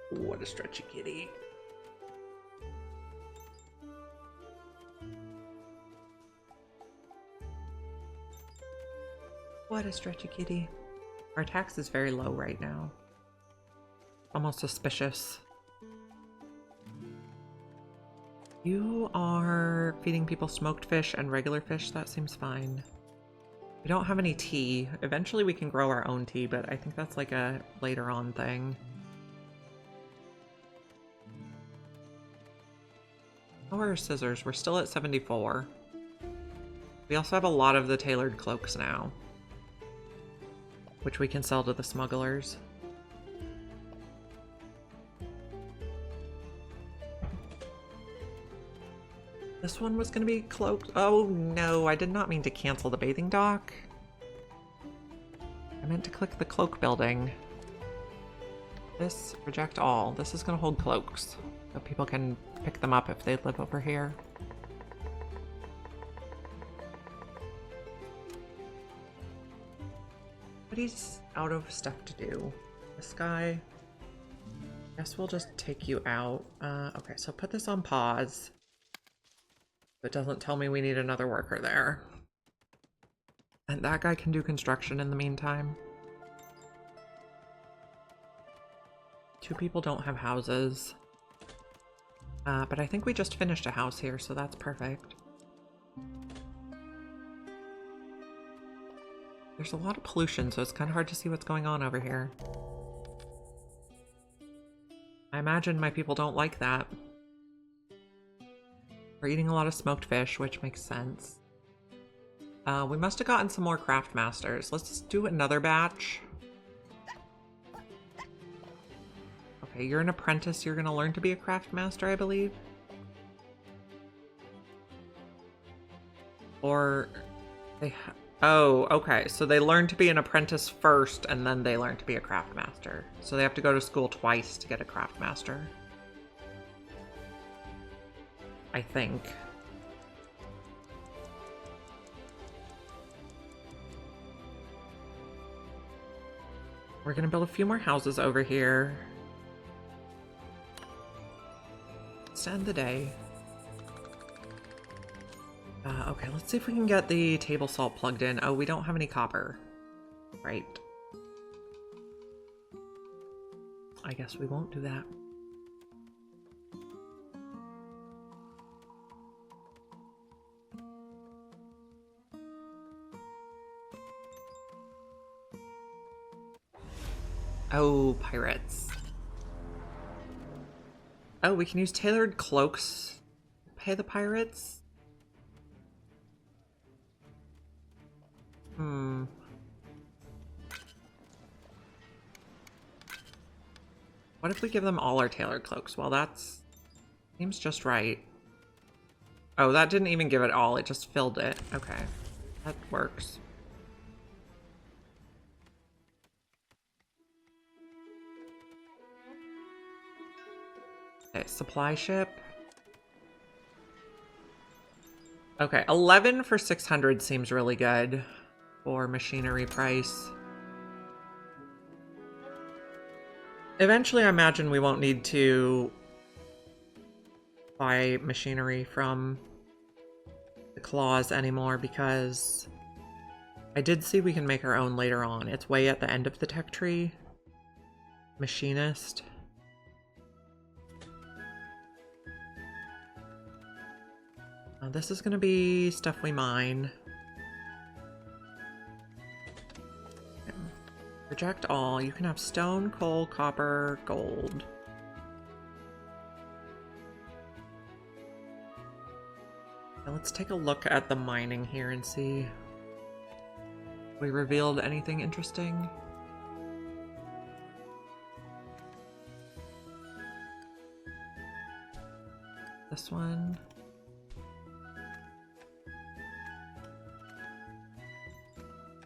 S1: What a stretchy kitty. What a stretchy kitty. Our tax is very low right now. Almost suspicious. You are feeding people smoked fish and regular fish. That seems fine. We don't have any tea. Eventually we can grow our own tea, but I think that's like a later on thing. How are our scissors? We're still at 74. We also have a lot of the tailored cloaks now, which we can sell to the smugglers. This one was going to be cloaked. Oh no, I did not mean to cancel the bathing dock. I meant to click the cloak building. This, reject all. This is going to hold cloaks, so people can pick them up if they live over here. But he's out of stuff to do. This guy, guess we'll just take you out. Okay, so put this on pause. It doesn't tell me we need another worker there. And that guy can do construction in the meantime. Two people don't have houses. But I think we just finished a house here, so that's perfect. There's a lot of pollution, so it's kind of hard to see what's going on over here. I imagine my people don't like that. We're eating a lot of smoked fish, which makes sense. We must have gotten some more craft masters. Let's do another batch. Okay, you're an apprentice. You're gonna learn to be a craft master, I believe. Or they oh, okay. So they learn to be an apprentice first, and then they learn to be a craft master. So they have to go to school twice to get a craft master, I think. We're gonna build a few more houses over here. Let's end the day. Okay, let's see if we can get the table salt plugged in. Oh, we don't have any copper. Right. I guess we won't do that. Oh, pirates. Oh, we can use tailored cloaks to pay the pirates? Hmm. What if we give them all our tailored cloaks? Well, that's... seems just right. Oh, that didn't even give it all. It just filled it. Okay. That works. Okay, supply ship. Okay, 11 for 600 seems really good for machinery price. Eventually, I imagine we won't need to buy machinery from the claws anymore because I did see we can make our own later on. It's way at the end of the tech tree. Machinist. This is going to be stuff we mine. Okay. Reject all. You can have stone, coal, copper, gold. Now let's take a look at the mining here and see if we revealed anything interesting. This one.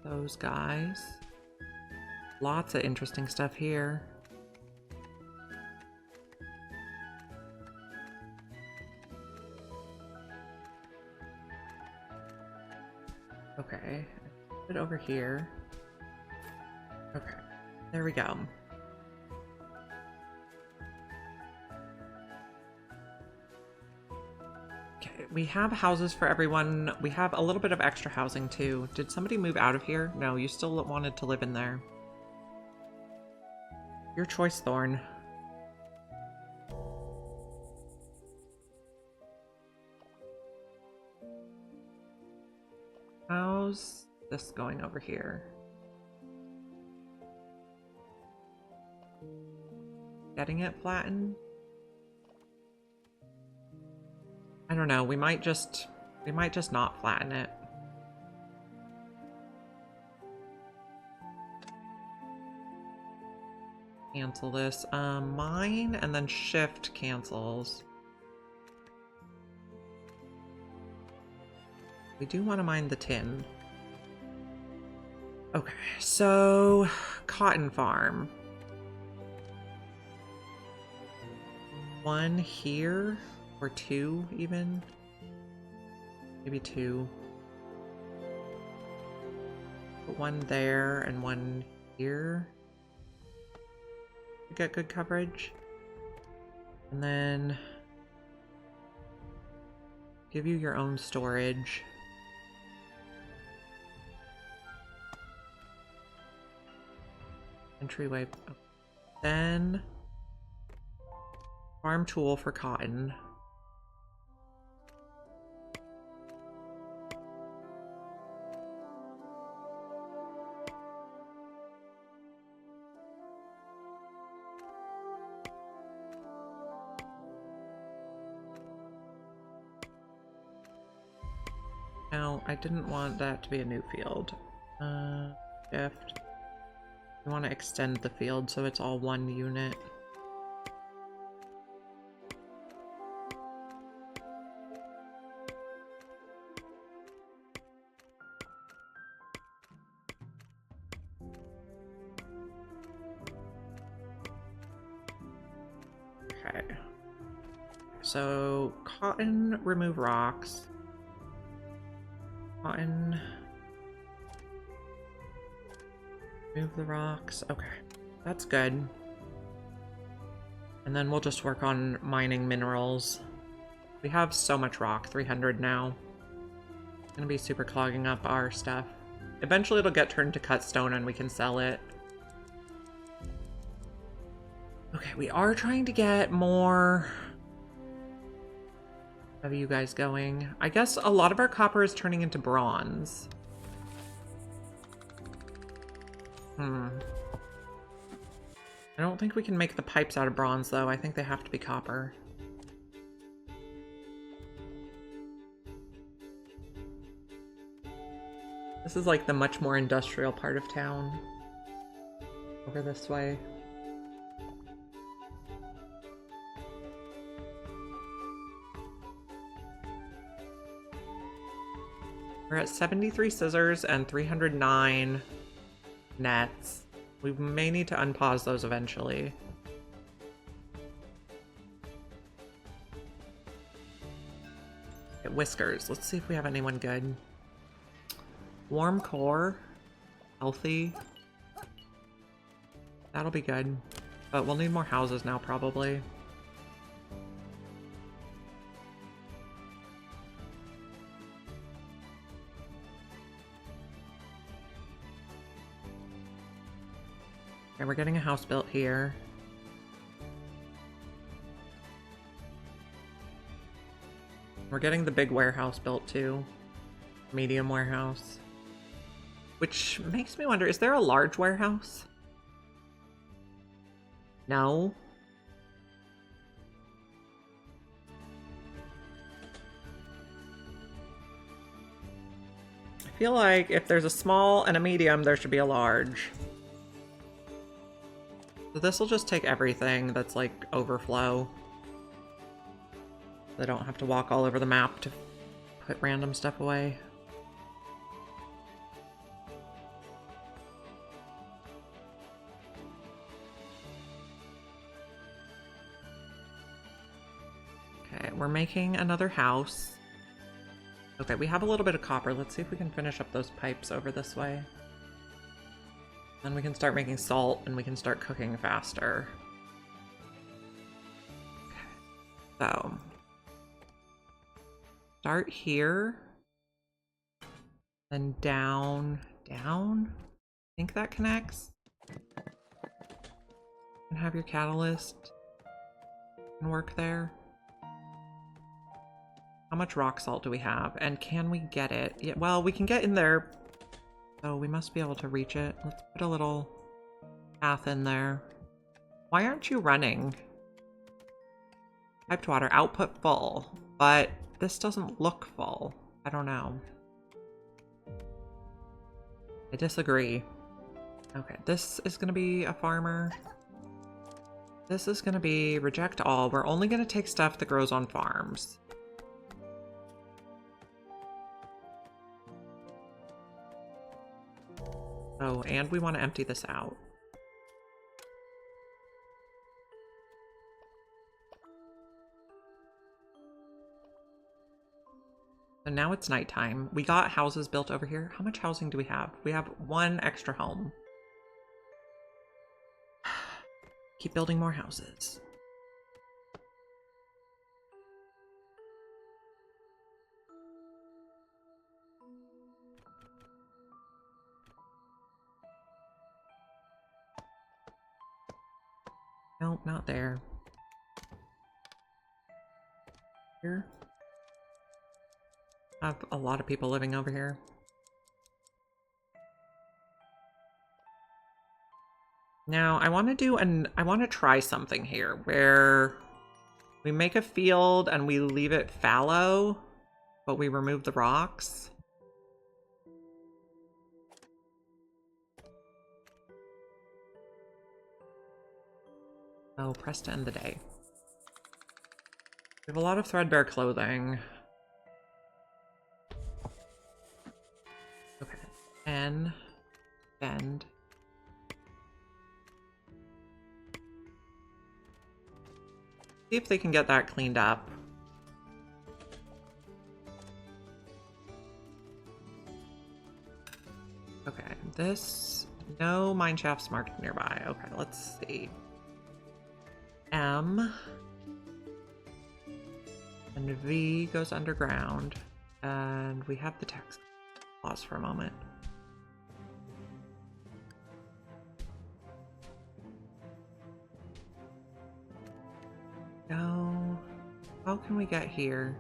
S1: Those guys. Lots of interesting stuff here. Okay, put it over here. Okay, there we go. Okay, we have houses for everyone. We have a little bit of extra housing too. Did somebody move out of here? No, you still wanted to live in there. Your choice, Thorn. How's this going over here? Getting it flattened? I don't know, we might just not flatten it. Cancel this. Mine and then shift cancels. We do want to mine the tin. Okay, so cotton farm. One here, or two even? Maybe two. Put one there and one here. To get good coverage. And then give you your own storage. Entryway. Then farm tool for cotton. Now, I didn't want that to be a new field. Shift. We want to extend the field so it's all one unit. Okay. So, cotton, remove rocks. Cotton. Move the rocks. Okay, that's good. And then we'll just work on mining minerals. We have so much rock, 300 now. It's gonna be super clogging up our stuff. Eventually it'll get turned to cut stone and we can sell it. Okay, we are trying to get more of you guys going. I guess a lot of our copper is turning into bronze. I don't think we can make the pipes out of bronze, though. I think they have to be copper. This is like the much more industrial part of town. Over this way. We're at 73 scissors and 309 nets. We may need to unpause those eventually. Okay, whiskers. Let's see if we have anyone good. Warm core. Healthy. That'll be good. But we'll need more houses now, probably. Okay, we're getting a house built here. We're getting the big warehouse built too. Medium warehouse. Which makes me wonder, is there a large warehouse? No. I feel like if there's a small and a medium, there should be a large. So this will just take everything that's like overflow. They don't have to walk all over the map to put random stuff away. Okay, we're making another house. Okay, we have a little bit of copper. Let's see if we can finish up those pipes over this way. Then we can start making salt and we can start cooking faster. Okay, so start here, then down. I think that connects. And have your catalyst and work there. How much rock salt do we have? And can we get it? Yeah, well, we can get in there. So we must be able to reach it. Let's put a little path in there. Why aren't you running? Piped water output full, but this doesn't look full. I don't know. I disagree. Okay, this is gonna be a farmer. This is gonna be reject all. We're only gonna take stuff that grows on farms. Oh, and we want to empty this out. So now it's nighttime. We got houses built over here. How much housing do we have? We have one extra home. Keep building more houses. Nope, not there. Here. I have a lot of people living over here. Now, I want to try something here where we make a field and we leave it fallow, but we remove the rocks. Oh, press to end the day. We have a lot of threadbare clothing. Okay. N. Bend. See if they can get that cleaned up. Okay, this... No mine shafts marked nearby. Okay, let's see. M. And V goes underground. And we have the text. Pause for a moment. No. How can we get here?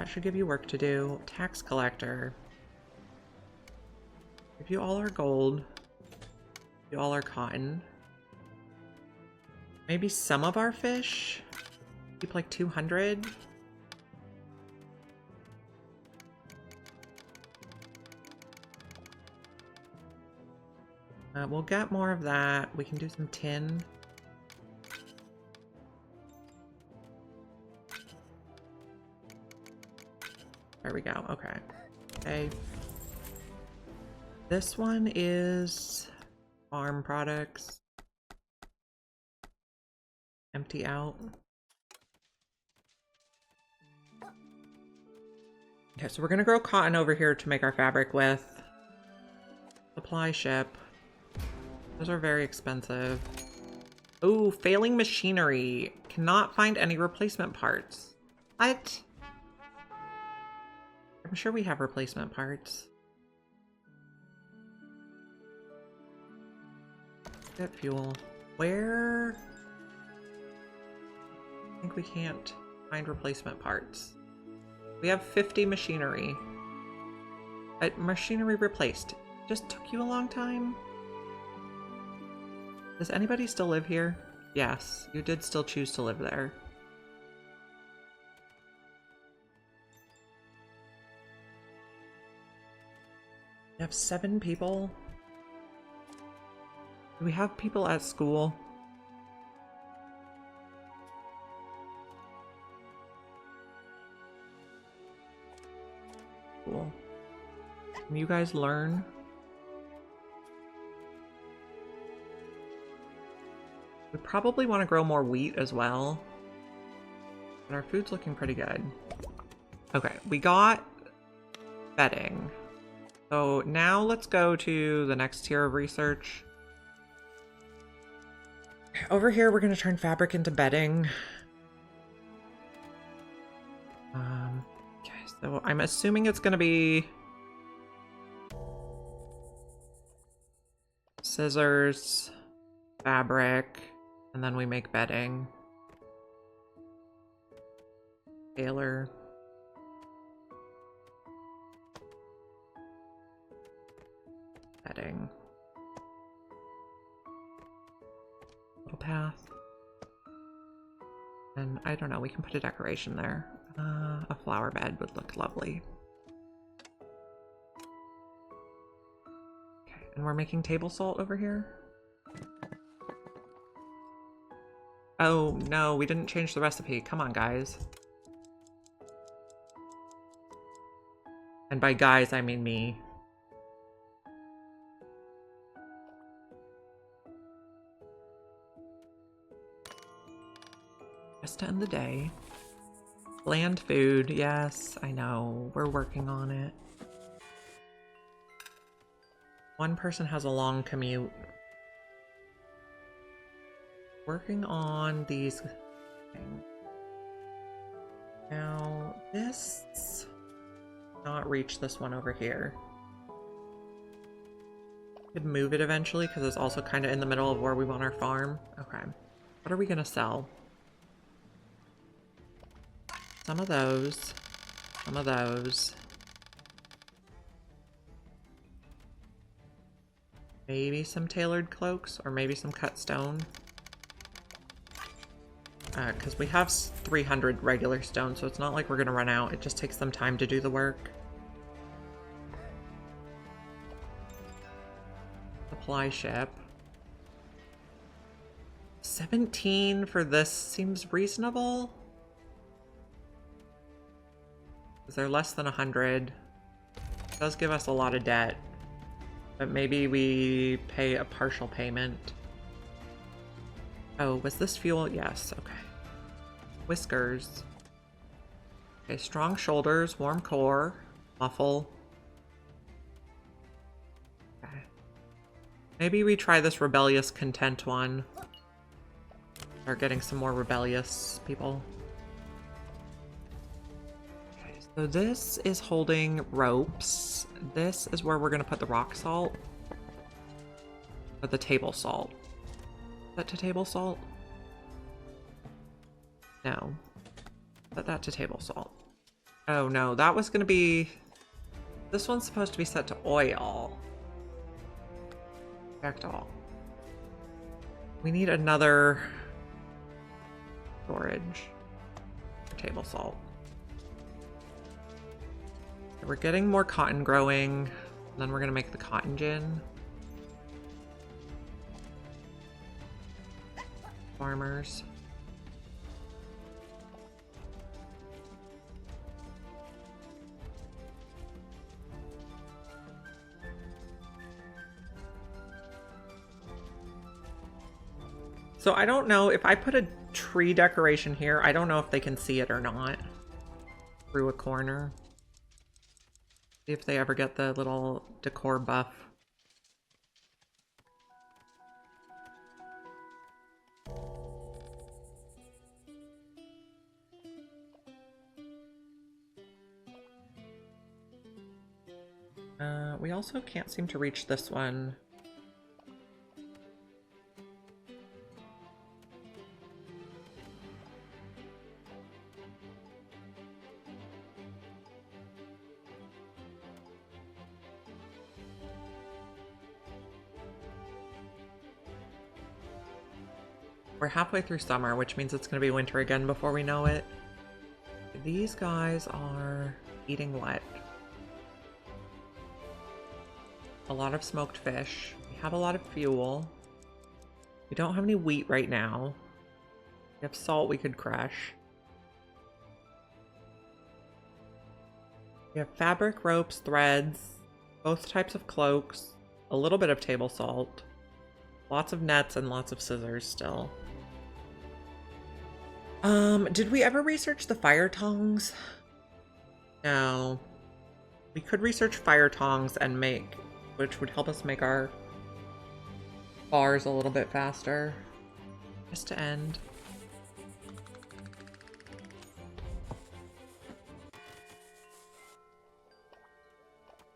S1: That should give you work to do. Tax collector. Give you all our gold. Give you all our cotton. Maybe some of our fish? Keep like 200? We'll get more of that. We can do some tin. There we go. Okay. Okay. This one is farm products. Empty out. Okay, so we're gonna grow cotton over here to make our fabric with. Supply ship. Those are very expensive. Oh, failing machinery. Cannot find any replacement parts. What? I'm sure we have replacement parts. Get fuel. Where? I think we can't find replacement parts. We have 50 machinery. Machinery replaced. Just took you a long time? Does anybody still live here? Yes, you did still choose to live there. We have 7 people? Do we have people at school? Cool. Can you guys learn? We probably want to grow more wheat as well. But our food's looking pretty good. Okay, we got bedding. So now let's go to the next tier of research. Over here, we're going to turn fabric into bedding. Okay, so I'm assuming it's going to be scissors, fabric, and then we make bedding. Tailor. Bedding. Little path. And I don't know, we can put a decoration there. A flower bed would look lovely. Okay, and we're making table salt over here. Oh no, we didn't change the recipe. Come on, guys. And by guys, I mean me. Just to end the day. Bland food, yes, I know. We're working on it. One person has a long commute. Working on these things. Now, this... not reach this one over here. Could move it eventually because it's also kind of in the middle of where we want our farm. Okay. What are we gonna sell? Some of those. Some of those. Maybe some tailored cloaks or maybe some cut stone. Because we have 300 regular stone, so it's not like we're gonna run out. It just takes some time to do the work. Supply ship. 17 for this seems reasonable. Because they're less than 100. It does give us a lot of debt. But maybe we pay a partial payment. Oh, was this fuel? Yes, okay. Whiskers. Okay, strong shoulders, warm core, muffle. Okay. Maybe we try this rebellious content one. Start getting some more rebellious people. Okay, so this is holding ropes. This is where we're gonna put the rock salt. Or the table salt. Is that to table salt? No. Set that to table salt. Oh no, that was gonna be... This one's supposed to be set to oil. Checked all. We need another storage for table salt. Okay, we're getting more cotton growing. And then we're gonna make the cotton gin. Farmers. So I don't know if I put a tree decoration here, I don't know if they can see it or not through a corner. See if they ever get the little decor buff. We also can't seem to reach this one. We're halfway through summer, which means it's going to be winter again before we know it. These guys are eating what? A lot of smoked fish. We have a lot of fuel. We don't have any wheat right now. We have salt we could crush. We have fabric, ropes, threads, both types of cloaks, a little bit of table salt, lots of nets, and lots of scissors still. Did we ever research the fire tongs? No. We could research fire tongs and make, which would help us make our bars a little bit faster. Just to end.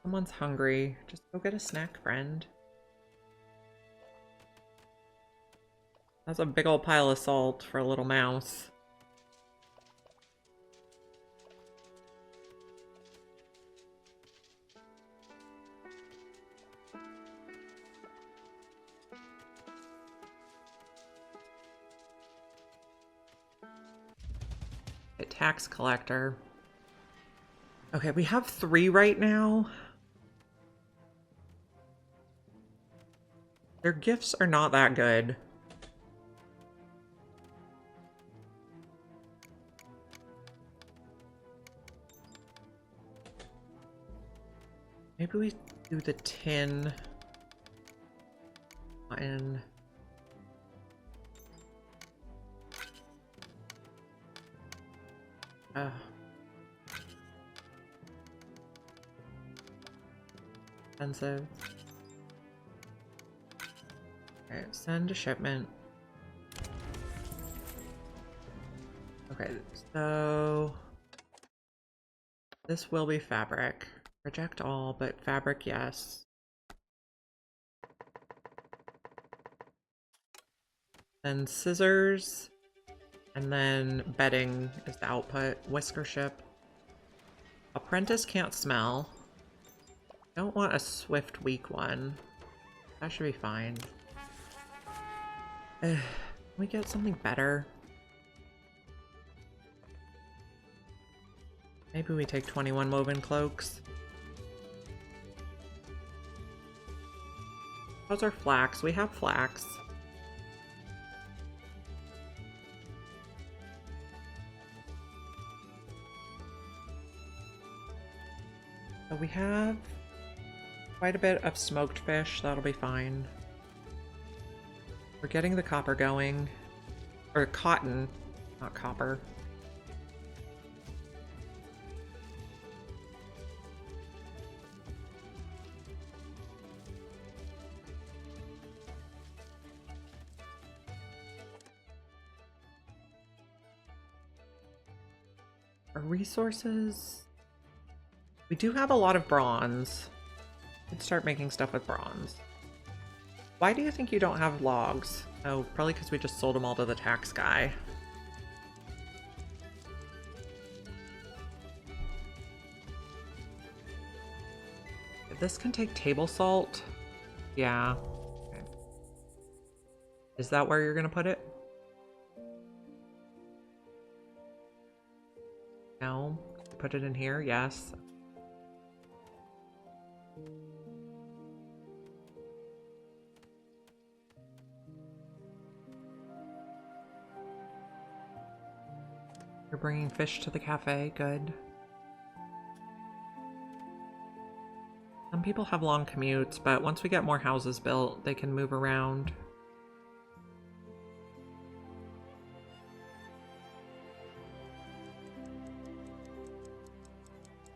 S1: Someone's hungry. Just go get a snack, friend. That's a big old pile of salt for a little mouse. A tax collector. Okay, we have 3 right now. Their gifts are not that good. Maybe we do the tin. Cotton. Expensive. Okay, send a shipment. Okay, so this will be fabric. Reject all, but fabric, yes. Then scissors, and then bedding is the output. Whisker ship. Apprentice can't smell. Don't want a swift weak one. That should be fine. Can we get something better? Maybe we take 21 woven cloaks. How's our flax? We have flax. So we have quite a bit of smoked fish. That'll be fine. We're getting the copper going. Or cotton, not copper. Our resources... We do have a lot of bronze. Let's start making stuff with bronze. Why do you think you don't have logs? Oh, probably because we just sold them all to the tax guy. This can take table salt. Yeah. Okay. Is that where you're gonna put it? No. Put it in here? Yes. You're bringing fish to the cafe. Good. Some people have long commutes, but once we get more houses built, they can move around.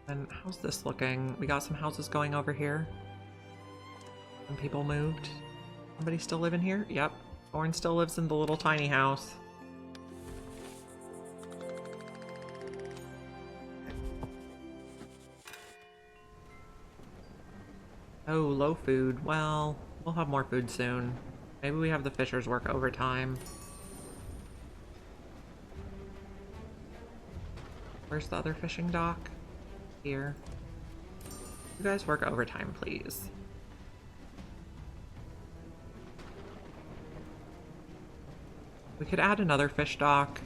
S1: And how's this looking? We got some houses going over here. Some people moved. Somebody still living here? Yep. Orin still lives in the little tiny house. Oh, low food. Well, we'll have more food soon. Maybe we have the fishers work overtime. Where's the other fishing dock? Here. You guys work overtime, please. We could add another fish dock.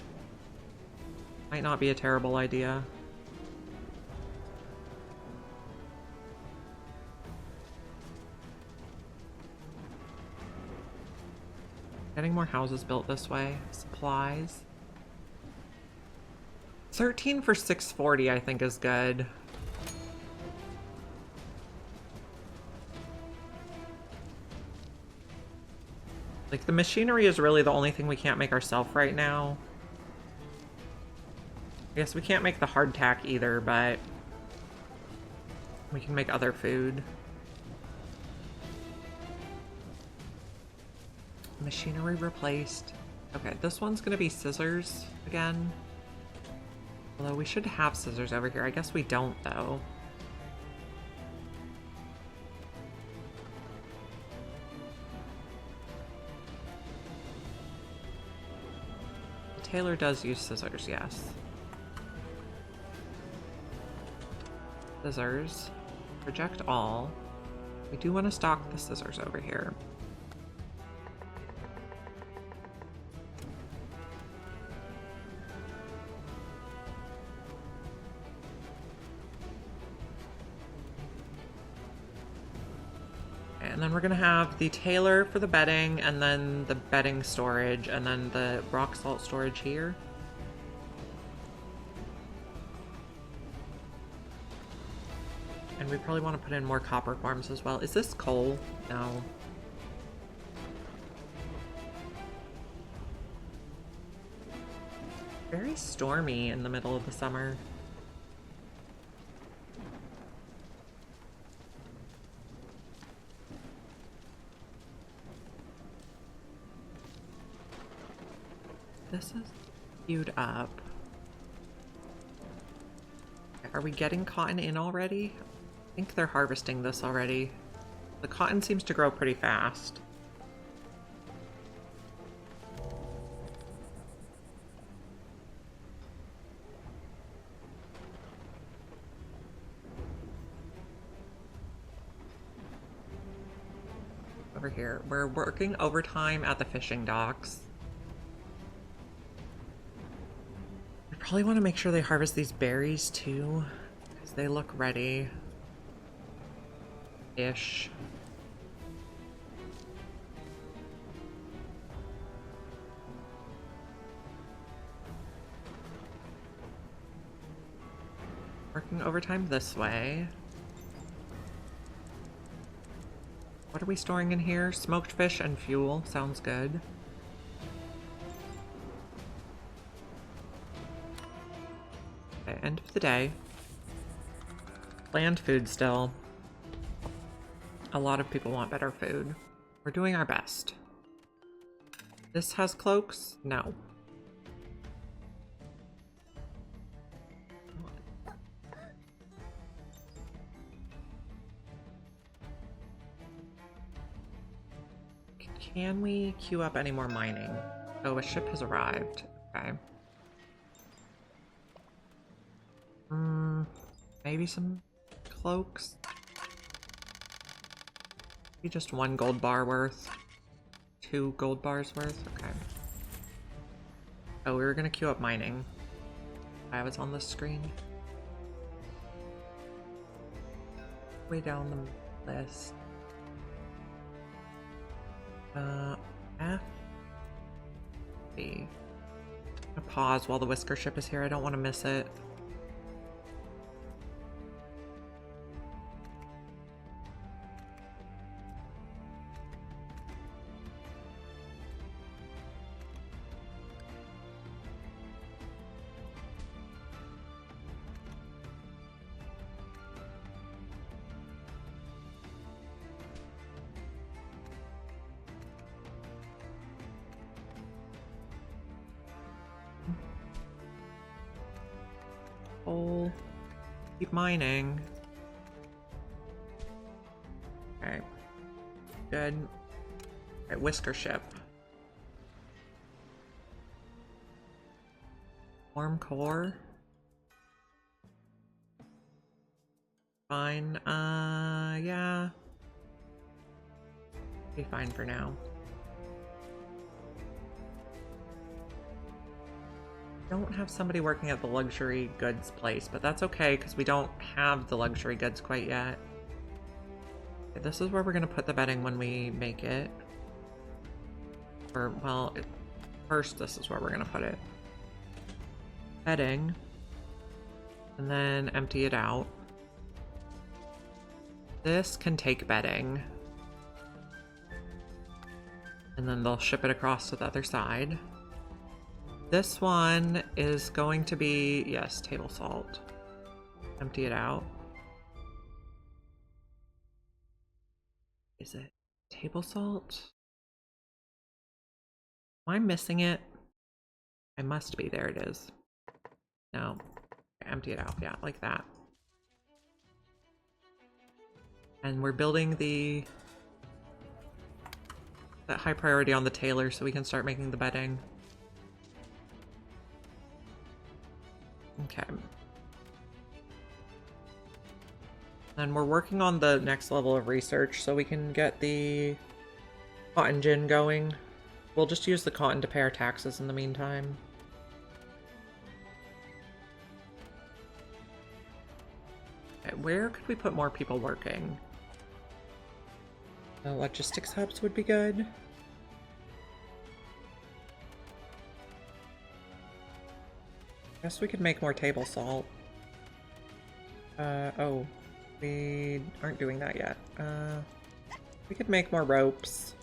S1: Might not be a terrible idea. Getting more houses built this way. Supplies. 13 for 640, I think, is good. Like, the machinery is really the only thing we can't make ourselves right now. I guess we can't make the hardtack either, but we can make other food. Machinery replaced. Okay, this one's gonna be scissors again. Although we should have scissors over here. I guess we don't, though. The tailor does use scissors, yes. Scissors. Reject all. We do want to stock the scissors over here. And then we're gonna have the tailor for the bedding, and then the bedding storage, and then the rock salt storage here. And we probably want to put in more copper farms as well. Is this coal? No. Very stormy in the middle of the summer. This is queued up. Are we getting cotton in already? I think they're harvesting this already. The cotton seems to grow pretty fast. Over here. We're working overtime at the fishing docks. We probably want to make sure they harvest these berries too, because they look ready. Ish. Working overtime this way. What are we storing in here? Smoked fish and fuel. Sounds good. Okay, end of the day. Bland food still. A lot of people want better food. We're doing our best. This has cloaks? No. Can we queue up any more mining? Oh, a ship has arrived. Okay. Maybe some cloaks? Maybe just 1 gold bar worth. 2 gold bars worth? Okay. Oh, we were gonna queue up mining. I was on the screen. Way down the list. F. B. I'm gonna pause while the whisker ship is here. I don't want to miss it. Oh, keep mining. Okay, good. Alright, whisker ship. Warm core. Fine. Yeah. Be fine for now. Don't have somebody working at the luxury goods place, but that's okay because we don't have the luxury goods quite yet. Okay, this is where we're going to put the bedding when we make it. Or, well, first this is where we're going to put it. Bedding. And then empty it out. This can take bedding. And then they'll ship it across to the other side. This one is going to be, yes, table salt. Empty it out. Is it table salt? Am I missing it? I must be. There it is. No. Empty it out. Yeah, like that. And we're building that high priority on the tailor so we can start making the bedding. Okay. And we're working on the next level of research so we can get the cotton gin going. We'll just use the cotton to pay our taxes in the meantime. Okay, where could we put more people working? The logistics hubs would be good. Guess we could make more table salt. Oh, we aren't doing that yet. We could make more ropes.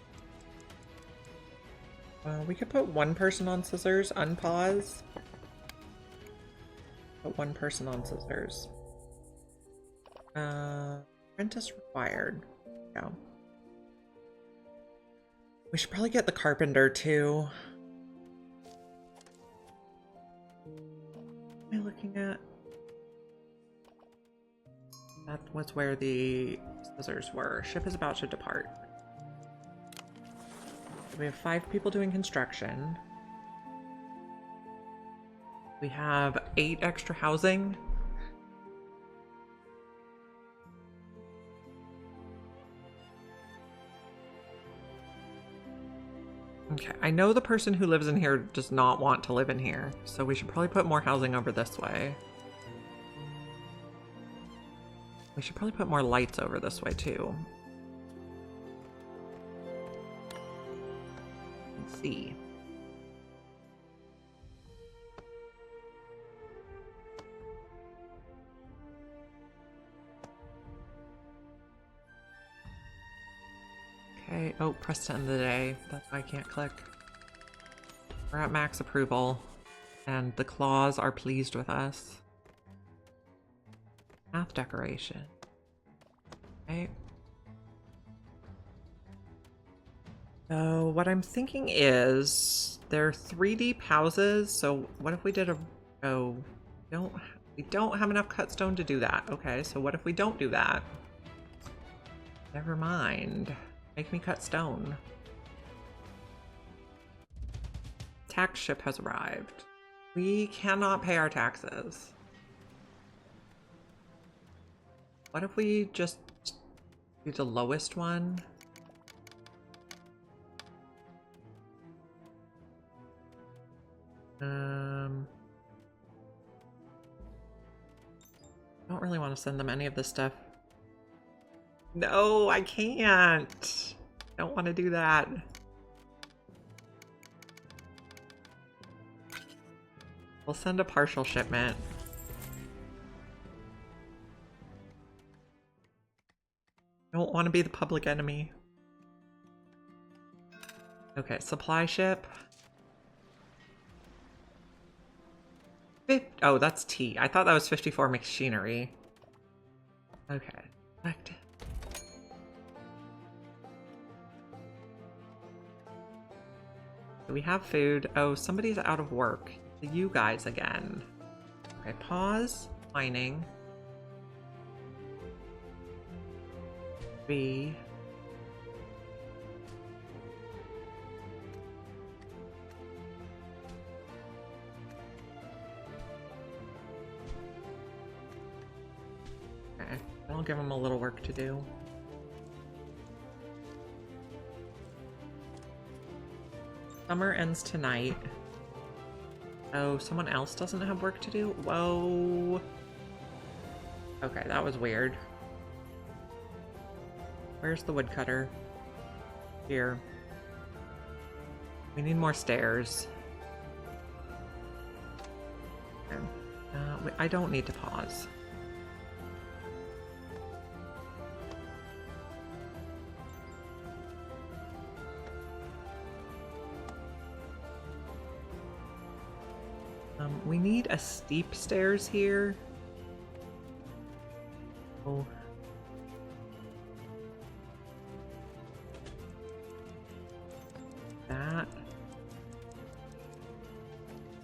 S1: We could put 1 person on scissors, unpause. Put 1 person on scissors. Apprentice required. Yeah. We should probably get the carpenter too. What am I looking at? That was where the scissors were. Ship is about to depart. We have 5 people doing construction. We have 8 extra housing. Okay, I know the person who lives in here does not want to live in here, so we should probably put more housing over this way. We should probably put more lights over this way too. Let's see. Okay, oh, press to end the day. That's why I can't click. We're at max approval, and the claws are pleased with us. Path decoration. Okay. So what I'm thinking is they're 3 deep houses, so what if we did a... Oh, we don't have enough cut stone to do that. Okay, so what if we don't do that? Never mind. Make me cut stone. Tax ship has arrived. We cannot pay our taxes. What if we just do the lowest one? I don't really want to send them any of this stuff. No, I can't. Don't want to do that. We'll send a partial shipment. Don't want to be the public enemy. Okay, supply ship. Oh, that's tea. I thought that was 54 machinery. Okay, select. We have food. Oh, somebody's out of work. You guys again. Okay, pause. Mining. B. Okay, I'll give them a little work to do. Summer ends tonight. Oh, someone else doesn't have work to do? Whoa. Okay, that was weird. Where's the woodcutter? Here. We need more stairs. Okay. I don't need to pause. We need a steep stairs here. Oh. That.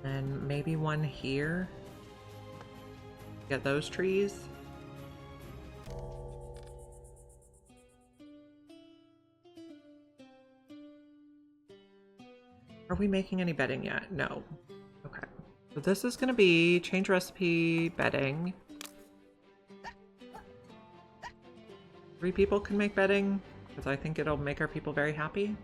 S1: And maybe one here. Get those trees. Are we making any bedding yet? No. Okay. So this is going to be change recipe, bedding. 3 people can make bedding, because I think it'll make our people very happy.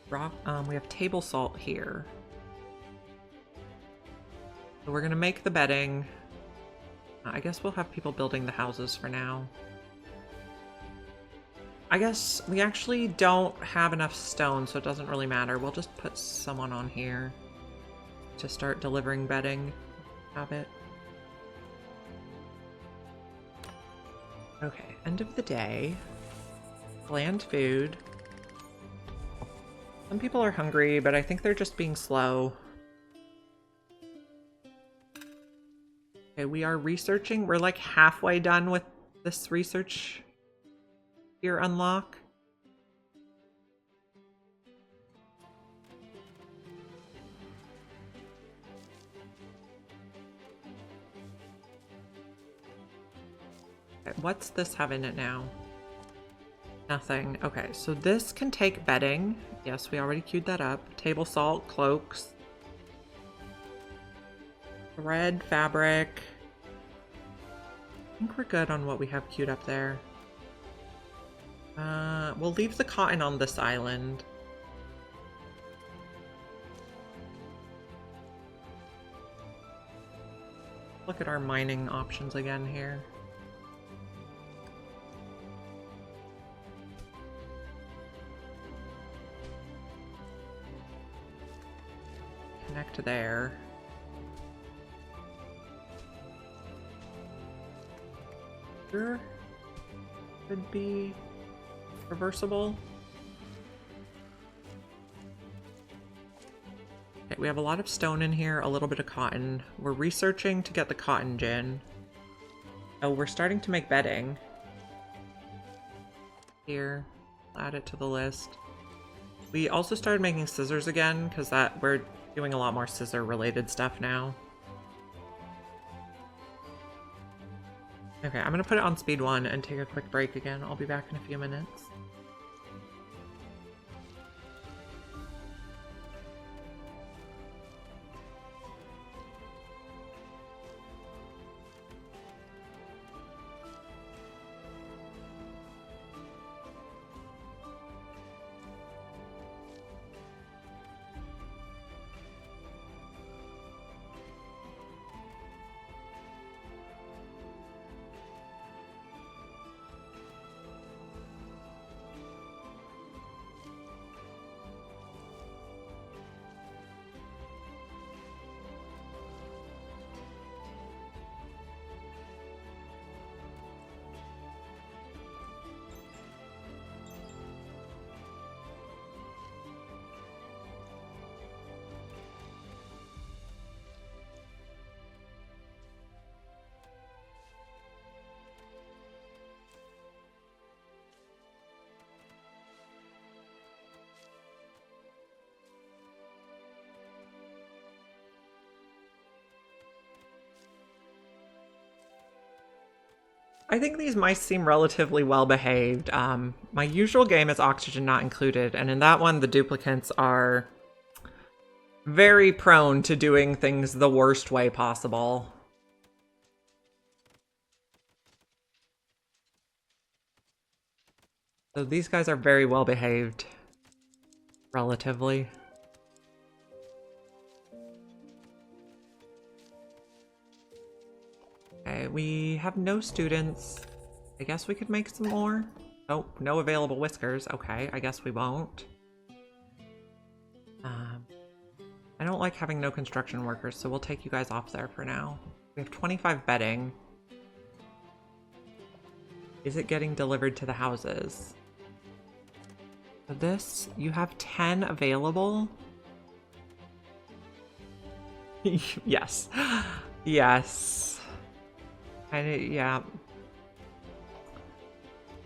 S1: Rock, we have table salt here. So we're going to make the bedding. I guess we'll have people building the houses for now. I guess we actually don't have enough stone, so it doesn't really matter. We'll just put someone on here to start delivering bedding. Have it. Okay, end of the day. Bland food. Some people are hungry, but I think they're just being slow. Okay, we are researching. We're like halfway done with this research here unlock. Okay, what's this have in it now? Nothing. Okay, so this can take bedding. Yes, we already queued that up. Table salt, cloaks. Thread, fabric. I think we're good on what we have queued up there. We'll leave the cotton on this island. Look at our mining options again here. Connect to there. Sure. Could be reversible. Okay, we have a lot of stone in here, a little bit of cotton. We're researching to get the cotton gin. Oh, we're starting to make bedding. Here, add it to the list. We also started making scissors again, because we're doing a lot more scissor related stuff now. Okay, I'm gonna put it on speed 1 and take a quick break again. I'll be back in a few minutes. I think these mice seem relatively well behaved. My usual game is oxygen not included, and in that one, the duplicants are very prone to doing things the worst way possible. So these guys are very well behaved, relatively. Okay, we have no students. I guess we could make some more. Oh, no available whiskers. Okay, I guess we won't. I don't like having no construction workers, so we'll take you guys off there for now. We have 25 bedding. Is it getting delivered to the houses? For this, you have 10 available? Yes. Yes. Yeah.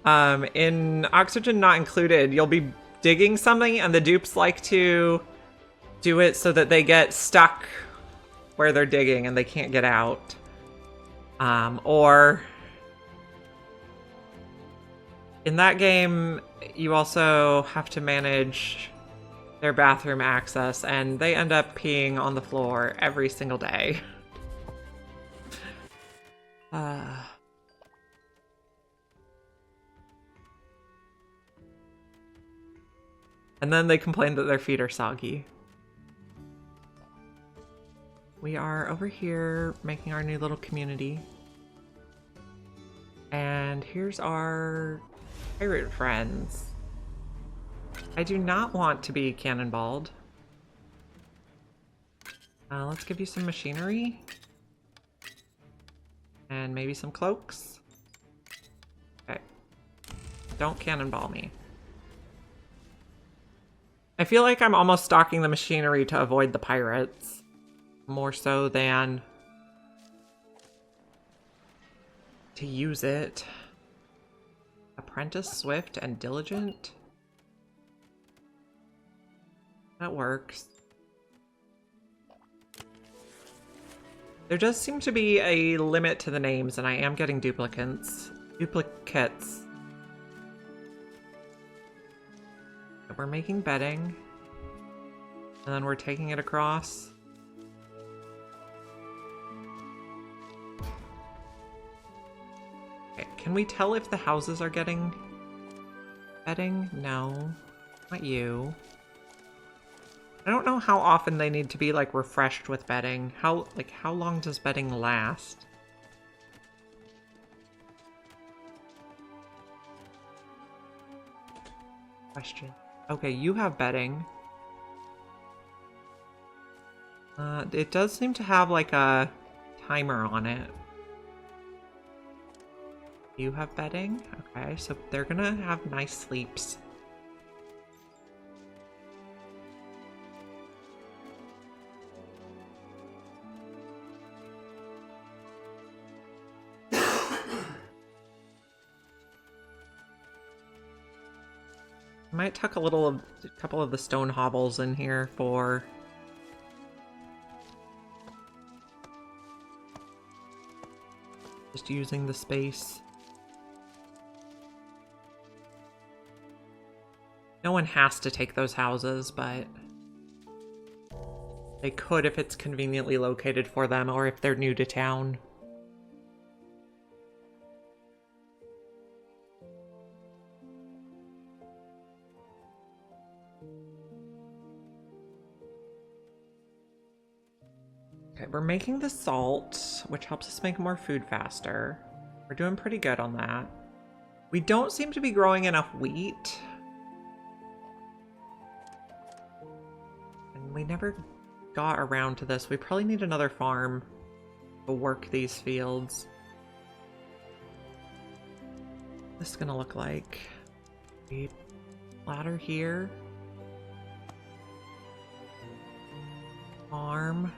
S1: In oxygen not included, you'll be digging something and the dupes like to do it so that they get stuck where they're digging and they can't get out. Or in that game, you also have to manage their bathroom access, and they end up peeing on the floor every single day. And then they complain that their feet are soggy. We are over here making our new little community. And here's our pirate friends. I do not want to be cannonballed. Let's give you some machinery. And maybe some cloaks. Okay. Don't cannonball me. I feel like I'm almost stocking the machinery to avoid the pirates. More so than to use it. Apprentice, swift, and diligent. That works. There does seem to be a limit to the names, and I am getting duplicates. We're making bedding. And then we're taking it across. Okay, can we tell if the houses are getting bedding? No, not you. I don't know how often they need to be like refreshed with bedding. How long does bedding last? Question. Okay, you have bedding. It does seem to have like a timer on it. You have bedding? Okay, so they're gonna have nice sleeps. I might tuck a couple of the stone hovels in here for just using the space. No one has to take those houses, but they could if it's conveniently located for them or if they're new to town. Okay, we're making the salt, which helps us make more food faster. We're doing pretty good on that. We don't seem to be growing enough wheat. And we never got around to this. We probably need another farm to work these fields. What's this gonna look like? A ladder here. Farm.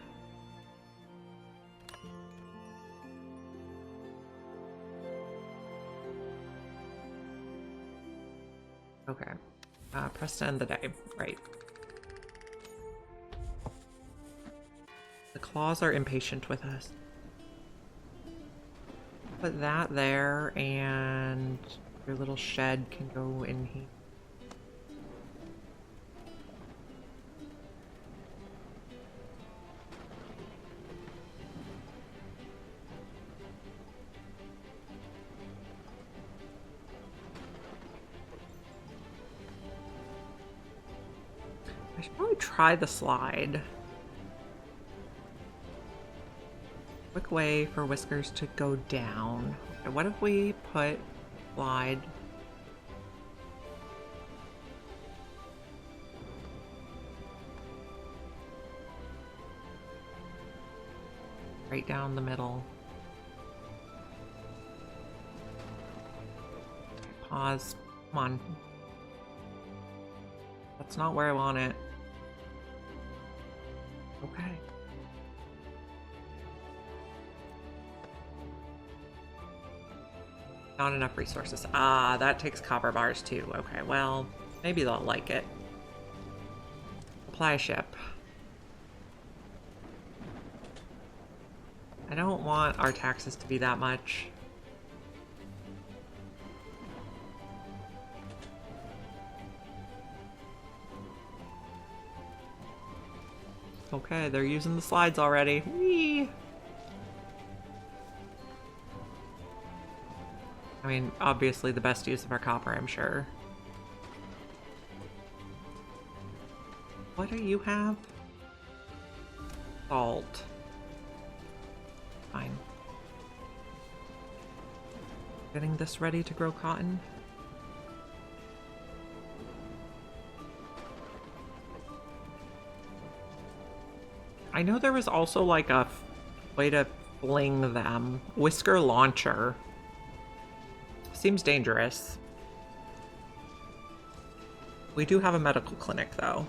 S1: Okay. Press to end the day. Right. The claws are impatient with us. Put that there, and your little shed can go in here. I should probably try the slide. Quick way for Whiskers to go down. Okay, what if we put slide right down the middle? Pause. Come on. That's not where I want it. Okay. Not enough resources. Ah, that takes copper bars too. Okay, well, maybe they'll like it. Apply a ship. I don't want our taxes to be that much. Okay, they're using the slides already. Whee! I mean, obviously the best use of our copper, I'm sure. What do you have? Salt. Fine. Getting this ready to grow cotton. I know there was also like a way to fling them. Whisker launcher. Seems dangerous. We do have a medical clinic though.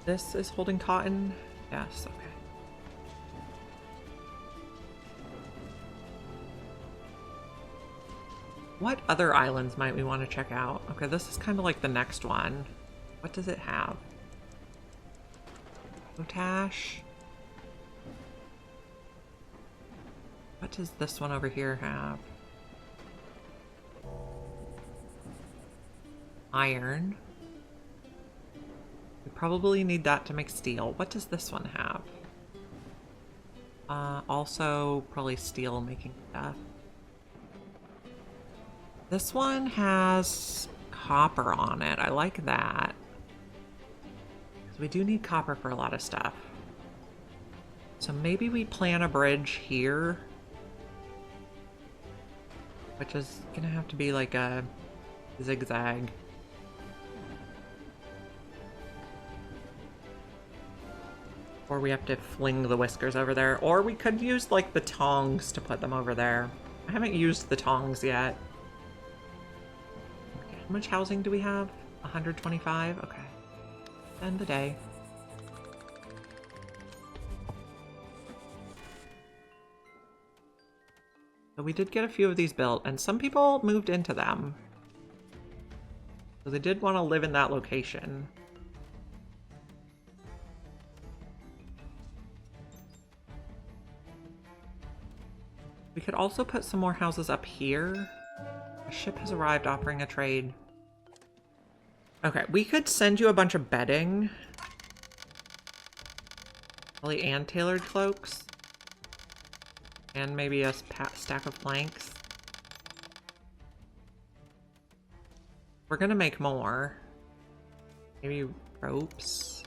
S1: This is holding cotton? Yes, okay. What other islands might we want to check out? Okay, this is kind of like the next one. What does it have? Potash. What does this one over here have? Iron. We probably need that to make steel. What does this one have? Also probably steel making stuff. This one has copper on it. I like that. We do need copper for a lot of stuff. So maybe we plan a bridge here. Which is gonna have to be like a zigzag. Or we have to fling the Whiskers over there. Or we could use like the tongs to put them over there. I haven't used the tongs yet. Okay, how much housing do we have? 125? Okay. End the day. So we did get a few of these built, and some people moved into them. So they did want to live in that location. We could also put some more houses up here. A ship has arrived offering a trade. Okay, we could send you a bunch of bedding. Probably and tailored cloaks. And maybe a stack of planks. We're gonna make more. Maybe ropes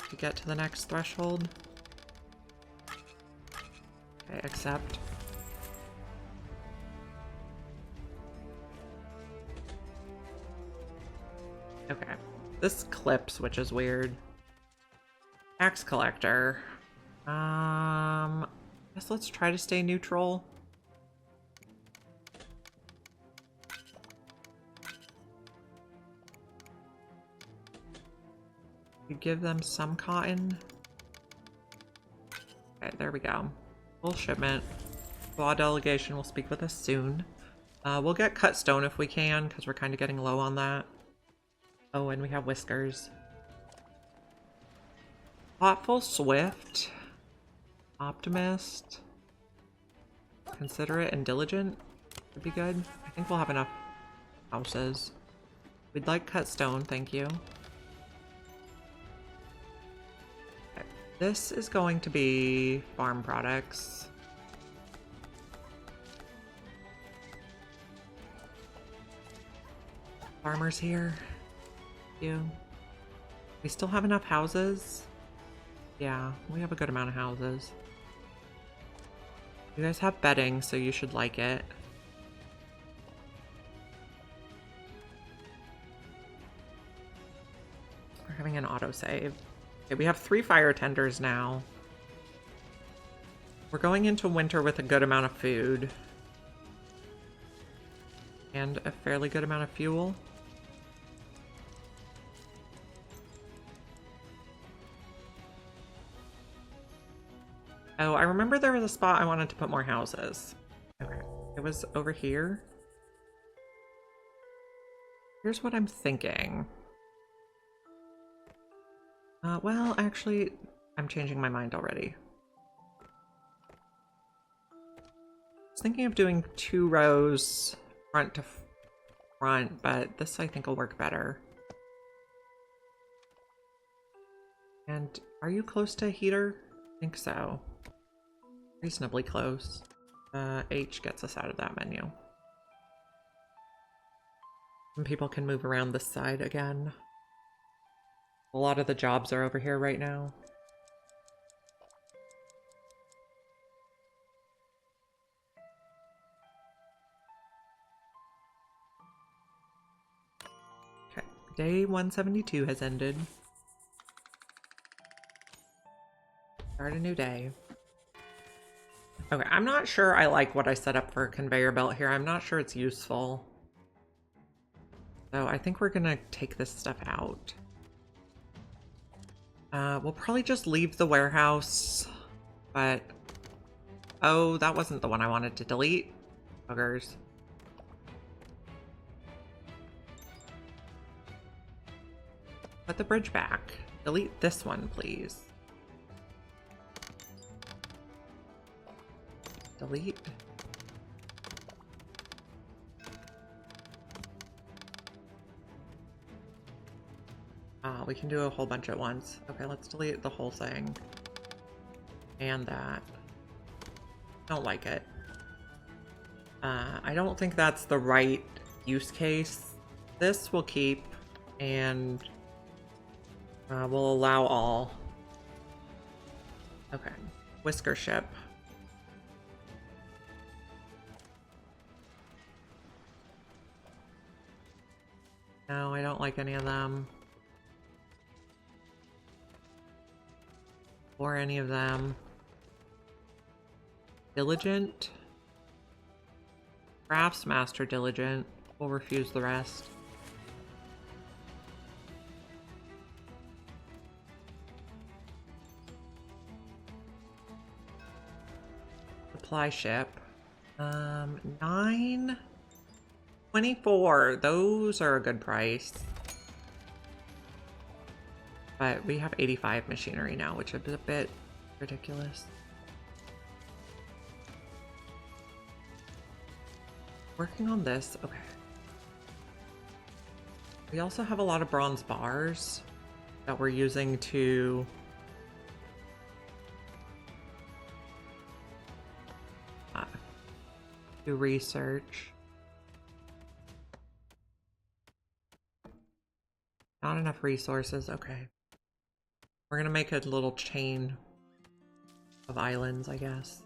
S1: to get to the next threshold. Okay, accept. Okay. This clips, which is weird. Tax collector. Guess let's try to stay neutral. You give them some cotton. Okay, there we go. Full shipment. Law delegation will speak with us soon. We'll get cut stone if we can, because we're kind of getting low on that. Oh, and we have Whiskers. Thoughtful, swift, optimist, considerate, and diligent would be good. I think we'll have enough houses. We'd like cut stone, thank you. Okay. This is going to be farm products. Farmers here. Thank you. We still have enough houses. Yeah, we have a good amount of houses. You guys have bedding, so you should like it. We're having an autosave. Okay, we have 3 fire tenders now. We're going into winter with a good amount of food. And a fairly good amount of fuel. Oh, I remember there was a spot I wanted to put more houses. Okay, it was over here. Here's what I'm thinking. Well, actually, I'm changing my mind already. I was thinking of doing 2 rows front to front, but this I think will work better. And are you close to a heater? I think so. Reasonably close. H gets us out of that menu. Some people can move around this side again. A lot of the jobs are over here right now. Okay, day 172 has ended. Start a new day. Okay, I'm not sure I like what I set up for a conveyor belt here. I'm not sure it's useful. So I think we're gonna take this stuff out. We'll probably just leave the warehouse, but... Oh, that wasn't the one I wanted to delete. Buggers. Put the bridge back. Delete this one, please. Delete. We can do a whole bunch at once. Okay, let's delete the whole thing. And that. Don't like it. I don't think that's the right use case. This we'll keep, and we'll allow all. Okay. Whisker ship. No, I don't like any of them. Or any of them. Diligent. Craftsmaster diligent. We'll refuse the rest. Supply ship. 9. 24. Those are a good price. But we have 85 machinery now, which is a bit ridiculous. Working on this. Okay. We also have a lot of bronze bars that we're using to do research. Not enough resources. Okay. We're gonna make a little chain of islands, I guess.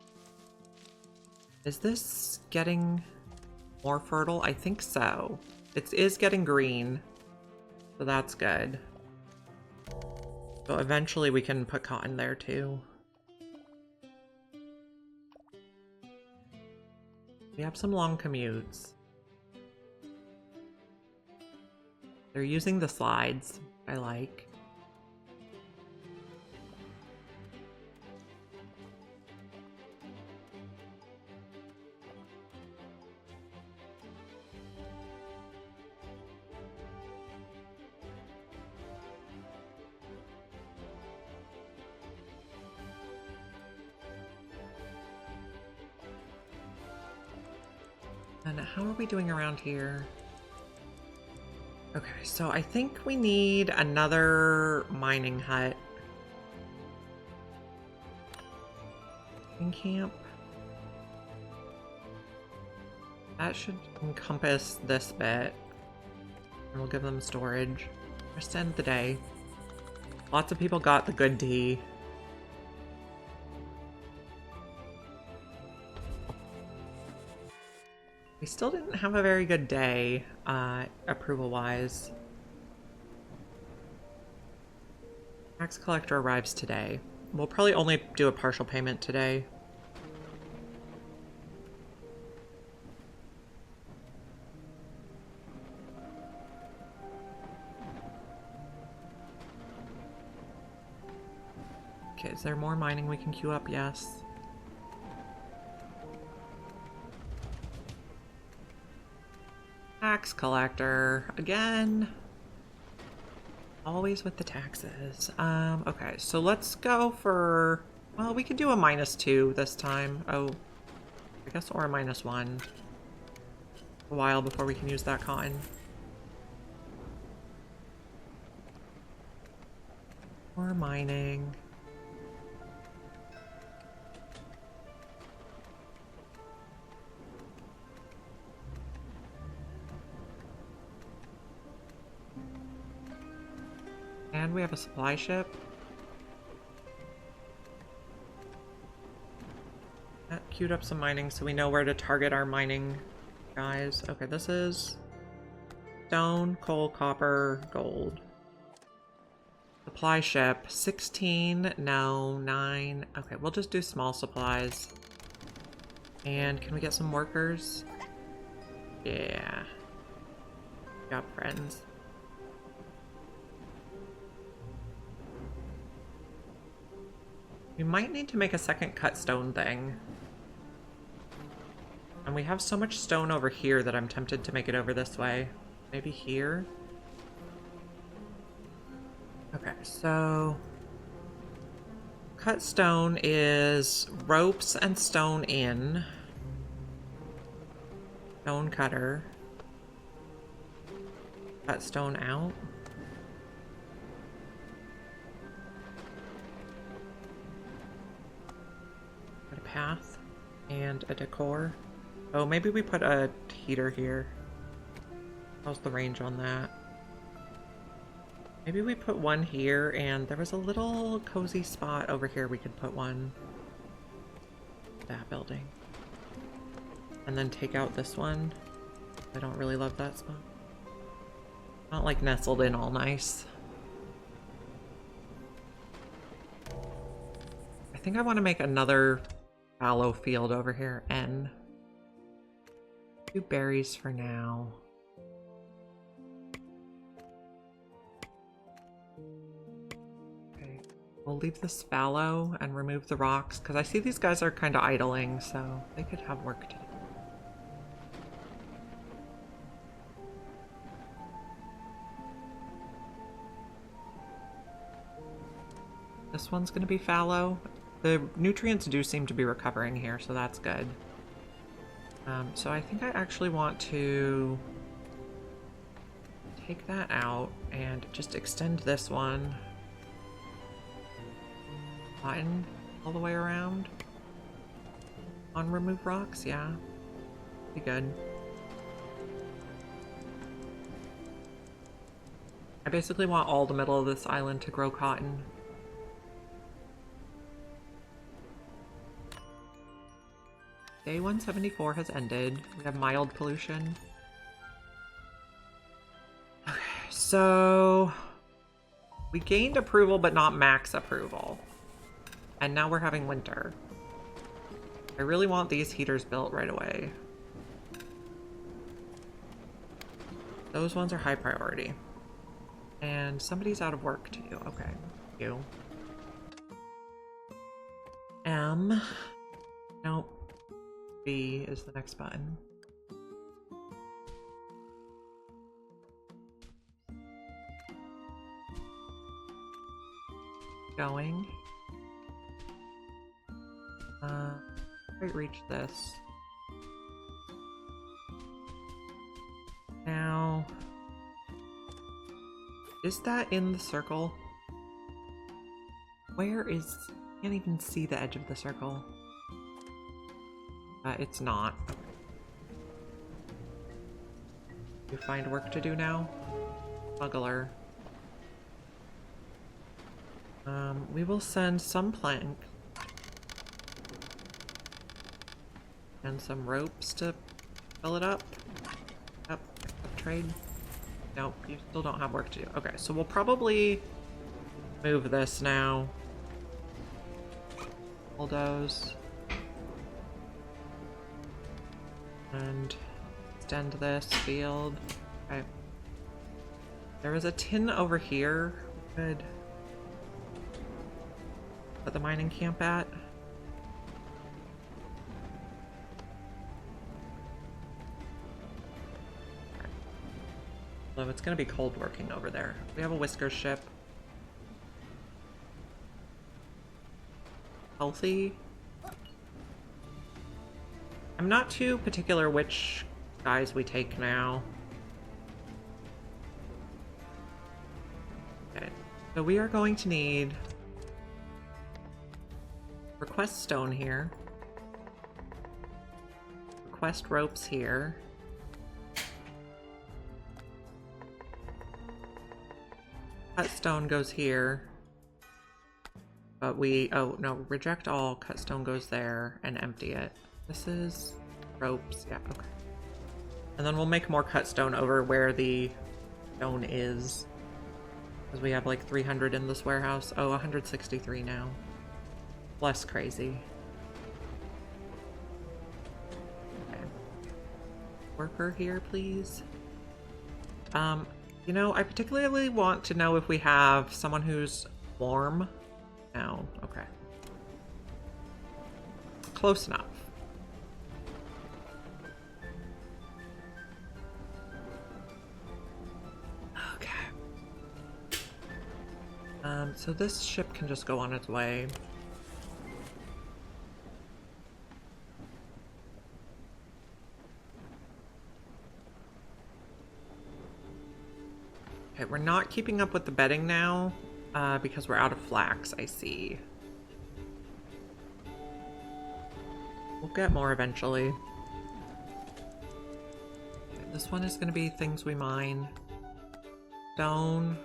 S1: Is this getting more fertile? I think so. It is getting green, so that's good. So eventually we can put cotton there too. We have some long commutes. They're using the slides, I like. And how are we doing around here? Okay, so I think we need another mining hut. In camp. That should encompass this bit. And we'll give them storage. Just end the day. Lots of people got the good tea. We still didn't have a very good day, approval-wise. Tax collector arrives today. We'll probably only do a partial payment today. Okay, is there more mining we can queue up? Yes. Tax collector again. Always with the taxes. Okay, so let's go for, well, we could do a -2 this time. Oh, I guess, or a -1. A while before we can use that cotton. More mining. And we have a supply ship. That queued up some mining so we know where to target our mining guys. Okay, this is stone, coal, copper, gold. Supply ship, 16, no, 9. Okay, we'll just do small supplies. And can we get some workers? Yeah. Got friends. We might need to make a second cut stone thing. And we have so much stone over here that I'm tempted to make it over this way. Maybe here? Okay, so cut stone is ropes and stone in. Stone cutter. Cut stone out. Got a path and a decor. Oh, maybe we put a heater here. How's the range on that? Maybe we put one here, and there was a little cozy spot over here we could put one. That building. And then take out this one. I don't really love that spot. Not like nestled in all nice. I think I want to make another fallow field over here. N. Do berries for now. Okay, we'll leave this fallow and remove the rocks because I see these guys are kind of idling, so they could have work to do. This one's going to be fallow. The nutrients do seem to be recovering here, so that's good. So I think I actually want to take that out and just extend this one. Cotton all the way around. On remove rocks, yeah. Be good. I basically want all the middle of this island to grow cotton. Day 174 has ended. We have mild pollution. Okay, so we gained approval, but not max approval. And now we're having winter. I really want these heaters built right away. Those ones are high priority. And somebody's out of work too. Okay, you. M. Nope. B is the next button. Going. Quite reach this. Is that in the circle? Where is... I can't even see the edge of the circle. It's not. You find work to do now? Smuggler. We will send some plank. And some ropes to fill it up. Up trade. Nope, you still don't have work to do. Okay, so we'll probably move this now. Bulldoze. And extend this field. Okay. There is a tin over here. We could put the mining camp at. So it's gonna be cold working over there. We have a Whisker ship. Healthy. I'm not too particular which guys we take now. Okay, so we are going to need request stone here. Request ropes here. Cut stone goes here. But oh no, reject all, cut stone goes there, and empty it. This is ropes, yeah, okay. And then we'll make more cut stone over where the stone is. Because we have like 300 in this warehouse. Oh, 163 now. Less crazy. Okay. Worker here, please. You know, I particularly want to know if we have someone who's warm. No, okay. Close enough. Okay. So this ship can just go on its way. Okay, we're not keeping up with the bedding now, because we're out of flax, I see. We'll get more eventually. Okay, this one is going to be things we mine. Stone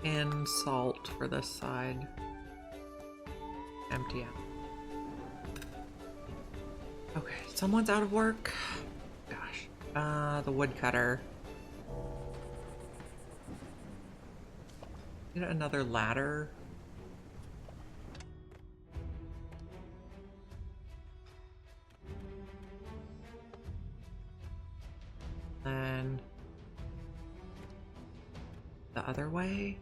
S1: and salt for this side. Empty out. Okay, someone's out of work. Gosh. The woodcutter. Need another ladder. Then the other way.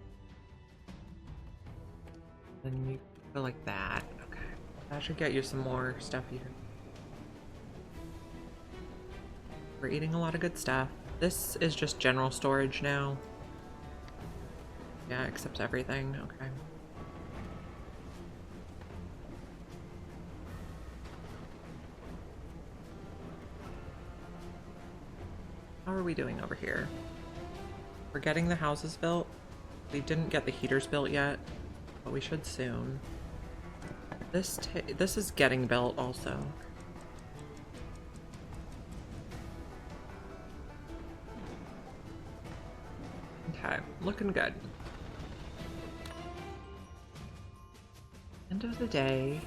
S1: Then you go like that. Okay. That should get you some more stuff here. We're eating a lot of good stuff. This is just general storage now. Yeah, accepts everything. Okay. How are we doing over here? We're getting the houses built. We didn't get the heaters built yet, but we should soon. This is getting built also. Okay, looking good. End of the day.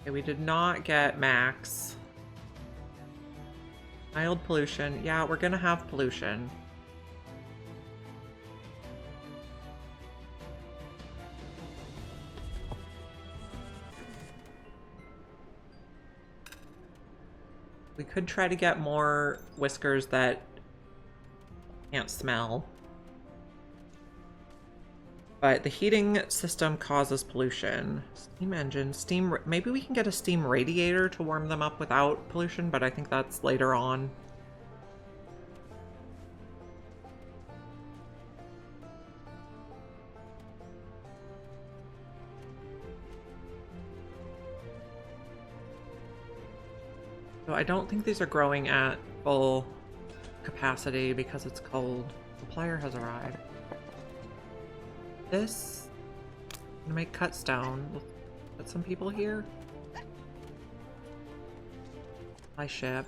S1: Okay, we did not get max. Mild pollution. Yeah, we're gonna have pollution. We could try to get more whiskers that can't smell. But the heating system causes pollution. Steam engine, steam... Maybe we can get a steam radiator to warm them up without pollution, but I think that's later on. So I don't think these are growing at full capacity because it's cold. Supplier has arrived. This, I'm gonna make cut stone. We'll put some people here. Supply ship.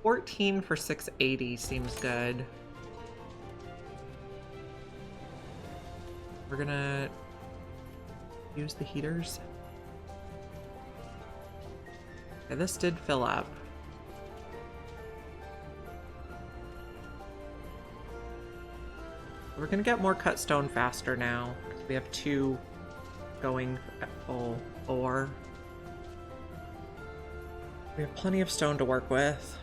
S1: 14 for 680 seems good. We're gonna use the heaters. Okay, this did fill up. We're gonna get more cut stone faster now because we have 2 going at full 4. We have plenty of stone to work with.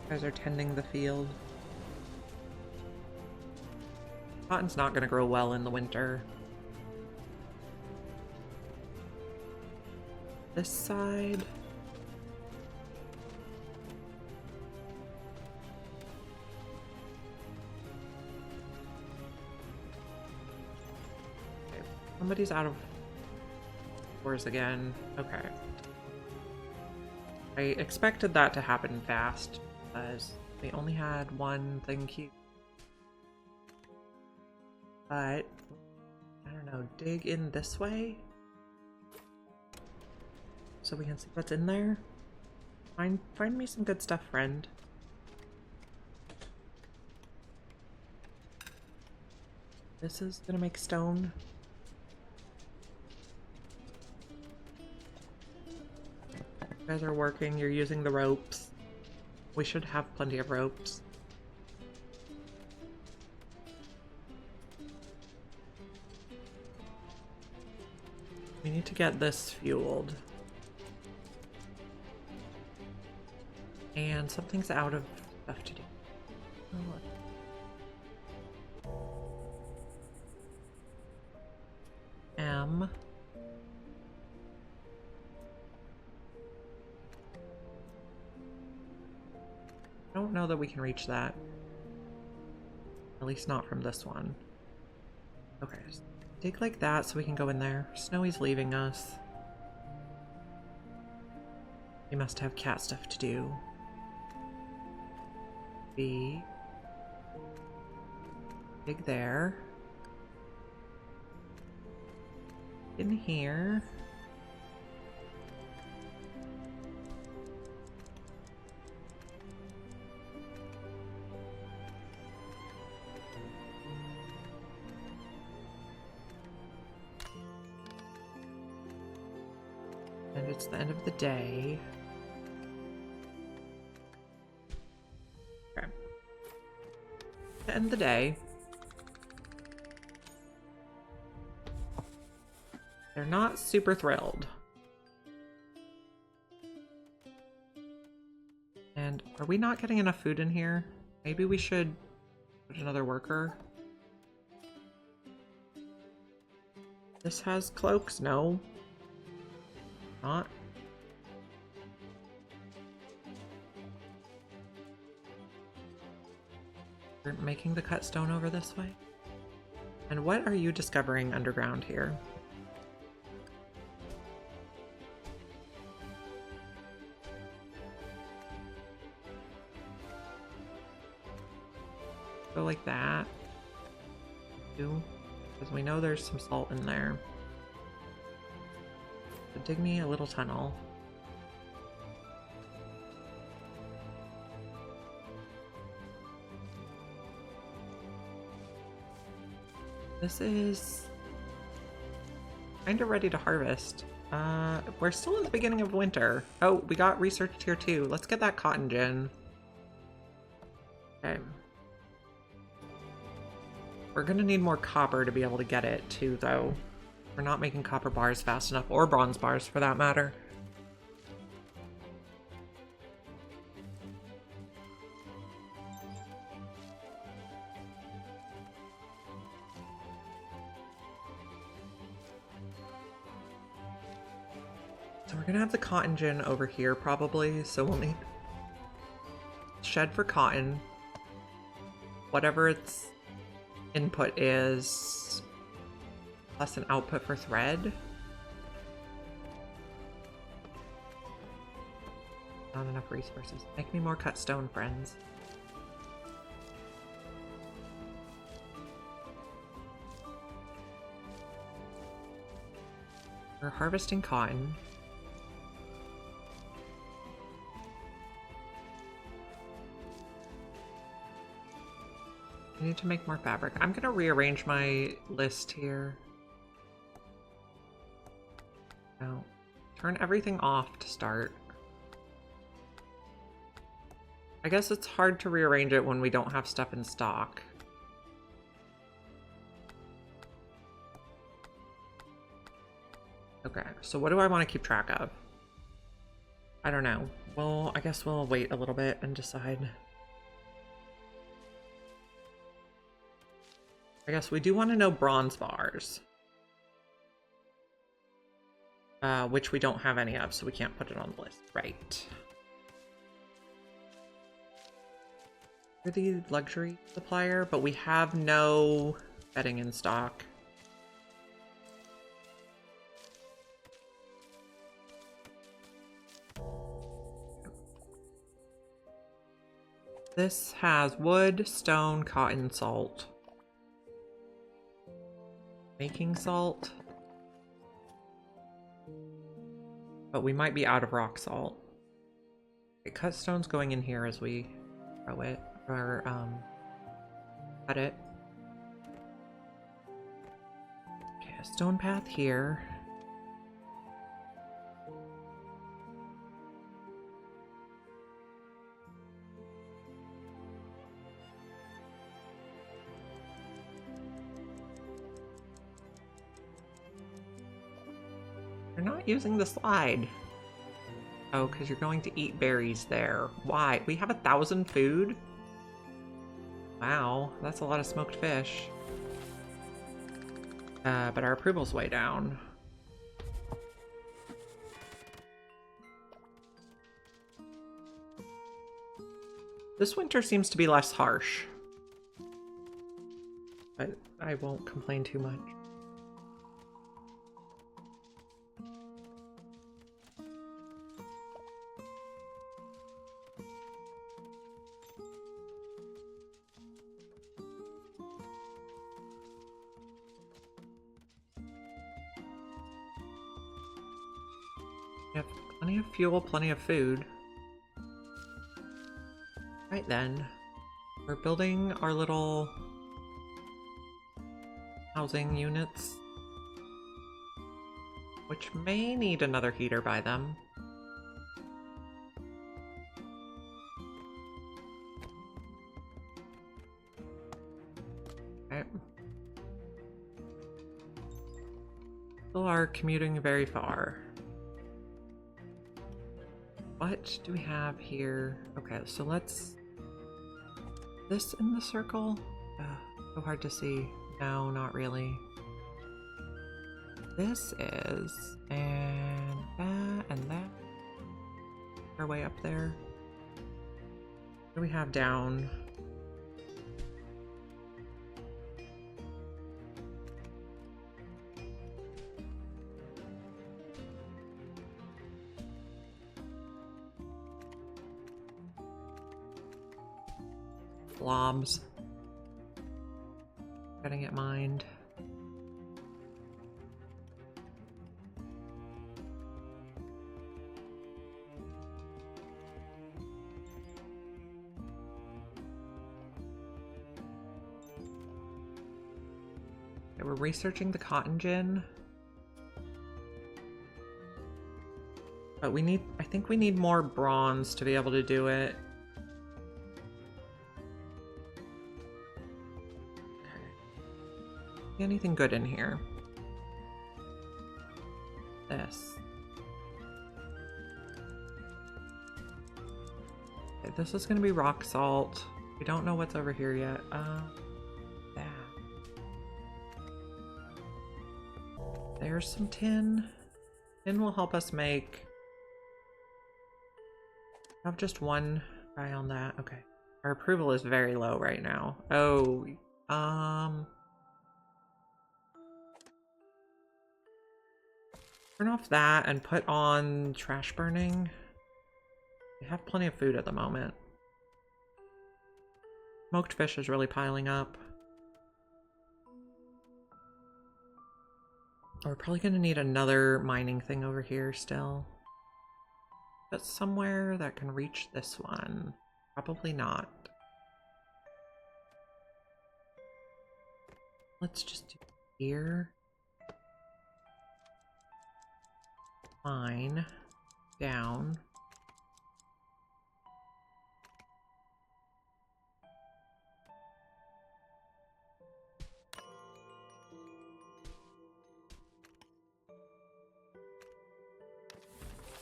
S1: You guys are tending the field. Cotton's not gonna grow well in the winter. This side. Okay, somebody's out of doors again. Okay. I expected that to happen fast because we only had one thing queued. But I don't know, dig in this way so we can see what's in there. Find me some good stuff, friend. This is gonna make stone. You guys are working, you're using the ropes. We should have plenty of ropes. We need to get this fueled. And something's out of stuff to do. M. I don't know that we can reach that. At least not from this one. Okay. Dig like that so we can go in there. Snowy's leaving us. He must have cat stuff to do. B. Dig there. In here. And it's the end of the day. Okay. To end the day. They're not super thrilled. And are we not getting enough food in here? Maybe we should put another worker. This has cloaks? No. Not. We're making the cut stone over this way. And what are you discovering underground here? Go like that. Because we know there's some salt in there. So dig me a little tunnel. This is kind of ready to harvest. We're still in the beginning of winter. Oh, we got research tier 2. Let's get that cotton gin. Okay. We're gonna need more copper to be able to get it too, though. We're not making copper bars fast enough, or bronze bars for that matter. So we're gonna have the cotton gin over here probably, so we'll need shed for cotton. Whatever its input is, plus an output for thread. Not enough resources. Make me more cut stone, friends. We're harvesting cotton. I need to make more fabric. I'm gonna rearrange my list here. No. Turn everything off to start. I guess it's hard to rearrange it when we don't have stuff in stock. Okay, so what do I want to keep track of? I don't know. Well, I guess we'll wait a little bit and decide. I guess we do want to know bronze bars. Which we don't have any of, so we can't put it on the list. Right. We're the luxury supplier, but we have no bedding in stock. This has wood, stone, cotton, salt. Making salt. But we might be out of rock salt. Okay, cut stone's going in here as we throw it, or cut it. Okay, a stone path here. You're not using the slide. Oh, because you're going to eat berries there. Why? We have 1,000 food? Wow, that's a lot of smoked fish. But our approval's way down. This winter seems to be less harsh. But I won't complain too much. We have plenty of fuel, plenty of food. Right then, we're building our little housing units, which may need another heater by them. Okay. Still are commuting very far. What do we have here? Okay, so let's... This in the circle? So hard to see. No, not really. This is... And that, and that. Our way up there. What do we have down? Blobs. Getting it mined. Okay, we're researching the cotton gin. But we need, I think we need more bronze to be able to do it. Anything good in here? This. Okay, this is gonna be rock salt. We don't know what's over here yet. That. There's some tin. Tin will help us make... I have just one guy on that. Okay. Our approval is very low right now. Oh, turn off that and put on trash burning. We have plenty of food at the moment. Smoked fish is really piling up. We're probably going to need another mining thing over here still. But somewhere that can reach this one. Probably not. Let's just do here. Mine. Down.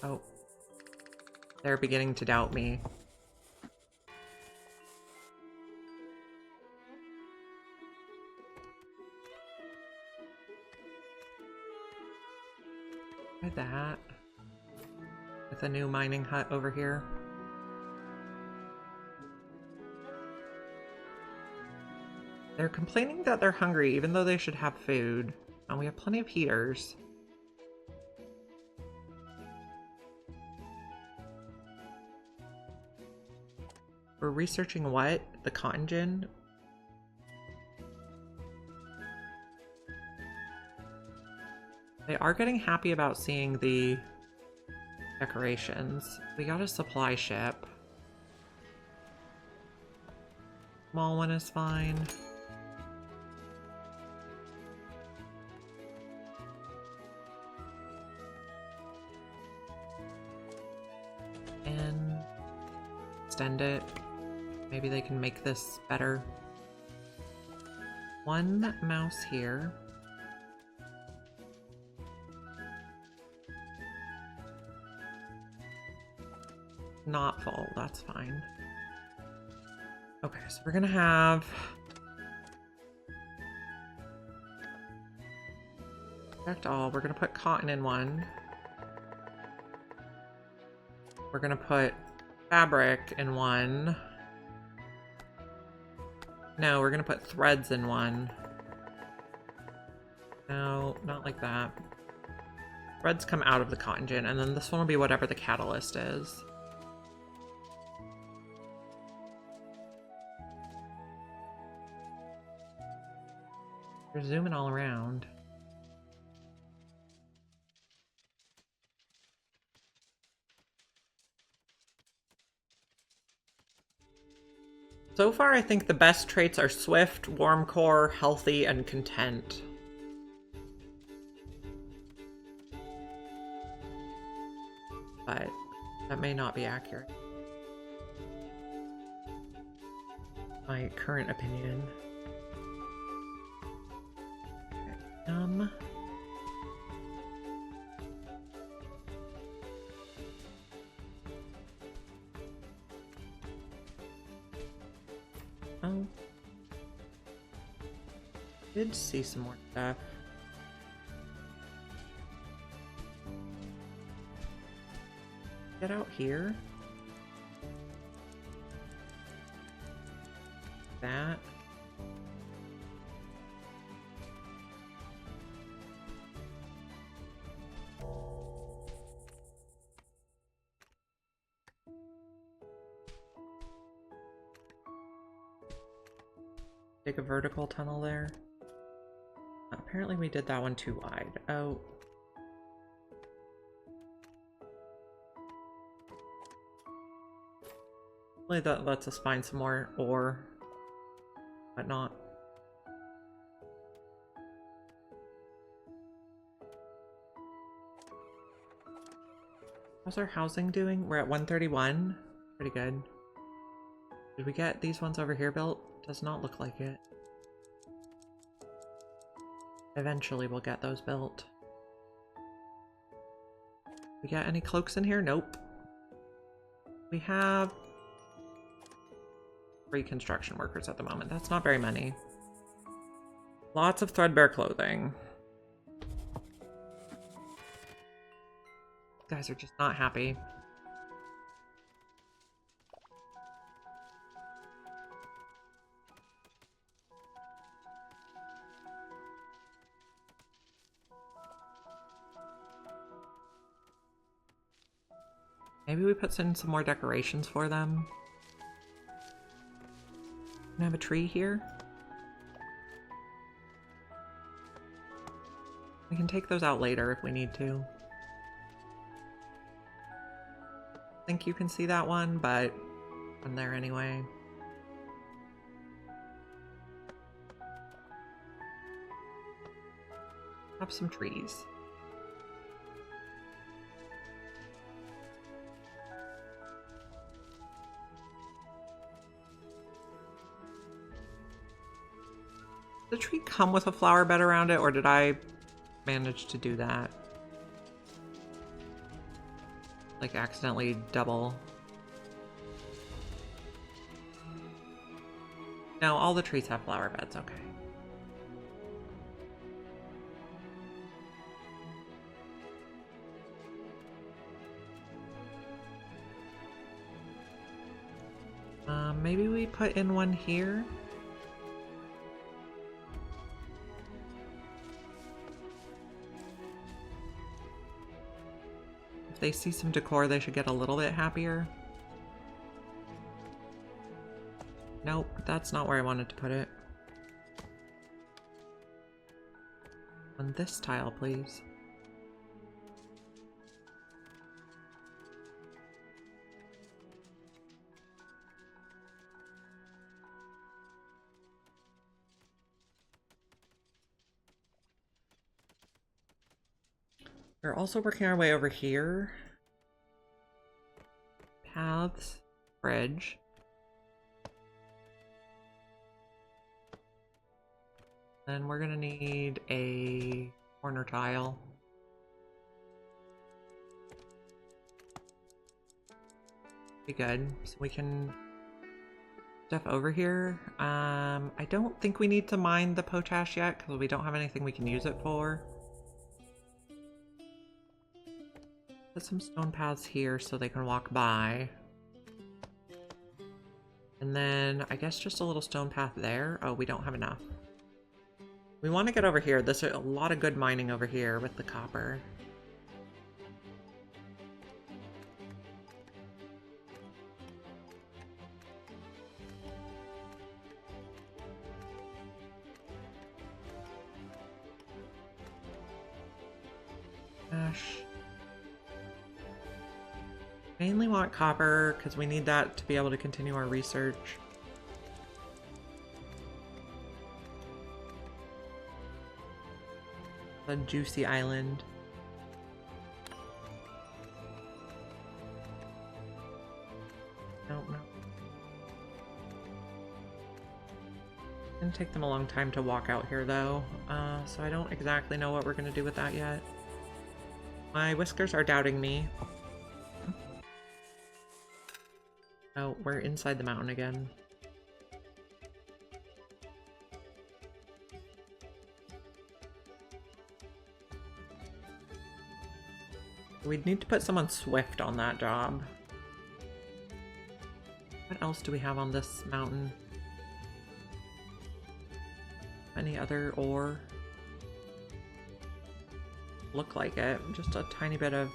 S1: Oh. They're beginning to doubt me. Try that. With a new mining hut over here. They're complaining that they're hungry even though they should have food. And we have plenty of heaters. We're researching what? The cotton gin? They are getting happy about seeing the decorations. We got a supply ship. Small one is fine. And extend it. Maybe they can make this better. One mouse here. Not full, that's fine. Okay, so we're gonna have select all. We're gonna put cotton in one. We're gonna put fabric in one. No, we're gonna put threads in one. No, not like that. Threads come out of the cotton gin, and then this one will be whatever the catalyst is. We're zooming all around. So far, I think the best traits are swift, warm core, healthy, and content. But that may not be accurate. My current opinion. Okay. Oh. Did see some more stuff. Get out here. That. Take a vertical tunnel there. Apparently we did that one too wide. Oh. Hopefully that lets us find some more ore, but not. How's our housing doing? We're at 131. Pretty good. Did we get these ones over here built? Does not look like it. Eventually we'll get those built. We got any cloaks in here? Nope. We have 3 construction workers at the moment. That's not very many. Lots of threadbare clothing. Guys are just not happy. Maybe we put in some more decorations for them. Can I have a tree here? We can take those out later if we need to. I think you can see that one, but I'm there anyway. Have some trees. Did the tree come with a flower bed around it, or did I manage to do that? Like accidentally double. No, all the trees have flower beds, okay. Maybe we put in one here. If they see some decor, they should get a little bit happier. Nope, that's not where I wanted to put it. On this tile, please. We're also working our way over here. Paths, bridge. Then we're gonna need a corner tile. Be good. So we can stuff over here. I don't think we need to mine the potash yet because we don't have anything we can use it for. Put some stone paths here so they can walk by. And then I guess just a little stone path there. Oh, we don't have enough. We want to get over here. There's a lot of good mining over here with the copper. Gosh. Mainly want copper because we need that to be able to continue our research. The juicy island. No. It's gonna take them a long time to walk out here though, so I don't exactly know what we're gonna do with that yet. My whiskers are doubting me. Oh, we're inside the mountain again. We'd need to put someone swift on that job. What else do we have on this mountain? Any other ore? Look like it. Just a tiny bit of...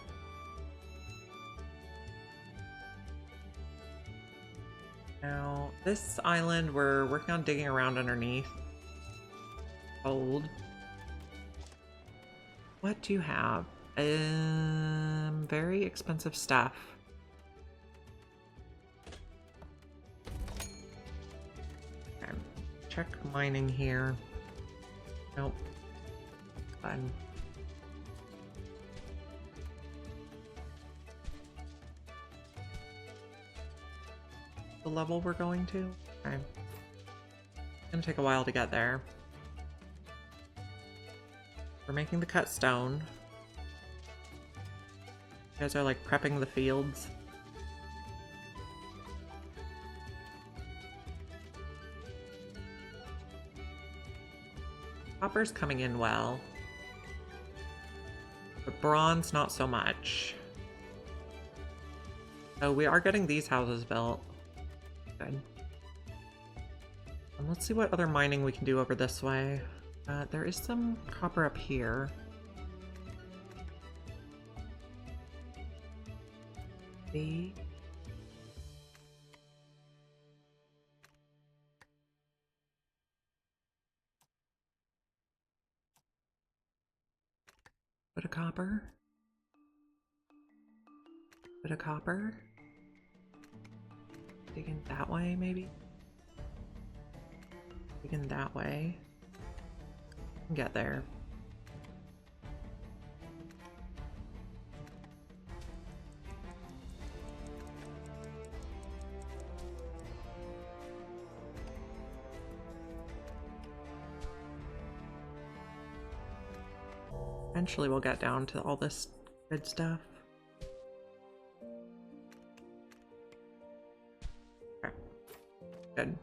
S1: Now, this island, we're working on digging around underneath. Gold. What do you have? Very expensive stuff. Okay. Check mining here. Nope. Fine. The level we're going to? Okay. It's gonna take a while to get there. We're making the cut stone. You guys are like prepping the fields. Copper's coming in well. But bronze, not so much. So we are getting these houses built. Good. And let's see what other mining we can do over this way. There is some copper up here. B. Bit of copper. Bit of copper. Digging that way, maybe? Digging that way. Get there. Eventually we'll get down to all this good stuff. Okay. Good.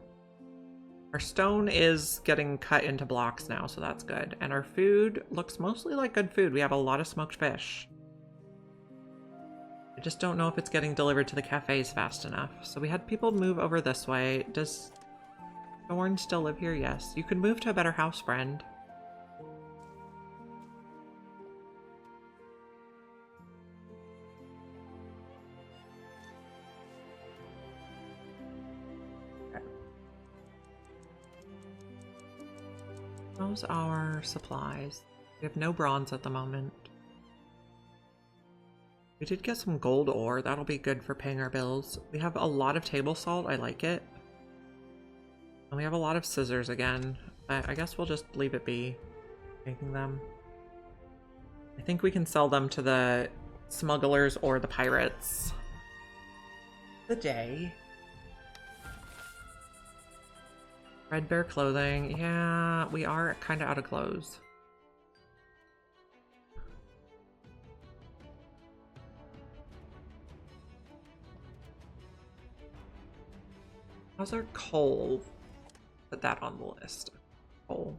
S1: Our stone is getting cut into blocks now, so that's good. And our food looks mostly like good food. We have a lot of smoked fish. I just don't know if it's getting delivered to the cafes fast enough. So we had people move over this way. Does Thorn still live here? Yes. You can move to a better house, friend. Those are supplies. We have no bronze at the moment. We did get some gold ore. That'll be good for paying our bills. We have a lot of table salt. I like it. And we have a lot of scissors again. But I guess we'll just leave it be, making them. I think we can sell them to the smugglers or the pirates. The day. Red bear clothing. Yeah, we are kind of out of clothes. How's our coal? Put that on the list. Coal.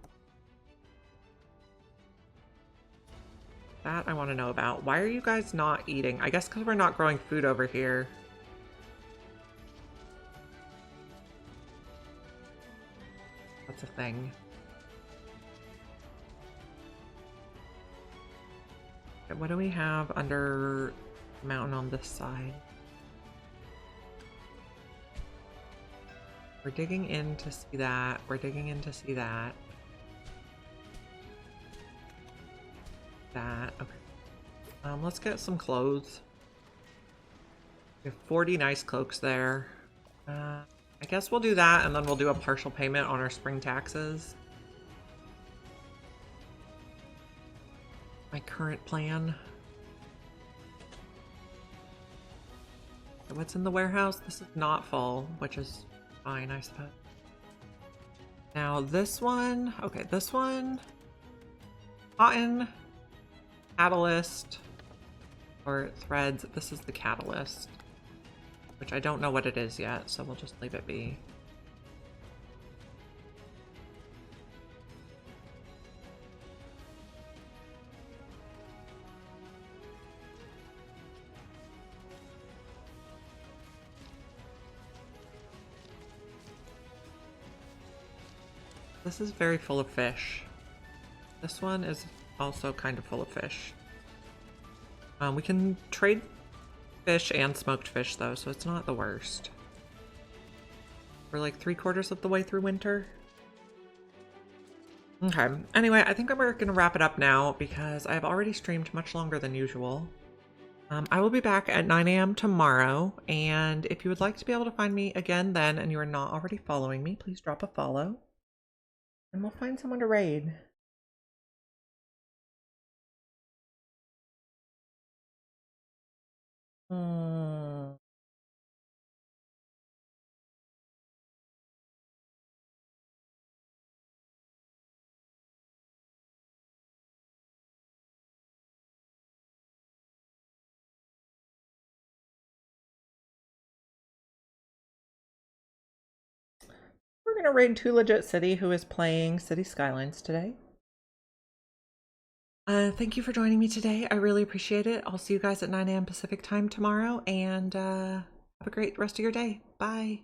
S1: That I want to know about. Why are you guys not eating? I guess because we're not growing food over here. That's a thing. Okay, what do we have under the mountain on this side? We're digging in to see that. We're digging in to see that. That. Okay. Let's get some clothes. We have 40 nice cloaks there. I guess we'll do that, and then we'll do a partial payment on our spring taxes. My current plan. So what's in the warehouse? This is not full, which is fine, I suppose. Now this one, okay, this one, cotton, catalyst, or threads. This is the catalyst, which I don't know what it is yet, so we'll just leave it be. This is very full of fish. This one is also kind of full of fish. We can trade fish and smoked fish though, so it's not the worst. We're like 3/4 of the way through winter. Okay, anyway, I think we're gonna wrap it up now because I've already streamed much longer than usual. I will be back at 9 a.m. tomorrow, and if you would like to be able to find me again then and you are not already following me, please drop a follow. And we'll find someone to raid. We're gonna raid Too Legit City, who is playing City Skylines today. Thank you for joining me today. I really appreciate it. I'll see you guys at 9 a.m. Pacific time tomorrow, and have a great rest of your day. Bye.